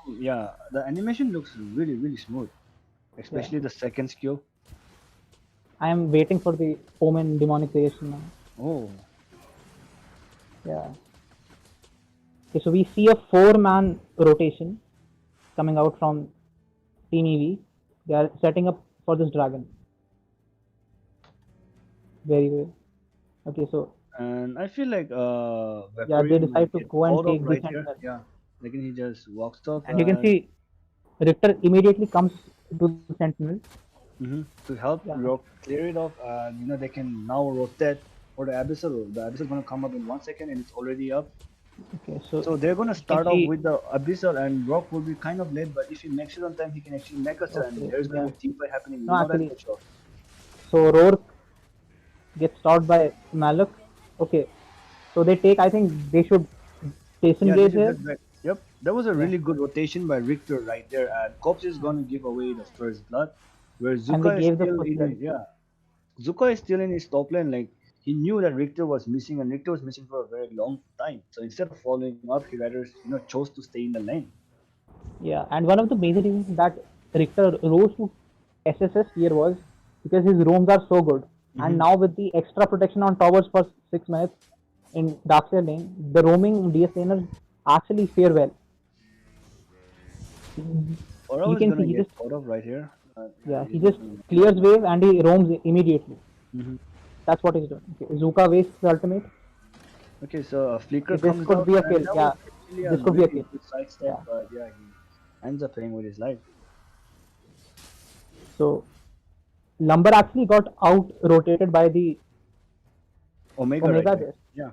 Speaker 10: the animation looks really really smooth, especially the second skill.
Speaker 6: I am waiting for the Omen demonic creation now.
Speaker 10: Oh,
Speaker 6: Yeah. Okay, so we see a 4-man rotation coming out from Team EV. They are setting up for this dragon. Very well. Okay, so
Speaker 10: and I feel like
Speaker 6: yeah, they
Speaker 10: Vaporeon
Speaker 6: decide
Speaker 10: might
Speaker 6: to
Speaker 10: get
Speaker 6: go and
Speaker 10: caught up
Speaker 6: take the
Speaker 10: right here.
Speaker 6: sentinel.
Speaker 10: Yeah, like he just walks off
Speaker 6: And you can see Richter immediately comes to the sentinel.
Speaker 10: to help
Speaker 6: Yeah.
Speaker 10: Rock clear it off, and they can now rotate for the Abyssal. The Abyssal is gonna come up in 1 second, and it's already up.
Speaker 6: Okay, so
Speaker 10: So they're gonna
Speaker 6: you can
Speaker 10: start off
Speaker 6: see,
Speaker 10: with the Abyssal, and Rock will be kind of late, but if he makes it on time, he can actually make us, and
Speaker 6: okay,
Speaker 10: there's gonna
Speaker 6: yeah.
Speaker 10: be team fight happening. You
Speaker 6: No,
Speaker 10: know that
Speaker 6: actually,
Speaker 10: for sure.
Speaker 6: so Rourke gets stopped by Maluk. Okay, so they take. I think they should
Speaker 10: Yeah,
Speaker 6: disengage
Speaker 10: this is
Speaker 6: here.
Speaker 10: just right. Yep, that was a really good rotation by Richter right there, and Cops is gonna give away the first blood, where
Speaker 6: And
Speaker 10: Zuka
Speaker 6: they
Speaker 10: is
Speaker 6: gave the
Speaker 10: still
Speaker 6: first
Speaker 10: in
Speaker 6: blood.
Speaker 10: it. Yeah, Zuka is still in his top lane. Like he knew that Richter was missing, and Richter was missing for a very long time. So instead of following up, he rather chose to stay in the lane.
Speaker 6: Yeah, and one of the major reasons that Richter rose to SSS tier was because his roams are so good. And now with the extra protection on towers for 6 minutes in Darkseid lane, the roaming DS laners actually fare well.
Speaker 10: Oro
Speaker 6: You
Speaker 10: is
Speaker 6: can
Speaker 10: gonna
Speaker 6: see he
Speaker 10: get
Speaker 6: just
Speaker 10: caught up right here.
Speaker 6: he just clears wave and he roams immediately.
Speaker 10: Mhm.
Speaker 6: That's what he's doing. Okay, Zuka wastes the ultimate.
Speaker 10: Okay, so a flicker
Speaker 6: This
Speaker 10: comes
Speaker 6: could
Speaker 10: out,
Speaker 6: be a
Speaker 10: and
Speaker 6: kill.
Speaker 10: that
Speaker 6: Yeah,
Speaker 10: was actually
Speaker 6: this could be a
Speaker 10: really
Speaker 6: kill.
Speaker 10: good sidestep,
Speaker 6: Yeah.
Speaker 10: but yeah, he ends up paying with his life.
Speaker 6: So Lumber actually got out rotated by the
Speaker 10: Omega,
Speaker 6: Omega
Speaker 10: right
Speaker 6: there.
Speaker 10: there.
Speaker 6: Yeah.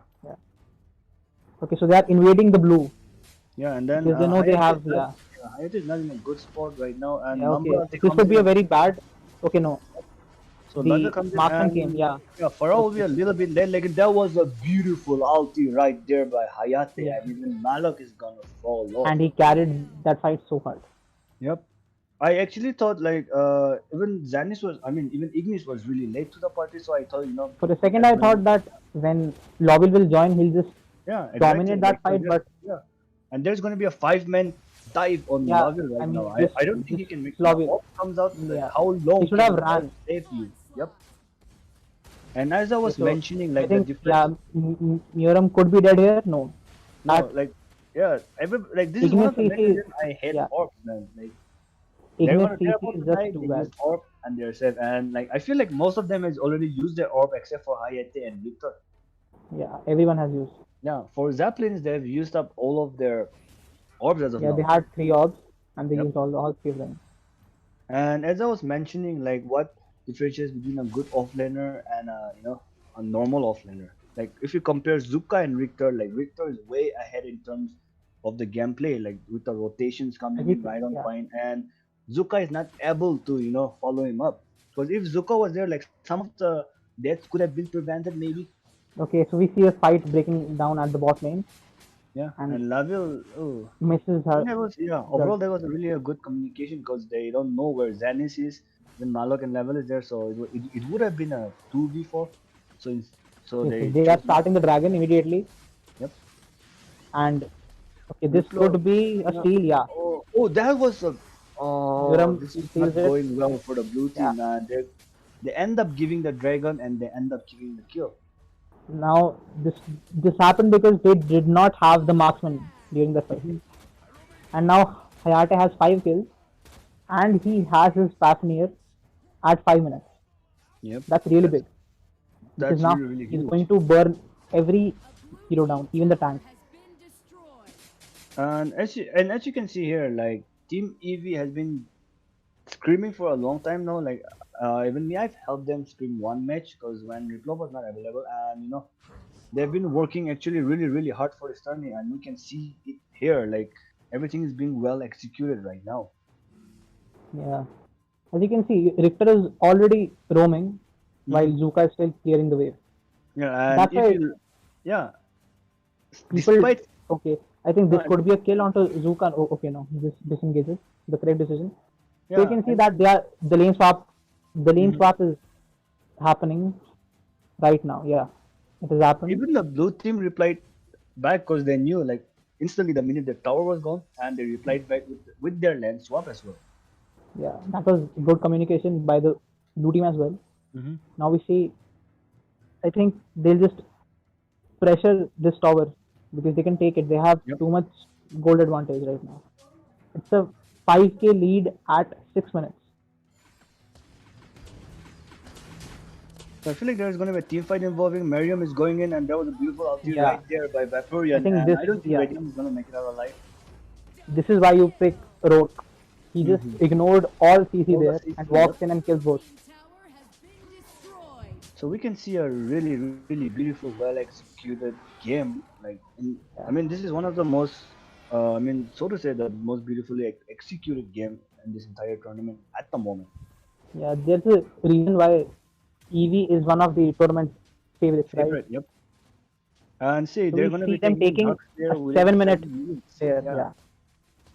Speaker 6: Okay, so they are invading the blue
Speaker 10: Yeah, and then
Speaker 6: because they know they
Speaker 10: Hayate
Speaker 6: have
Speaker 10: is not, Hayate is not in a good spot right now, and
Speaker 6: Yeah,
Speaker 10: Lumber
Speaker 6: okay.
Speaker 10: as he
Speaker 6: This
Speaker 10: comes
Speaker 6: could be
Speaker 10: in,
Speaker 6: a very bad. Okay, no.
Speaker 10: So Lavia
Speaker 6: the
Speaker 10: comes in
Speaker 6: marksman came.
Speaker 10: and
Speaker 6: Yeah,
Speaker 10: yeah, Farah will be a little bit late. Like that was a beautiful ulti right there by Hayate,
Speaker 6: yeah,
Speaker 10: and even Malak is gonna fall off.
Speaker 6: and he carried that fight so hard.
Speaker 10: Yep. I actually thought like even Zanis was, I mean even Ignis was really late to the party, so I thought
Speaker 6: For a second,
Speaker 10: that
Speaker 6: I
Speaker 10: when
Speaker 6: thought that when Lobby will join, he'll just
Speaker 10: yeah exactly
Speaker 6: dominate
Speaker 10: like
Speaker 6: that
Speaker 10: so
Speaker 6: fight. But
Speaker 10: yeah, and there's gonna be a 5-man dive on
Speaker 6: yeah,
Speaker 10: Laville
Speaker 6: I
Speaker 10: right now.
Speaker 6: mean
Speaker 10: I don't think
Speaker 6: this
Speaker 10: he can make the
Speaker 6: Lobby.
Speaker 10: op comes out. Like
Speaker 6: Yeah,
Speaker 10: how
Speaker 6: he
Speaker 10: long
Speaker 6: should
Speaker 10: can
Speaker 6: have
Speaker 10: the op
Speaker 6: ran.
Speaker 10: save you? Yep. And as I
Speaker 6: Okay,
Speaker 10: was
Speaker 6: so
Speaker 10: mentioning,
Speaker 6: I
Speaker 10: like the
Speaker 6: think
Speaker 10: difference.
Speaker 6: yeah, Muram could be dead here. No,
Speaker 10: No,
Speaker 6: that
Speaker 10: like yeah, like this is one
Speaker 6: Ignis
Speaker 10: of the main
Speaker 6: CC.
Speaker 10: reasons I hate
Speaker 6: Yeah,
Speaker 10: orbs, man. Like
Speaker 6: Ignis
Speaker 10: they're
Speaker 6: CC
Speaker 10: about
Speaker 6: is
Speaker 10: to
Speaker 6: just
Speaker 10: die,
Speaker 6: too
Speaker 10: they
Speaker 6: bad.
Speaker 10: use orb and they're safe. And like I feel like most of them has already used their orb except for Hayate and Victor.
Speaker 6: Yeah, everyone has used.
Speaker 10: Yeah, for Zeppelins they've used up all of their orbs as of
Speaker 6: Yeah, they
Speaker 10: now.
Speaker 6: had 3 orbs and they
Speaker 10: Yep.
Speaker 6: used all 3 of them.
Speaker 10: And as I was mentioning, like what differentiates between a good offlaner and a normal offlaner. Like if you compare Zuka and Richter, like Richter is way ahead in terms of the gameplay, like with the rotations
Speaker 6: I
Speaker 10: coming
Speaker 6: think
Speaker 10: in right on
Speaker 6: yeah.
Speaker 10: point, and Zuka is not able to follow him up. Because if Zuka was there, like some of the deaths could have been prevented maybe.
Speaker 6: Okay, so we see a fight breaking down at the bot lane
Speaker 10: Yeah,
Speaker 6: and
Speaker 10: and Laville, oh,
Speaker 6: misses
Speaker 10: I think
Speaker 6: her.
Speaker 10: that was
Speaker 6: The,
Speaker 10: overall there was a really a good communication because they don't know where Zanis is when Malok and Level is there, so it would have been a 2v4. So so
Speaker 6: okay, so
Speaker 10: they
Speaker 6: they are
Speaker 10: chose not.
Speaker 6: starting the dragon immediately,
Speaker 10: Yep.
Speaker 6: and okay, this
Speaker 10: Wiplo.
Speaker 6: could be a
Speaker 10: Yeah.
Speaker 6: steal. Yeah,
Speaker 10: Oh, that was a. Oh,
Speaker 6: Muram
Speaker 10: this is
Speaker 6: steals
Speaker 10: not
Speaker 6: it.
Speaker 10: going well for the blue
Speaker 6: Yeah.
Speaker 10: team. They end up giving the dragon and they end up giving the kill.
Speaker 6: Now this happened because they did not have the marksman during the fight,
Speaker 10: Mhm.
Speaker 6: and now Hayate has 5 kills, and he has his Fafnir at 5 minutes.
Speaker 10: Yep.
Speaker 6: That's really big because
Speaker 10: That's
Speaker 6: now
Speaker 10: really really
Speaker 6: he's
Speaker 10: huge.
Speaker 6: going to burn every hero down, even the tank.
Speaker 3: Has been destroyed.
Speaker 10: And as you can see here, like Team EV has been screaming for a long time now. Like even me, I've helped them scream one match because when Replo was not available, and they've been working actually really really hard for this tourney, and we can see it here. Like everything is being well executed right now.
Speaker 6: Yeah. As you can see, Richter is already roaming while
Speaker 10: Mhm.
Speaker 6: Zuka is still clearing the wave.
Speaker 10: Yeah, and
Speaker 6: That's
Speaker 10: if
Speaker 6: why
Speaker 10: you, yeah,
Speaker 6: people.
Speaker 10: despite
Speaker 6: Okay, I think
Speaker 10: no,
Speaker 6: this could be a kill onto Zuka. Oh, okay, no, he just disengages. The correct decision. So you
Speaker 10: yeah,
Speaker 6: can see
Speaker 10: and
Speaker 6: that the lane swap. The lane
Speaker 10: mhm.
Speaker 6: swap is happening right now. Yeah, it has happened.
Speaker 10: Even the blue team replied back because they knew like instantly the minute the tower was gone, and they replied back with their land swap as well.
Speaker 6: Yeah, that was good communication by the blue team as well.
Speaker 10: Hmm.
Speaker 6: Now we see. I think they'll just pressure this tower because they can take it. They have
Speaker 10: Yep.
Speaker 6: too much gold advantage right now. It's a 5k lead at 6 minutes.
Speaker 10: So I feel like there's going to be a team fight involving Miriam is going in, and there was a beautiful ulti
Speaker 6: Yeah,
Speaker 10: right there by
Speaker 6: I
Speaker 10: Vaporeon,
Speaker 6: think
Speaker 10: and
Speaker 6: this.
Speaker 10: I don't think
Speaker 6: Yeah,
Speaker 10: Radiant is going to make it out alive.
Speaker 6: this is why you pick Roke. He just
Speaker 10: Hmm.
Speaker 6: ignored all CC
Speaker 10: All the
Speaker 6: there and
Speaker 10: CC, yep.
Speaker 6: walks in and kills both.
Speaker 3: Tower has been destroyed.
Speaker 10: So we can see a really, really beautiful, well executed game. Like, I
Speaker 6: Yeah,
Speaker 10: mean, this is one of the most, I mean, so to say, the most beautifully executed game in this entire tournament at the moment.
Speaker 6: yeah. There's a reason why EV is one of the tournament favorites, right?
Speaker 10: Favorite, yep. And see,
Speaker 6: So
Speaker 10: they're
Speaker 6: we
Speaker 10: going to
Speaker 6: see
Speaker 10: be
Speaker 6: them
Speaker 10: taking
Speaker 6: taking
Speaker 10: Hux there
Speaker 6: a
Speaker 10: with
Speaker 6: 7 minute
Speaker 10: 7 minutes.
Speaker 6: there.
Speaker 10: Yeah.
Speaker 6: Yeah,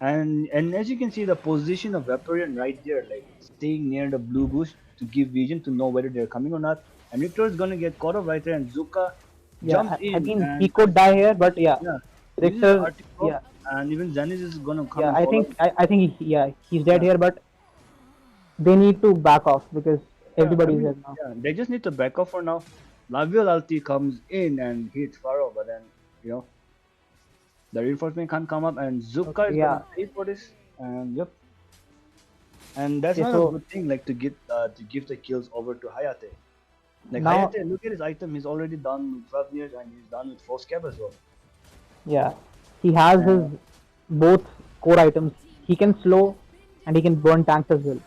Speaker 10: And as you can see, the position of Vaporeon right there, like staying near the blue bush to give vision to know whether they're coming or not. And Victor is gonna get caught up right there, and Zuka
Speaker 6: yeah.
Speaker 10: jumps in
Speaker 6: Again, he
Speaker 10: and
Speaker 6: could die here, but yeah,
Speaker 10: yeah, uses
Speaker 6: Richter.
Speaker 10: Arctic Rock,
Speaker 6: Yeah,
Speaker 10: and even Zanis is gonna come
Speaker 6: yeah.
Speaker 10: and
Speaker 6: I
Speaker 10: follow.
Speaker 6: think I think yeah he's dead
Speaker 10: Yeah,
Speaker 6: here, but they need to back off because
Speaker 10: yeah. I
Speaker 6: everybody is
Speaker 10: mean,
Speaker 6: dead now.
Speaker 10: yeah, they just need to back off for now. Laviol ulti comes in and hits Pharaoh, but then you know the reinforcement can't come up, and Zuka
Speaker 6: Okay,
Speaker 10: is gonna
Speaker 6: yeah.
Speaker 10: pay for this. And yep, and that's
Speaker 6: Okay,
Speaker 10: not a
Speaker 6: so
Speaker 10: good thing. Like to give the kills over to Hayate. Like
Speaker 6: now
Speaker 10: Hayate, look at his item. He's already done with 12 years, and he's done with force cap as well.
Speaker 6: yeah, he has
Speaker 10: Uh,
Speaker 6: his both core items. He can slow and he can burn tanks as well.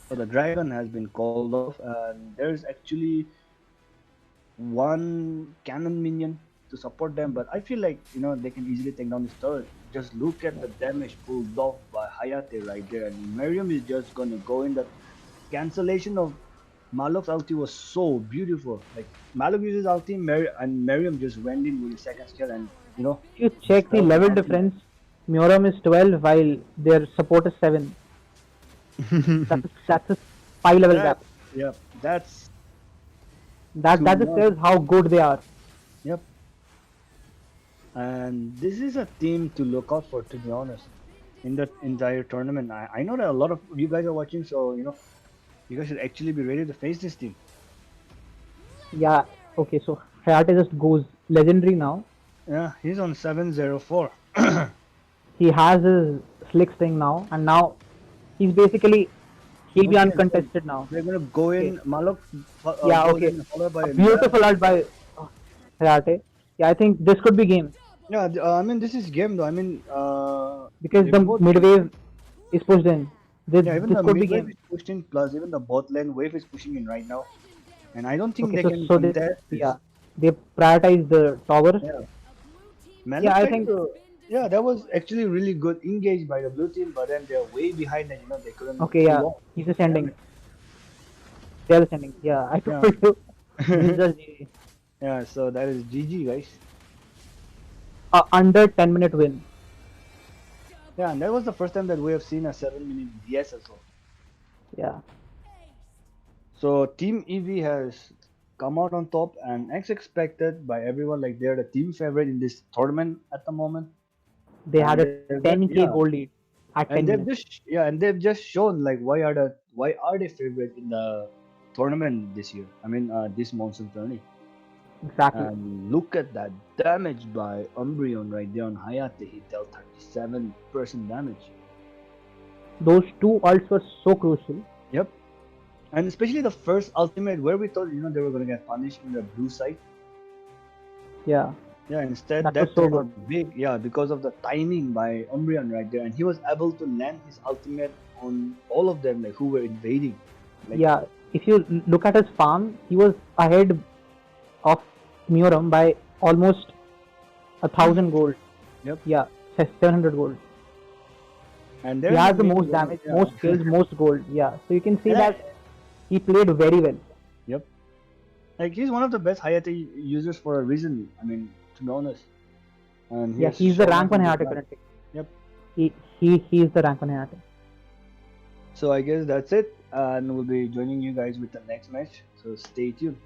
Speaker 10: so the dragon has been called off, and there's actually one cannon minion to support them. But I feel like they can easily take down this turret. Just look at the damage pulled off by Hayate right there, and Miriam is just gonna go in the cancellation of Malok's ulti was so beautiful. Like Malok uses ulti, and Miriam just went in with his second skill, and
Speaker 6: If you check the
Speaker 10: all
Speaker 6: level
Speaker 10: ulti.
Speaker 6: difference, Muram is 12 while their support is 7. That's a 5 level
Speaker 10: That
Speaker 6: gap.
Speaker 10: yeah, that's
Speaker 6: That
Speaker 10: too
Speaker 6: just
Speaker 10: much.
Speaker 6: tells how good they are.
Speaker 10: Yep. And this is a team to look out for, to be honest, in the entire tournament. I know that a lot of you guys are watching, so you guys should actually be ready to face this team.
Speaker 6: Yeah. Okay. So Hayate just goes legendary now.
Speaker 10: Yeah, he's on 704.
Speaker 6: He has his slick sting now, and now he's basically he'll be
Speaker 10: Okay,
Speaker 6: uncontested now.
Speaker 10: they're gonna go
Speaker 6: Okay.
Speaker 10: in. Malok
Speaker 6: Yeah.
Speaker 10: goes
Speaker 6: Okay.
Speaker 10: in, followed by
Speaker 6: A beautiful ult by Hayate. Yeah, I think this could be game
Speaker 10: Yeah, I mean this is game though. I mean,
Speaker 6: because
Speaker 10: they
Speaker 6: the
Speaker 10: both.
Speaker 6: mid wave is pushed in. This,
Speaker 10: Yeah, even
Speaker 6: this
Speaker 10: the
Speaker 6: could be
Speaker 10: mid wave
Speaker 6: game.
Speaker 10: is pushed in. Plus, even the bot lane wave is pushing in right now, and I don't think
Speaker 6: Okay.
Speaker 10: they
Speaker 6: So
Speaker 10: can
Speaker 6: so they
Speaker 10: contest this.
Speaker 6: yeah they prioritize the tower.
Speaker 10: Yeah,
Speaker 6: Yeah,
Speaker 10: Malok
Speaker 6: I
Speaker 10: tried
Speaker 6: think
Speaker 10: to. Yeah, that was actually really good engage by the blue team, but then they're way behind, and they couldn't
Speaker 6: okay.
Speaker 10: pull
Speaker 6: Yeah,
Speaker 10: off.
Speaker 6: he's ascending. They're ascending. Yeah, I told
Speaker 10: Yeah,
Speaker 6: you. This is just GG.
Speaker 10: yeah. So that is GG, guys.
Speaker 6: Under 10-minute win.
Speaker 10: Yeah, and that was the first time that we have seen a 7-minute DS as well.
Speaker 6: Yeah.
Speaker 10: So Team EV has come out on top, and as expected by everyone, like they're the team favorite in this tournament at the moment.
Speaker 6: They had a
Speaker 10: They've
Speaker 6: 10k goal lead at 10
Speaker 10: and they've
Speaker 6: minutes.
Speaker 10: just shown like why are they favorite in the tournament this year? I mean, this monsoon tourney.
Speaker 6: Exactly.
Speaker 10: And look at that damage by Umbreon right there on Hayate. He dealt 37% damage.
Speaker 6: Those two ults were so crucial.
Speaker 10: Yep. And especially the first ultimate where we thought they were gonna get punished in the blue side.
Speaker 6: Yeah.
Speaker 10: Yeah, instead
Speaker 6: That
Speaker 10: that
Speaker 6: was so
Speaker 10: turned
Speaker 6: good.
Speaker 10: out big, yeah, because of the timing by Umbreon right there, and he was able to land his ultimate on all of them, like who were invading. Like,
Speaker 6: Yeah. If you look at his farm, he was ahead of Muram by almost 1,000 gold.
Speaker 10: Yep.
Speaker 6: Yeah. 700 gold.
Speaker 10: and
Speaker 6: He
Speaker 10: there's
Speaker 6: has the
Speaker 10: main
Speaker 6: most
Speaker 10: game,
Speaker 6: damage,
Speaker 10: yeah.
Speaker 6: most kills, most gold. Yeah. So you can see
Speaker 10: Yeah.
Speaker 6: that he played very well.
Speaker 10: Yep. Like he's one of the best Hayate users for a reason. I mean, to be honest. And
Speaker 6: Yeah,
Speaker 10: has
Speaker 6: he's the
Speaker 10: shown
Speaker 6: rank
Speaker 10: up
Speaker 6: 1
Speaker 10: in this
Speaker 6: Hayate
Speaker 10: match.
Speaker 6: currently.
Speaker 10: Yep.
Speaker 6: He is the rank 1 Hayate.
Speaker 10: So I guess that's it, and we'll be joining you guys with the next match. So stay tuned.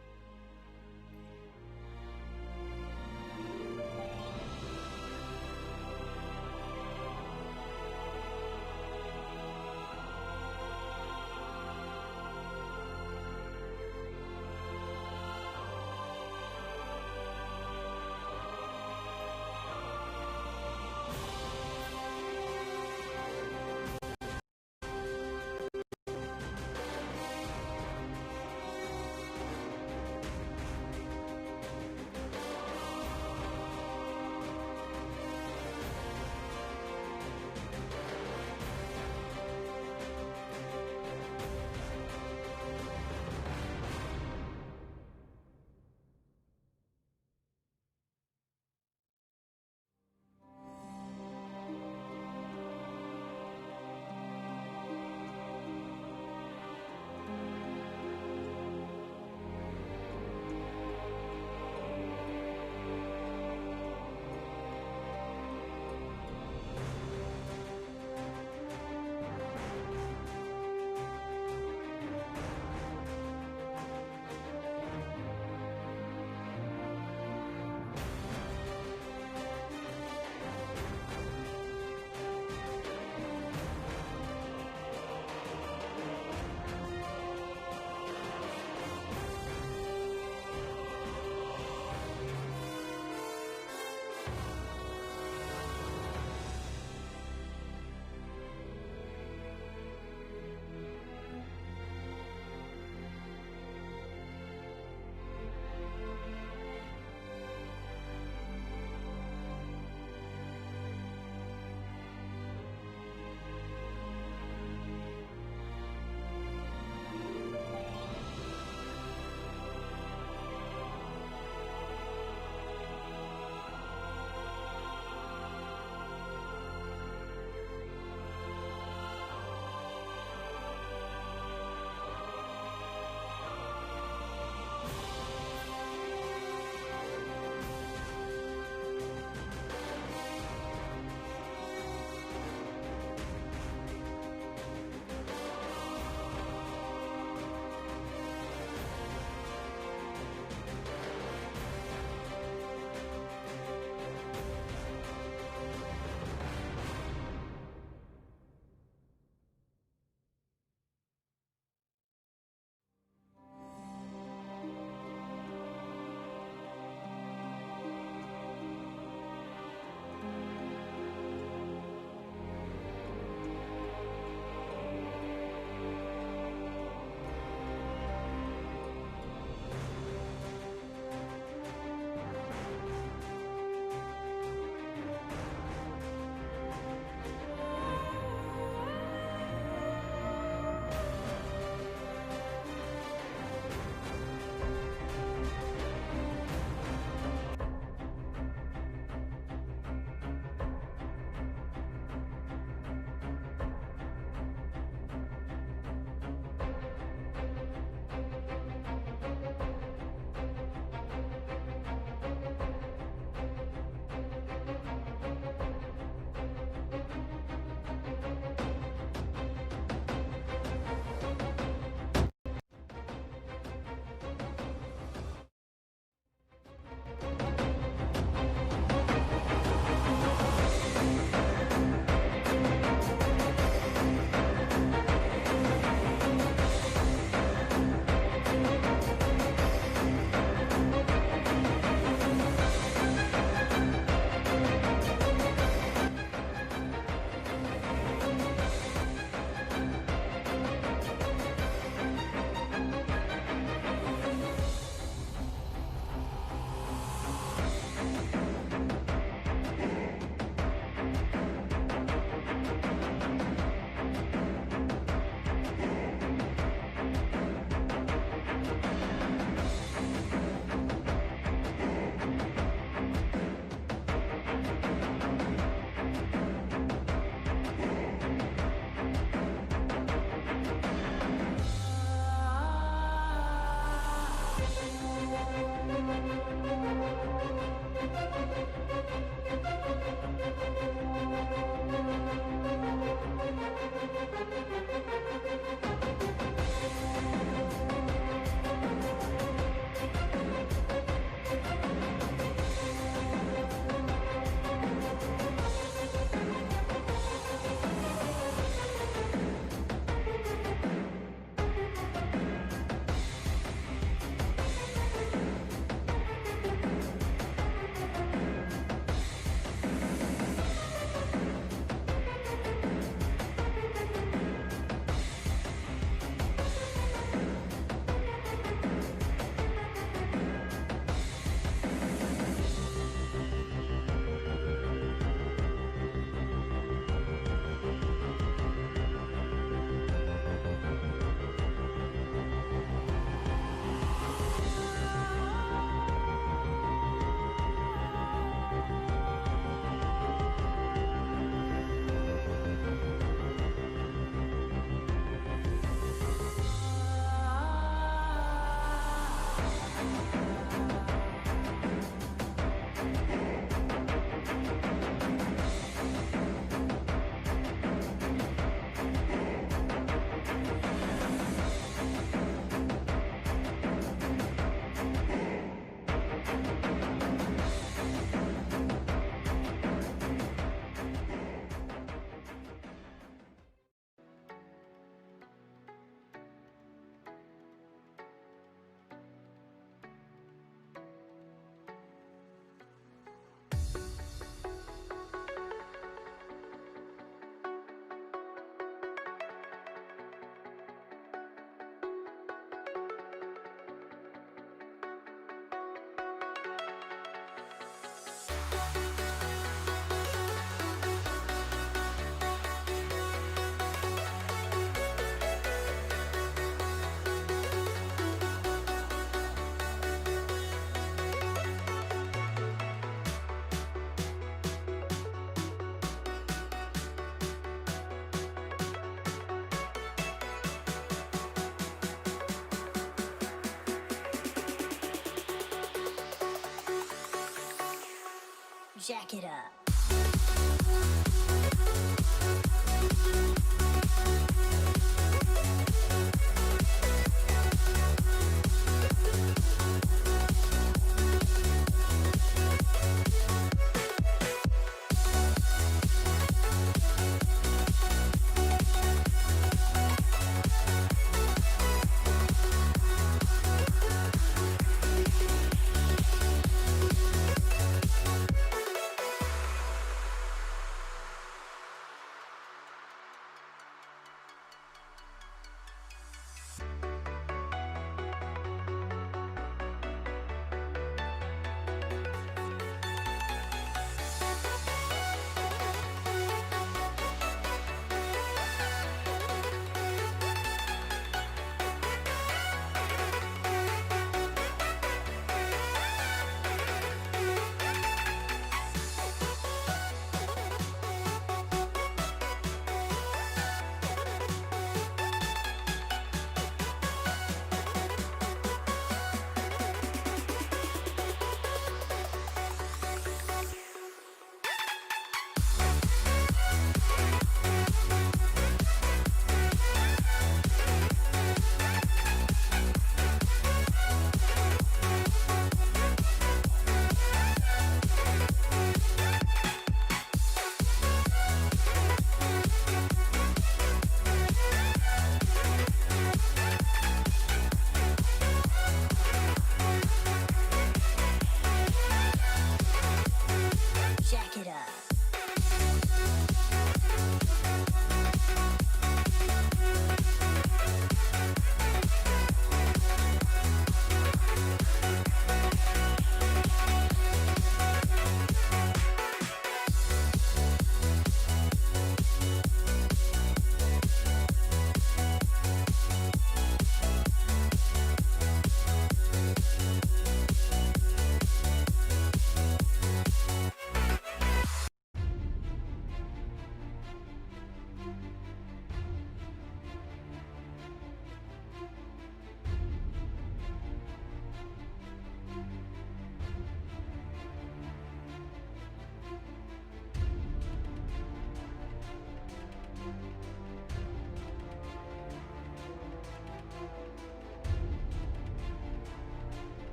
Speaker 11: Jack it up.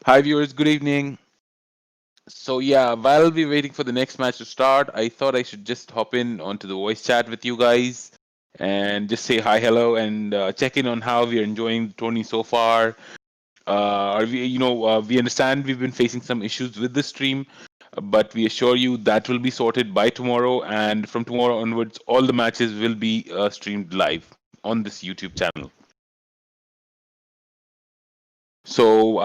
Speaker 4: Hi viewers, good evening. So yeah, while we're waiting for the next match to start, I thought I should just hop in onto the voice chat with you guys and just say hi, hello, and check in on how we're enjoying the tourney so far. Are we, we understand we've been facing some issues with the stream, but we assure you that will be sorted by tomorrow, and from tomorrow onwards, all the matches will be streamed live on this YouTube channel. So,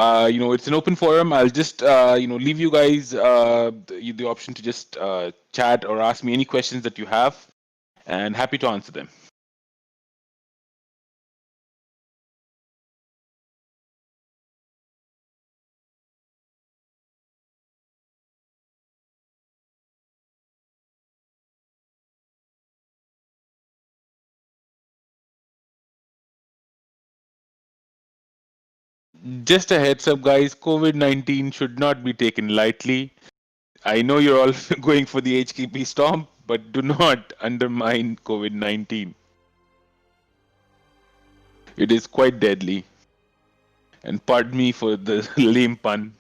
Speaker 4: it's an open forum. I'll just, leave you guys the option to just chat or ask me any questions that you have, and happy to answer them. Just a heads up, guys, COVID-19 should not be taken lightly. I know you're all going for the HKP stomp, but do not undermine COVID-19. It is quite deadly. And pardon me for the lame pun.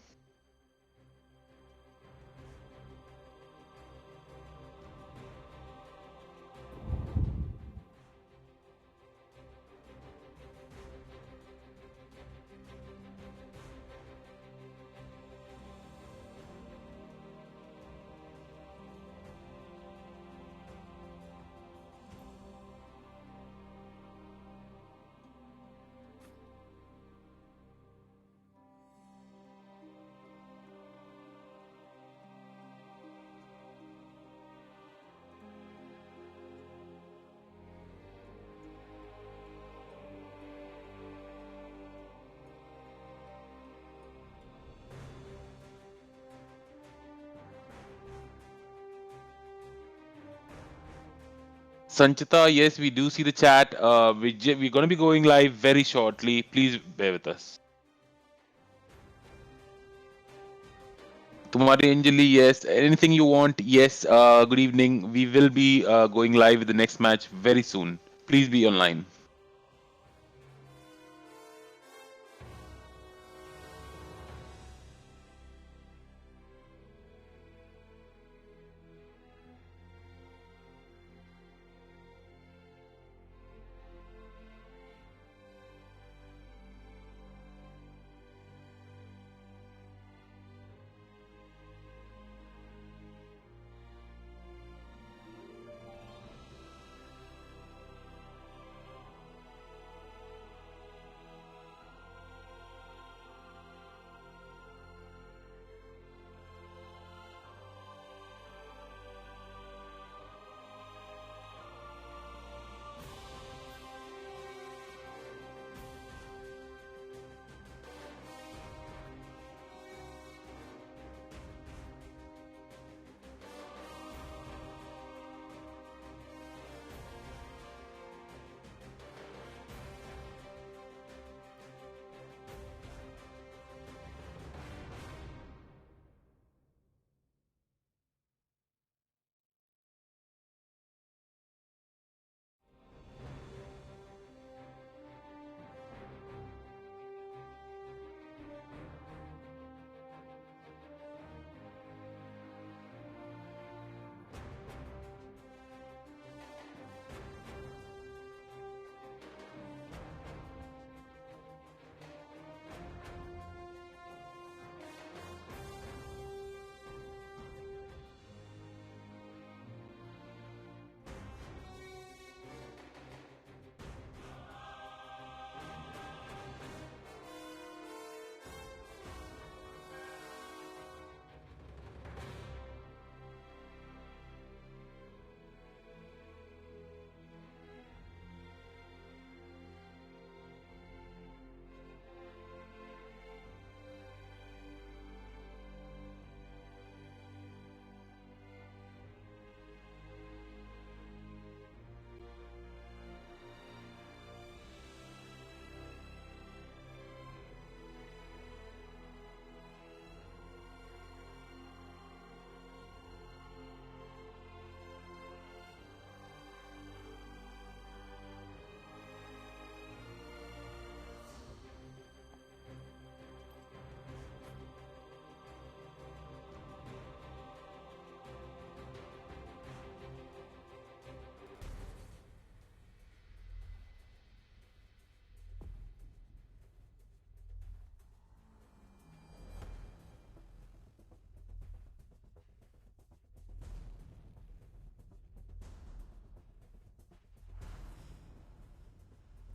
Speaker 4: Sanchita, yes, we do see the chat. We're going to be going live very shortly. Please bear with us. Tumari Anjali, yes. Anything you want, yes. Good evening. We will be going live with the next match very soon. Please be online.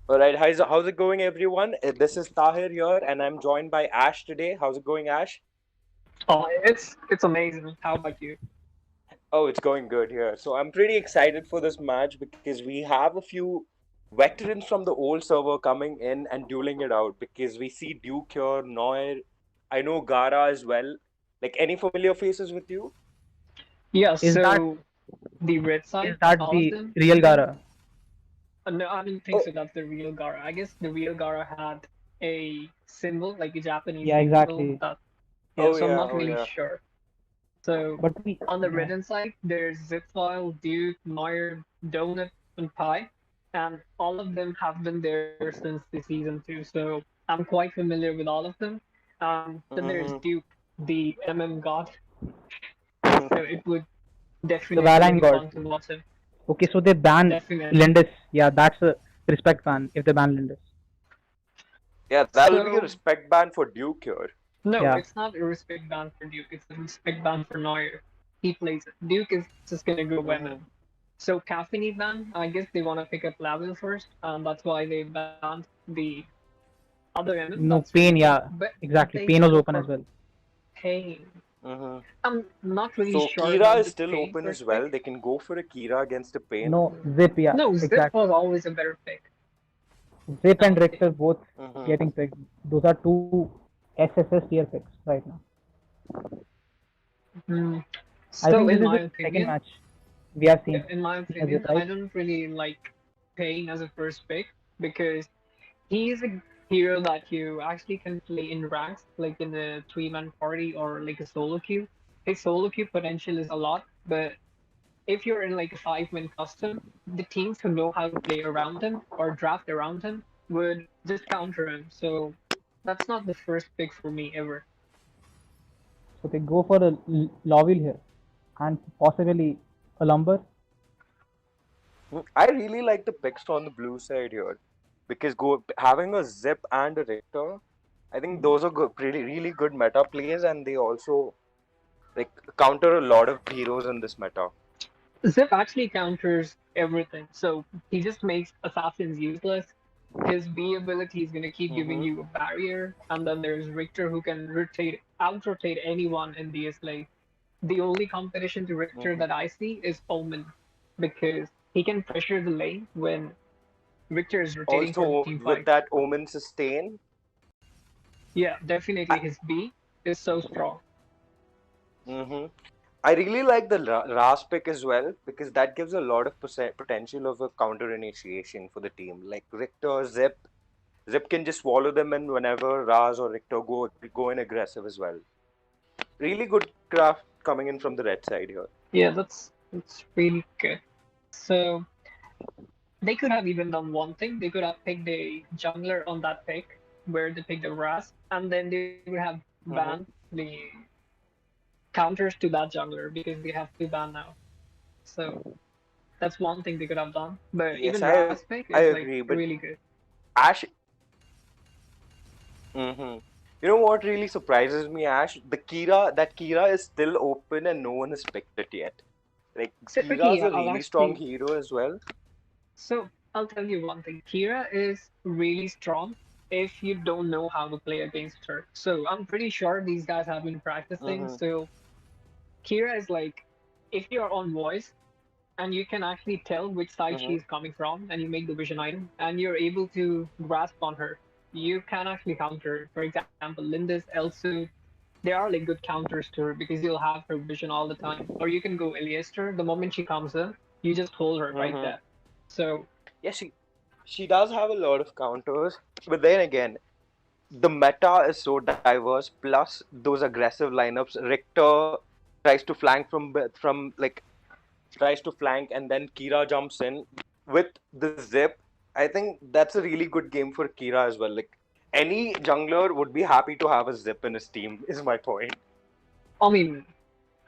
Speaker 11: All right, how's it going, everyone? This is Tahir here, and I'm joined by Ash today. How's it going, Ash?
Speaker 7: Oh, it's amazing. How about you?
Speaker 11: Oh, it's going good here. So I'm pretty excited for this match because we have a few veterans from the old server coming in and dueling it out. Because we see Duke here, Noir, I know Gara as well. Like any familiar faces with you?
Speaker 7: Yeah.
Speaker 6: Is that
Speaker 7: So the red side, all of
Speaker 6: the
Speaker 7: them, I
Speaker 6: real
Speaker 7: think.
Speaker 6: Gara?
Speaker 7: No, I don't think
Speaker 11: Oh,
Speaker 7: so. That's the real Gara. I guess the real Gara had a symbol, like a Japanese
Speaker 6: Yeah,
Speaker 7: symbol.
Speaker 6: exactly.
Speaker 7: That yeah.
Speaker 11: oh
Speaker 7: So I'm
Speaker 11: yeah,
Speaker 7: not
Speaker 11: oh
Speaker 7: really
Speaker 11: yeah.
Speaker 7: sure. So
Speaker 6: But we,
Speaker 7: on the
Speaker 6: yeah.
Speaker 7: written side, there's Zipfile, Duke, Meyer, Donut, and Pi, and all of them have been there since the season 2. So I'm quite familiar with all of them. Then there's
Speaker 11: Mm-hmm.
Speaker 7: Duke, the MM god. So it would
Speaker 6: The
Speaker 7: definitely
Speaker 6: Valheim
Speaker 7: be
Speaker 6: God.
Speaker 7: fun to watch him.
Speaker 6: Okay, so they ban
Speaker 7: Definitely.
Speaker 6: Lindis. Yeah, that's a respect ban if they ban Lindis.
Speaker 11: Yeah, that'll be a
Speaker 7: So
Speaker 11: respect ban for Duke here.
Speaker 7: no,
Speaker 6: Yeah.
Speaker 7: it's not a respect ban for Duke. It's a respect ban for Neuer. He plays it. Duke is just gonna go
Speaker 11: Mm-hmm.
Speaker 7: MM. So Caffeine ban, I guess they want to pick up Lavin first, and that's why they banned the other MM. That's
Speaker 6: No,
Speaker 7: really
Speaker 6: Pain,
Speaker 7: fun.
Speaker 6: yeah.
Speaker 7: But
Speaker 6: Exactly.
Speaker 7: they
Speaker 6: Pain was
Speaker 7: still
Speaker 6: open as
Speaker 7: for
Speaker 6: well.
Speaker 7: Pain.
Speaker 11: Mm-hmm.
Speaker 7: I'm not really
Speaker 11: So
Speaker 7: sure
Speaker 11: Kira
Speaker 7: about
Speaker 11: is
Speaker 7: the
Speaker 11: still
Speaker 7: Pain
Speaker 11: open as
Speaker 7: first
Speaker 11: well.
Speaker 7: pick.
Speaker 11: They can go for a Kira against a Pain.
Speaker 6: No, Zip, yeah.
Speaker 7: No, Zip
Speaker 6: Exactly.
Speaker 7: was always a better pick.
Speaker 6: Zip and
Speaker 7: Um,
Speaker 6: Richter both
Speaker 11: Mm-hmm.
Speaker 6: getting picked. Those are two SSS tier picks right now.
Speaker 7: hmm.
Speaker 6: I
Speaker 7: So
Speaker 6: think this
Speaker 7: in
Speaker 6: is
Speaker 7: my
Speaker 6: the second
Speaker 7: opinion,
Speaker 6: match. We have seen
Speaker 7: In my
Speaker 6: as it,
Speaker 7: opinion, I
Speaker 6: right?
Speaker 7: don't really like Pain as a first pick because he's a hero that you actually can play in ranks, like in a three-man party or like a solo queue. His solo queue potential is a lot, but if you're in like a five-man custom, the teams who know how to play around him or draft around him would just counter him. So that's not the first pick for me ever.
Speaker 6: So they go for a Lovell here, and possibly a Lumber.
Speaker 11: I really like the picks on the blue side here because having a Zip and a Richter, I think those are good, pretty really good meta plays, and they also like counter a lot of heroes in this meta.
Speaker 7: Zip actually counters everything, so he just makes assassins useless. His B ability is gonna keep giving
Speaker 11: Mm-hmm.
Speaker 7: you a barrier, and then there's Richter who can out-rotate anyone in the slay. The only competition to Richter
Speaker 11: Mm-hmm.
Speaker 7: that I see is Omen, because he can pressure the lane when Richter is rotating for the
Speaker 11: Also,
Speaker 7: team
Speaker 11: with
Speaker 7: fight.
Speaker 11: that Omen sustain,
Speaker 7: Yeah, definitely
Speaker 11: I,
Speaker 7: his B is so strong.
Speaker 11: mm-hmm. I really like the Ras pick as well because that gives a lot of potential of a counter initiation for the team. Like Richter, Zip can just swallow them in whenever Raz or Richter go in aggressive as well. Really good craft coming in from the red side here.
Speaker 7: Yeah, that's really good. So they could have even done one thing. They could have picked a jungler on that pick where they picked a Ras, and then they would have banned
Speaker 11: Mm-hmm.
Speaker 7: the counters to that jungler because they have two ban now. So that's one thing they could have done. But
Speaker 11: Yes,
Speaker 7: even Ras pick
Speaker 11: I
Speaker 7: is like
Speaker 11: agree, but
Speaker 7: really good.
Speaker 11: Ash. Mm-hmm. You know what really surprises me, Ash? That Kira is still open and no one has picked it yet. Like
Speaker 7: So okay,
Speaker 11: Kira's
Speaker 7: yeah,
Speaker 11: a
Speaker 7: I'll
Speaker 11: really strong
Speaker 7: actually.
Speaker 11: hero as well.
Speaker 7: So I'll tell you one thing. Kira is really strong if you don't know how to play against her. So I'm pretty sure these guys have been practicing.
Speaker 11: Mm-hmm.
Speaker 7: So Kira is like, if you're on voice and you can actually tell which side
Speaker 11: Mm-hmm.
Speaker 7: she's coming from, and you make the vision item, and you're able to grasp on her, you can actually counter her. For example, Lindis, Elsu, they are like good counters to her because you'll have her vision all the time. Or you can go Eliester. The moment she comes in, you just hold her right
Speaker 11: Mm-hmm.
Speaker 7: there. So
Speaker 11: Yeah, she does have a lot of counters, but then again, the meta is so diverse. Plus those aggressive lineups, Richter tries to flank from like tries to flank, and then Kira jumps in with the zip. I think that's a really good game for Kira as well. Like any jungler would be happy to have a zip in his team. Is my point.
Speaker 7: I mean,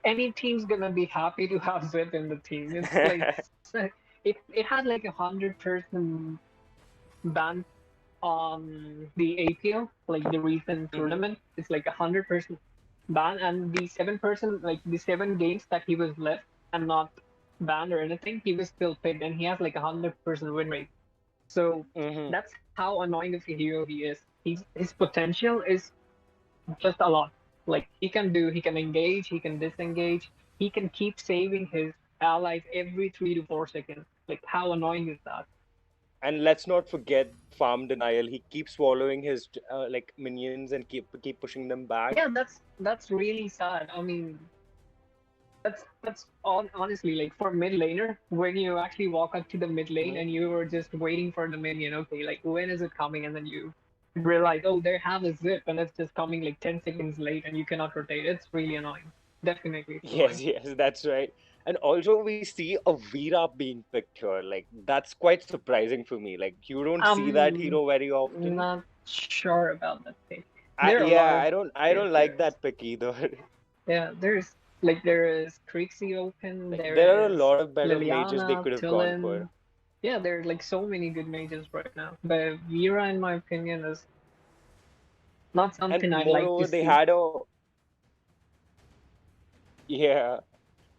Speaker 7: any team's gonna be happy to have Zip in the team. It's like it had like 100% ban on the APL, like the recent
Speaker 11: Mm-hmm.
Speaker 7: tournament. It's like 100% ban, and the 7%, like the 7 games that he was left and not banned or anything, he was still picked, and he has like 100% win rate. So
Speaker 11: Mm-hmm.
Speaker 7: that's how annoying of a hero he is. His potential is just a lot. Like he can engage, he can disengage, he can keep saving his allies every 3 to 4 seconds. Like how annoying is that?
Speaker 11: And let's not forget farm denial. He keeps swallowing his like minions and keep pushing them back.
Speaker 7: Yeah, that's really sad. I mean, honestly like for mid laner when you actually walk up to the mid lane
Speaker 11: Mm-hmm.
Speaker 7: and you were just waiting for the minion. Okay, like when is it coming? And then you realize, oh, they have a zip and it's just coming like 10 seconds late and you cannot rotate. It's really annoying. Definitely, it's
Speaker 11: Yes,
Speaker 7: annoying.
Speaker 11: yes, that's right. And also we see a Vera being picked here. Like that's quite surprising for me. Like you don't see that
Speaker 7: I'm
Speaker 11: hero very often.
Speaker 7: not sure about that pick. There are a lot
Speaker 11: Yeah,
Speaker 7: of
Speaker 11: I
Speaker 7: good
Speaker 11: don't like
Speaker 7: heroes.
Speaker 11: that pick either.
Speaker 7: Yeah, there is Trixie Open,
Speaker 11: Like
Speaker 7: there
Speaker 11: there are a
Speaker 7: is
Speaker 11: lot of better mages they
Speaker 7: Liliana,
Speaker 11: could have gone for.
Speaker 7: Tillin. Yeah, there are like so many good mages right now. But Vera, in my opinion, is not
Speaker 11: And
Speaker 7: something I'd like to
Speaker 11: moreover, they
Speaker 7: see.
Speaker 11: had a yeah.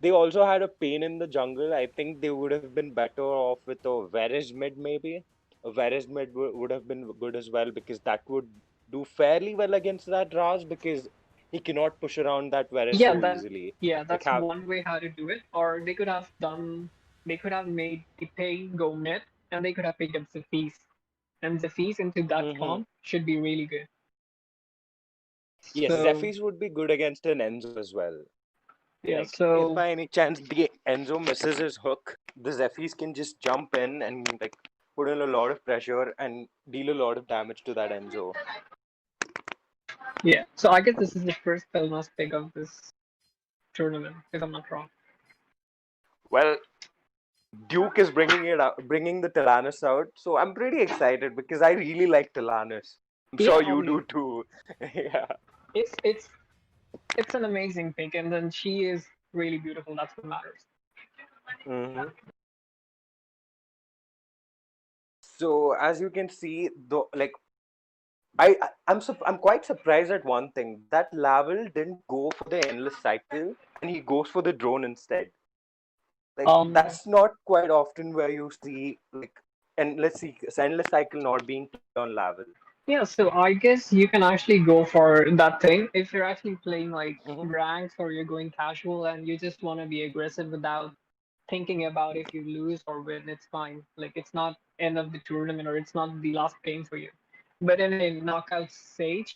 Speaker 11: They also had a pain in the jungle. I think they would have been better off with a Varus mid maybe. A Varus mid would have been good as well because that would do fairly well against that Raz because he cannot push around that Varus
Speaker 7: Yeah,
Speaker 11: so easily. Like
Speaker 7: that's
Speaker 11: have
Speaker 7: one way how to do it. Or they could have made the pain go mid, and they could have picked up Zephys. And Zephys into that
Speaker 11: hmm
Speaker 7: comp should be really good.
Speaker 11: yes,
Speaker 7: So
Speaker 11: Zephyrs would be good against an Enzo as well.
Speaker 7: Yeah,
Speaker 11: Like, if
Speaker 7: so
Speaker 11: by any chance the Enzo misses his hook, the Zephyrs can just jump in and like put in a lot of pressure and deal a lot of damage to that Enzo.
Speaker 7: yeah, so I guess this is the first Pelmas pick of this tournament, if I'm not wrong.
Speaker 11: Well, Duke is bringing the Tyrannus out, so I'm pretty excited because I really like Tyrannus. I'm
Speaker 7: Yeah,
Speaker 11: sure
Speaker 7: I
Speaker 11: you
Speaker 7: mean,
Speaker 11: do too. Yeah.
Speaker 7: it's it's it's an amazing pick, and then she is really beautiful. That's what matters.
Speaker 11: hmm So as you can see, though, like I'm quite surprised at one thing that Laval didn't go for the endless cycle and he goes for the drone instead. Like
Speaker 7: Um,
Speaker 11: that's not quite often where you see like and let's see endless cycle not being played on Laval.
Speaker 7: yeah, so I guess you can actually go for that thing if you're actually playing like
Speaker 11: hmm
Speaker 7: ranks or you're going casual and you just want to be aggressive without thinking about if you lose or win. It's fine. Like it's not end of the tournament or it's not the last game for you. But in a knockout stage,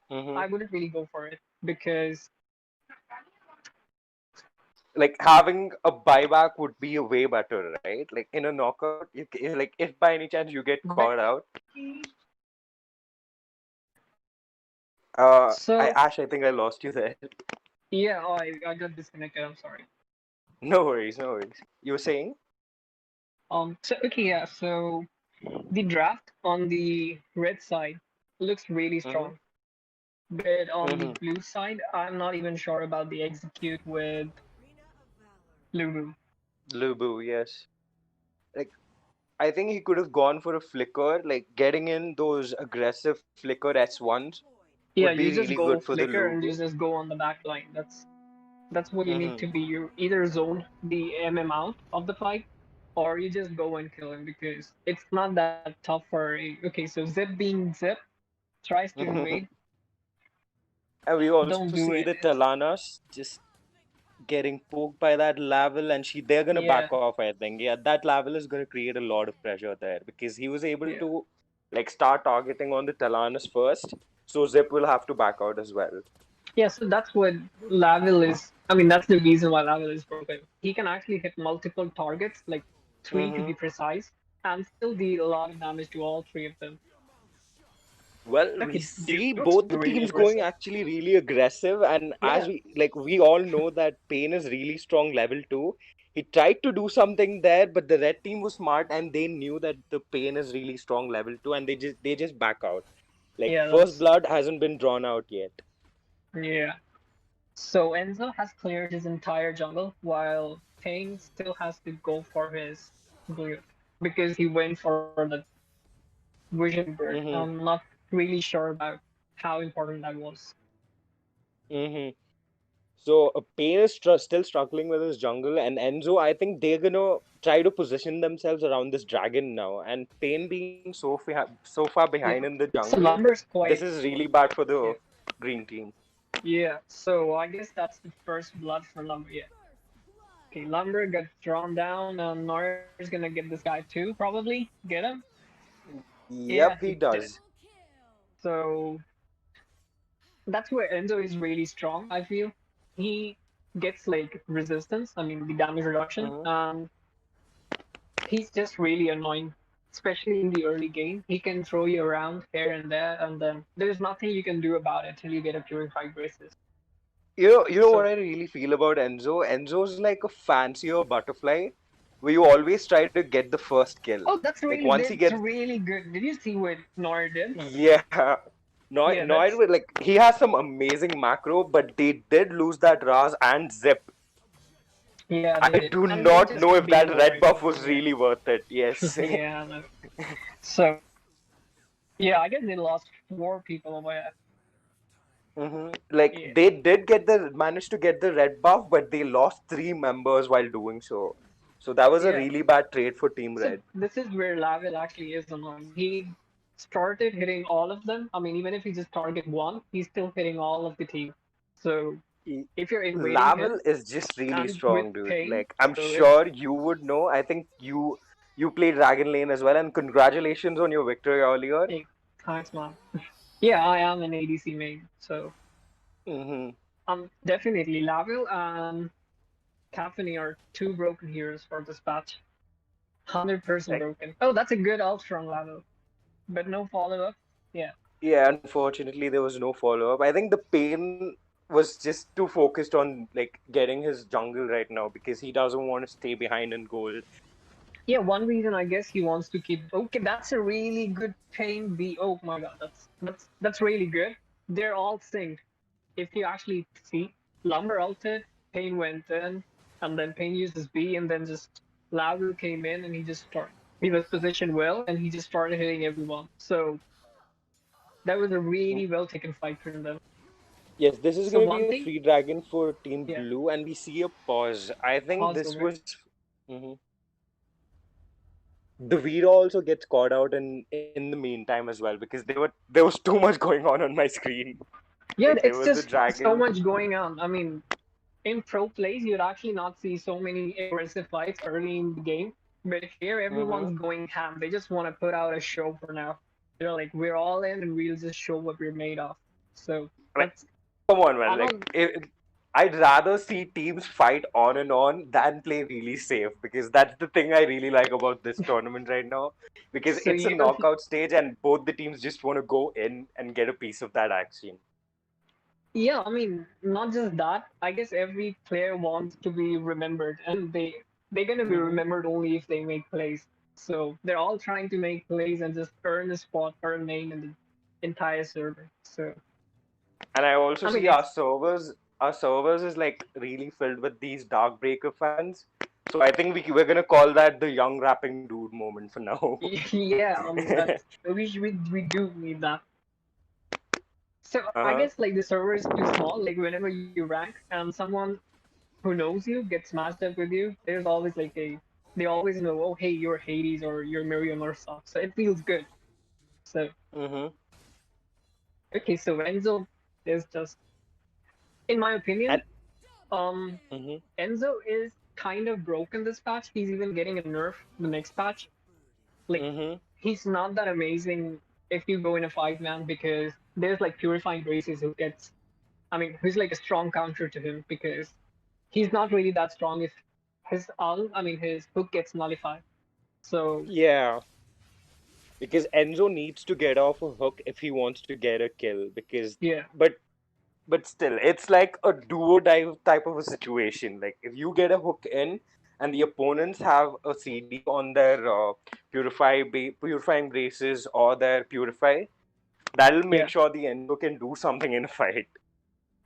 Speaker 11: hmm
Speaker 7: I wouldn't really go for it because
Speaker 11: Like having a buyback would be a way better, right? Like in a knockout, like if by any chance you get
Speaker 7: but
Speaker 11: caught out,
Speaker 7: so
Speaker 11: Ash, I think I lost you there.
Speaker 7: yeah, oh, I got disconnected. I'm sorry.
Speaker 11: No worries, no worries. You were saying?
Speaker 7: So okay, yeah. So the draft on the red side looks really
Speaker 11: Mm-hmm.
Speaker 7: strong, but on the
Speaker 11: Mm-hmm.
Speaker 7: blue side, I'm not even sure about the execute with Lulu.
Speaker 11: Lubu, yes. Like I think he could have gone for a flicker, like getting in those aggressive flicker S1s would
Speaker 7: Yeah,
Speaker 11: be
Speaker 7: you
Speaker 11: really
Speaker 7: just
Speaker 11: good
Speaker 7: go
Speaker 11: for the
Speaker 7: flicker and you
Speaker 11: Lubu.
Speaker 7: just go on the back line. That's what you need
Speaker 11: Mm-hmm.
Speaker 7: to be. You either zone the MM out of the fight, or you just go and kill him because it's not that tough for a. Okay, so Zip being Zip tries to invade.
Speaker 11: And we also
Speaker 7: Don't do
Speaker 11: see
Speaker 7: it.
Speaker 11: the Talanas just getting poked by that Laval, and they're gonna
Speaker 7: Yeah,
Speaker 11: back off. I think, yeah, that Laval is gonna create a lot of pressure there because he was able
Speaker 7: yeah,
Speaker 11: to like start targeting on the Talanas first, so Zip will have to back out as well.
Speaker 7: yeah. So that's what Laville is. I mean, that's the reason why Laville is broken. He can actually hit multiple targets, like three to
Speaker 11: Mm-hmm.
Speaker 7: be precise, and still deal a lot of damage to all three of them.
Speaker 11: Well, we
Speaker 7: Okay,
Speaker 11: see
Speaker 7: Duke's
Speaker 11: both the
Speaker 7: really
Speaker 11: teams going
Speaker 7: aggressive.
Speaker 11: actually really aggressive, and as
Speaker 7: Yeah,
Speaker 11: we all know that Payne is really strong level 2. He tried to do something there, but the red team was smart and they knew that the Payne is really strong level 2, and they just back out. Like
Speaker 7: yeah,
Speaker 11: first
Speaker 7: that's
Speaker 11: blood hasn't been drawn out yet.
Speaker 7: yeah. So Enzo has cleared his entire jungle, while Payne still has to go for his blue because he went for the vision bird.
Speaker 11: Mm-hmm.
Speaker 7: I'm not really sure about how important that was.
Speaker 11: Mm-hmm. So Payne is still struggling with his jungle, and Enzo, I think they're gonna try to position themselves around this dragon now. And Payne being so far behind in
Speaker 7: Yeah.
Speaker 11: the
Speaker 7: So
Speaker 11: jungle,
Speaker 7: Lumber's
Speaker 11: this
Speaker 7: quite
Speaker 11: is really bad for
Speaker 7: yeah.
Speaker 11: the green team.
Speaker 7: Yeah. So I guess that's the first blood for Lumber. Yeah. Okay, Lumber got drawn down, and Noir's gonna get this guy too, probably. Get him? Yeah,
Speaker 11: Yep,
Speaker 7: he
Speaker 11: he
Speaker 7: did.
Speaker 11: does.
Speaker 7: So that's where Enzo is really strong, I feel. He gets like resistance, I mean the damage reduction,
Speaker 11: hmm
Speaker 7: and he's just really annoying, especially in the early game. He can throw you around here and there, and then there's nothing you can do about it till you get a purified braces.
Speaker 11: You know what
Speaker 7: So
Speaker 11: I really feel about Enzo? Enzo's like a fancier butterfly, where you always try to get the first kill.
Speaker 7: oh,
Speaker 11: Like once he
Speaker 7: that's
Speaker 11: gets,
Speaker 7: really good. Did you see what Noir did?
Speaker 11: yeah,
Speaker 7: Yeah,
Speaker 11: Noid
Speaker 7: that's
Speaker 11: with like he has some amazing macro, but they did lose that Raz and Zip.
Speaker 7: yeah, they
Speaker 11: I
Speaker 7: did,
Speaker 11: do
Speaker 7: and they
Speaker 11: not
Speaker 7: just
Speaker 11: know
Speaker 7: keep
Speaker 11: if
Speaker 7: being
Speaker 11: that red
Speaker 7: annoying.
Speaker 11: buff was
Speaker 7: Yeah,
Speaker 11: really worth it. Yes.
Speaker 7: yeah. No. So yeah, I guess they lost four people over here.
Speaker 11: Like
Speaker 7: Yeah,
Speaker 11: they did manage to get the red buff, but they lost 3 members while doing so. So that was a
Speaker 7: yeah.
Speaker 11: really bad trade for Team
Speaker 7: So
Speaker 11: Red.
Speaker 7: this is where Laville actually is annoying. He started hitting all of them. I mean, even if he just target one, he's still hitting all of the team. So
Speaker 11: E-
Speaker 7: if you're invading him
Speaker 11: Laval is just really
Speaker 7: and with
Speaker 11: strong, dude.
Speaker 7: pain,
Speaker 11: Like I'm
Speaker 7: so it's
Speaker 11: sure you would know. I think you played Dragon Lane as well, and congratulations on your victory earlier.
Speaker 7: hey, thanks, man. Yeah, I am an ADC main, so
Speaker 11: hmm
Speaker 7: Definitely Laville and Caffeine are two broken heroes for this patch. 100%
Speaker 11: Like,
Speaker 7: broken. Oh, that's a good ult from Laville, but no follow up. Yeah.
Speaker 11: yeah, unfortunately, there was no follow up. I think the pain was just too focused on like getting his jungle right now because he doesn't want to stay behind in gold.
Speaker 7: Yeah, one reason I guess he wants to keep. Okay, that's a really good Pain B. Oh my god, that's really good. They're all synced. If you actually see, Lumber ulted, Pain went in, and then Pain used his B, and then just Laville came in, and he just started. He was positioned well, and he just started hitting everyone. So that was a really well taken fight from them.
Speaker 11: Yes, this is
Speaker 7: So
Speaker 11: going to
Speaker 7: one
Speaker 11: be a
Speaker 7: thing,
Speaker 11: free dragon for Team
Speaker 7: yeah,
Speaker 11: Blue, and we see a pause. I think
Speaker 7: pause
Speaker 11: this
Speaker 7: over.
Speaker 11: was. Mhm. The Vira also gets caught out in the meantime as well because there was too much going on my screen.
Speaker 7: Yeah,
Speaker 11: Like there
Speaker 7: it's
Speaker 11: was the
Speaker 7: just so
Speaker 11: dragon.
Speaker 7: much going on. I mean, in pro plays, you'd actually not see so many aggressive fights early in the game. But here,
Speaker 11: Mm-hmm.
Speaker 7: everyone's going ham. They just want to put out a show for now. They're like, we're all in and we'll just show what we're made of. So
Speaker 11: Like,
Speaker 7: that's,
Speaker 11: come on, man.
Speaker 7: I
Speaker 11: Like,
Speaker 7: don't,
Speaker 11: I'd rather see teams fight on and on than play really safe because that's the thing I really like about this tournament right now. Because
Speaker 7: so
Speaker 11: it's a
Speaker 7: you don't,
Speaker 11: knockout stage and both the teams just want to go in and get a piece of that action.
Speaker 7: yeah, I mean, not just that. I guess every player wants to be remembered and they're gonna be
Speaker 11: Mm-hmm.
Speaker 7: remembered only if they make plays. So they're all trying to make plays and just earn a spot or a name in the entire server. So,
Speaker 11: And I also
Speaker 7: I mean,
Speaker 11: see
Speaker 7: it's,
Speaker 11: our servers is like really filled with these Darkbreaker fans. So I think we're gonna call that the young rapping dude moment for now.
Speaker 7: yeah, I mean that's we do need that. So I
Speaker 11: Uh-huh.
Speaker 7: guess like the server is too small. Like whenever you rank and someone who knows you gets matched up with you, there's always like a they always know, oh hey, you're Hades or you're Miriam or stuff. So it feels good. So
Speaker 11: Mm-hmm.
Speaker 7: okay, so Enzo is just in my
Speaker 11: And
Speaker 7: opinion, um
Speaker 11: mm-hmm.
Speaker 7: Enzo is kind of broken this patch. He's even getting a nerf the next patch. Like
Speaker 11: Mm-hmm.
Speaker 7: he's not that amazing if you go in a 5-man because there's like purifying graces who gets I mean who's like a strong counter to him because he's not really that strong if his hook gets nullified. So
Speaker 11: Yeah. Because Enzo needs to get off a hook if he wants to get a kill. Because
Speaker 7: yeah.
Speaker 11: but but still, it's like a duo type of a situation. Like if you get a hook in, and the opponents have a CD on their purifying braces or their purify, that'll make
Speaker 7: Yeah.
Speaker 11: sure the Enzo can do something in a fight.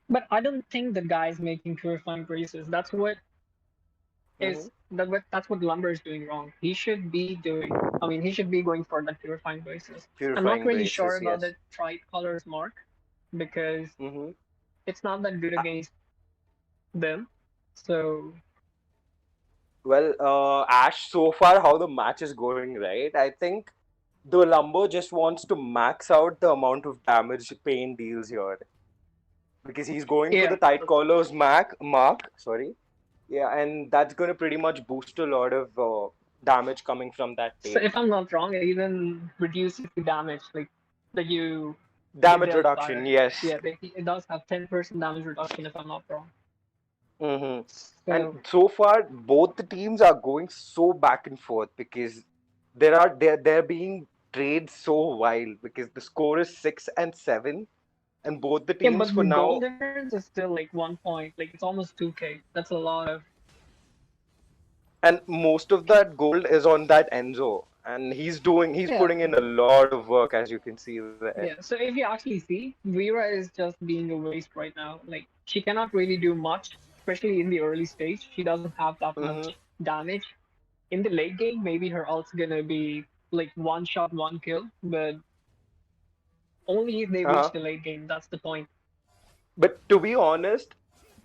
Speaker 7: But I don't think the guy's making purifying graces.
Speaker 11: Hmm.
Speaker 7: That's what Lumber is doing wrong. He should be doing I mean he should be going for the purifying graces. I'm not
Speaker 11: Purifying
Speaker 7: really sure
Speaker 11: braces,
Speaker 7: about
Speaker 11: yes.
Speaker 7: the tricolors mark because
Speaker 11: Hmm.
Speaker 7: it's not that good against them. So
Speaker 11: Well, Ash, so far how the match is going, right? I think the Lumber just wants to max out the amount of damage Pain deals here because he's going for
Speaker 7: yeah.
Speaker 11: the tight collars mark. Sorry, yeah, and that's going to pretty much boost a lot of damage coming from that
Speaker 7: So
Speaker 11: Pain.
Speaker 7: if I'm not wrong, it even reduces the damage like that you get
Speaker 11: Damage
Speaker 7: dealt by
Speaker 11: reduction,
Speaker 7: it.
Speaker 11: yes.
Speaker 7: Yeah, it does have 10% damage reduction if I'm not wrong.
Speaker 11: Hmm. And
Speaker 7: So
Speaker 11: so far, both the teams are going so back and forth because they're being trades so wild because the score is 6-7, and both the
Speaker 7: yeah,
Speaker 11: teams
Speaker 7: but
Speaker 11: for
Speaker 7: the goal
Speaker 11: now,
Speaker 7: difference is still like 1 point. Like it's almost 2K. That's a lot of
Speaker 11: and most of that gold is on that Enzo, and he's
Speaker 7: yeah.
Speaker 11: putting in a lot of work as you can see there.
Speaker 7: Yeah. So if you actually see, Vera is just being a waste right now. Like she cannot really do much, especially in the early stage. She doesn't have that
Speaker 11: Hmm.
Speaker 7: much damage. In the late game, maybe her ult's gonna be like one shot, one kill, but only if they reach
Speaker 11: Uh-huh.
Speaker 7: the late game. That's the point.
Speaker 11: But to be honest,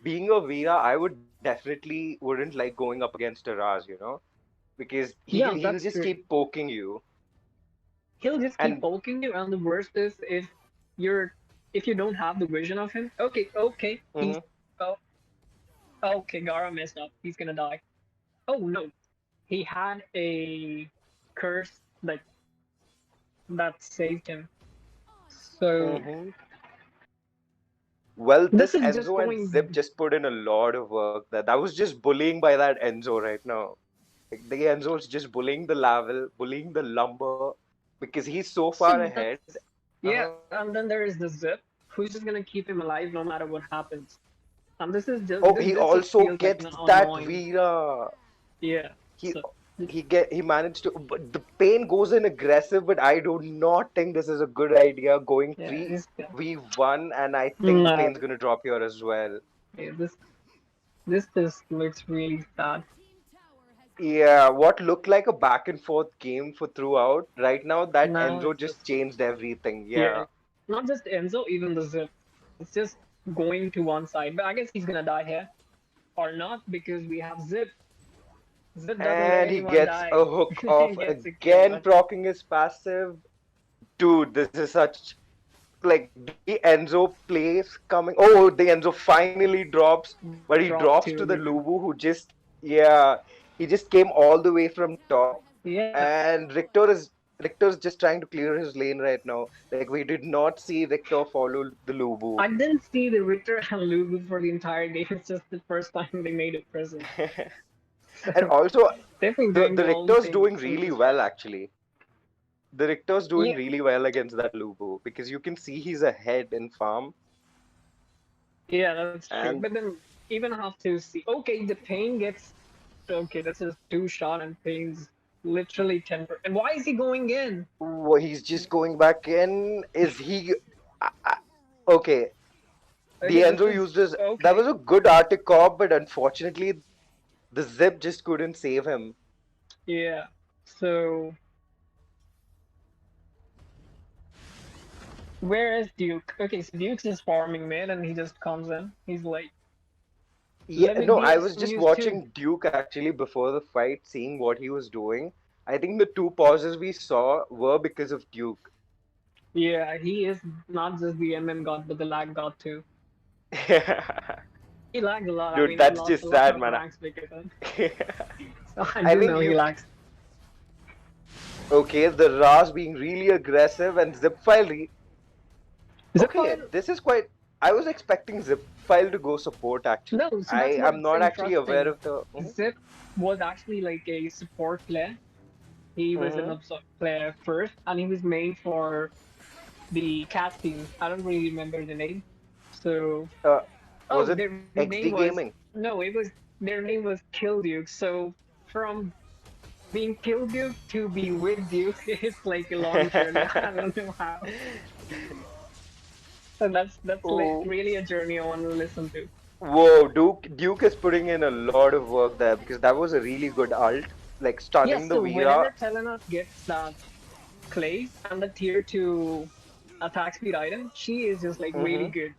Speaker 11: being a Vera, I would definitely wouldn't like going up against a Raz, because
Speaker 7: Yeah,
Speaker 11: he'll
Speaker 7: that's
Speaker 11: just
Speaker 7: true.
Speaker 11: keep poking you.
Speaker 7: He'll just keep
Speaker 11: And
Speaker 7: poking you, and the worst is you're if you don't have the vision of him. Okay, okay, he's
Speaker 11: mhm.
Speaker 7: oh okay. Gara messed up. He's gonna die. Oh no, he had a curse that saved him. So
Speaker 11: Mhm. Well,
Speaker 7: This
Speaker 11: this
Speaker 7: is just
Speaker 11: Enzo and Zip
Speaker 7: going.
Speaker 11: just put in a lot of work. That was just bullying by that Enzo right now. Like the Enzo is just bullying the Laval, bullying the Lumber because he's so far
Speaker 7: So
Speaker 11: ahead.
Speaker 7: that's yeah, and then there is the Zip, who's just gonna keep him alive no matter what happens. And this is just
Speaker 11: Oh, he
Speaker 7: this just
Speaker 11: also
Speaker 7: feels like
Speaker 11: gets that
Speaker 7: annoying.
Speaker 11: Vira.
Speaker 7: Yeah.
Speaker 11: He
Speaker 7: So
Speaker 11: he managed to, but the pain goes in aggressive. But I do not think this is a good idea. Going
Speaker 7: yeah,
Speaker 11: three
Speaker 7: he's
Speaker 11: v one, and I think
Speaker 7: no.
Speaker 11: Pain's gonna drop here as well.
Speaker 7: Yeah, this just looks really sad.
Speaker 11: Yeah, what looked like a back and forth game for throughout, right now that
Speaker 7: Now
Speaker 11: Enzo
Speaker 7: it's
Speaker 11: just
Speaker 7: just
Speaker 11: changed everything.
Speaker 7: yeah,
Speaker 11: Yeah.
Speaker 7: not just Enzo, even the Zip. It's just going to one side. But I guess he's gonna die here or not because we have Zip. Zip doesn't let
Speaker 11: And he
Speaker 7: anyone
Speaker 11: gets
Speaker 7: die.
Speaker 11: a hook
Speaker 7: He
Speaker 11: off
Speaker 7: gets a kill.
Speaker 11: again, proccing his passive. Dude, this is such like the Enzo plays coming. Oh, the Enzo finally drops, but he
Speaker 7: Drop
Speaker 11: drops to
Speaker 7: to
Speaker 11: the
Speaker 7: the
Speaker 11: Lubu who just yeah, he just came all the way from top,
Speaker 7: yeah.
Speaker 11: and Richter's just trying to clear his lane right now. Like we did not see Richter follow the Lubu.
Speaker 7: I didn't see the Richter and Lugu for the entire game. It's just the first time they made it present.
Speaker 11: And
Speaker 7: So
Speaker 11: also
Speaker 7: they've been
Speaker 11: the
Speaker 7: doing
Speaker 11: the
Speaker 7: their own
Speaker 11: Richter's
Speaker 7: thing
Speaker 11: doing
Speaker 7: since
Speaker 11: really
Speaker 7: the
Speaker 11: well
Speaker 7: start.
Speaker 11: actually. The Richter's doing
Speaker 7: Yeah,
Speaker 11: really well against that Lubu because you can see he's ahead in farm
Speaker 7: yeah, that's true.
Speaker 11: and
Speaker 7: But then even have to see. Okay, the Pain gets okay. That's just two shot and Pain's literally 10%. And why is he going in?
Speaker 11: he's just going back in. Is he okay? The
Speaker 7: Okay, this
Speaker 11: Enzo
Speaker 7: is
Speaker 11: used his. That
Speaker 7: okay.
Speaker 11: was a good Arctic cop, but unfortunately, the Zip just couldn't save him.
Speaker 7: Yeah. So where is Duke? Okay, so Duke's just farming mid and he just comes in. He's like,
Speaker 11: Yeah,
Speaker 7: let me
Speaker 11: no,
Speaker 7: be
Speaker 11: I
Speaker 7: a
Speaker 11: was just
Speaker 7: snooze too.
Speaker 11: watching Duke actually before the fight, seeing what he was doing. I think the two pauses we saw were because of Duke.
Speaker 7: Yeah, he is not just the MM god, but the lag god too. He lags a lot. I
Speaker 11: Dude,
Speaker 7: mean, I've
Speaker 11: that's
Speaker 7: lost a
Speaker 11: just
Speaker 7: lot
Speaker 11: sad,
Speaker 7: of
Speaker 11: man.
Speaker 7: ranks because of so I
Speaker 11: I
Speaker 7: do
Speaker 11: think
Speaker 7: know he
Speaker 11: you
Speaker 7: lags.
Speaker 11: okay. The Ras being really aggressive and Zipfile. Okay,
Speaker 7: Zipfire,
Speaker 11: this is quite. I was expecting Zipfile to go support actually.
Speaker 7: no, so
Speaker 11: I
Speaker 7: that's
Speaker 11: am
Speaker 7: what's
Speaker 11: not actually aware
Speaker 7: interesting.
Speaker 11: of the. Mhm.
Speaker 7: Zip was actually like a support player. He was an
Speaker 11: Mhm.
Speaker 7: upside player first, and he was made for the cat team. I don't really remember the name. So,
Speaker 11: Uh, was
Speaker 7: oh,
Speaker 11: it
Speaker 7: their name
Speaker 11: XD
Speaker 7: was
Speaker 11: Gaming?
Speaker 7: no, it was their name was Kill Duke. So from being Kill Duke to be with Duke, it's like a long journey. I don't know how. And that's like
Speaker 11: Oh,
Speaker 7: really a journey I want to listen to.
Speaker 11: whoa! Duke is putting in a lot of work there because that was a really good ult, like
Speaker 7: Yeah,
Speaker 11: stunning the
Speaker 7: so whenever
Speaker 11: Vira.
Speaker 7: Telena gets that clay and the tier 2 attack speed item, she is just like really
Speaker 11: Mhm.
Speaker 7: good.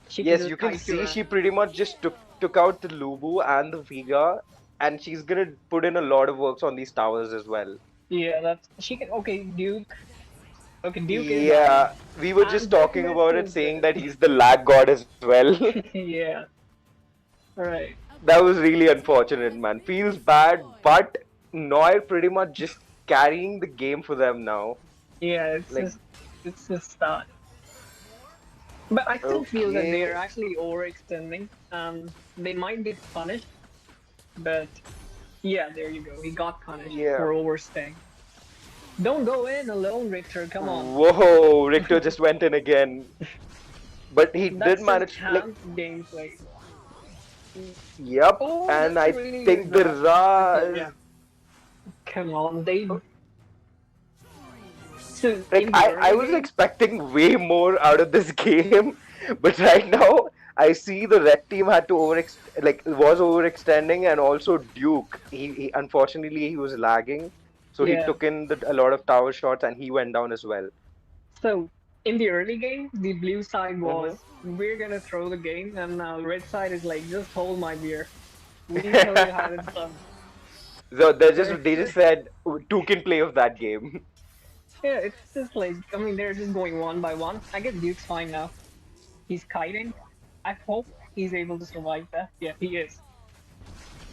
Speaker 7: She can
Speaker 11: Yes,
Speaker 7: just
Speaker 11: you can
Speaker 7: kite you
Speaker 11: see
Speaker 7: around.
Speaker 11: she pretty much just took out the Lubu and the Vega, and she's gonna put in a lot of works on these towers as well.
Speaker 7: Yeah, that's she can. Okay, Duke. Okay, Duke is dying,
Speaker 11: Yeah, we were just
Speaker 7: and
Speaker 11: talking
Speaker 7: Deathmatch
Speaker 11: about it,
Speaker 7: is
Speaker 11: saying
Speaker 7: dead.
Speaker 11: that he's the lag god as well.
Speaker 7: Yeah, right.
Speaker 11: That was really unfortunate, man. Feels bad, but Noir pretty much just carrying the game for them now.
Speaker 7: Yeah,
Speaker 11: Like,
Speaker 7: it's just that. But I still feel that they are
Speaker 11: okay,
Speaker 7: actually overextending. They might get punished, but yeah, there you go. He got punished
Speaker 11: yeah.
Speaker 7: for overstaying. Don't go in alone, Richter. Come on.
Speaker 11: Whoa, Richter just went in again. But he did
Speaker 7: That's just
Speaker 11: manage, like,
Speaker 7: camp gameplay.
Speaker 11: yep.
Speaker 7: Oh,
Speaker 11: And
Speaker 7: that's a
Speaker 11: I
Speaker 7: really good
Speaker 11: think the
Speaker 7: grab. Okay, yeah.
Speaker 11: Raz.
Speaker 7: Come on, they. So
Speaker 11: Like
Speaker 7: in the
Speaker 11: I
Speaker 7: early
Speaker 11: was
Speaker 7: game,
Speaker 11: expecting way more out of this game, but right now I see the red team had to was overextending, and also Duke. He unfortunately he was lagging, so he
Speaker 7: yeah.
Speaker 11: took in a lot of tower shots and he went down as well.
Speaker 7: So in the early game, the blue side
Speaker 11: Hmm.
Speaker 7: was we're gonna throw the game, and now red side is like just hold my beer. We tell you how it's done.
Speaker 11: So
Speaker 7: So
Speaker 11: they just said two can play of that game.
Speaker 7: yeah, it's just like I mean they're just going one by one. I guess Duke's fine now. He's kiting. I hope he's able to survive that. Yeah, he is.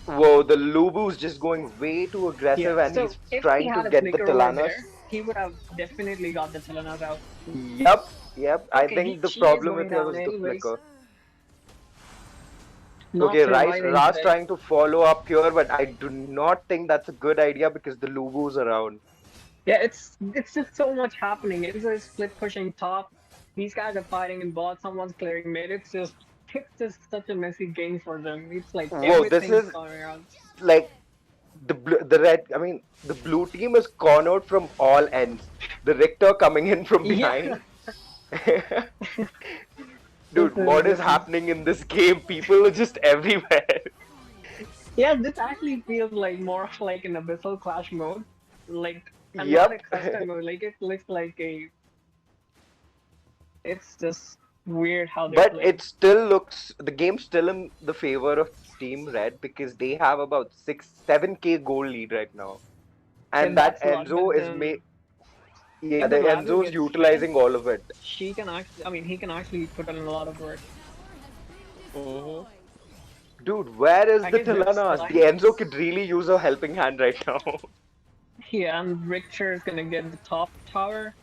Speaker 11: Whoa, the Lubu's just going way too aggressive
Speaker 7: Yeah.
Speaker 11: and
Speaker 7: So
Speaker 11: he's
Speaker 7: if he
Speaker 11: trying to
Speaker 7: had a
Speaker 11: get the
Speaker 7: flicker over
Speaker 11: Talanas.
Speaker 7: there, he would have definitely got the Telenas out.
Speaker 11: Yep. Yep, I
Speaker 7: Okay,
Speaker 11: think the
Speaker 7: she is
Speaker 11: problem
Speaker 7: going
Speaker 11: with here
Speaker 7: down
Speaker 11: was the
Speaker 7: anyways.
Speaker 11: flicker.
Speaker 7: Not
Speaker 11: Okay, Rice,
Speaker 7: surviving
Speaker 11: Ras
Speaker 7: today.
Speaker 11: trying to follow up here, but I do not think that's a good idea because the Lubu's around.
Speaker 7: Yeah, it's just so much happening. It's a split pushing top. These guys are fighting in bot. Someone's clearing mid. It's just such a messy game for them. It's like
Speaker 11: Whoa, this
Speaker 7: everything's
Speaker 11: is
Speaker 7: going around.
Speaker 11: like the red. I mean, the blue team is cornered from all ends. The Richter coming in from
Speaker 7: Yeah,
Speaker 11: behind.
Speaker 7: this
Speaker 11: Dude,
Speaker 7: is
Speaker 11: what is
Speaker 7: this is
Speaker 11: happening in this game? People are just everywhere.
Speaker 7: yeah. This actually feels like more of like an abyssal clash mode, like and not a
Speaker 11: Yep.
Speaker 7: custom mode. Like it looks like a. It's just weird how they're
Speaker 11: But
Speaker 7: playing.
Speaker 11: it still looks the game's still in the favor of Team Red because they have about 7K goal lead right now.
Speaker 7: Yeah,
Speaker 11: And that
Speaker 7: that's a lot.
Speaker 11: Enzo
Speaker 7: But
Speaker 11: is yeah,
Speaker 7: if
Speaker 11: the
Speaker 7: the Ravel
Speaker 11: Enzo's
Speaker 7: gets killed,
Speaker 11: utilizing all of it.
Speaker 7: she can actually. I mean, he can actually put in a lot of work.
Speaker 11: hmm Dude, where is
Speaker 7: I
Speaker 11: the
Speaker 7: guess that's
Speaker 11: Tilanas? The
Speaker 7: like
Speaker 11: Enzo could really use a helping hand right now.
Speaker 7: yeah, and Richter is gonna get the top tower.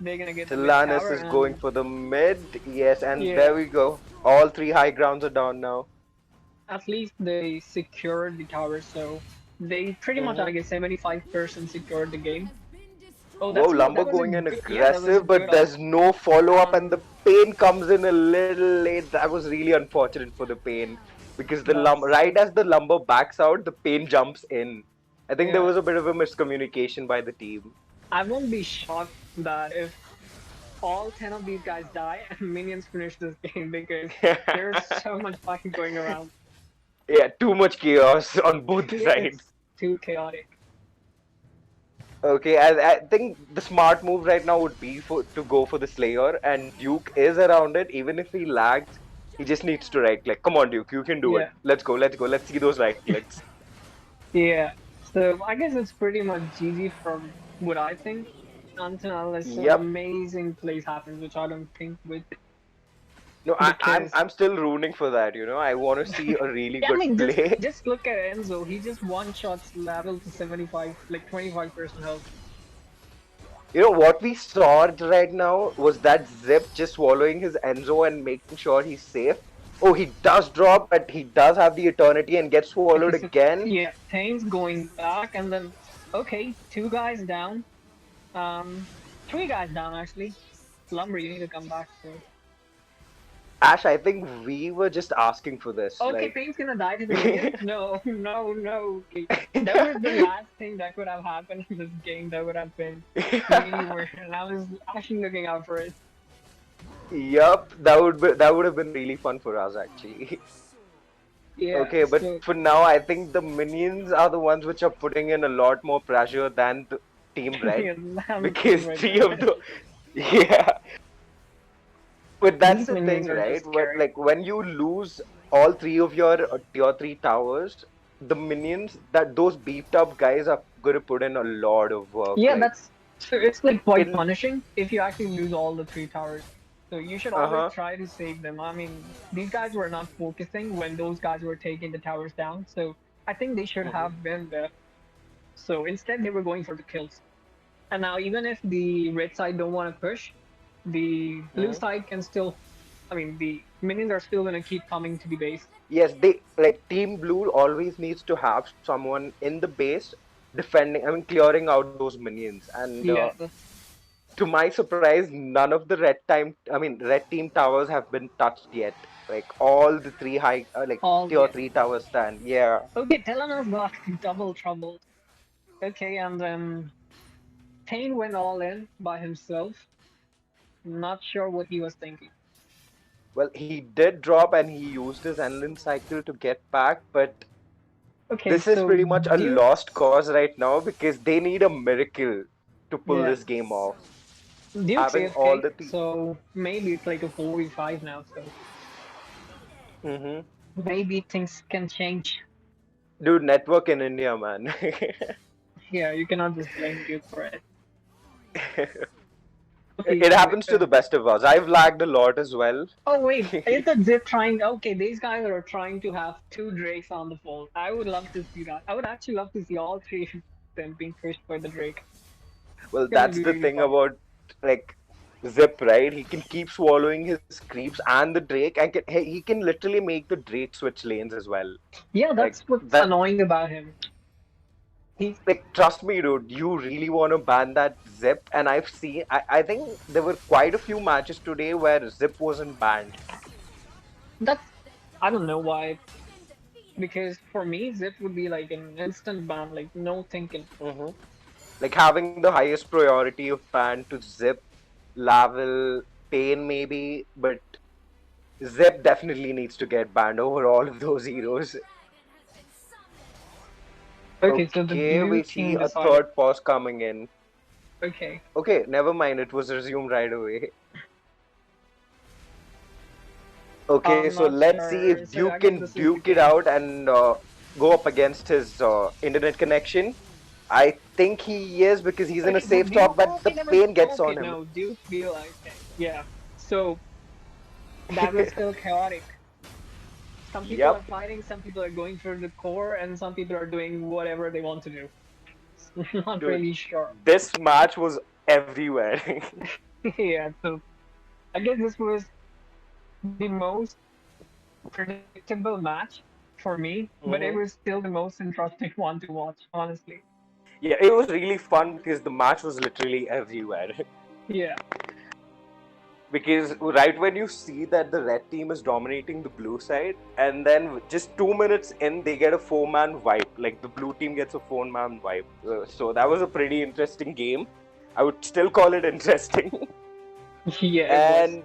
Speaker 7: They're gonna get the mid
Speaker 11: Tilanas
Speaker 7: tower,
Speaker 11: is going
Speaker 7: and
Speaker 11: for the mid. Yes, and
Speaker 7: yeah,
Speaker 11: there we go. All three high grounds are down now.
Speaker 7: at least they secured the tower, so they pretty much, I
Speaker 11: hmm
Speaker 7: guess, 75% secured the game. Oh,
Speaker 11: Whoa,
Speaker 7: that
Speaker 11: Lumber
Speaker 7: was a
Speaker 11: going in
Speaker 7: good, yeah, that was
Speaker 11: aggressive, but
Speaker 7: good up.
Speaker 11: there's no follow up, and the pain comes in a little late. That was really unfortunate for the pain because the
Speaker 7: That's
Speaker 11: right as the Lumber backs out, the pain jumps in. I think there
Speaker 7: yeah.
Speaker 11: was a bit of a miscommunication by the team.
Speaker 7: I won't be shocked that if all 10 of these guys die and minions finish this game because there's so much fucking going around.
Speaker 11: Yeah, too much chaos on both
Speaker 7: Yeah,
Speaker 11: sides.
Speaker 7: it's too chaotic.
Speaker 11: Okay, I think the smart move right now would be to go for the Slayer, and Duke is around it. Even if he lags, he just needs to right click. Come on, Duke, you can do it.
Speaker 7: Yeah,
Speaker 11: Let's go, let's go. Let's see those right clicks.
Speaker 7: yeah. So I guess it's pretty much GG from what I think, until unless some
Speaker 11: Yep.
Speaker 7: amazing plays happens, which I don't think would.
Speaker 11: No, I'm
Speaker 7: Because
Speaker 11: I'm still rooting for that. I want to see a really
Speaker 7: yeah, I
Speaker 11: good
Speaker 7: mean, just
Speaker 11: play.
Speaker 7: just look at Enzo. He just one shots level to 75, like 25% health.
Speaker 11: What we saw right now was that Zip just swallowing his Enzo and making sure he's safe. Oh, he does drop, but he does have the Eternity and gets swallowed
Speaker 7: Okay, so
Speaker 11: again.
Speaker 7: yeah, Tane's going back, and then okay, two guys down. Three guys down actually. Lumber, you need to come back. So.
Speaker 11: Ash, I think we were just asking for this.
Speaker 7: Okay,
Speaker 11: Like,
Speaker 7: Tane's gonna die to the minions? No, no, no. Okay. That was the last thing that could have happened in this game. That would have been really worse, and I was actually looking out for it.
Speaker 11: yup, that would have been really fun for us actually.
Speaker 7: Yeah.
Speaker 11: Okay, but
Speaker 7: So
Speaker 11: for now, I think the minions are the ones which are putting in a lot more pressure than the Team Red
Speaker 7: yeah, I'm
Speaker 11: because
Speaker 7: right
Speaker 11: three
Speaker 7: now.
Speaker 11: of the yeah. But that's
Speaker 7: These
Speaker 11: the thing,
Speaker 7: minions are
Speaker 11: right?
Speaker 7: just scary.
Speaker 11: Like when you lose all three of your tier three towers, the minions that those beefed up guys are gonna put in a lot of work.
Speaker 7: Yeah,
Speaker 11: Like
Speaker 7: that's so it's like quite
Speaker 11: in
Speaker 7: punishing if you actually lose all the three towers. So you should always
Speaker 11: uh-huh.
Speaker 7: try to save them. I mean, these guys were not focusing when those guys were taking the towers down. So I think they should
Speaker 11: hmm
Speaker 7: have been there. So instead, they were going for the kills. And now, even if the red side don't want to push, the blue
Speaker 11: hmm
Speaker 7: side can still. I mean, the minions are still gonna keep coming to the base.
Speaker 11: Yes, they like Team Blue always needs to have someone in the base defending. I mean, clearing out those minions. And
Speaker 7: Yeah,
Speaker 11: to my surprise, none of the red team towers have been touched yet. Like all the three high, like
Speaker 7: all
Speaker 11: tier
Speaker 7: yeah.
Speaker 11: three towers stand. Yeah.
Speaker 7: Okay, Telenor's got double trouble. Okay, and then Tane went all in by himself. Not sure what he was thinking.
Speaker 11: Well, he did drop and he used his endless cycle to get back, but
Speaker 7: Okay,
Speaker 11: this is
Speaker 7: so
Speaker 11: pretty much a
Speaker 7: Duke,
Speaker 11: lost cause right now because they need a miracle to pull
Speaker 7: yeah,
Speaker 11: this game off.
Speaker 7: Duke's
Speaker 11: Having all
Speaker 7: AFK,
Speaker 11: the
Speaker 7: so maybe it's like a 4v5 now, so
Speaker 11: hmm
Speaker 7: maybe things can change.
Speaker 11: Dude, network in India, man.
Speaker 7: Yeah, you cannot just blame Duke for it. Okay,
Speaker 11: It happens to the best of us. I've lagged a lot as well.
Speaker 7: oh wait, is the Zip trying? Okay, these guys are trying to have two Drakes on the phone. I would love to see that. I would actually love to see all three of them being pushed by the Drake.
Speaker 11: Well,
Speaker 7: It's gonna
Speaker 11: that's
Speaker 7: be
Speaker 11: the
Speaker 7: really
Speaker 11: thing
Speaker 7: fun.
Speaker 11: about like Zip, right? He can keep swallowing his creeps and the Drake, and he can literally make the Drake switch lanes as well.
Speaker 7: Yeah,
Speaker 11: Like
Speaker 7: that's what's
Speaker 11: that.
Speaker 7: annoying about him. He
Speaker 11: Like, trust me, dude. You really want to ban that Zip? And I've seen. I think there were quite a few matches today where Zip wasn't banned.
Speaker 7: that's I don't know why. Because for me, Zip would be like an instant ban, like no thinking.
Speaker 11: Hmm. Like having the highest priority of ban to Zip, Lavel, Pain maybe, but Zip definitely needs to get banned over all of those heroes.
Speaker 7: Okay, so the
Speaker 11: Okay,
Speaker 7: blue
Speaker 11: we see
Speaker 7: team
Speaker 11: a
Speaker 7: decided.
Speaker 11: third pause coming in.
Speaker 7: Okay.
Speaker 11: Okay, never mind. It was resumed right away. Okay,
Speaker 7: I'm
Speaker 11: so
Speaker 7: not
Speaker 11: let's see
Speaker 7: sure.
Speaker 11: if
Speaker 7: So
Speaker 11: Duke
Speaker 7: I guess
Speaker 11: can
Speaker 7: this is the
Speaker 11: duke it
Speaker 7: game.
Speaker 11: out and go up against his internet connection. I think he is because he's in a
Speaker 7: Okay, but
Speaker 11: safe
Speaker 7: Duke.
Speaker 11: spot, but the
Speaker 7: Okay, never.
Speaker 11: pain gets
Speaker 7: Okay,
Speaker 11: on him.
Speaker 7: no, Duke be like, okay, yeah. So that was still chaotic. Some people are
Speaker 11: Yep,
Speaker 7: fighting, some people are going for the core, and some people are doing whatever they want to do. Not
Speaker 11: dude,
Speaker 7: really sure.
Speaker 11: this match was everywhere.
Speaker 7: Yeah, so I guess this was the most predictable match for me, but it
Speaker 11: Hmm.
Speaker 7: was still the most interesting one to watch, honestly.
Speaker 11: Yeah, it was really fun because the match was literally everywhere.
Speaker 7: Yeah.
Speaker 11: Because right when you see that the red team is dominating the blue side, and then just 2 minutes in, they get a four-man wipe. Like the blue team gets a four-man wipe. So that was a pretty interesting game. I would still call it interesting.
Speaker 7: Yeah, it was.
Speaker 11: And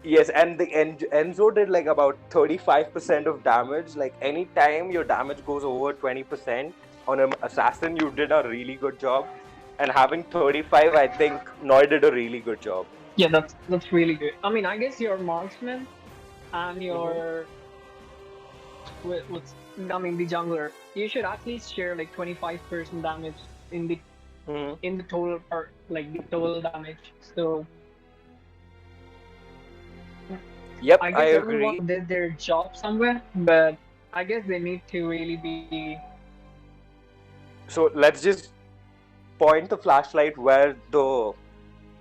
Speaker 11: yes, and the Enzo did like about 35% of damage. Like anytime your damage goes over 20% on an assassin, you did a really good job. And having 35, I think Noy did a really good job.
Speaker 7: Yeah, that's really good. I mean, I guess your marksman and
Speaker 11: Hmm.
Speaker 7: your what's I mean the jungler, you should at least share like 25% damage in the
Speaker 11: Hmm.
Speaker 7: in the total part, like the total damage. So
Speaker 11: Yep,
Speaker 7: I
Speaker 11: I
Speaker 7: guess
Speaker 11: agree.
Speaker 7: everyone did their job somewhere, but I guess they need to really be.
Speaker 11: So let's just point the flashlight where the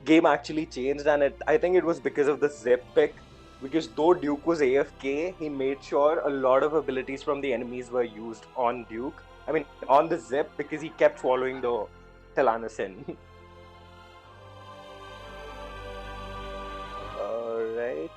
Speaker 11: game actually changed, and I think it was because of the Zip pick. Because though Duke was AFK, he made sure a lot of abilities from the enemies were used on Duke. I mean, on the Zip because he kept following the Telanus in. Alright.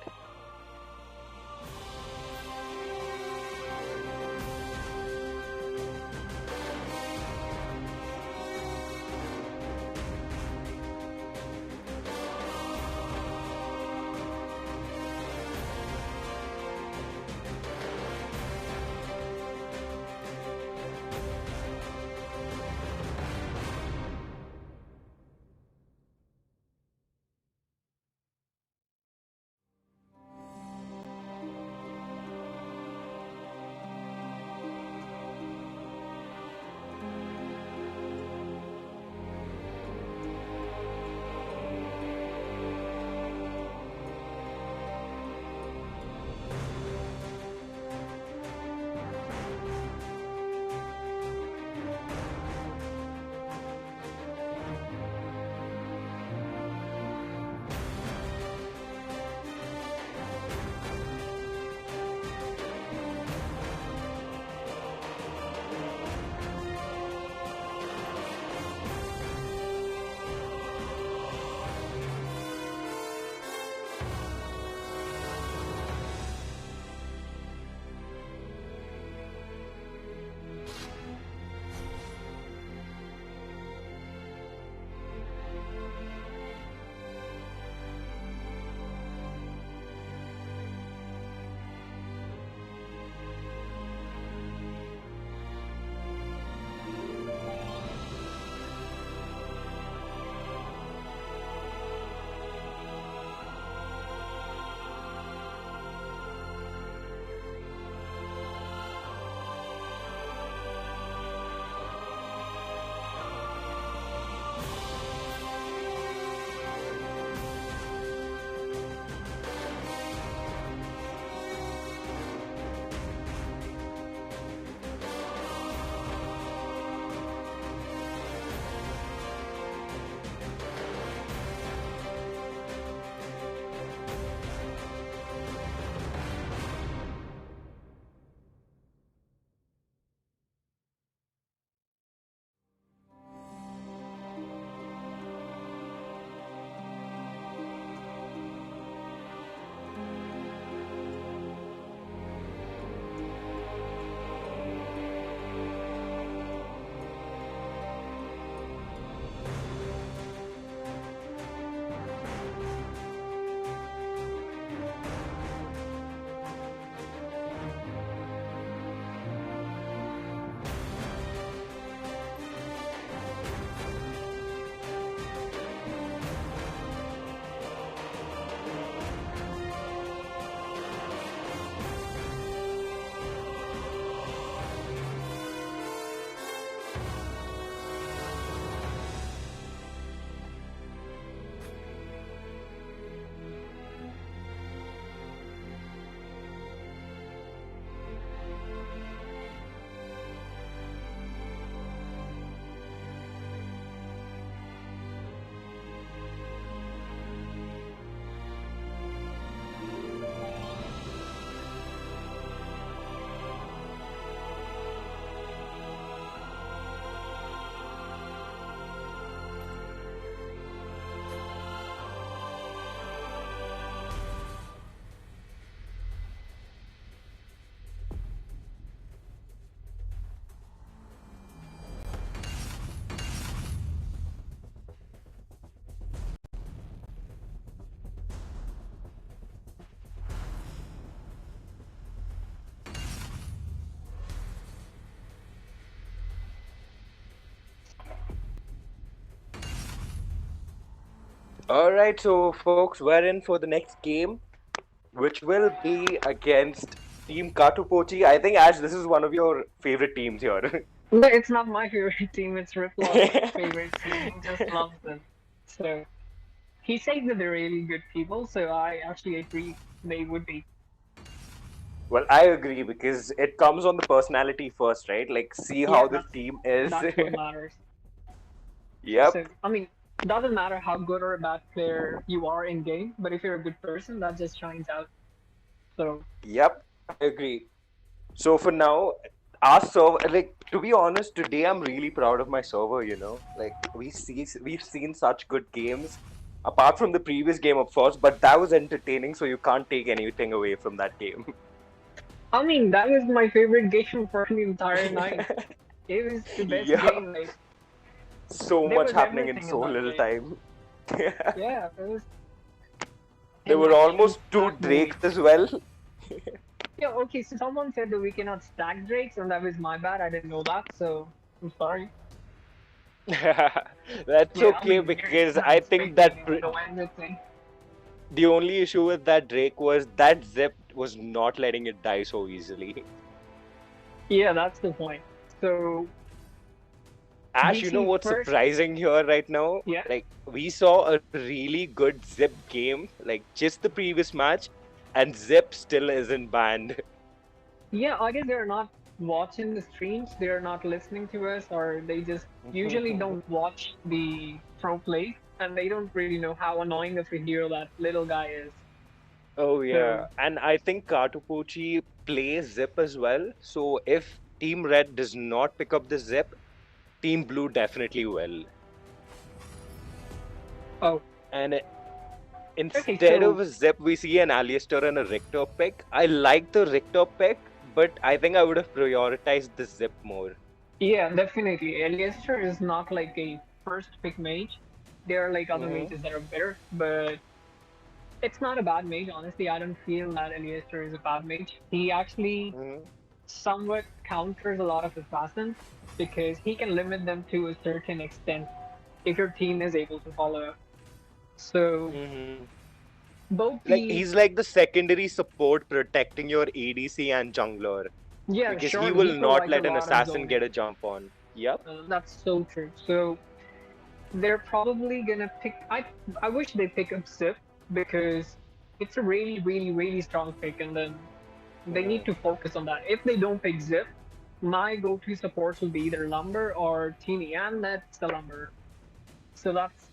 Speaker 11: All right, so folks, we're in for the next game, which will be against Team Katupochi. I think Ash, this is one of your favorite teams here.
Speaker 7: No, it's not my favorite team. It's Riplaw's favorite team. He just loves them. So he says that they're really good people. So I actually agree they would be.
Speaker 11: Well, I agree because it comes on the personality first, right? Like, see how the team is.
Speaker 7: That's what matters.
Speaker 11: Yep.
Speaker 7: So I mean, doesn't matter how good or a bad player you are in game, but if you're a good person, that just shines out. So
Speaker 11: Yep, I agree. So for now, our server, like to be honest, today I'm really proud of my server. Like we've seen such good games, apart from the previous game, of course, but that was entertaining. So you can't take anything away from that game.
Speaker 7: I mean, that was my favorite game for the entire night. It was the best
Speaker 11: Yeah.
Speaker 7: game. Like
Speaker 11: So
Speaker 7: there
Speaker 11: much
Speaker 7: was
Speaker 11: happening in
Speaker 7: everything
Speaker 11: so
Speaker 7: that
Speaker 11: little
Speaker 7: game.
Speaker 11: time.
Speaker 7: Yeah, it was.
Speaker 11: There were almost 2 Drakes as well.
Speaker 7: Yeah, okay, so someone said that we cannot stack Drakes, and that was my bad. I didn't know that, so I'm sorry.
Speaker 11: That's
Speaker 7: Yeah, I
Speaker 11: okay
Speaker 7: mean,
Speaker 11: because
Speaker 7: you're
Speaker 11: I think that
Speaker 7: expecting me to know everything.
Speaker 11: the only issue with that Drake was that Zip was not letting it die so easily.
Speaker 7: Yeah, that's the point. So
Speaker 11: Ash,
Speaker 7: we
Speaker 11: you know
Speaker 7: see
Speaker 11: what's
Speaker 7: first-
Speaker 11: surprising here right now?
Speaker 7: Yeah.
Speaker 11: Like, we saw a really good Zip game, like just the previous match, and Zip still isn't banned.
Speaker 7: Yeah, I guess they're not watching the streams, they're not listening to us, or they just usually don't watch the pro play, and they don't really know how annoying of a hero that little guy is.
Speaker 11: Oh, yeah. And I think Katupochi plays Zip as well. So if Team Red does not pick up the Zip, Team Blue definitely will.
Speaker 7: Oh.
Speaker 11: And instead
Speaker 7: so-
Speaker 11: of a Zip, we see an Alistair and a Richter pick. I like the Richter pick, but I think I would have prioritized the Zip more.
Speaker 7: Yeah, definitely. Eliester is not like a first pick mage. There are like other
Speaker 11: Mhm.
Speaker 7: mages that are better, but it's not a bad mage, honestly. I don't feel that Eliester is a bad mage. He actually somewhat counters a lot of assassins because he can limit them to a certain extent if your team is able to follow up. So both
Speaker 11: Like
Speaker 7: the
Speaker 11: he's like the secondary support protecting your ADC and jungler.
Speaker 7: Yeah,
Speaker 11: because
Speaker 7: sure,
Speaker 11: he will
Speaker 7: he
Speaker 11: not
Speaker 7: provides
Speaker 11: let
Speaker 7: a
Speaker 11: an
Speaker 7: lot of
Speaker 11: assassin
Speaker 7: zoning.
Speaker 11: get a jump on. Yep.
Speaker 7: That's so true. So they're probably gonna pick. I wish they pick up Zip because it's a really, really, really strong pick, and then they need to focus on that. If they don't pick Zip, my go-to supports will be either Lumber or Teeny, and that's the Lumber. So that's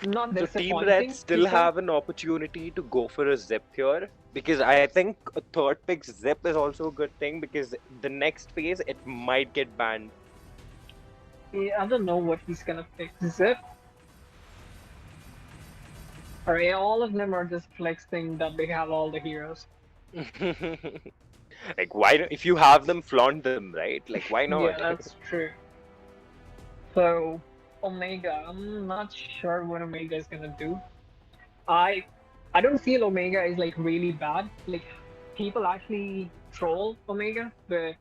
Speaker 7: not
Speaker 11: So
Speaker 7: disappointing.
Speaker 11: Team Red
Speaker 7: to
Speaker 11: still
Speaker 7: say.
Speaker 11: have an opportunity to go for a Zip here because I think a third pick Zip is also a good thing because the next phase it might get banned.
Speaker 7: Yeah, I don't know what he's gonna pick. Zip. Or yeah, all of them are just flexing that they have all the heroes.
Speaker 11: Like why don't, if you have them, flaunt them, right? Like why not?
Speaker 7: Yeah, that's true. So Omega, I'm not sure what Omega is gonna do. I don't feel Omega is like really bad. Like people actually troll Omega, but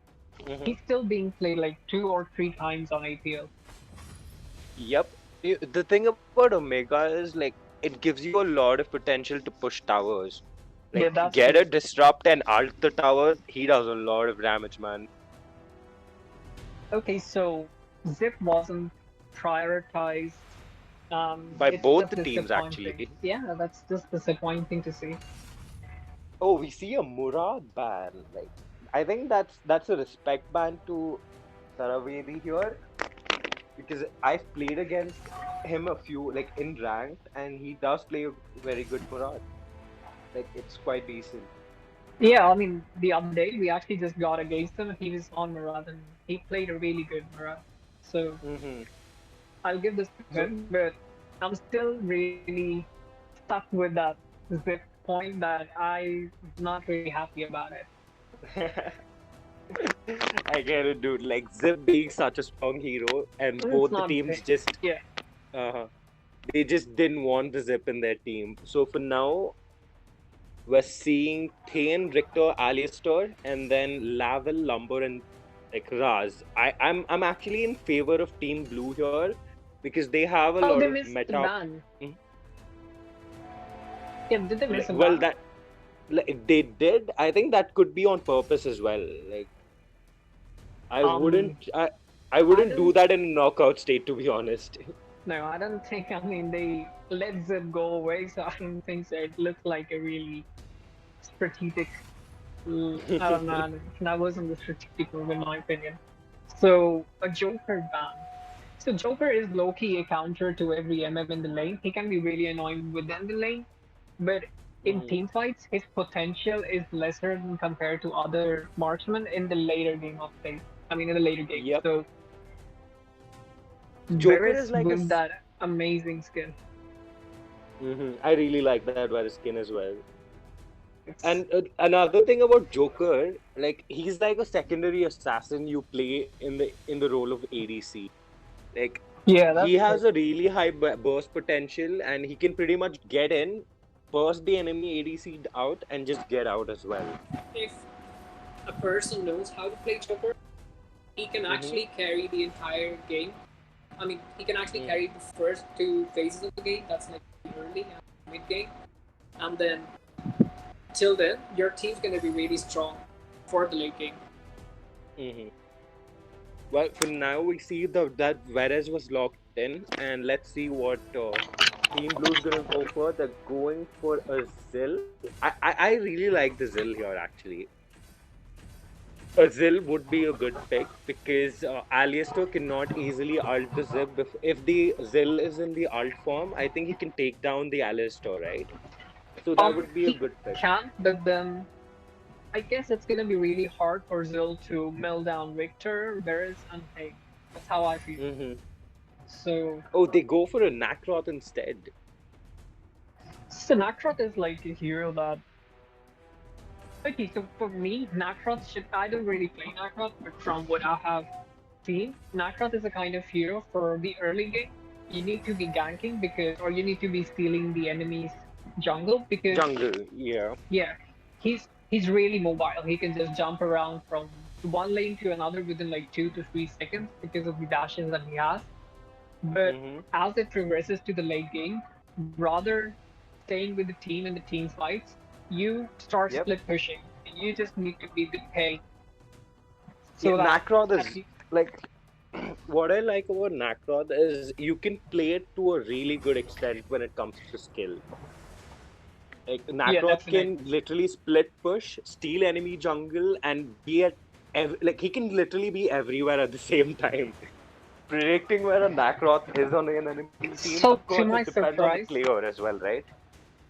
Speaker 7: he's still being played like 2 or 3 times on APL.
Speaker 11: Yep. The thing about Omega is like it gives you a lot of potential to push towers. Like
Speaker 7: Yeah, that's
Speaker 11: get
Speaker 7: true.
Speaker 11: a disrupt and ult the tower, he does a lot of damage, man.
Speaker 7: Okay, so Zip wasn't prioritized.
Speaker 11: By
Speaker 7: it's
Speaker 11: both
Speaker 7: just
Speaker 11: the teams,
Speaker 7: disappointing.
Speaker 11: actually.
Speaker 7: Yeah, that's just disappointing to see.
Speaker 11: Oh, we see a Murad ban. Like, I think that's a respect ban to Saravedi here, because I've played against him a few, like in ranked, and he does play a very good Murad. Like, it's quite decent.
Speaker 7: Yeah, I mean, the other day we actually just got against him. He was on Murad and he played a really good Murad. So I'll give this to him, but I'm still really stuck with that Zip point that I'm not really happy about it.
Speaker 11: I get it, dude. Like, Zip being such a strong hero, and
Speaker 7: It's
Speaker 11: both the
Speaker 7: not
Speaker 11: teams
Speaker 7: fair.
Speaker 11: just
Speaker 7: Yeah.
Speaker 11: they just didn't want the Zip in their team. So for now, we're seeing Thane, Richter, Alistair, and then Lavelle, Lumber, and like Raz. I'm actually in favor of Team Blue here because they have a
Speaker 7: Oh,
Speaker 11: lot
Speaker 7: they
Speaker 11: of
Speaker 7: missed the
Speaker 11: meta.
Speaker 7: ban.
Speaker 11: Mhm.
Speaker 7: Yeah, did they miss a
Speaker 11: Well,
Speaker 7: ban?
Speaker 11: that they did. I think that could be on purpose as well. Like I
Speaker 7: Um,
Speaker 11: wouldn't. I
Speaker 7: I
Speaker 11: wouldn't do
Speaker 7: don't.
Speaker 11: that in a knockout state, to be honest.
Speaker 7: No, I don't think. I mean, they let Zip go away, so I don't think so. It looked like a really strategic. I don't know. That wasn't the strategic move, in my opinion. So a Joker ban. So Joker is low-key a counter to every MM in the lane. He can be really annoying within the lane, but in
Speaker 11: Mhm.
Speaker 7: team fights, his potential is lesser than compared to other marksmen in the later game of things. I mean, in the later game.
Speaker 11: Yep.
Speaker 7: So
Speaker 11: Joker
Speaker 7: Varys
Speaker 11: is like
Speaker 7: with that amazing skin.
Speaker 11: I really like that Varys skin as well.
Speaker 7: It's,
Speaker 11: And another thing about Joker, like he's like a secondary assassin you play in the role of ADC. Like
Speaker 7: yeah,
Speaker 11: he
Speaker 7: that's true.
Speaker 11: has a really high burst potential, and he can pretty much get in, burst the enemy ADC out, and just get out as well.
Speaker 12: If a person knows how to play Joker, he can actually carry the entire game. I mean, he can actually carry the first two phases of the game. That's like early and mid game, and then till then, your team's gonna be really strong for the late game.
Speaker 11: Well, for now we see that Varez was locked in, and let's see what Team Blue's gonna go for. They're going for a Zill. I really like the Zill here actually. A Zill would be a good pick because Alistair cannot easily ult the Zip. If the Zill is in the ult form, I think he can take down the Alistair, right? So that would be a
Speaker 7: He
Speaker 11: good pick.
Speaker 7: can, but then I guess it's gonna be really hard for Zil to mill down Victor, Varys, and Hay. That's how I feel. So,
Speaker 11: Oh, they go for a Nakroth instead.
Speaker 7: Sinakroth is like a hero that. Okay, so for me, Nakroth should. I don't really play Nakroth, but from what I have seen, Nakroth is a kind of hero for the early game. You need to be ganking because, or you need to be stealing the enemy's jungle because,
Speaker 11: Jungle, yeah.
Speaker 7: yeah, he's really mobile. He can just jump around from one lane to another within like 2 to 3 seconds because of the dashes that he has. But as it progresses to the late game, rather staying with the team in the team fights, you start split pushing. You just need to be the pay. So
Speaker 11: yeah,
Speaker 7: that
Speaker 11: Nakroth is like what I like about Nakroth is you can play it to a really good extent when it comes to skill. Like Nakroth can literally split push, steal enemy jungle, and be at like he can literally be everywhere at the same time. Predicting where a Nakroth is on an enemy team,
Speaker 7: So,
Speaker 11: of course,
Speaker 7: to my
Speaker 11: it depends on the
Speaker 7: surprise,
Speaker 11: player as well, right?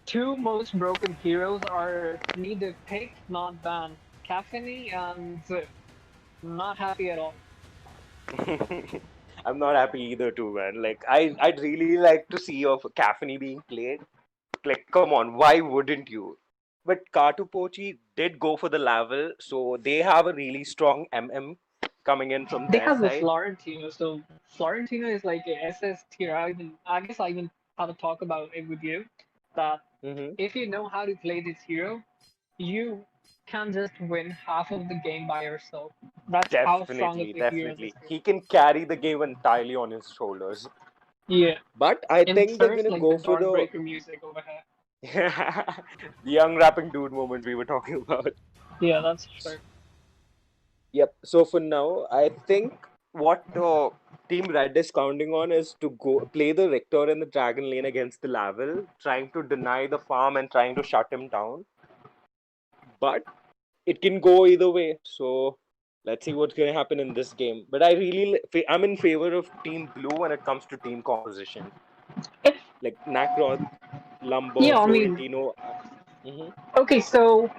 Speaker 7: two most broken heroes are neither pick, not ban. Caffeine and Zip. Not happy at all.
Speaker 11: I'm not happy either too, man. Like I'd really like to see of Caffeine being played. Like, come on, why wouldn't you? But Katupochi did go for the level, so they have a really strong MM coming in from
Speaker 7: They
Speaker 11: their
Speaker 7: have the
Speaker 11: side.
Speaker 7: Florentino, so Florentino is like a SS tier. I guess I even have to talk about it with you. That if you know how to play this hero, you can just win half of the game by yourself. That's how strong of
Speaker 11: Definitely,
Speaker 7: a hero this
Speaker 11: definitely.
Speaker 7: is.
Speaker 11: He can carry the game entirely on his shoulders.
Speaker 7: Yeah.
Speaker 11: But I think they're
Speaker 7: Inserts
Speaker 11: gonna
Speaker 7: like the
Speaker 11: go for the
Speaker 7: Dawnbreaker music over here.
Speaker 11: the young rapping dude moment we were talking about.
Speaker 7: Yeah, that's true.
Speaker 11: Yep. So for now, I think what Team Red is counting on is to go play the Richter in the Dragon lane against the Laval, trying to deny the farm and trying to shut him down. But it can go either way. So let's see what's going to happen in this game. But I'm in favor of Team Blue when it comes to team composition. Like Nakroth, Lumber,
Speaker 7: Yeah, I mean,
Speaker 11: Florentino.
Speaker 7: okay, so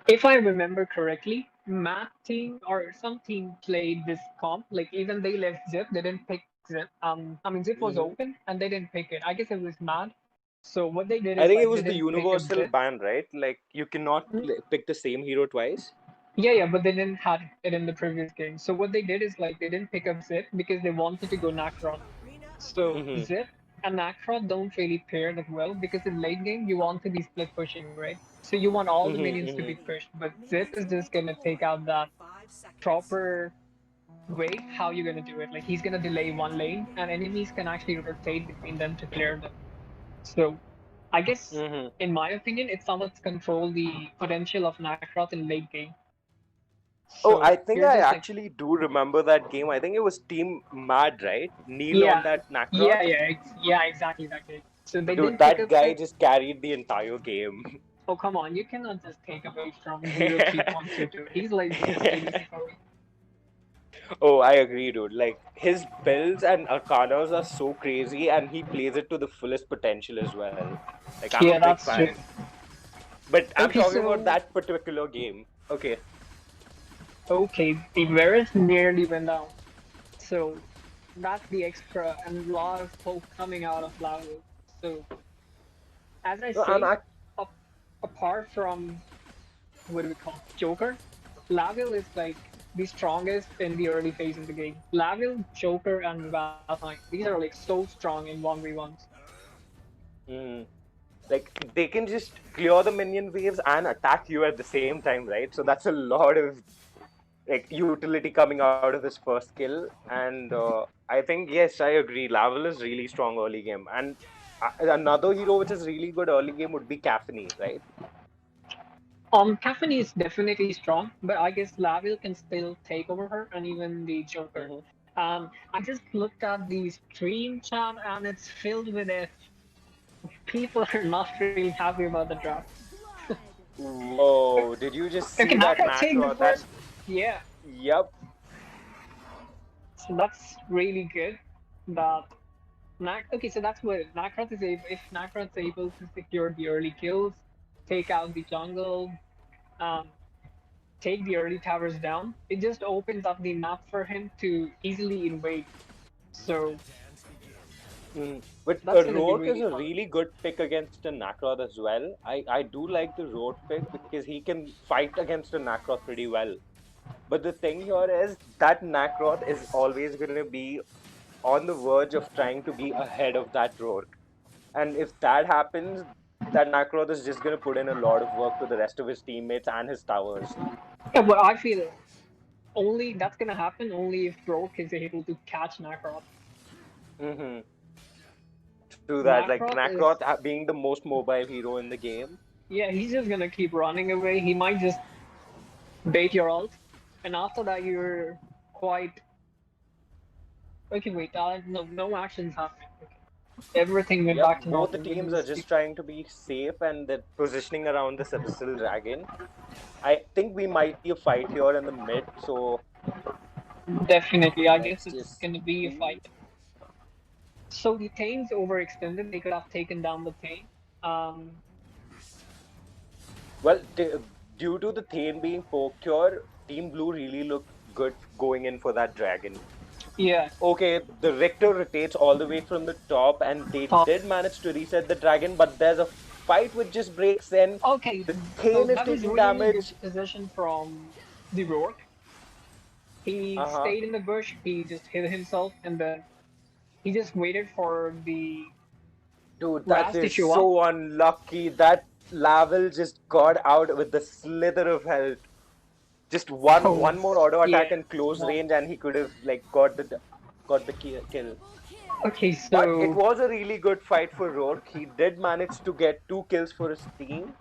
Speaker 7: if I remember correctly, Matt team or some team played this comp. Like even they left Zip, they didn't pick Zip. I mean Zip was open and they didn't pick it. I guess it was Mad. So what they did
Speaker 11: I
Speaker 7: is
Speaker 11: think it
Speaker 7: like they
Speaker 11: was the
Speaker 7: didn't pick up
Speaker 11: universal
Speaker 7: Zip.
Speaker 11: ban, right? Like you cannot pick the same hero twice.
Speaker 7: Yeah, but they didn't have it in the previous game. So what they did is like they didn't pick up Zip because they wanted to go Nacron. So Zip and Nacron don't really pair that well because in late game you want to be split pushing, right? So you want all the minions to be pushed, but Zip is just gonna take out that proper way how you're gonna do it. Like he's gonna delay one lane, and enemies can actually rotate between them to clear them. So, I guess,
Speaker 11: Mm-hmm.
Speaker 7: in my opinion, it somewhat control the potential of Nacroth in late game.
Speaker 11: Oh,
Speaker 7: So
Speaker 11: I think
Speaker 7: you're
Speaker 11: I
Speaker 7: just like,
Speaker 11: actually do remember that game. I think it was Team Mad, right? Neil on
Speaker 7: yeah,
Speaker 11: that Nacroth.
Speaker 7: yeah, exactly that game. So they
Speaker 11: Dude,
Speaker 7: didn't pick
Speaker 11: that
Speaker 7: up
Speaker 11: guy
Speaker 7: the.
Speaker 11: just carried the entire game.
Speaker 7: Oh come on, you cannot just take away from 03 points to do. He's like just ADC for me.
Speaker 11: Oh, I agree, dude. Like his builds and arcanas are so crazy, and he plays it to the fullest potential as well. Like I'm a
Speaker 7: Yeah,
Speaker 11: big
Speaker 7: that's true.
Speaker 11: fan. But I'm
Speaker 7: Okay,
Speaker 11: talking about
Speaker 7: so
Speaker 11: that particular game. Okay.
Speaker 7: okay, the Varus nearly went down. So that's the extra and a lot of hope coming out of Lavo. So as I
Speaker 11: No, I'm
Speaker 7: say, up, apart from what do we call Joker, Laville is like the strongest in the early phase of the game. Laville, Joker, and Valheim, these are like so strong in 1v1s.
Speaker 11: mm, like they can just clear the minion waves and attack you at the same time, right? So that's a lot of like utility coming out of his first skill. And I think yes, I agree. Laval is really strong early game, and another hero which is really good early game would be Caffeine, right?
Speaker 7: Caffeine is definitely strong, but I guess Laville can still take over her and even the Joker.
Speaker 11: Mm-hmm.
Speaker 7: I just looked at the stream chat and it's filled with it. People are not really happy about the draft.
Speaker 11: Whoa! Did you just
Speaker 7: Okay,
Speaker 11: see
Speaker 7: not
Speaker 11: that
Speaker 7: gonna take the
Speaker 11: macro? That
Speaker 7: first. Yeah,
Speaker 11: yep.
Speaker 7: so that's really good. That Okay, so that's what Nacroth is able. If Nacroth's able to secure the early kills, take out the jungle, um, take the early towers down, it just opens up the map for him to easily invade. So
Speaker 11: But
Speaker 7: that's gonna be
Speaker 11: Rourke is
Speaker 7: really
Speaker 11: a
Speaker 7: fun.
Speaker 11: really good pick against a Nacroth as well. I do like the Rourke pick because he can fight against a Nacroth pretty well. But the thing here is that Nacroth is always going to be on the verge of trying to be ahead of that Rourke. And if that happens, that Nacroth is just going to put in a lot of work to the rest of his teammates and his towers.
Speaker 7: Yeah, but I feel only that's gonna happen only if Rourke is able to catch Nacroth.
Speaker 11: Mm-hmm. True that. Like
Speaker 7: Nacroth is
Speaker 11: Nacroth being the most mobile hero in the game.
Speaker 7: yeah, he's just gonna keep running away. He might just bait your ult, and after that you're quite okay. Wait, no actions happening. Okay. Everything went
Speaker 11: Yep,
Speaker 7: back to
Speaker 11: both the
Speaker 7: normal.
Speaker 11: teams are just trying to be safe and they're positioning around this Abyssal Dragon. I think we might see a fight here in the mid, so
Speaker 7: Definitely, I guess
Speaker 11: let's
Speaker 7: it's
Speaker 11: just
Speaker 7: gonna be a
Speaker 11: see.
Speaker 7: fight. So the Thane's overextended. They could have taken down the Thane. Um,
Speaker 11: Well, due to the Thane being poked, Team Blue really looked good going in for that dragon.
Speaker 7: yeah.
Speaker 11: Okay, the Richter rotates all the way from the top, and they
Speaker 7: Top.
Speaker 11: did manage to reset the dragon, but there's a fight which just breaks in.
Speaker 7: Okay,
Speaker 11: The
Speaker 7: so
Speaker 11: Thane is
Speaker 7: that was
Speaker 11: taking
Speaker 7: really good
Speaker 11: damage.
Speaker 7: position from the Rourke. He
Speaker 11: Uh huh.
Speaker 7: stayed in the bush. He just hid himself, and then he just waited for the
Speaker 11: Dude, that
Speaker 7: Raz to
Speaker 11: is
Speaker 7: show up.
Speaker 11: so unlucky. That Laval just got out with the slither of health. Just one
Speaker 7: Oh,
Speaker 11: more auto attack
Speaker 7: yeah.
Speaker 11: and close
Speaker 7: No.
Speaker 11: range, and he could have like got the kill.
Speaker 7: Okay,
Speaker 11: But it
Speaker 7: so
Speaker 11: was a really good fight for Rourke. He did manage to get 2 kills for his team.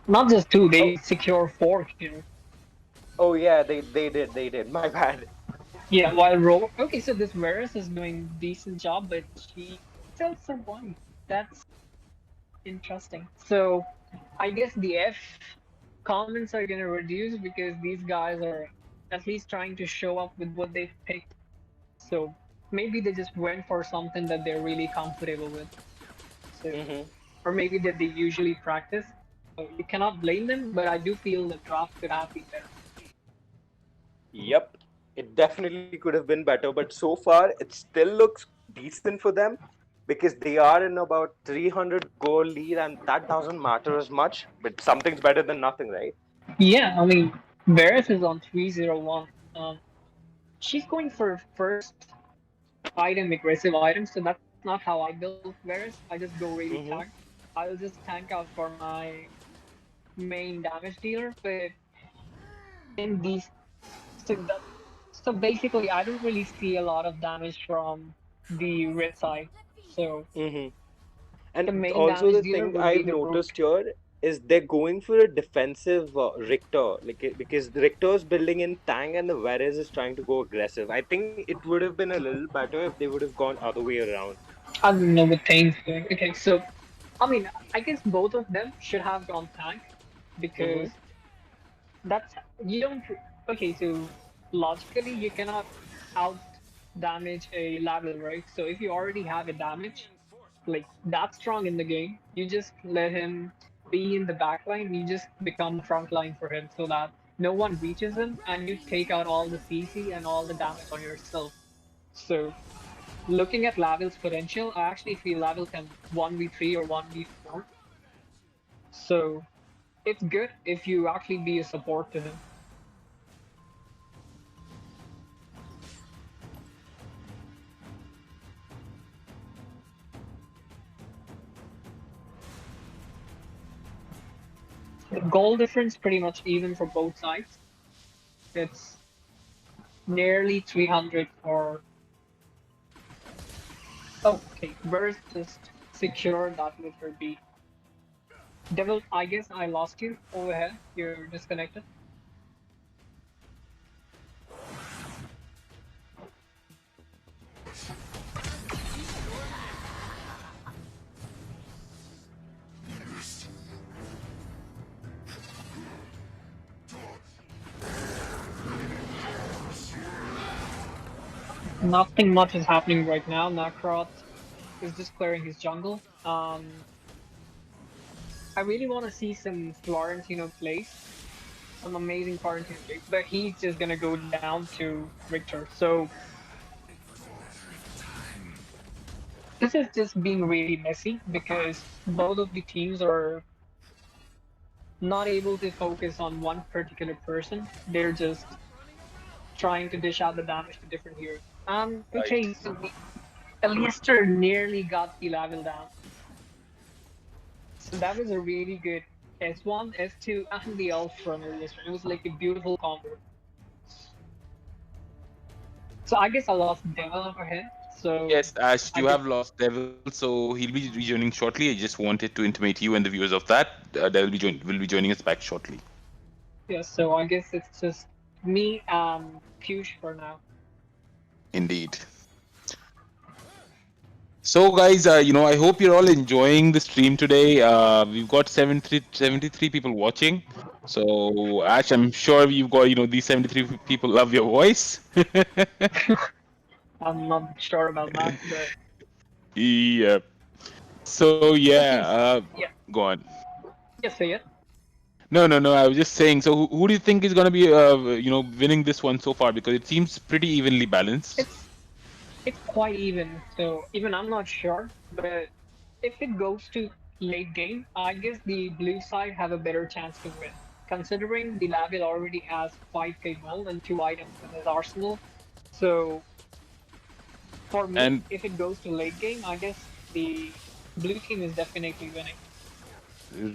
Speaker 7: not just two,
Speaker 11: Oh,
Speaker 7: they secure 4 kills.
Speaker 11: oh yeah, they did. My bad.
Speaker 7: Yeah, while Rourke. Okay, so this Varus is doing decent job, but she still survived. That's interesting. So I guess the F comments are gonna reduce because these guys are at least trying to show up with what they've picked. So maybe they just went for something that they're really comfortable with. So
Speaker 11: Hmm.
Speaker 7: or maybe that they usually practice. So you cannot blame them, but I do feel the draft could have been better.
Speaker 11: Yep, it definitely could have been better, but so far it still looks decent for them because they are in about 300 goal lead, and that doesn't matter as much. But something's better than nothing, right?
Speaker 7: Yeah, I mean, Varys is on 301. She's going for first item, aggressive items, so that's not how I build Varys. I just go really tank.
Speaker 11: Mm-hmm.
Speaker 7: I'll just tank out for my main damage dealer, but in these so So basically, I don't really see a lot of damage from the red side. So
Speaker 11: Mm-hmm.
Speaker 7: the
Speaker 11: And
Speaker 7: main
Speaker 11: also
Speaker 7: damage
Speaker 11: the
Speaker 7: dealer
Speaker 11: thing
Speaker 7: would be
Speaker 11: I've
Speaker 7: the root.
Speaker 11: noticed here is they're going for a defensive Richter, because the Richter's building in Tang and the Varese is trying to go aggressive. I think it would have been a little better if they would have gone other way around.
Speaker 7: I don't know what things doing. Okay, so I mean, I guess both of them should have gone tank
Speaker 11: Mm-hmm.
Speaker 7: because that's you don't. Okay, so logically you cannot out damage a level, right? So if you already have a damage like that strong in the game, you just let him be in the back line. You just become the front line for him so that no one reaches him, and you take out all the CC and all the damage on yourself. So looking at Lavil's potential, I actually feel Lavil can 1v3 or 1v4. So it's good if you actually be a support to him. The goal difference pretty much even for both sides. It's nearly 300 for. Oh, okay, Burst just secured that with her B. Devil, I guess I lost you over here. You're disconnected. Nothing much is happening right now. Nakrot is just clearing his jungle. I really want to see some Florentino plays, some amazing Florentino plays, but he's just gonna go down to Richter. So this is just being really messy because both of the teams are not able to focus on one particular person. They're just trying to dish out the damage to different heroes.
Speaker 4: Right.
Speaker 7: Okay, so Eliester nearly got the level down. So that was a really good S1, S2, and the ult from Eliester. It was like a beautiful combo. So I guess I lost Devil over here. So
Speaker 4: Yes, Ash,
Speaker 7: I
Speaker 4: you
Speaker 7: guess
Speaker 4: have lost Devil, so he'll be rejoining shortly. I just wanted to intimate you and the viewers of that. Devil will be joining us back shortly.
Speaker 7: yeah. So I guess it's just me and Piyush for now.
Speaker 4: Indeed. So, guys, I hope you're all enjoying the stream today. We've got 73 people watching. So, Ash, I'm sure you've got, these 73 people love your voice.
Speaker 7: I'm not sure about that, but
Speaker 4: Yeah. So,
Speaker 7: okay.
Speaker 4: yeah,
Speaker 7: Yeah.
Speaker 4: go on.
Speaker 7: Yes, say it.
Speaker 4: No. I was just saying. So, who do you think is going to be, winning this one so far? Because it seems pretty evenly balanced.
Speaker 7: It's it's quite even. So even I'm not sure, but if it goes to late game, I guess the blue side have a better chance to win. Considering the Lavil already has 5k gold and 2 items in his arsenal. So for me,
Speaker 4: And
Speaker 7: if it goes to late game, I guess the blue team is definitely winning.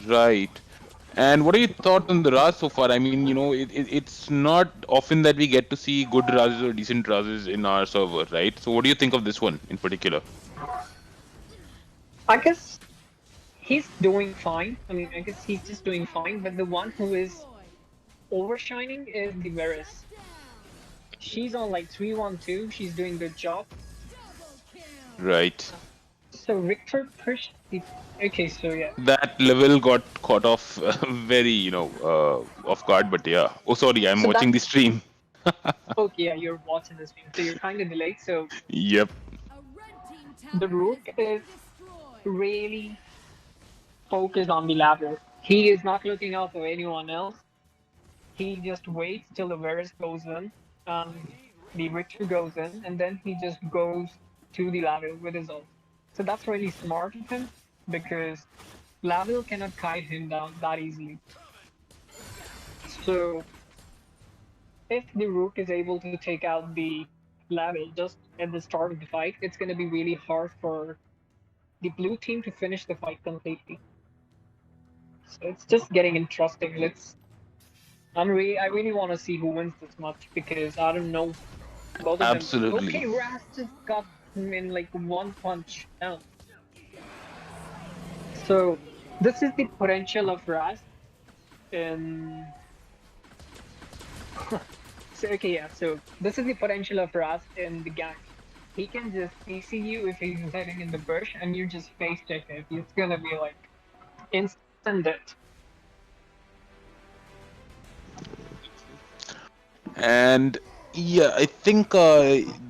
Speaker 4: right. And what are your thoughts on the Raz so far? I mean, it's not often that we get to see good Razes or decent Razes in our server, right? So, what do you think of this one in particular?
Speaker 7: I guess he's doing fine. I mean, I guess he's just doing fine, but the one who is overshining is the Varus. She's on like 312. She's doing good job.
Speaker 4: Right.
Speaker 7: So Richter pushed the. Okay, so yeah.
Speaker 4: That level got caught off very, off guard. But yeah. Oh, sorry, I'm
Speaker 7: So
Speaker 4: watching
Speaker 7: that.
Speaker 4: the stream.
Speaker 7: Okay, yeah, you're watching the stream, so you're kind of delayed. So
Speaker 4: Yep.
Speaker 7: the Rook is really focused on the ladder. He is not looking out for anyone else. He just waits till the Varus goes in, the Richter goes in, and then he just goes to the ladder with his ult. So that's really smart of him because Lavil cannot kite him down that easily. So if the Rook is able to take out the Lavil just at the start of the fight, it's going to be really hard for the blue team to finish the fight completely. So it's just getting interesting. I really want to see who wins this match because I don't know both of them.
Speaker 4: Absolutely.
Speaker 7: Okay, Raz just got him in like one punch down. So this is the potential of Raz in. So okay, yeah. So this is the potential of Raz in the gank. He can just CC you if he's hiding in the bush, and you just face check it. It's gonna be like instant death.
Speaker 4: And yeah, I think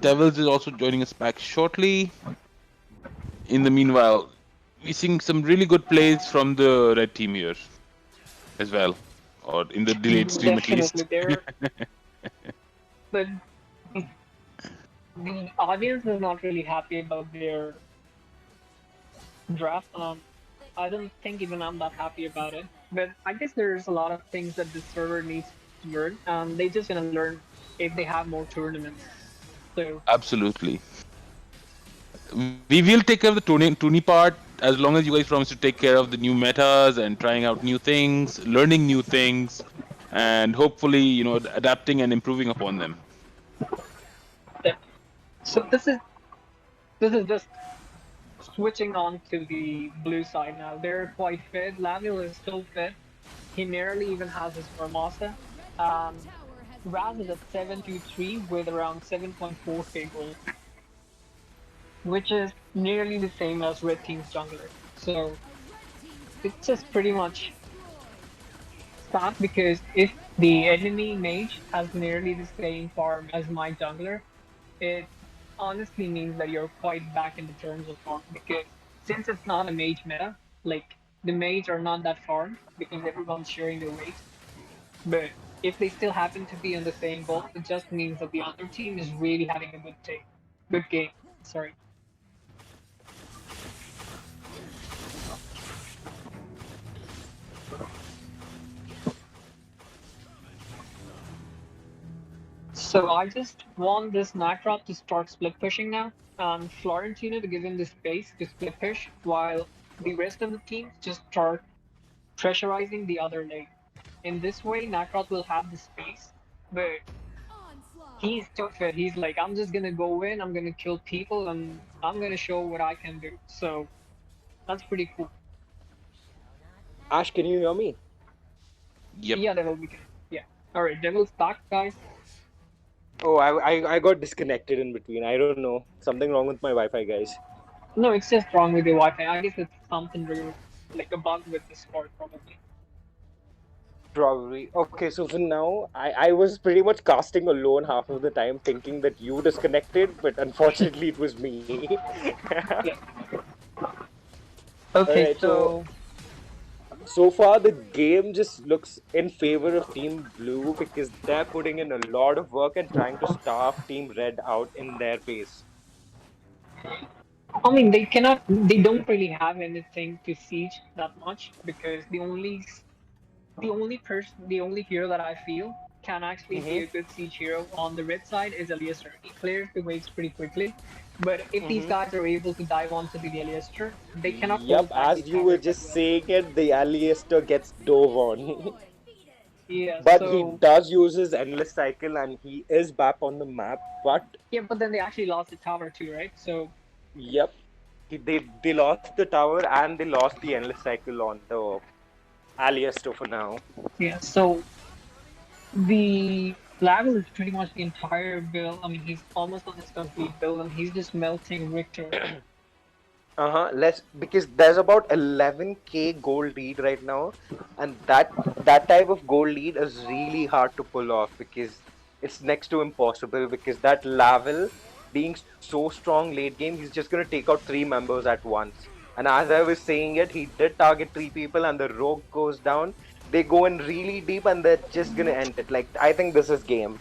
Speaker 4: Devils is also joining us back shortly. In the meanwhile, we're seeing some really good plays from the red team here as well, or in the delayed stream at
Speaker 7: Definitely,
Speaker 4: least.
Speaker 7: there. But the audience is not really happy about their draft. I don't think even I'm that happy about it. But I guess there's a lot of things that the server needs to learn. They just gonna learn if they have more tournaments. So
Speaker 4: Absolutely. We will take care of the tourney part as long as you guys promise to take care of the new metas and trying out new things, learning new things, and hopefully, adapting and improving upon them.
Speaker 7: so this is just switching on to the blue side now. They're quite fit. Laville is still fit. He nearly even has his Formosa. Raz is at 723 with around 7.4k gold, which is nearly the same as Red Team's jungler. So it's just pretty much sad because if the enemy mage has nearly the same farm as my jungler, it honestly means that you're quite back in the terms of farm because since it's not a mage meta, like the mage are not that farm because everyone's sharing their weight. But if they still happen to be on the same goal, it just means that the other team is really having a good game. Sorry. So I just want this Nacrop to start split pushing now, and Florentino to give him the space to split push, while the rest of the team just start pressurizing the other lane. In this way, Nacrop will have the space, but he's too fit. He's like, I'm just gonna go in, I'm gonna kill people, and I'm gonna show what I can do. So that's pretty cool.
Speaker 11: Ash, can you hear me?
Speaker 4: Yep.
Speaker 7: Yeah, Devil, we can. Yeah. All right, Devil's back, guys.
Speaker 11: Oh, I got disconnected in between. I don't know. Something wrong with my Wi-Fi, guys.
Speaker 7: No, it's just wrong with the Wi-Fi. I guess it's something real, like a bug with Discord, probably.
Speaker 11: Probably. Okay, so for now, I was pretty much casting alone half of the time, thinking that you disconnected, but unfortunately it was me.
Speaker 7: Yeah. Okay,
Speaker 11: Alright,
Speaker 7: so
Speaker 11: so far the game just looks in favor of Team Blue because they're putting in a lot of work and trying to starve Team Red out in their pace.
Speaker 7: I mean, they don't really have anything to siege that much because the only hero that I feel can actually be
Speaker 11: Mm-hmm.
Speaker 7: a good siege hero on the red side is Eliaster. He clears the waves pretty quickly, but if these
Speaker 11: Mm-hmm.
Speaker 7: guys are able to dive onto the Eliaster, they cannot
Speaker 11: Yep,
Speaker 7: hold back the
Speaker 11: as you were
Speaker 7: tower that
Speaker 11: just
Speaker 7: well.
Speaker 11: saying it, the Alistair gets dove on.
Speaker 7: Yeah,
Speaker 11: But he
Speaker 7: so
Speaker 11: does use his endless cycle and he is back on the map. But
Speaker 7: yeah, but then they actually lost the tower too, right? So
Speaker 11: yep, they lost the tower and they lost the endless cycle on the Aliaster for now.
Speaker 7: yeah, so the level is pretty much the entire build. I mean, he's almost on his complete build, and he's just melting Richter.
Speaker 11: Uh-huh. Less because there's about 11k gold lead right now, and that type of gold lead is really hard to pull off because it's next to impossible because that Lavel being so strong late game, he's just gonna take out three members at once. And as I was saying it, he did target three people and the rogue goes down. They go in really deep and they're just gonna end it. Like I think this is game.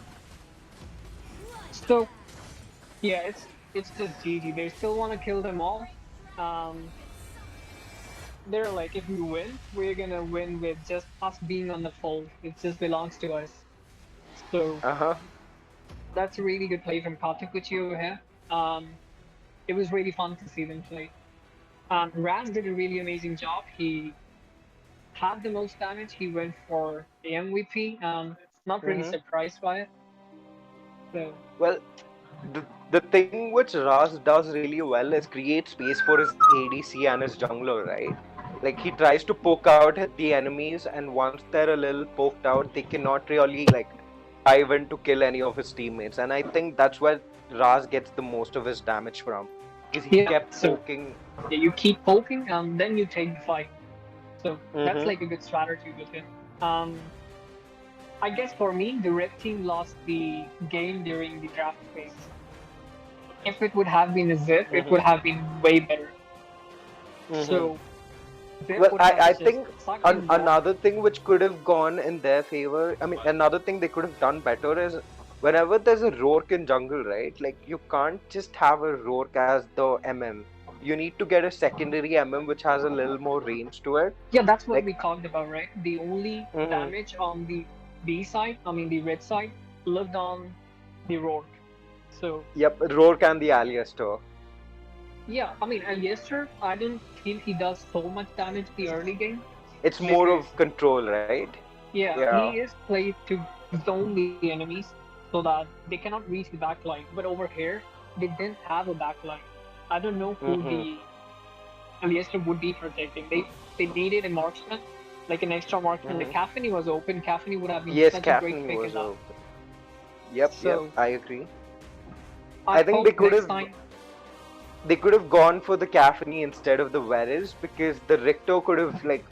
Speaker 7: So yeah, it's just GG. They still want to kill them all. Um, they're like, if we win, we're gonna win with just us being on the fold. It just belongs to us. So
Speaker 11: Uh-huh.
Speaker 7: that's a really good play from Katakuchi over here. It was really fun to see them play. Raz did a really amazing job. He have the most damage, he went for the MVP. Not really surprised by it. So
Speaker 11: Well, the thing which Raz does really well is create space for his ADC and his jungler, right? Like he tries to poke out the enemies, and once they're a little poked out, they cannot really like dive in to kill any of his teammates. And I think that's where Raz gets the most of his damage from, because he
Speaker 7: yeah,
Speaker 11: kept
Speaker 7: so
Speaker 11: poking.
Speaker 7: yeah, you keep poking and then you take the fight. So that's
Speaker 11: Mm-hmm.
Speaker 7: like a good strategy with him. Um, I guess for me, the red team lost the game during the draft phase. If it would have been a zip, it would
Speaker 11: Mm-hmm.
Speaker 7: have been way better.
Speaker 11: Mm-hmm.
Speaker 7: So zip
Speaker 11: Well,
Speaker 7: would
Speaker 11: I
Speaker 7: have just
Speaker 11: think
Speaker 7: sucked in more.
Speaker 11: another thing which could have gone in their favor, I mean, another thing they could have done better is whenever there's a Rourke in jungle, right? Like, you can't just have a Rourke as the MM. You need to get a secondary MM which has a little more range to it.
Speaker 7: Yeah, that's what
Speaker 11: Like,
Speaker 7: we talked about, right? The only
Speaker 11: mm-hmm.
Speaker 7: damage on the B side, I mean the red side, lived on the Rourke. So
Speaker 11: Yep, Rourke and the Aliastar.
Speaker 7: yeah, I mean Yester, I don't feel he does so much damage the early game
Speaker 11: It's more
Speaker 7: because
Speaker 11: of control, right?
Speaker 7: yeah,
Speaker 11: Yeah.
Speaker 7: he is played to zone the enemies so that they cannot reach the backline. But over here, they didn't have a backline. I don't know who
Speaker 11: Mm-hmm.
Speaker 7: the Aliester would be protecting. They needed a marksman, like an extra marksman. The
Speaker 11: Mm-hmm.
Speaker 7: Caffney was open. Caffney would have been
Speaker 11: Yes,
Speaker 7: such a great
Speaker 11: Caffney
Speaker 7: pick
Speaker 11: was
Speaker 7: in that.
Speaker 11: open. Yep,
Speaker 7: So
Speaker 11: I agree.
Speaker 7: I
Speaker 11: I think
Speaker 7: hope next time.
Speaker 11: they could have gone for the Caffney instead of the Veres, because the Richter could have like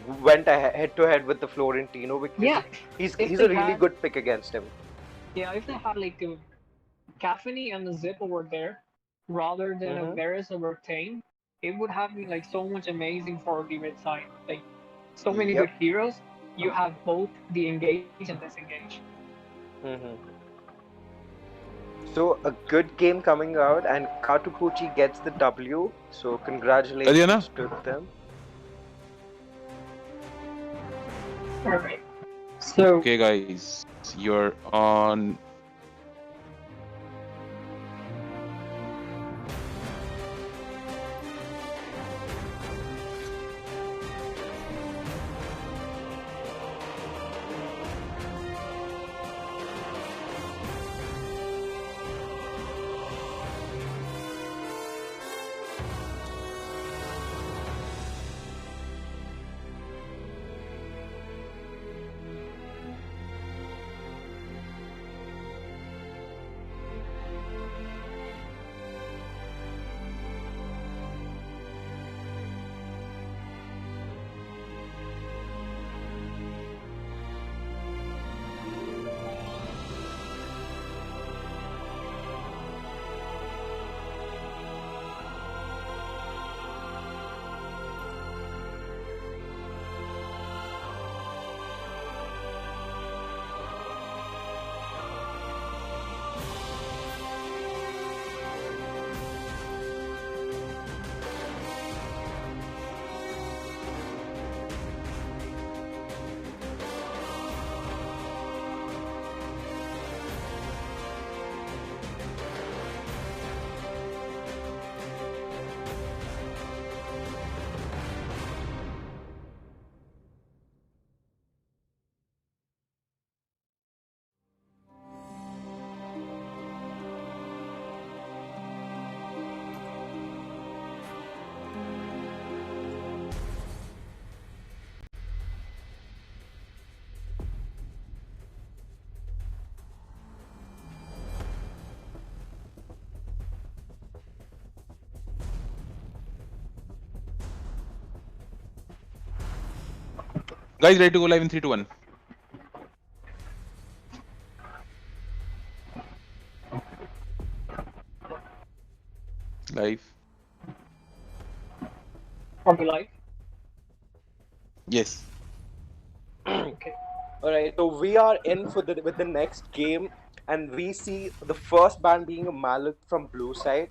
Speaker 11: went head to head with the Florentino, because
Speaker 7: Yeah, if
Speaker 11: he's
Speaker 7: they
Speaker 11: a really
Speaker 7: had,
Speaker 11: good pick against him.
Speaker 7: yeah, if they had like a Caffney and a Zip over there, rather than a
Speaker 11: Mm-hmm.
Speaker 7: Varus over Tane, it would have been like so much amazing for the mid side. Like so many good
Speaker 11: Yep.
Speaker 7: heroes. You have both the engage and disengage.
Speaker 11: Mm-hmm. So a good game coming out, and Katupuchi gets the W. So
Speaker 4: Kalyana?
Speaker 11: congratulations to them.
Speaker 7: Alright. So
Speaker 4: Okay, guys, you're on. Guys, ready to go live in 3, 2, 1. Live.
Speaker 7: are we live?
Speaker 4: Yes.
Speaker 7: Okay.
Speaker 11: All right, so we are in for with the next game, and we see the first ban being a Malak from blue side,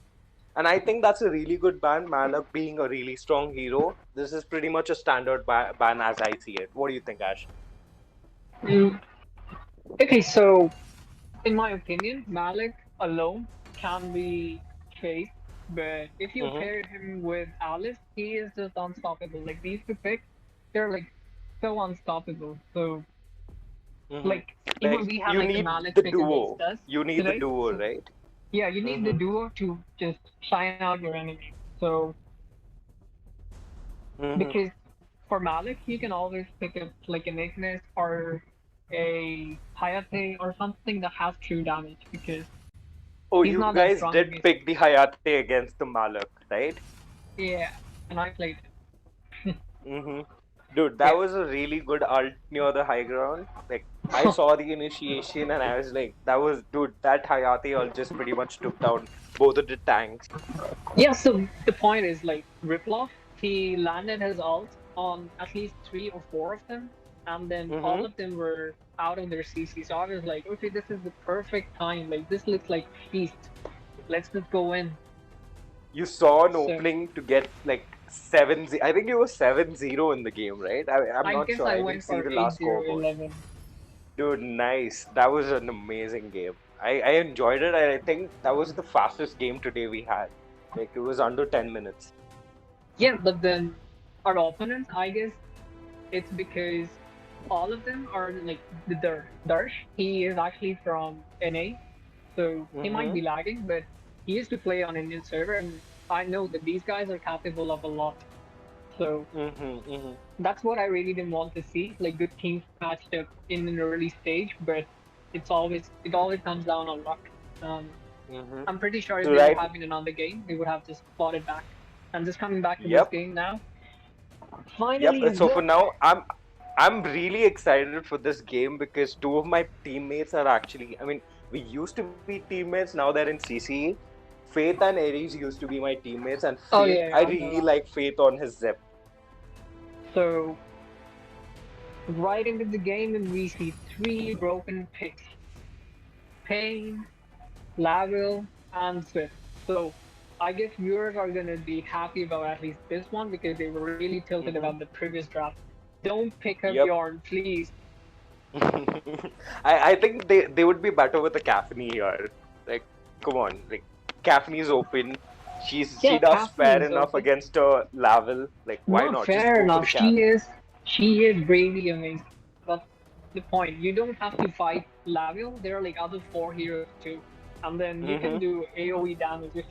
Speaker 11: and I think that's a really good ban. Malak being a really strong hero, this is pretty much a standard ban as I see it. What do you think, Ash?
Speaker 7: Mm, okay, so in my opinion, Malik alone can be faced, but if you
Speaker 11: Mm-hmm.
Speaker 7: pair him with Alice, he is just unstoppable. Like these two picks, they're like so unstoppable. So like even
Speaker 11: Like
Speaker 7: we had
Speaker 11: you
Speaker 7: like the
Speaker 11: need
Speaker 7: Malik
Speaker 11: the
Speaker 7: pick against
Speaker 11: duo.
Speaker 7: us
Speaker 11: You need the
Speaker 7: today.
Speaker 11: duo,
Speaker 7: So
Speaker 11: right?
Speaker 7: yeah, you need the duo to just shine out your enemy. So because for Malik, he can always pick up like an Ignis or a Hayate or something that has true damage because
Speaker 11: Oh,
Speaker 7: he's
Speaker 11: you
Speaker 7: not that
Speaker 11: guys
Speaker 7: strong
Speaker 11: did
Speaker 7: against.
Speaker 11: pick the Hayate against the Malak, right?
Speaker 7: Yeah, and I played it.
Speaker 11: Mm-hmm. Dude, that
Speaker 7: Yeah.
Speaker 11: was a really good ult near the high ground. Like, I saw the initiation and I was like, dude, that Hayate ult just pretty much took down both of the tanks.
Speaker 7: Yeah, so the point is like Riplov, he landed his ult on at least 3 or 4 of them, and then all
Speaker 11: Mm-hmm.
Speaker 7: of them were out of their CC. So I was like, okay, this is the perfect time. Like this looks like feast. Let's just go in.
Speaker 11: You saw an
Speaker 7: So
Speaker 11: opening to get like 7-0. I think it was 7-0 in the game, right? I'm
Speaker 7: I
Speaker 11: not
Speaker 7: guess
Speaker 11: sure.
Speaker 7: I
Speaker 11: I didn't
Speaker 7: went
Speaker 11: see
Speaker 7: for
Speaker 11: the
Speaker 7: eight
Speaker 11: last
Speaker 7: zero
Speaker 11: scoreboard.
Speaker 7: 11.
Speaker 11: Dude, nice. That was an amazing game. I enjoyed it, and I think that was the fastest game today we had. Like, it was under 10 minutes.
Speaker 7: Yeah, but then our opponents, I guess it's because all of them are like the Darsh. He is actually from NA, so he might
Speaker 11: Mm-hmm.
Speaker 7: be lagging, but he used to play on Indian server, and I know that these guys are capable of a lot. So
Speaker 11: Mm-hmm. Mm-hmm.
Speaker 7: that's what I really didn't want to see, like good teams matched up in an early stage, but it always comes down on luck. Um,
Speaker 11: Mm-hmm.
Speaker 7: I'm pretty sure if
Speaker 11: So
Speaker 7: they were
Speaker 11: right,
Speaker 7: having another game, they would have just fought it back. And just coming back to this
Speaker 11: yep,
Speaker 7: game now,
Speaker 11: yep.
Speaker 7: finally
Speaker 11: So for
Speaker 7: what?
Speaker 11: now, I'm really excited for this game because two of my teammates are actually. I mean, we used to be teammates. Now they're in CCE. Faith and Aries used to be my teammates, and
Speaker 7: Oh
Speaker 11: Faith,
Speaker 7: yeah,
Speaker 11: I
Speaker 7: I know
Speaker 11: really
Speaker 7: that.
Speaker 11: like Faith on his Zep.
Speaker 7: So right into the game, and we see 3 broken picks: Pain, Laville, and Swift. So I guess viewers are gonna be happy about at least this one because they were really tilted
Speaker 11: Mm-hmm.
Speaker 7: about the previous draft. Don't pick up
Speaker 11: Yep.
Speaker 7: Yarn, please.
Speaker 11: I think they would be better with a Caffney here. Like, come on, like Caffney's open. She
Speaker 7: Yeah,
Speaker 11: does fair
Speaker 7: Caffney is
Speaker 11: enough
Speaker 7: open.
Speaker 11: against a Lavel. Like, why
Speaker 7: Not
Speaker 11: not? Just
Speaker 7: fair
Speaker 11: go for the
Speaker 7: enough.
Speaker 11: Caff.
Speaker 7: She is really amazing. That's the point. You don't have to fight Laville. There are like other 4 heroes too, and then you can
Speaker 11: Mm-hmm.
Speaker 7: do AOE damage if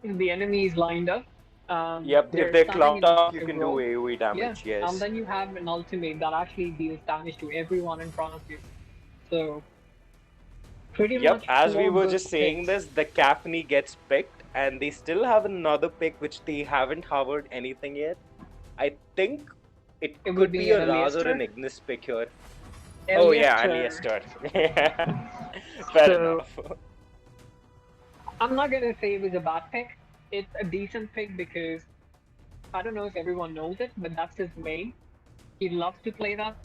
Speaker 7: the enemy is lined up.
Speaker 11: Yep. If
Speaker 7: They're
Speaker 11: they're
Speaker 7: standing
Speaker 11: clumped
Speaker 7: in
Speaker 11: up, you
Speaker 7: a
Speaker 11: can do
Speaker 7: row.
Speaker 11: AoE
Speaker 7: Yeah,
Speaker 11: damage.
Speaker 7: and
Speaker 11: Yes.
Speaker 7: then you have an ultimate that actually deals damage to everyone in front of you. So pretty
Speaker 11: Yep.
Speaker 7: much
Speaker 11: As we
Speaker 7: 4
Speaker 11: were
Speaker 7: good
Speaker 11: just saying
Speaker 7: picks.
Speaker 11: this, the Caffney gets picked, and they still have another pick which they haven't covered anything yet. I think it
Speaker 7: It would
Speaker 11: could
Speaker 7: be
Speaker 11: be
Speaker 7: an
Speaker 11: a Raz or an
Speaker 7: Eliaster.
Speaker 11: Ignis pick here. Oh yeah,
Speaker 7: Eliaster.
Speaker 11: Alistair. Fair
Speaker 7: So
Speaker 11: enough.
Speaker 7: I'm not gonna say it was a bad pick. It's a decent pick because I don't know if everyone knows it, but that's his main. He loves to play that.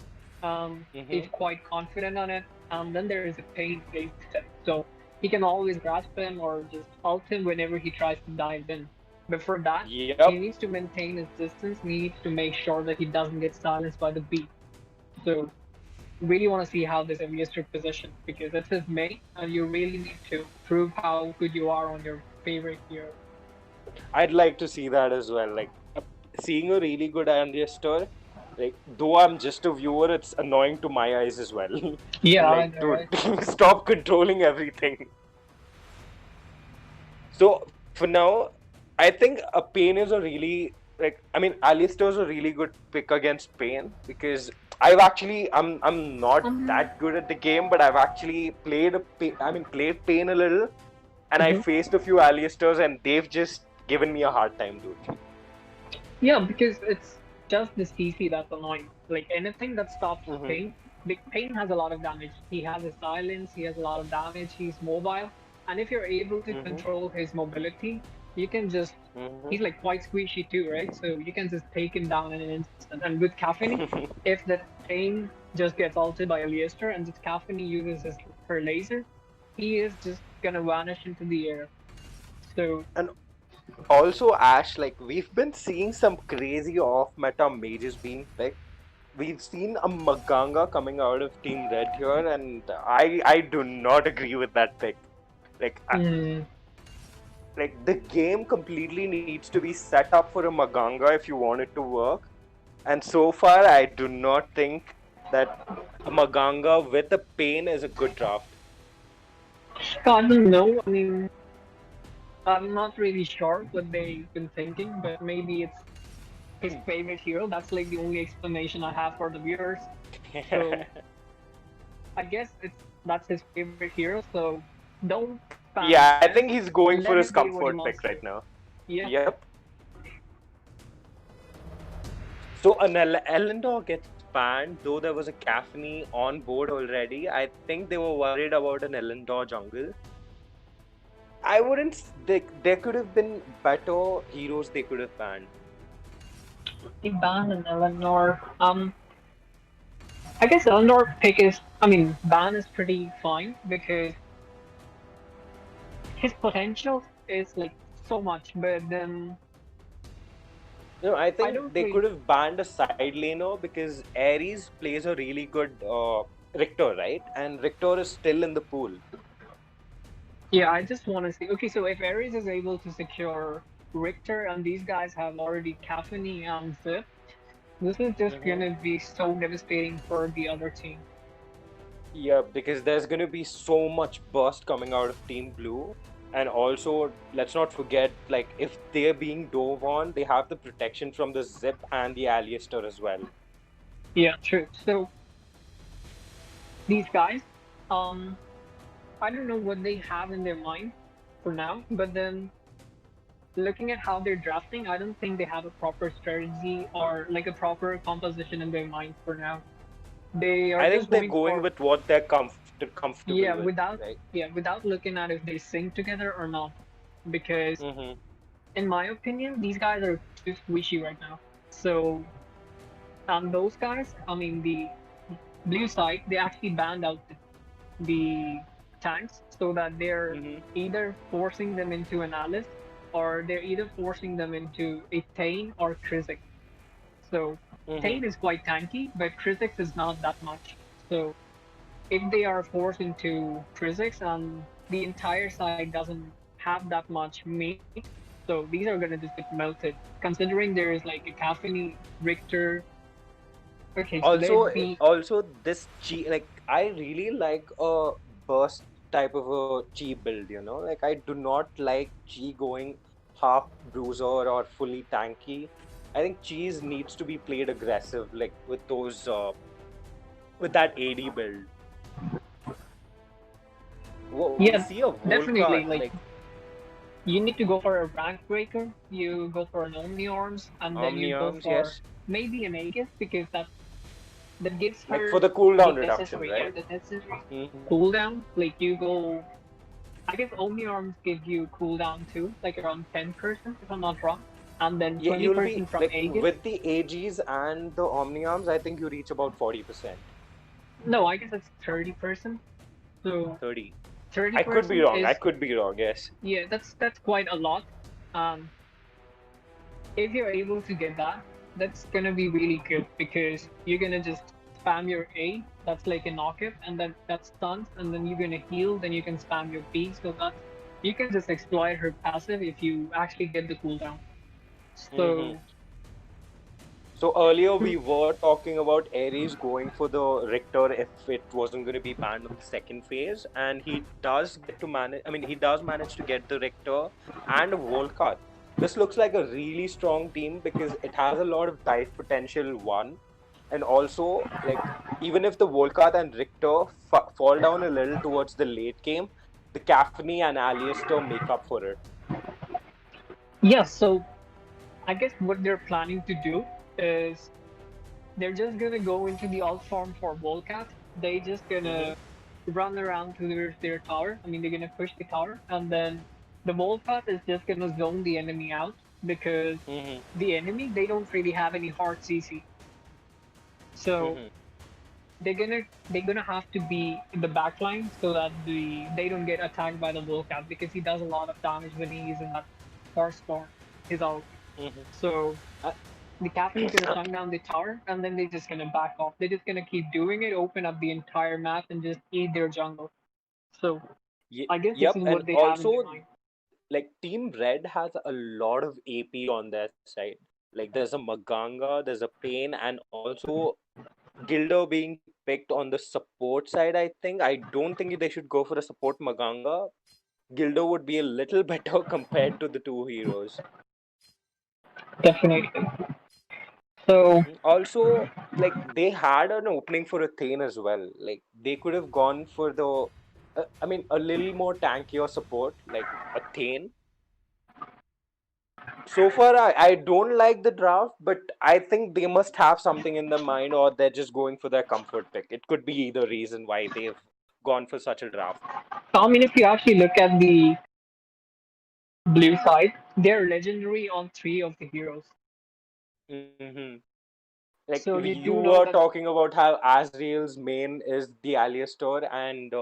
Speaker 7: He's
Speaker 11: Mm-hmm.
Speaker 7: quite confident on it. Then there is a pain based step, so he can always grasp him or just ult him whenever he tries to dive in. But for that, he
Speaker 11: Yep.
Speaker 7: needs to maintain his distance. He needs to make sure that he doesn't get silenced by the beat. So really want to see how this Eliaster positions because it's his main, and you really need to prove how good you are on your favorite hero.
Speaker 11: I'd like to see that as well. Like seeing a really good Alistair, like though I'm just a viewer, it's annoying to my eyes as well.
Speaker 7: Yeah,
Speaker 11: I'm
Speaker 7: I
Speaker 11: like,
Speaker 7: know,
Speaker 11: dude,
Speaker 7: right?
Speaker 11: stop controlling everything. So for now, I think a Pain is a really like I mean Alistair's a really good pick against Pain because I'm not that good at the game, but I've actually played Pain a little, and I
Speaker 7: Mhm.
Speaker 11: faced a few Alistairs and they've just given me a hard time, dude.
Speaker 7: Yeah, because it's just the CC that's annoying. Like anything that stops
Speaker 11: Mm-hmm.
Speaker 7: Pain, Big Pain has a lot of damage. He has a silence, he has a lot of damage, he's mobile. And if you're able to
Speaker 11: Mm-hmm.
Speaker 7: control his mobility, you can just
Speaker 11: Mm-hmm.
Speaker 7: he's like quite squishy too, right? So you can just take him down in an instant. And with Caffeine, if the Pain just gets ulted by Eliaster and just Caffeine uses her laser, he is just gonna vanish into the air. So
Speaker 11: And also, Ash, like we've been seeing some crazy off-meta mages being picked. We've seen a Maganga coming out of Team Red here, and I do not agree with that pick. Like
Speaker 7: mm,
Speaker 11: like the game completely needs to be set up for a Maganga if you want it to work. And so far, I do not think that a Maganga with a Pain is a good draft.
Speaker 7: I don't know. I mean, I'm not really sure what they've been thinking, but maybe it's his favorite hero. That's like the only explanation I have for the viewers. So I guess that's his favorite hero. So don't spam
Speaker 11: Yeah, I
Speaker 7: ban.
Speaker 11: think he's going for
Speaker 7: Let
Speaker 11: his
Speaker 7: him be what he
Speaker 11: comfort
Speaker 7: wants
Speaker 11: pick
Speaker 7: to.
Speaker 11: right now.
Speaker 7: Yeah.
Speaker 11: Yep. So an Elendor gets banned, though there was a Caffney on board already. I think they were worried about an Elendor jungle. I wouldn't. There could have been better heroes they could have banned.
Speaker 7: He banned an Eleanor. I guess Eleanor pick is. I mean, ban is pretty fine because his potential is like so much, but then
Speaker 11: No, I
Speaker 7: I
Speaker 11: think
Speaker 7: don't
Speaker 11: they
Speaker 7: really.
Speaker 11: could have banned a side laner because Ares plays a really good Richter, right? And Richter is still in the pool.
Speaker 7: Yeah, I just want to see. Okay, so if Ares is able to secure Richter and these guys have already Caffeine and Zip, this is just gonna be so devastating for the other team.
Speaker 11: Yeah, because there's going to be so much burst coming out of Team Blue. And also, let's not forget, like, if they're being dove on, they have the protection from the Zip and the Alistair as well.
Speaker 7: Yeah, true. So these guys, um, I don't know what they have in their mind for now, but then looking at how they're drafting, I don't think they have a proper strategy or like a proper composition in their mind for now. They are
Speaker 11: I
Speaker 7: just
Speaker 11: think they're
Speaker 7: going
Speaker 11: going
Speaker 7: for
Speaker 11: with what they're comfortable
Speaker 7: yeah,
Speaker 11: with,
Speaker 7: without
Speaker 11: right?
Speaker 7: without looking at if they sync together or not. Because
Speaker 11: Mm-hmm.
Speaker 7: in my opinion, these guys are too squishy right now. So those guys, I mean the blue side, they actually banned out the tanks so that they're either forcing them into an Alice or they're either forcing them into a Thane or Krizik. So Thane is quite tanky, but Krizik is not that much. So if they are forced into Krizik and the entire side doesn't have that much meat, so these are gonna just get melted. Considering there is like a Caffeine, Richter. Okay, so
Speaker 11: Also,
Speaker 7: there'd be
Speaker 11: this chi like I really like a burst type of a chi build. Like I do not like chi going half bruiser or fully tanky. I think cheese needs to be played aggressive, like with those with that AD build. We
Speaker 7: yeah,
Speaker 11: see a
Speaker 7: definitely
Speaker 11: Volcat
Speaker 7: like
Speaker 11: like
Speaker 7: you need to go for a rank breaker, you go for an Omni Arms, and then you go
Speaker 11: Omniarms,
Speaker 7: for
Speaker 11: yes,
Speaker 7: maybe an Aegis because that gives
Speaker 11: like
Speaker 7: her
Speaker 11: for the
Speaker 7: the
Speaker 11: cooldown reduction,
Speaker 7: necessary
Speaker 11: right?
Speaker 7: the necessary
Speaker 11: Hmm.
Speaker 7: cooldown. Like you go, I guess Omni Arms give you cooldown too, like around 10% if I'm not wrong, and then
Speaker 11: Yeah, you'll be
Speaker 7: 20% from
Speaker 11: like
Speaker 7: Aegis.
Speaker 11: with the AGs and the Omniarms. I think you reach about 40%,
Speaker 7: No, I guess it's 30%. So
Speaker 11: 30.
Speaker 7: thirty
Speaker 11: I could be
Speaker 7: percent
Speaker 11: wrong. I
Speaker 7: is
Speaker 11: could be wrong. Yes.
Speaker 7: yeah, that's quite a lot. Um, if you're able to get that, that's gonna be really good because you're gonna just spam your A, that's like a knockup, and then that stuns, and then you're gonna heal, then you can spam your B, so that you can just exploit her passive if you actually get the cooldown.
Speaker 11: Hmm.
Speaker 7: So
Speaker 11: So earlier we were talking about Ares going for the Richter if it wasn't going to be banned on the second phase, and he does get to manage. I mean, he does manage to get the Richter and a Volcat. This looks like a really strong team because it has a lot of dive potential. One, and also like even if the Volcat and Richter fall down a little towards the late game, the Caffney and Alistair make up for it.
Speaker 7: yeah, so I guess what they're planning to do is they're just gonna go into the alt form for Volcat. They just gonna run around to their tower. I mean, they're gonna push the tower, and then the Volcat is just gonna zone the enemy out because
Speaker 11: Hmm.
Speaker 7: the enemy they don't really have any hard CC. So
Speaker 11: Hmm.
Speaker 7: they're gonna have to be in the backline so that they don't get attacked by the Volcat because he does a lot of damage when he's in that horse storm. His ult.
Speaker 11: Hmm.
Speaker 7: So the captain is gonna shut down the tower, and then they're just gonna back off. They're just gonna keep doing it, open up the entire map, and just eat their jungle. So I guess this
Speaker 11: Yep,
Speaker 7: is
Speaker 11: and
Speaker 7: what they have in their
Speaker 11: also
Speaker 7: mind.
Speaker 11: like Team Red has a lot of AP on their side. Like there's a Maganga, there's a Pain, and also Gilder being picked on the support side, I think. I don't think they should go for a support Maganga. Gilder would be a little better compared to the two heroes.
Speaker 7: Definitely. So
Speaker 11: Also, like they had an opening for a Thane as well. Like they could have gone for the, I mean, a little more tankier support, like a Thane. So far, I don't like the draft, but I think they must have something in their mind, or they're just going for their comfort pick. It could be either reason why they've gone for such a draft.
Speaker 7: I mean, if you actually look at the blue side, they're legendary on 3 of the heroes.
Speaker 11: hmm Like
Speaker 7: So you
Speaker 11: you
Speaker 7: do know
Speaker 11: were
Speaker 7: that.
Speaker 11: talking about how Azrael's main is the Aliastor, and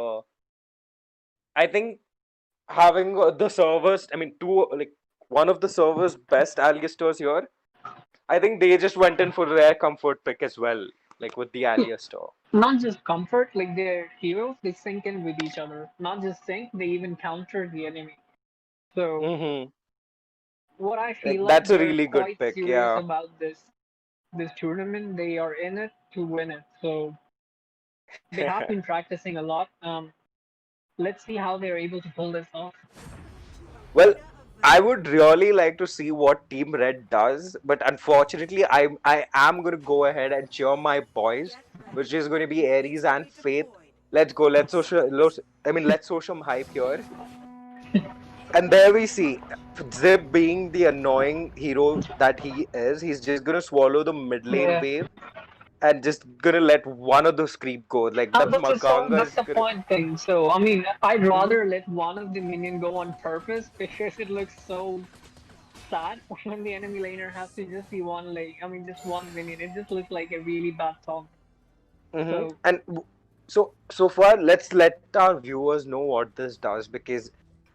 Speaker 11: I think having the servers, I mean, one of the servers' best Aliastors here, I think they just went in for their comfort pick as well, like with the Aliastor.
Speaker 7: Not just comfort, like they're heroes, they sync in with each other. Not just sync, they even counter the enemy. So
Speaker 11: hmm
Speaker 7: what I feel
Speaker 11: Like
Speaker 7: like
Speaker 11: that's a
Speaker 7: they're
Speaker 11: really good
Speaker 7: quite
Speaker 11: pick,
Speaker 7: serious
Speaker 11: yeah.
Speaker 7: about this tournament. They are in it to win it. So they have been practicing a lot. Let's see how they're able to pull this off.
Speaker 11: Well, I would really like to see what Team Red does, but unfortunately, I am going to go ahead and cheer my boys, which is going to be Aries and Faith. Let's go. Let's show some hype here. And there we see Zip being the annoying hero that he is. He's just going to swallow the mid lane
Speaker 7: Yeah.
Speaker 11: wave and just going to let one of those creep go. Like that Maganga
Speaker 7: That's
Speaker 11: is
Speaker 7: the
Speaker 11: going to.
Speaker 7: point thing. So I mean, I'd rather let one of the minion go on purpose because it looks so sad when the enemy laner has to just be one like I mean just one minion. It just looks like a really bad song. So
Speaker 11: And so far, let's let our viewers know what this does, because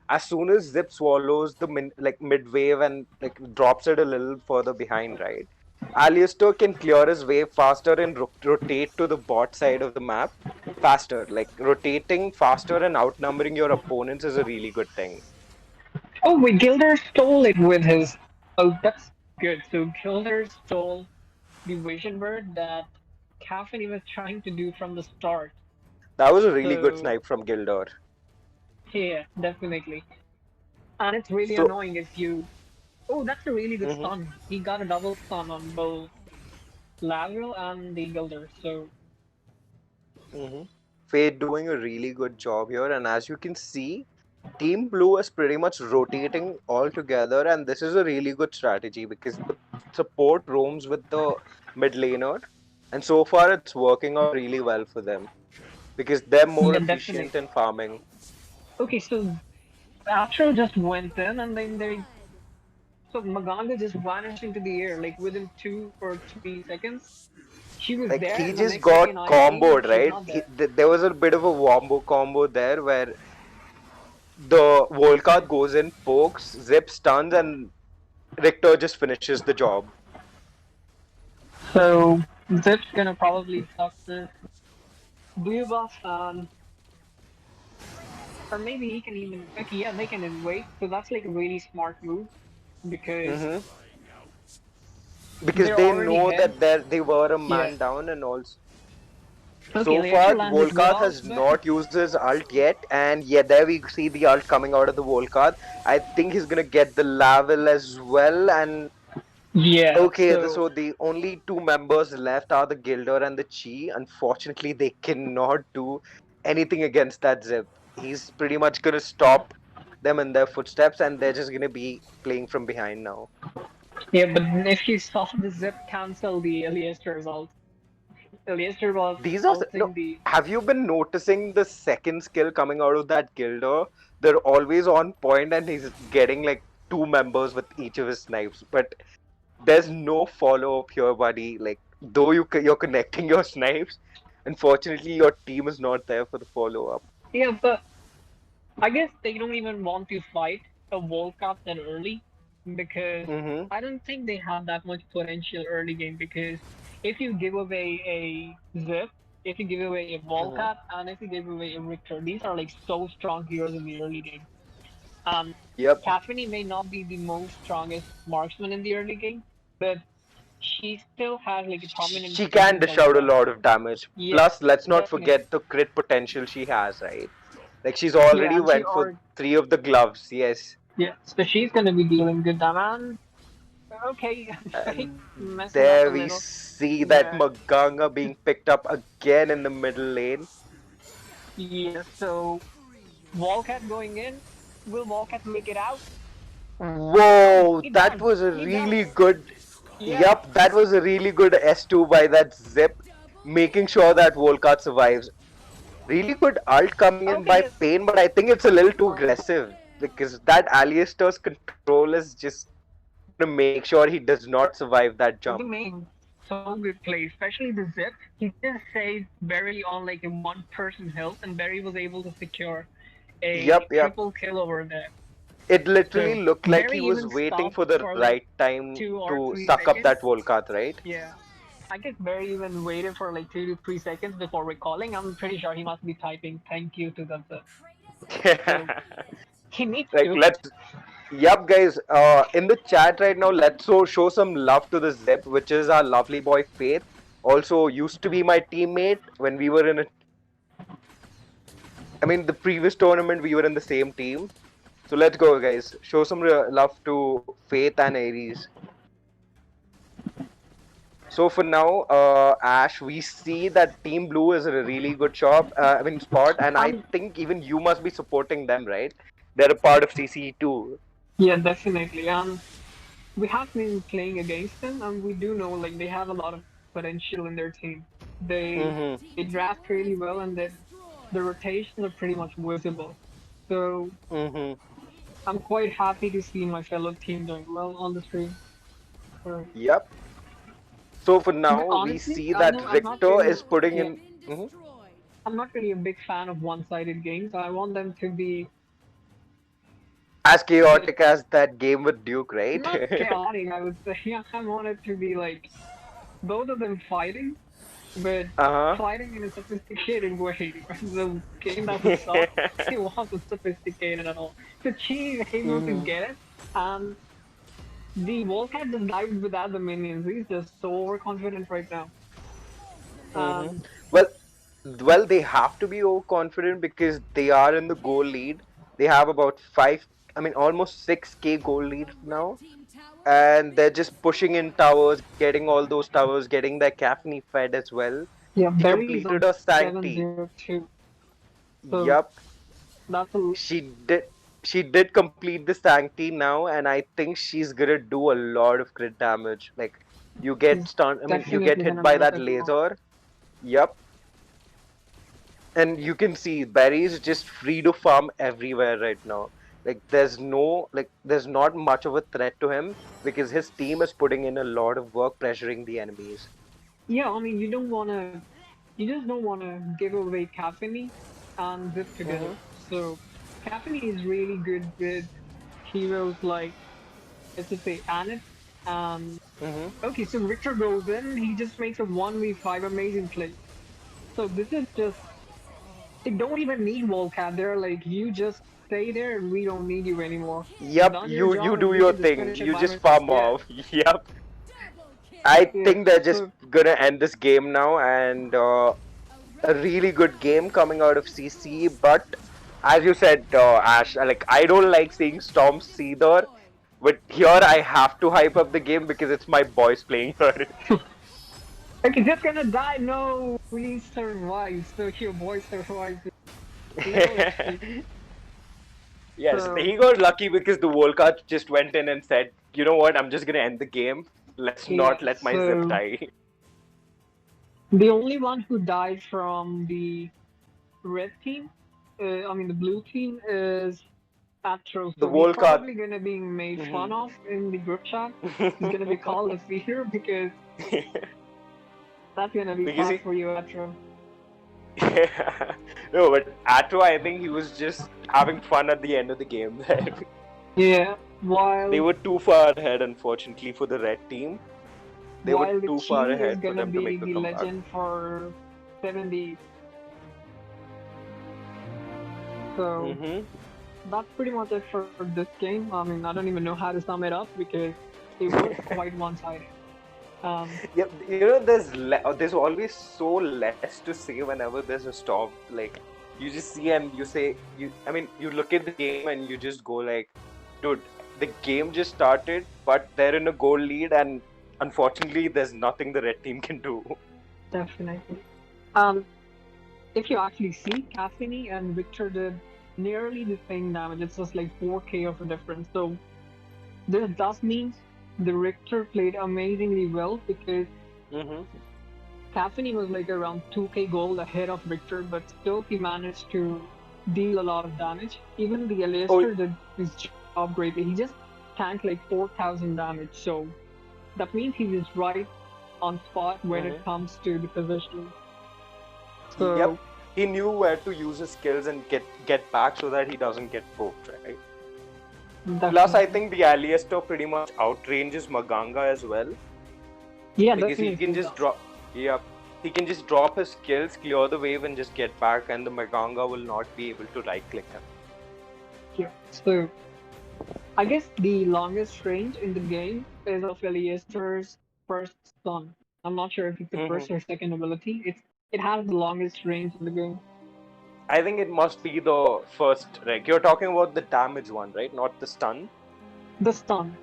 Speaker 11: as soon as Zip swallows the mid wave and like drops it a little further behind, right? Alistair can clear his wave faster and rotate to the bot side of the map faster. Like rotating faster and outnumbering your opponents is a really good thing.
Speaker 7: oh wait, Gilder stole it with his oh that's good. So Gilder stole the vision bird that Caffeine was trying to do from the start.
Speaker 11: That was a really good
Speaker 7: So
Speaker 11: snipe from Gildor.
Speaker 7: yeah, definitely. And it's really
Speaker 11: So,
Speaker 7: annoying if you oh that's a really good
Speaker 11: mhm.
Speaker 7: stun. He got a double stun on both Lavril and the Gilder. So
Speaker 11: Fade doing a really good job here, and as you can see, Team Blue is pretty much rotating all together, and this is a really good strategy because the support roams with the mid laner, and so far it's working out really well for them because they're more
Speaker 7: yeah,
Speaker 11: efficient
Speaker 7: definitely.
Speaker 11: in farming.
Speaker 7: Okay, so Astro just went in and then they so Maganga just vanished into the air like within 2 or 3 seconds. She was
Speaker 11: Like
Speaker 7: there
Speaker 11: he
Speaker 7: and the
Speaker 11: just
Speaker 7: next second
Speaker 11: got
Speaker 7: I seen
Speaker 11: comboed,
Speaker 7: she's
Speaker 11: right?
Speaker 7: not there.
Speaker 11: There was a bit of a wombo combo there where the Volkart goes in, pokes, Zip stuns, and Richter just finishes the job.
Speaker 7: So Zip's gonna probably suck this blue buff or maybe he can even okay yeah they can then wait. So that's like a really smart move because
Speaker 11: hmm Because
Speaker 7: they're
Speaker 11: they
Speaker 7: already
Speaker 11: know
Speaker 7: ahead.
Speaker 11: that they were a
Speaker 7: Yeah.
Speaker 11: man down, and also
Speaker 7: Okay,
Speaker 11: so
Speaker 7: Leicester
Speaker 11: far
Speaker 7: landed
Speaker 11: Volkath
Speaker 7: well,
Speaker 11: has
Speaker 7: but
Speaker 11: not used his ult yet, and yeah, there we see the ult coming out of the Volkath. I think he's gonna get the Lavel as well, and
Speaker 7: yeah,
Speaker 11: okay,
Speaker 7: so
Speaker 11: so the only two members left are the Gilder and the Chi. Unfortunately, they cannot do anything against that Zip. He's pretty much gonna stop them in their footsteps, and they're just gonna be playing from behind now.
Speaker 7: yeah, but if you saw the Zip cancel the Leicester result, Leicester was
Speaker 11: These are no.
Speaker 7: ulting the
Speaker 11: Have you been noticing the second skill coming out of that Gilder? They're always on point, and he's getting like two members with each of his snipes. But there's no follow up here, buddy. Like though you're connecting your snipes, unfortunately your team is not there for the follow up.
Speaker 7: yeah, but I guess they don't even want to fight a World Cup that early because
Speaker 11: Mm-hmm.
Speaker 7: I don't think they have that much potential early game because if you give away a Zip, if you give away a Volcat, and if you give away a Richter, these are like so strong heroes in the early game.
Speaker 11: Yep.
Speaker 7: Caffeine may not be the most strongest marksman in the early game, but she still has like a prominent
Speaker 11: She
Speaker 7: place
Speaker 11: can
Speaker 7: in
Speaker 11: dish out a
Speaker 7: Colorado.
Speaker 11: lot of damage.
Speaker 7: Yeah,
Speaker 11: Plus, let's not
Speaker 7: definitely.
Speaker 11: forget the crit potential she has, right? Like she's
Speaker 7: Yeah,
Speaker 11: already
Speaker 7: and she
Speaker 11: went for
Speaker 7: or
Speaker 11: 3 of the gloves. Yes.
Speaker 7: yeah, so she's gonna be dealing good damage. Okay, Fake
Speaker 11: And
Speaker 7: messes up a
Speaker 11: there we
Speaker 7: little,
Speaker 11: see that
Speaker 7: but
Speaker 11: Maganga being picked up again in the middle lane.
Speaker 7: yeah. So Wildcat going in. Will Wildcat make it out? Oh,
Speaker 11: Whoa,
Speaker 7: he
Speaker 11: that
Speaker 7: does.
Speaker 11: was a
Speaker 7: He does.
Speaker 11: really good.
Speaker 7: Yeah.
Speaker 11: Yup, that was a really good S2 by that Zip, making sure that Volkat survives. Really good ult coming in
Speaker 7: Okay.
Speaker 11: by
Speaker 7: Yes.
Speaker 11: Pain, but I think it's a little too aggressive because that Alistair's control is just gonna make sure he does not survive that
Speaker 7: The
Speaker 11: jump.
Speaker 7: main so good play, especially the Zip. He just saved Barry on like a one-person health, and Barry was able to secure a
Speaker 11: Yup, yup.
Speaker 7: triple kill over there.
Speaker 11: It
Speaker 7: So
Speaker 11: literally looked like
Speaker 7: Barry
Speaker 11: he was
Speaker 7: even
Speaker 11: waiting
Speaker 7: stopped
Speaker 11: for the
Speaker 7: for
Speaker 11: right
Speaker 7: like
Speaker 11: time
Speaker 7: two or
Speaker 11: to
Speaker 7: three
Speaker 11: suck up that
Speaker 7: seconds.
Speaker 11: Volkat, right?
Speaker 7: Yeah. I guess Barry even waited for like 2 to 3 seconds before recalling. I'm pretty sure he must be typing thank you to the Zip. So he needs
Speaker 11: Like
Speaker 7: to.
Speaker 11: let's Yup, guys. In the chat right now, let's show some love to the Zip, which is our lovely boy Faith. Also, used to be my teammate when we were in a. I mean, the previous tournament we were in the same team. So let's go, guys. Show some love to Faith and Aries. So for now, Ash, we see that Team Blue is a really good shop. I mean, spot, and I
Speaker 7: Um,
Speaker 11: think even you must be supporting them, right? They're a part of CCE too.
Speaker 7: yeah, definitely. We have been playing against them, and we do know like they have a lot of potential in their team. They
Speaker 11: Mm-hmm.
Speaker 7: they draft really well, and the rotations are pretty much visible. So
Speaker 11: Mm-hmm.
Speaker 7: I'm quite happy to see my fellow team doing well on the stream. So,
Speaker 11: Yep. So for
Speaker 7: but
Speaker 11: now, we
Speaker 7: honestly,
Speaker 11: see
Speaker 7: I
Speaker 11: that
Speaker 7: know I'm not
Speaker 11: Richter
Speaker 7: really
Speaker 11: is putting
Speaker 7: yeah
Speaker 11: in. Mhm.
Speaker 7: I'm not really a big fan of one-sided games. I want them to be
Speaker 11: As
Speaker 7: like
Speaker 11: chaotic as that game with Duke, right?
Speaker 7: not chaotic. I would say yeah, I want it to be like both of them fighting, but
Speaker 11: Uh
Speaker 7: fighting in a sophisticated way. The game that we saw,
Speaker 11: huh.
Speaker 7: it wasn't sophisticated at all. The Chi is able to
Speaker 11: Mhm.
Speaker 7: get it, and the Volcat just died without the minions. He's just so overconfident right now.
Speaker 11: Mhm.
Speaker 7: Um,
Speaker 11: Well, they have to be overconfident because they are in the goal lead. They have about five. I mean, almost 6K goal lead now, and they're just pushing in towers, getting all those towers, getting their caffeine fed as well.
Speaker 7: yeah,
Speaker 11: She
Speaker 7: Berry is
Speaker 11: completed
Speaker 7: on
Speaker 11: her sanctity.
Speaker 7: 702, so
Speaker 11: Yup.
Speaker 7: that's a
Speaker 11: She did complete the sanctity now, and I think she's gonna do a lot of crit damage. Like you get
Speaker 7: she's
Speaker 11: stunned. I mean, you get
Speaker 7: definitely
Speaker 11: hit
Speaker 7: gonna
Speaker 11: by
Speaker 7: mess
Speaker 11: that
Speaker 7: everyone.
Speaker 11: laser. Yep. And you can see Barry is just free to farm everywhere right now. Like there's not much of a threat to him because his team is putting in a lot of work pressuring the enemies.
Speaker 7: Yeah, I mean, you just don't wanna give away caffeine and zip together.
Speaker 11: Mm-hmm.
Speaker 7: So caffeine is really good with heroes like let's just say Anet.
Speaker 11: Mm-hmm.
Speaker 7: Okay, so Richter goes in, he just makes a 1v5 amazing play. So this is just they don't even need Wildcat. They're like you just stay there and we don't need you anymore. You've
Speaker 11: Yep,
Speaker 7: done your
Speaker 11: you
Speaker 7: job and
Speaker 11: do
Speaker 7: we
Speaker 11: your
Speaker 7: can just
Speaker 11: thing.
Speaker 7: finish it
Speaker 11: You
Speaker 7: by
Speaker 11: just
Speaker 7: ourselves.
Speaker 11: farm
Speaker 7: Yeah.
Speaker 11: off. Yep. I
Speaker 7: Yeah.
Speaker 11: think they're just
Speaker 7: So
Speaker 11: gonna end this game now, and a really good game coming out of CC. But as you said, Ash, like I don't like seeing Storms either. But here I have to hype up the game because it's my boys playing here.
Speaker 7: okay, just gonna die. No, we survived. So your boy survived. Little XP.
Speaker 11: Yes,
Speaker 7: So
Speaker 11: he got lucky because the World Cup just went in and said, "You know what? I'm just gonna end the game. Let's
Speaker 7: yeah.
Speaker 11: not let my zip
Speaker 7: So
Speaker 11: die."
Speaker 7: the only one who died from the red team, I mean the blue team, is Atro.
Speaker 11: The
Speaker 7: So he's
Speaker 11: World Cup.
Speaker 7: probably gonna be made fun
Speaker 11: Mhm.
Speaker 7: of in the group chat. He's gonna be called a fear because that's gonna be
Speaker 11: Because
Speaker 7: tough
Speaker 11: he,
Speaker 7: for you, Atro.
Speaker 11: no, but Atro, I think he was just having fun at the end of the game. There,
Speaker 7: Yeah.
Speaker 11: they
Speaker 7: While
Speaker 11: were too far ahead, unfortunately, for the red team. They were
Speaker 7: while the
Speaker 11: too far
Speaker 7: Chi is
Speaker 11: ahead for
Speaker 7: gonna
Speaker 11: them to
Speaker 7: be
Speaker 11: make a
Speaker 7: the
Speaker 11: comeback.
Speaker 7: legend for 70. So
Speaker 11: Mm-hmm.
Speaker 7: that's pretty much it for this game. I mean, I don't even know how to sum it up because it was quite one-sided.
Speaker 11: Yeah, you know, there's always so less to say whenever there's a stop. Like, you just see and you say, I mean, you look at the game and you just go like, dude, the game just started, but they're in a goal lead, and unfortunately, there's nothing the red team can do.
Speaker 7: Definitely. If you actually see, Cassini and Victor did nearly the same damage. It's just like 4k of a difference. So this does mean the Richter played amazingly well because Cassini was like around 2k gold ahead of Victor, but still he managed to deal a lot of damage. Even the Alistair did his job greatly. He just tanked like 4,000 damage. So that means he was right on spot when it comes to the positioning. So
Speaker 11: Yep, he knew where to use his skills and get back so that he doesn't get poked, right? Plus, I think the Alistair pretty much outranges Maganga as well.
Speaker 7: Yeah,
Speaker 11: because he can just drop. Yeah, he can just drop his skills, clear the wave, and just get back, and the Maganga will not be able to right-click him.
Speaker 7: Yeah. So I guess the longest range in the game is of Alistair's first stun. I'm not sure if it's the first or second ability. It has the longest range in the game.
Speaker 11: I think it must be the first. Like, you're talking about the damage one, right? Not the stun.
Speaker 7: The stun.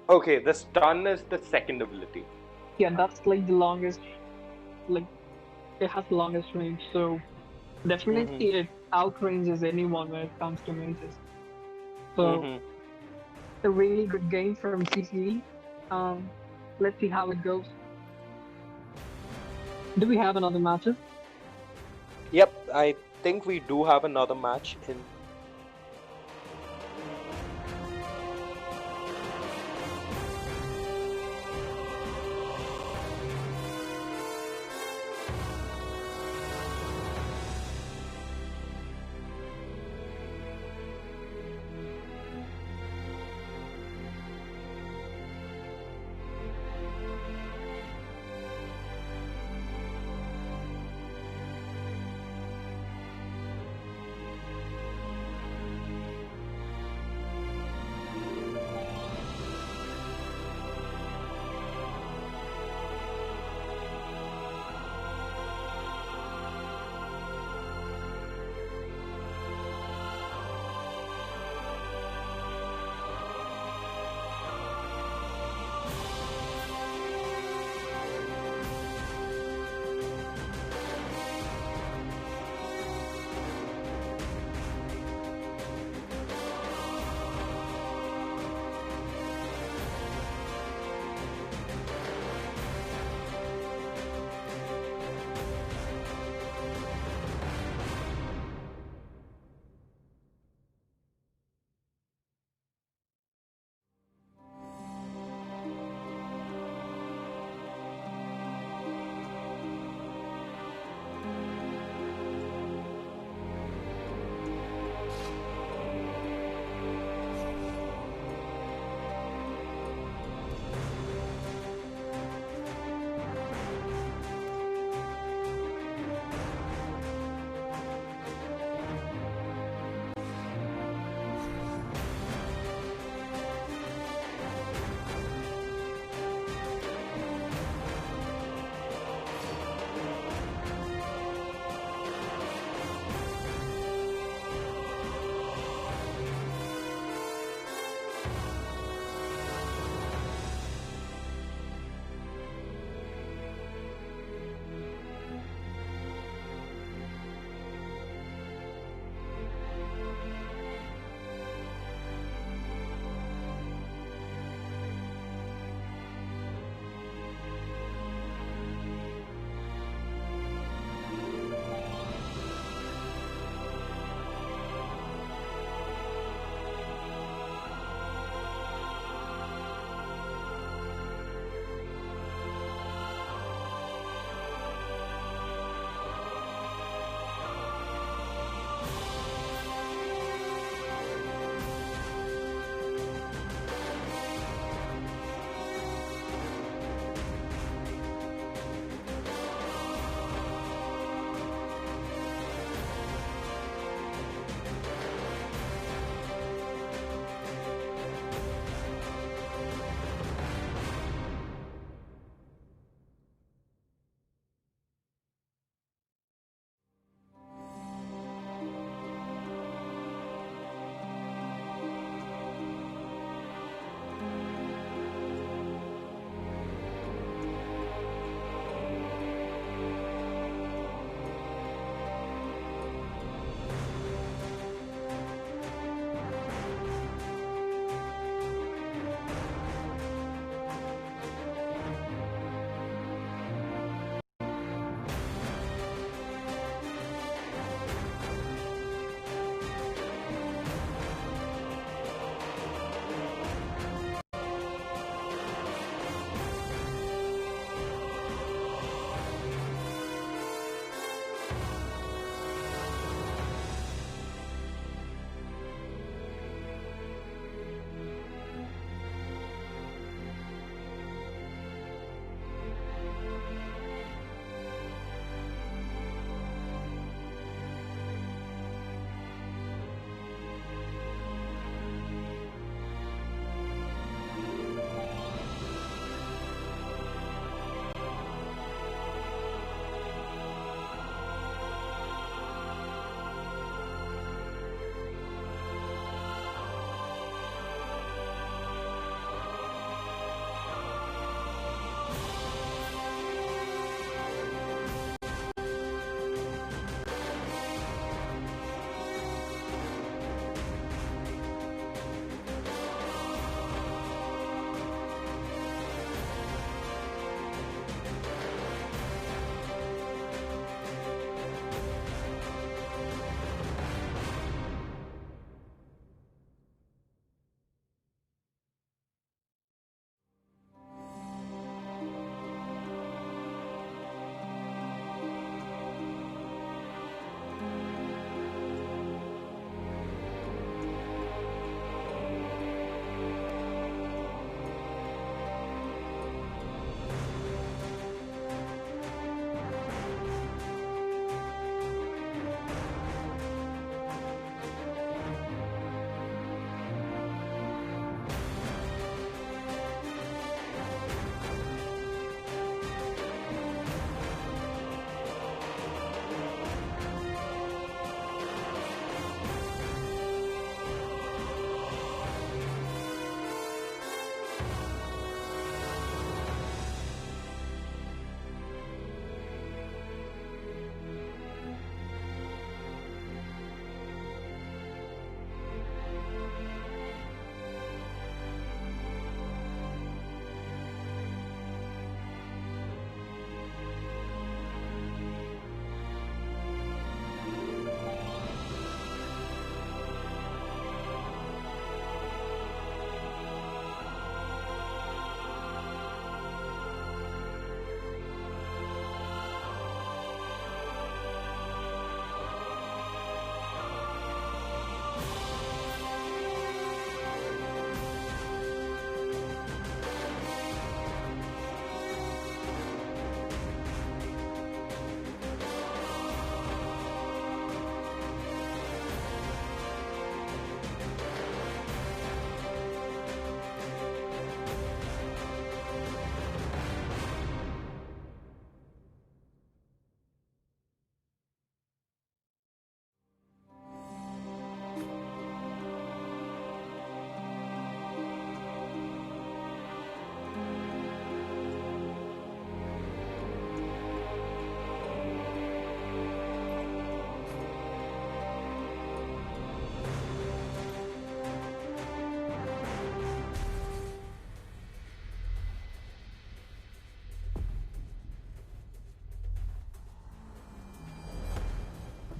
Speaker 11: Okay, the stun is the second ability.
Speaker 7: Yeah, that's like the longest. Like, it has the longest range. So definitely it outranges anyone when it comes to mages. So a really good game from CCE. Let's see how it goes. Do we have another matches?
Speaker 11: Yep, I think we do have another match in.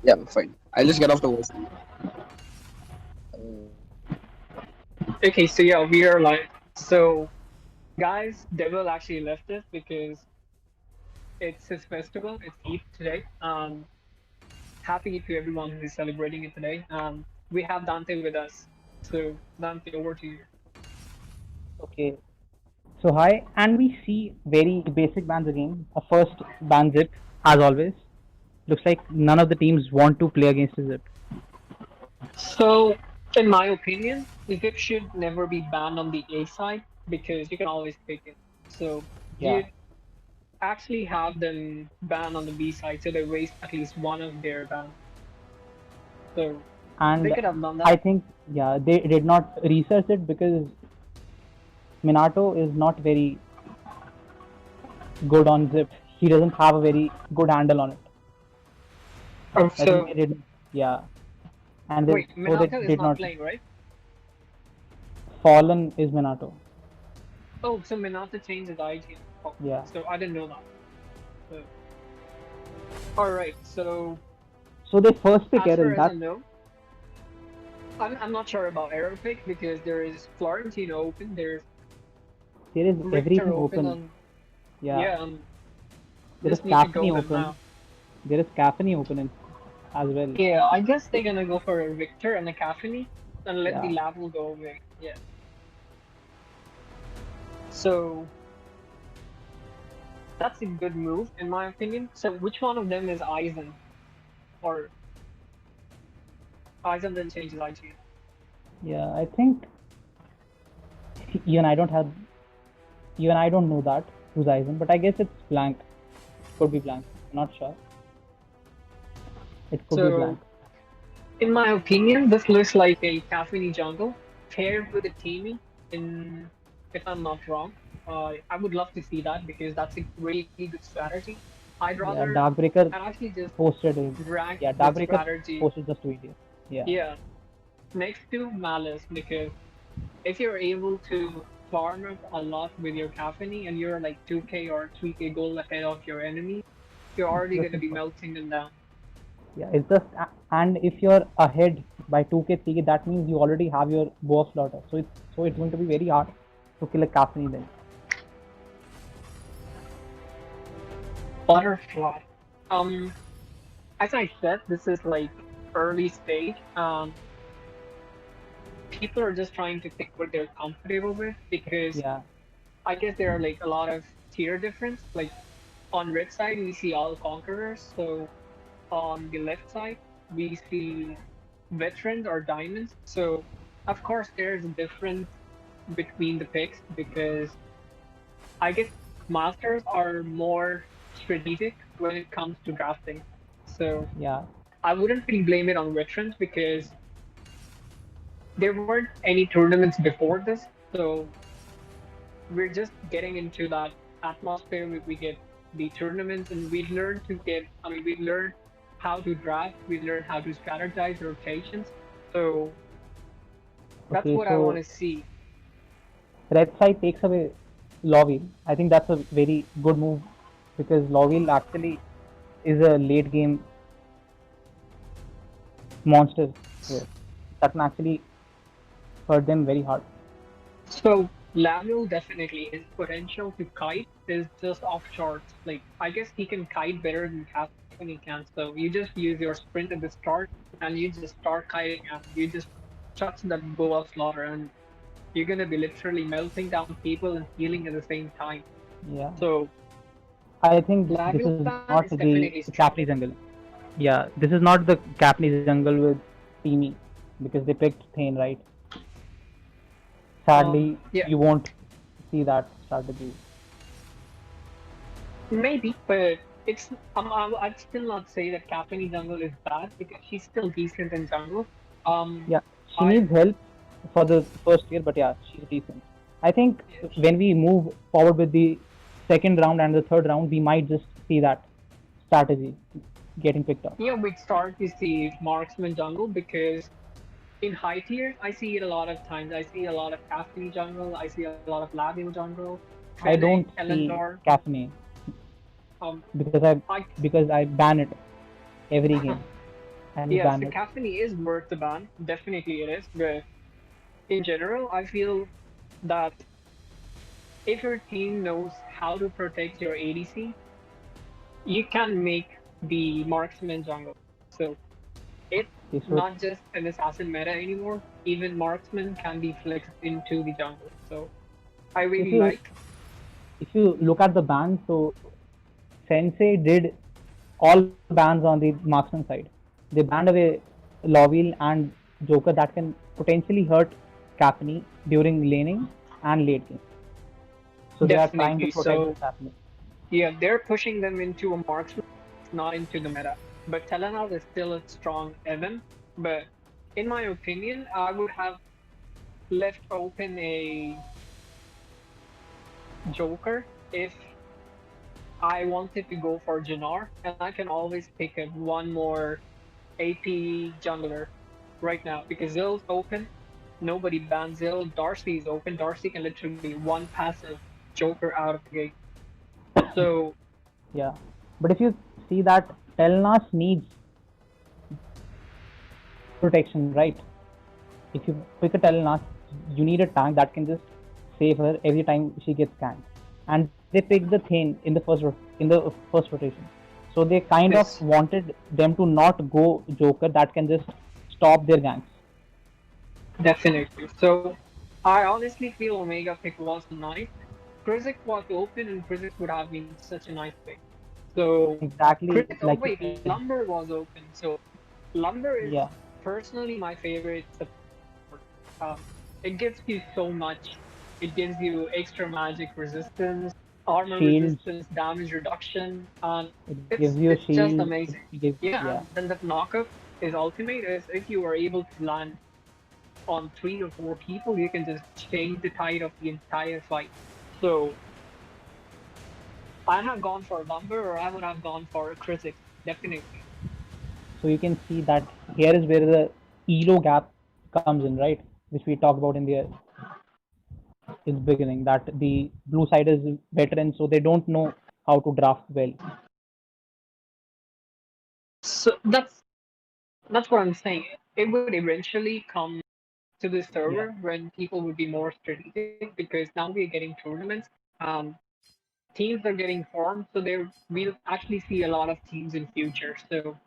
Speaker 13: Yeah, fine. I'll just get off the voice.
Speaker 7: Okay, so yeah, we are live. So, guys, Devil actually left us because it's his festival. It's Eid today. Happy Eid to everyone who is celebrating it today. We have Dante with us. So, Dante, over to you.
Speaker 6: Okay. So hi, and we see very basic bans again. A first ban Zip, as always. Looks like none of the teams want to play against Zip.
Speaker 7: So, in my opinion, Zip should never be banned on the A side because you can always pick it. So,
Speaker 6: Yeah.
Speaker 7: you actually have them banned on the B side, so they waste at least one of their ban. So, they
Speaker 6: And
Speaker 7: could have done
Speaker 6: I
Speaker 7: that.
Speaker 6: think, yeah, they did not research it because Minato is not very good on Zip. He doesn't have a very good handle on it.
Speaker 7: Oh,
Speaker 6: I think
Speaker 7: so
Speaker 6: they did, yeah. And
Speaker 7: wait,
Speaker 6: so they
Speaker 7: Minato is
Speaker 6: did
Speaker 7: not
Speaker 6: not.
Speaker 7: playing, right?
Speaker 6: Fallen is Minato.
Speaker 7: Oh, so Minato changed his IG. Oh,
Speaker 6: Yeah.
Speaker 7: so I didn't know that. So, all right. So
Speaker 6: So they first pick
Speaker 7: as far
Speaker 6: Eren.
Speaker 7: as I
Speaker 6: That's
Speaker 7: know, I'm not sure about Arrow pick because there is Florentino open, there's
Speaker 6: there is
Speaker 7: Richter
Speaker 6: everything
Speaker 7: open,
Speaker 6: open.
Speaker 7: and
Speaker 6: Yeah.
Speaker 7: yeah,
Speaker 6: There is
Speaker 7: just need to
Speaker 6: Caffeine
Speaker 7: go them
Speaker 6: open.
Speaker 7: now.
Speaker 6: There is Caffeine open as well.
Speaker 7: Yeah, I guess they're gonna go for a Victor and a Caffeine and let the
Speaker 6: Yeah.
Speaker 7: Laval go away. Yeah. So that's a good move in my opinion. So which one of them is Eisen? Or Eisen then changes IG?
Speaker 6: Yeah. I think even I don't have. Even I don't know that who's Aizen, but I guess it's blank. Could be blank. Not sure. It could be
Speaker 7: So
Speaker 6: blank.
Speaker 7: in my opinion, this looks like a Caffeine jungle paired with a teaming in, if I'm not wrong. I would love to see that because that's a really good strategy. I'd
Speaker 6: Yeah.
Speaker 7: rather
Speaker 6: Darkbreaker
Speaker 7: I'd actually just
Speaker 6: posted it.
Speaker 7: rank
Speaker 6: Yeah.
Speaker 7: this
Speaker 6: Darkbreaker
Speaker 7: strategy.
Speaker 6: posted just a video. Yeah.
Speaker 7: Yeah, next to Malice because if you're able to farm up a lot with your Caffeine and you're like 2k or 3k gold ahead of your enemy, you're already
Speaker 6: Just
Speaker 7: gonna be melting them down.
Speaker 6: Yeah. It's just and if you're ahead by 2k 3k, that means you already have your bow slaughter. So it's going to be very hard to kill a Caffeine then.
Speaker 7: Butterfly. As I said, this is like early stage. People are just trying to pick what they're comfortable with because
Speaker 6: Yeah.
Speaker 7: I guess there are like a lot of tier difference. Like on red side we see all conquerors, so on the left side we see veterans or diamonds. So of course there's a difference between the picks because I guess masters are more strategic when it comes to drafting. So
Speaker 6: Yeah.
Speaker 7: I wouldn't really blame it on veterans because there weren't any tournaments before this. So we're just getting into that atmosphere. We get the tournaments and we learn to get, I mean, we learn how to draft, we learn how to strategize rotations. So that's
Speaker 6: Okay.
Speaker 7: what I want
Speaker 6: So
Speaker 7: to see.
Speaker 6: red side takes away Lovell. I think that's a very good move because Lovell actually is a late game monster here. That can actually hurt them very hard.
Speaker 7: So Lamuel definitely his potential to kite is just off charts. Like I guess he can kite better than Cassidy can. So you just use your sprint at the start and you just start kiting and you just touch that bow of slaughter and you're gonna be literally melting down people and healing at the same time.
Speaker 6: Yeah.
Speaker 7: So
Speaker 6: I think this
Speaker 7: Lamuel
Speaker 6: is
Speaker 7: plan
Speaker 6: not
Speaker 7: is
Speaker 6: the
Speaker 7: definitely strong.
Speaker 6: Capney jungle. Yeah, this is not the Capney jungle with Teamy because they picked Thane, right? Sadly,
Speaker 7: Yeah,
Speaker 6: you won't see that strategy.
Speaker 7: maybe, but it's I'd still not say that Caffeine jungle is bad because she's still decent in jungle.
Speaker 6: Yeah, she
Speaker 7: I
Speaker 6: needs help for the first year, but yeah, she's decent. I think when we move forward with the second round and the third round, we might just see that strategy getting picked up.
Speaker 7: yeah, we'd start to see marksman jungle because in high tiers, I see it a lot of times. I see a lot of Caffeine jungle. I see a lot of Labio jungle,
Speaker 6: I
Speaker 7: Fennec,
Speaker 6: don't see
Speaker 7: Elendor.
Speaker 6: Caffeine
Speaker 7: Um,
Speaker 6: because
Speaker 7: I
Speaker 6: I ban it every game. and you
Speaker 7: Yeah,
Speaker 6: ban
Speaker 7: so
Speaker 6: it.
Speaker 7: Cacophony is worth the ban. Definitely it is. But in general, I feel that if your team knows how to protect your ADC, you can make the marksman jungle. So it's
Speaker 6: Okay, so
Speaker 7: not just an assassin meta anymore. Even marksman can be flexed into the jungle. So I
Speaker 6: if
Speaker 7: really
Speaker 6: you
Speaker 7: like.
Speaker 6: if you look at the bans, so Sensei did all bans on the marksman side. They banned away Lovell and Joker that can potentially hurt Capney during laning and late game. So they are trying to
Speaker 7: Definitely.
Speaker 6: protect the
Speaker 7: So
Speaker 6: Capney.
Speaker 7: yeah, they're pushing them into a marksman, not into the meta. But Telenar is still a strong Evan. But in my opinion, I would have left open a Joker if I wanted to go for Jannar, and I can always pick up one more AP jungler right now because Zill's open. Nobody bans Zill. Darcy is open. Darcy can literally one passive Joker out of the gate. So
Speaker 6: Yeah, but if you see that Telnas needs protection, right? If you pick a Telnas, you need a tank that can just save her every time she gets ganked. And they picked the Thane in the first rotation. So they kind of
Speaker 7: yes,
Speaker 6: wanted them to not go Joker that can just stop their ganks.
Speaker 7: definitely. So I honestly feel Omega pick was nice. Krizik was open, and Krizik would have been such a nice pick. So
Speaker 6: Exactly
Speaker 7: Krizik. Oh
Speaker 6: like you
Speaker 7: wait,
Speaker 6: said.
Speaker 7: Lumber was open. So Lumber is
Speaker 6: Yeah,
Speaker 7: personally my favorite support. It gives you so much. It gives you extra magic resistance, armor
Speaker 6: shields.
Speaker 7: resistance, damage reduction, and
Speaker 6: It gives
Speaker 7: it's
Speaker 6: you a
Speaker 7: it's just
Speaker 6: shield.
Speaker 7: amazing.
Speaker 6: It gives,
Speaker 7: Yeah,
Speaker 6: yeah,
Speaker 7: and then the knockup is ultimate is if you are able to land on 3 or 4 people, you can just change the tide of the entire fight. So I have gone for Lumber, or I would have gone for Krizik, definitely.
Speaker 6: so you can see that here is where the elo gap comes in, right? Which we talked about in the beginning, that the blue side is veteran, so they don't know how to draft well.
Speaker 7: So that's what I'm saying. It would eventually come to the
Speaker 6: Yeah,
Speaker 7: server when people would be more strategic because now we're getting tournaments. Um, Teams are getting formed, so there we'll actually see a lot of teams in future. So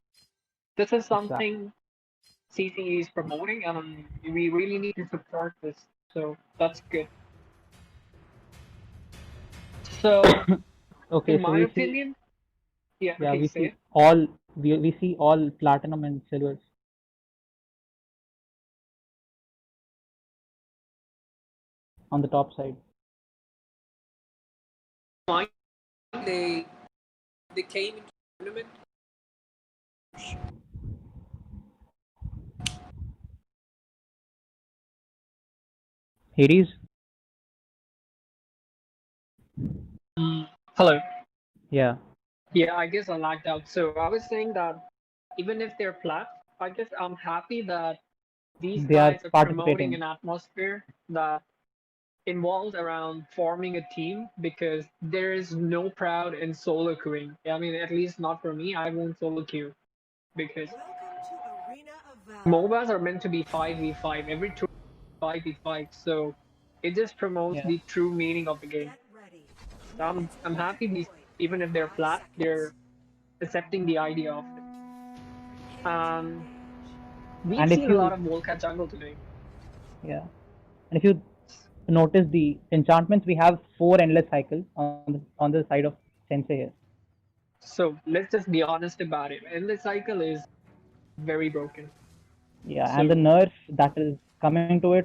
Speaker 7: this is
Speaker 6: exactly.
Speaker 7: something CCE is promoting, and we really need to support this. So that's good. So
Speaker 6: Okay,
Speaker 7: in
Speaker 6: so
Speaker 7: my
Speaker 6: we see,
Speaker 7: opinion, yeah,
Speaker 6: yeah,
Speaker 7: okay,
Speaker 6: we
Speaker 7: say
Speaker 6: see
Speaker 7: it.
Speaker 6: all we see all platinum and silvers on the top side.
Speaker 12: Mine, they they came into the tournament.
Speaker 6: Hades,
Speaker 7: Hello.
Speaker 6: yeah,
Speaker 7: Yeah, I guess I lagged out. So I was saying that even if they're flat, I guess I'm happy that these
Speaker 6: they are
Speaker 7: guys are promoting
Speaker 6: participating.
Speaker 7: an atmosphere that involved around forming a team because there is no proud in solo queuing. I mean, at least not for me. I won't solo queue because
Speaker 9: Welcome to Arena of Valor.
Speaker 7: MOBAs are meant to be 5v5. Every tour 5v5. So it just promotes
Speaker 6: Yeah,
Speaker 7: the true meaning of the game.
Speaker 9: Get ready.
Speaker 7: So
Speaker 9: Minions
Speaker 7: I'm
Speaker 9: will
Speaker 7: happy these,
Speaker 9: deploy
Speaker 7: even if
Speaker 9: in
Speaker 7: they're
Speaker 9: 5
Speaker 7: flat,
Speaker 9: seconds.
Speaker 7: they're accepting the idea of it.
Speaker 9: Prepare to
Speaker 7: Um,
Speaker 9: engage.
Speaker 7: we've
Speaker 6: and if
Speaker 7: seen a lot
Speaker 6: you,
Speaker 7: of Volcat jungle today.
Speaker 6: yeah, and if you notice the enchantments, we have four endless cycles on the side of Sensei here.
Speaker 7: So let's just be honest about it. Endless cycle is very broken.
Speaker 6: Yeah, and the
Speaker 7: So
Speaker 6: nerf that is coming to it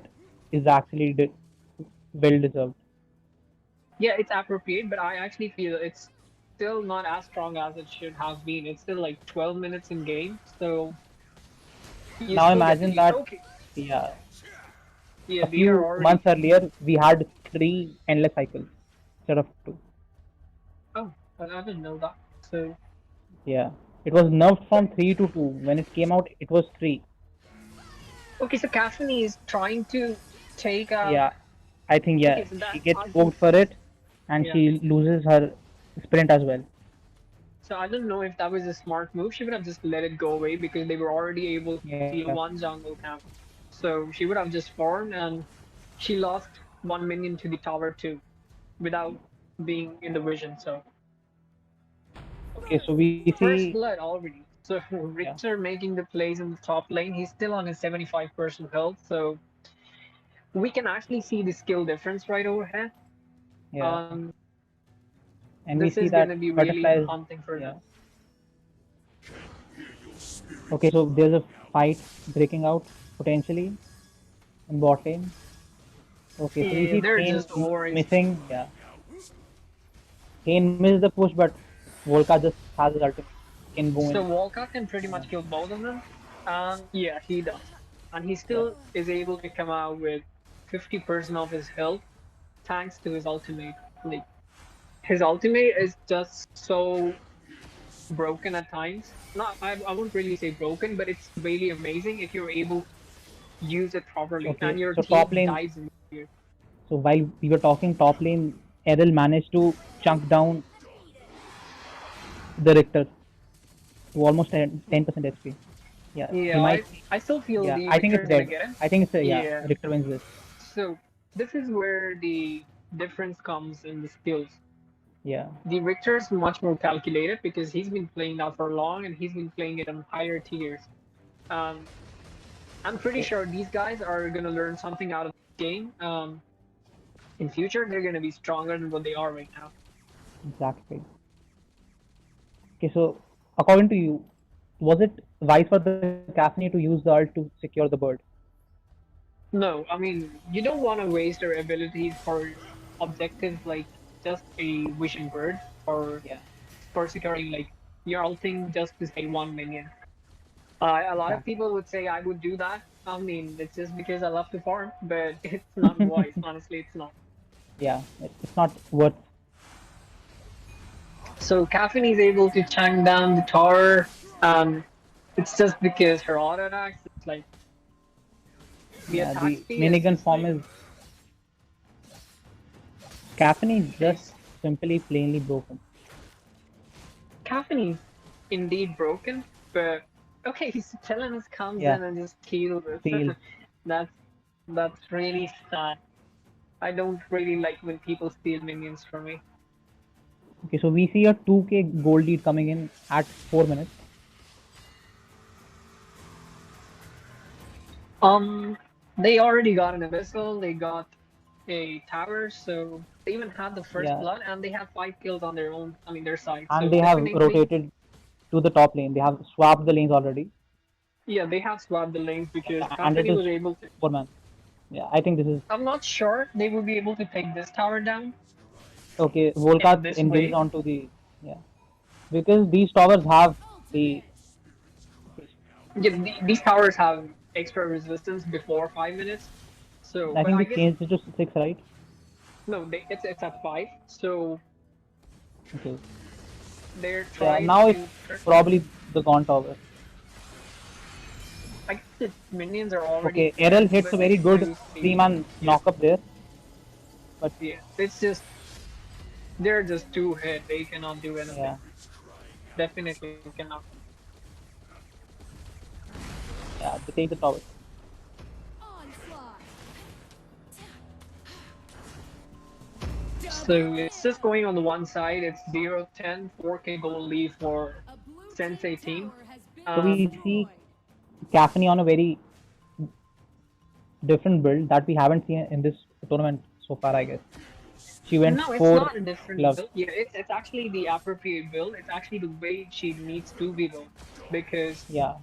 Speaker 6: is actually well deserved.
Speaker 7: yeah, it's appropriate, but I actually feel it's still not as strong as it should have been. It's still like 12 minutes in game, so you
Speaker 6: Now
Speaker 7: still get to
Speaker 6: imagine
Speaker 7: use.
Speaker 6: that,
Speaker 7: Okay,
Speaker 6: yeah,
Speaker 7: yeah,
Speaker 6: a
Speaker 7: they are
Speaker 6: few
Speaker 7: already.
Speaker 6: months earlier we had three endless cycles instead of two.
Speaker 7: Oh, I didn't know that. So
Speaker 6: Yeah, it was nerfed from three to two. When it came out, it was three.
Speaker 7: okay, so Cassidy is trying to take out.
Speaker 6: Yeah, I think
Speaker 7: Okay,
Speaker 6: yeah,
Speaker 7: so
Speaker 6: she
Speaker 7: that
Speaker 6: gets
Speaker 7: I can.
Speaker 6: poked for it, and
Speaker 7: Yeah.
Speaker 6: she loses her sprint as well.
Speaker 7: So I don't know if that was a smart move. She would have just let it go away because they were already able to
Speaker 6: Yeah.
Speaker 7: steal one jungle camp. So she would have just farmed and she lost one minion to the tower too without being in the vision. So
Speaker 6: Okay, so we see.
Speaker 7: first blood already. So
Speaker 6: Yeah.
Speaker 7: Richter making the plays in the top lane. He's still on his 75% health. So we can actually see the skill difference right over here.
Speaker 6: Yeah. And we
Speaker 7: This
Speaker 6: see
Speaker 7: is
Speaker 6: that
Speaker 7: gonna be really
Speaker 6: butterfly is.
Speaker 7: haunting for
Speaker 6: Yeah.
Speaker 7: them.
Speaker 6: Okay, so there's a fight breaking out potentially in bot lane. Okay, so we
Speaker 7: Yeah,
Speaker 6: see
Speaker 7: they're
Speaker 6: Kane
Speaker 7: just over
Speaker 6: missing. Yeah. Kane missed the push, but Volca just has his ultimate. Can go
Speaker 7: So
Speaker 6: in.
Speaker 7: Volca can pretty much kill both of them. Yeah, he does. And he
Speaker 6: Yeah.
Speaker 7: still is able to come out with 50% of his health thanks to his ultimate. Like, his ultimate is just so broken at times. Not, I won't really say broken, but it's really amazing if you're able to use it properly
Speaker 6: Okay,
Speaker 7: and your
Speaker 6: so top
Speaker 7: team
Speaker 6: lane.
Speaker 7: dives in here.
Speaker 6: So while we were talking top lane, Errol managed to chunk down the Richter to almost 10% HP. Yeah, he
Speaker 7: Yeah,
Speaker 6: might.
Speaker 7: I still feel
Speaker 6: Yeah,
Speaker 7: the
Speaker 6: I think it's
Speaker 7: Richter's gonna
Speaker 6: dead.
Speaker 7: get him.
Speaker 6: I think it's yeah.
Speaker 7: Yeah.
Speaker 6: Richter wins this.
Speaker 7: So this is where the difference comes in the skills.
Speaker 6: Yeah.
Speaker 7: The Richter's much more calculated because he's been playing that for long and he's been playing it on higher tiers. Um, I'm pretty sure these guys are gonna learn something out of the game. In future, they're gonna be stronger than what they are right now.
Speaker 6: Exactly. Okay, so according to you, was it wise for the Caffney to use the ult to secure the bird?
Speaker 7: No, I mean you don't want to waste their abilities for objectives like just a wishing bird or
Speaker 6: Yeah.
Speaker 7: for securing like your ulting just to say one minion. A lot of
Speaker 6: Exactly.
Speaker 7: people would say I would do that. I mean, it's just because I love to farm, but it's not wise. Honestly, it's not.
Speaker 6: Yeah, it's not worth.
Speaker 7: So Caffeine is able to chunk down the tower. It's just because her auto attacks. It's like the
Speaker 6: Yeah,
Speaker 7: attack
Speaker 6: the
Speaker 7: speed is
Speaker 6: minigun
Speaker 7: just
Speaker 6: form
Speaker 7: like
Speaker 6: is Caffney is just simply plainly broken.
Speaker 7: Caffeine is indeed broken, but okay, Telenas comes
Speaker 6: Yeah.
Speaker 7: in and just kills it.
Speaker 6: Steal.
Speaker 7: That's really sad. I don't really like when people steal minions from me.
Speaker 6: Okay, so we see a 2k gold lead coming in at 4 minutes.
Speaker 7: They already got an abyssal, they got a tower, so they even had the first
Speaker 6: Yeah.
Speaker 7: blood, and they have 5 kills on their own. I mean, their side.
Speaker 6: And
Speaker 7: So
Speaker 6: they have
Speaker 7: definitely,
Speaker 6: rotated to the top lane. They have swapped the lanes already.
Speaker 7: yeah, they have swapped the lanes because
Speaker 6: And it
Speaker 7: Company
Speaker 6: is
Speaker 7: was able to.
Speaker 6: 4 man. Yeah, I think this is
Speaker 7: I'm not sure they will be able to take this tower down.
Speaker 6: okay. Volkat
Speaker 7: this
Speaker 6: engaged
Speaker 7: way.
Speaker 6: onto the yeah, because these towers have the
Speaker 7: Yeah, these towers have extra resistance before 5 minutes. So,
Speaker 6: I
Speaker 7: but
Speaker 6: think
Speaker 7: I
Speaker 6: they
Speaker 7: guess
Speaker 6: changed it to 6, right?
Speaker 7: no, it's at 5. So
Speaker 6: Okay.
Speaker 7: they're
Speaker 6: Yeah,
Speaker 7: trying
Speaker 6: now
Speaker 7: to.
Speaker 6: it's probably the Gaunt tower.
Speaker 7: I guess the minions are already.
Speaker 6: Okay, Errol
Speaker 7: dead,
Speaker 6: hits
Speaker 7: but
Speaker 6: a very
Speaker 7: they
Speaker 6: good
Speaker 7: lose the-
Speaker 6: 3-man knock up there. But
Speaker 7: yeah, it's just they're just too hit. They cannot do anything.
Speaker 6: yeah,
Speaker 7: Definitely cannot.
Speaker 6: yeah, they take the tower.
Speaker 7: So it's just going on the one side. It's 0-10, 4K goal lead for Sensei team.
Speaker 6: So we see Caffney on a very different build that we haven't seen in this tournament so far, I guess. She went
Speaker 7: No, it's
Speaker 6: 4
Speaker 7: not a different
Speaker 6: gloves.
Speaker 7: build. Yeah, it's actually the appropriate build. It's actually the way she needs to be built. Because
Speaker 6: Yeah,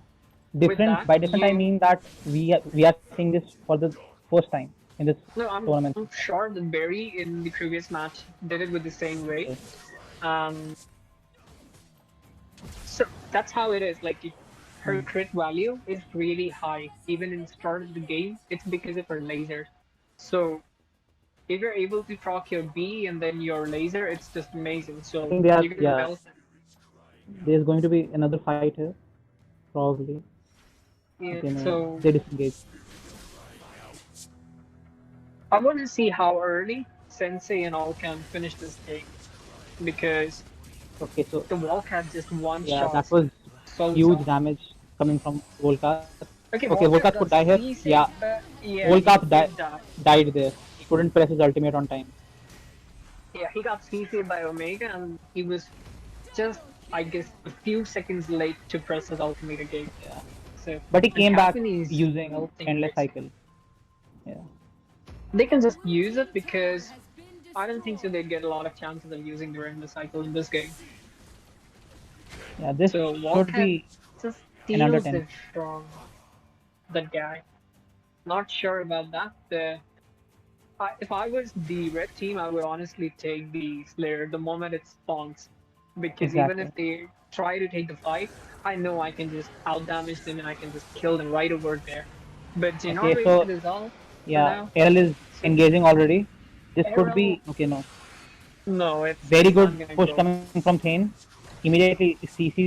Speaker 7: with
Speaker 6: different.
Speaker 7: that,
Speaker 6: By different, I mean that we are seeing this for the first time in this
Speaker 7: no, I'm
Speaker 6: tournament.
Speaker 7: sure that Barry in the previous match did it with the same way. So that's how it is. Like her crit value is really high, even in the start of the game. It's because of her lasers. So if you're able to proc your B and then your laser, it's just amazing.
Speaker 6: I
Speaker 7: So
Speaker 6: think they are,
Speaker 7: you can
Speaker 6: yeah,
Speaker 7: melt them.
Speaker 6: there's going to be another fight here, probably.
Speaker 7: Yeah,
Speaker 6: Okay, no,
Speaker 7: so
Speaker 6: they disengage.
Speaker 7: I want to see how early Sensei and all can finish this game because
Speaker 6: Okay, so
Speaker 7: The Wildcat just one
Speaker 6: yeah,
Speaker 7: shot
Speaker 6: that was
Speaker 7: solves
Speaker 6: huge
Speaker 7: all.
Speaker 6: damage coming from Volcat.
Speaker 7: Okay,
Speaker 6: Okay, Volcat
Speaker 7: Wildcat
Speaker 6: could
Speaker 7: got
Speaker 6: die here.
Speaker 7: CC,
Speaker 6: Yeah,
Speaker 7: but yeah, he
Speaker 6: Volcat
Speaker 7: did die.
Speaker 6: died there. He couldn't press his ultimate on time.
Speaker 7: Yeah, he got CC by Omega, and he was just, I guess, a few seconds late to press his ultimate again.
Speaker 6: Yeah,
Speaker 7: So,
Speaker 6: but he
Speaker 7: and
Speaker 6: came back
Speaker 7: Japanese
Speaker 6: using
Speaker 7: melting
Speaker 6: endless
Speaker 7: crazy.
Speaker 6: cycle. Yeah,
Speaker 7: They can just use it because I don't think so. They'd get a lot of chances of using the render cycle in this game.
Speaker 6: yeah. This
Speaker 7: So
Speaker 6: should
Speaker 7: Wildcat
Speaker 6: be
Speaker 7: just
Speaker 6: an under
Speaker 7: steals
Speaker 6: 10.
Speaker 7: it from that guy. Not sure about that. If I was the red team, I would honestly take the Slayer the moment it spawns. Because even
Speaker 6: Exactly.
Speaker 7: if they try to take the fight, I know I can just outdamage them and I can just kill them right over there. But
Speaker 6: Okay,
Speaker 7: Generation
Speaker 6: so
Speaker 7: is all for
Speaker 6: yeah,
Speaker 7: now.
Speaker 6: Errol is
Speaker 7: So
Speaker 6: engaging already. This could
Speaker 7: Arrow,
Speaker 6: be okay. No,
Speaker 7: no,
Speaker 6: very
Speaker 7: it's not
Speaker 6: good
Speaker 7: gonna
Speaker 6: push
Speaker 7: go.
Speaker 6: coming from Thane. Immediately CC's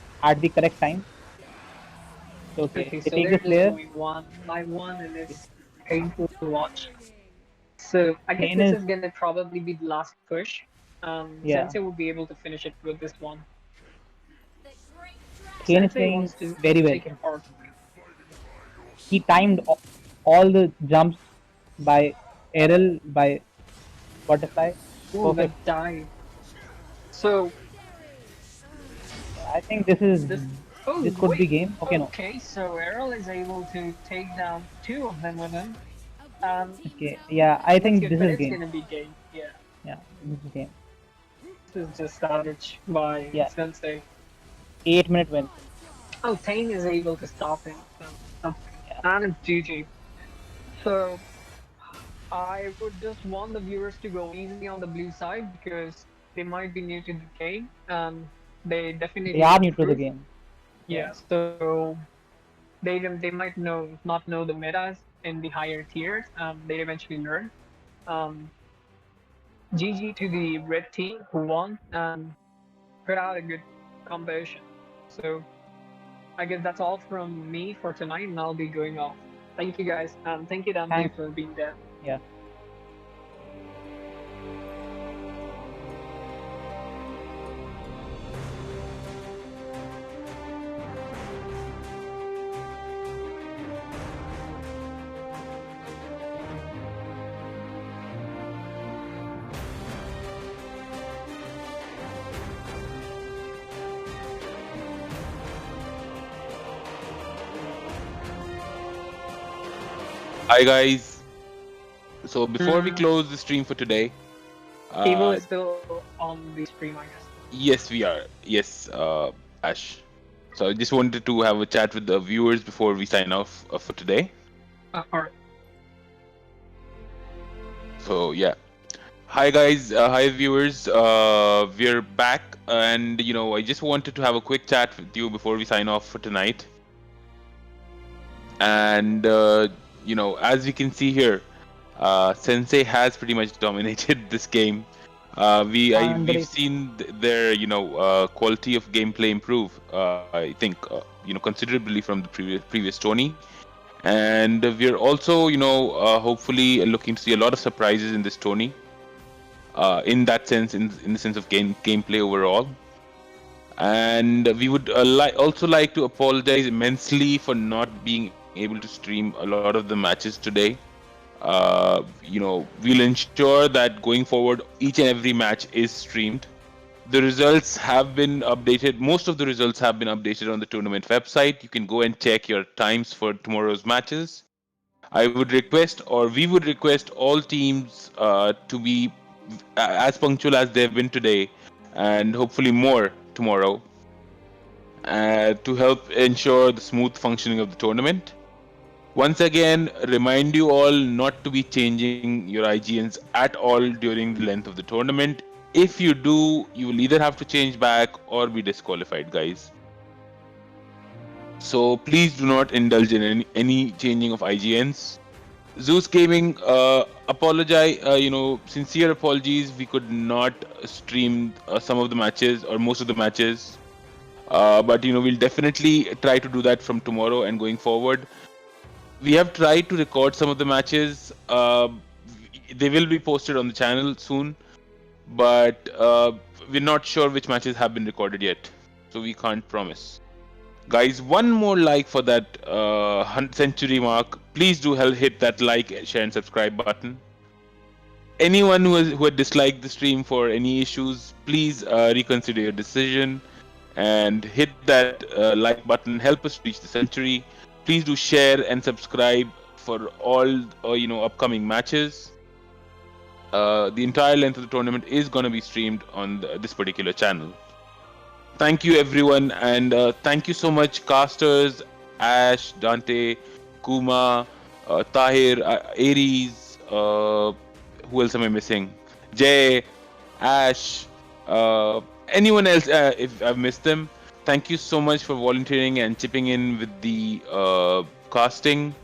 Speaker 6: at the correct time. So okay,
Speaker 7: Okay,
Speaker 6: they
Speaker 7: so
Speaker 6: take the
Speaker 7: they're just
Speaker 6: Slayer.
Speaker 7: going one by one, and it's painful to watch. So I guess
Speaker 6: Thane
Speaker 7: this
Speaker 6: is
Speaker 7: is gonna probably be the last push.
Speaker 6: yeah.
Speaker 7: Sensei will be able to finish it with this one.
Speaker 6: Thane is
Speaker 7: Sensei
Speaker 6: playing
Speaker 7: wants to
Speaker 6: very well.
Speaker 7: take it hard.
Speaker 6: He timed all the jumps by Errol by butterfly.
Speaker 7: Oh, that
Speaker 6: Perfect.
Speaker 7: died. So
Speaker 6: I think this is
Speaker 7: this.
Speaker 6: this
Speaker 7: Oh
Speaker 6: could be
Speaker 7: wait.
Speaker 6: game. Okay, no.
Speaker 7: Okay, so Errol is able to take down two of them with him.
Speaker 6: Okay, yeah. I
Speaker 7: That's
Speaker 6: think
Speaker 7: good,
Speaker 6: this
Speaker 7: but
Speaker 6: is
Speaker 7: it's
Speaker 6: game.
Speaker 7: gonna be game. Yeah,
Speaker 6: Yeah, this is game.
Speaker 7: this is just savage by
Speaker 6: Yeah,
Speaker 7: Sensei.
Speaker 6: 8-minute win.
Speaker 7: Oh, Tane is able to stop him. So,
Speaker 6: Yeah.
Speaker 7: and it's GG. So I would just want the viewers to go easy on the blue side because they might be new to the game. They
Speaker 6: They
Speaker 7: definitely
Speaker 6: are new to the
Speaker 7: improve.
Speaker 6: game.
Speaker 7: Yeah,
Speaker 6: Yeah.
Speaker 7: so they might not know the metas in the higher tiers. They eventually learn. Um, GG to the red team who won and put out a good competition. So I guess that's all from me for tonight, and I'll be going off. Thank you guys, and thank you Dante
Speaker 6: Thanks.
Speaker 7: for being there.
Speaker 6: Yeah.
Speaker 4: Hi guys. So before we
Speaker 7: Mm,
Speaker 4: close the stream for today,
Speaker 7: Cable
Speaker 4: uh,
Speaker 7: is still on the stream, I guess.
Speaker 4: yes we are. Yes, Ash. So I just wanted to have a chat with the viewers before we sign off for today.
Speaker 7: Alright.
Speaker 4: So yeah. Hi guys, hi viewers. We're back, and I just wanted to have a quick chat with you before we sign off for tonight. And as we can see here, Sensei has pretty much dominated this game. We've seen their quality of gameplay improve. I think considerably from the previous Tony, and we're also hopefully looking to see a lot of surprises in this Tony. In that sense, in the sense of gameplay overall. And we would also like to apologize immensely for not being able to stream a lot of the matches today. We'll ensure that going forward, each and every match is streamed. The results have been updated. Most of the results have been updated on the tournament website. You can go and check your times for tomorrow's matches. I would request, or we would request, all teams to be as punctual as they've been today, and hopefully more tomorrow, to help ensure the smooth functioning of the tournament. Once again, remind you all not to be changing your IGNs at all during the length of the tournament. If you do, you will either have to change back or be disqualified, guys. So please do not indulge in any changing of IGNs. Zeus Gaming, apologize. Sincere apologies. We could not stream some of the matches or most of the matches, but we'll definitely try to do that from tomorrow and going forward. We have tried to record some of the matches. They will be posted on the channel soon, but we're not sure which matches have been recorded yet, so we can't promise. Guys, one more like for that century mark. Please do hit that like, share, and subscribe button. Anyone who had disliked the stream for any issues, please reconsider your decision and hit that like button. Help us reach the century. Please do share and subscribe for all upcoming matches. The entire length of the tournament is going to be streamed on this particular channel. Thank you, everyone, and thank you so much, casters, Ash, Dante, Kuma, Tahir, Aries. Who else am I missing? Jay, Ash, anyone else? If I've missed them, thank you so much for volunteering and chipping in with the casting.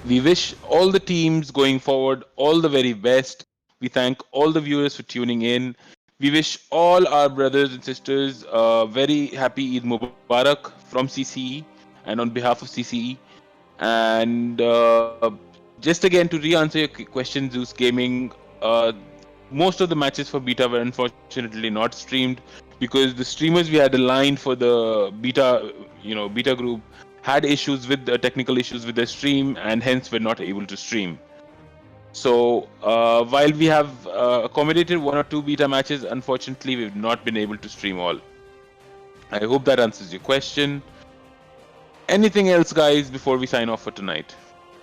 Speaker 4: We wish all the teams going forward all the very best. We thank all the viewers for tuning in. We wish all our brothers and sisters very happy Eid Mubarak from CCE and on behalf of CCE. And just again to re-answer your question, Zeus Gaming, most of the matches for beta were unfortunately not streamed because the streamers we had aligned for the beta group had issues with technical issues with their stream and hence were not able to stream. So while we have accommodated 1 or 2 beta matches, unfortunately we've not been able to stream all. I hope that answers your question. Anything else, guys, before we sign off for tonight?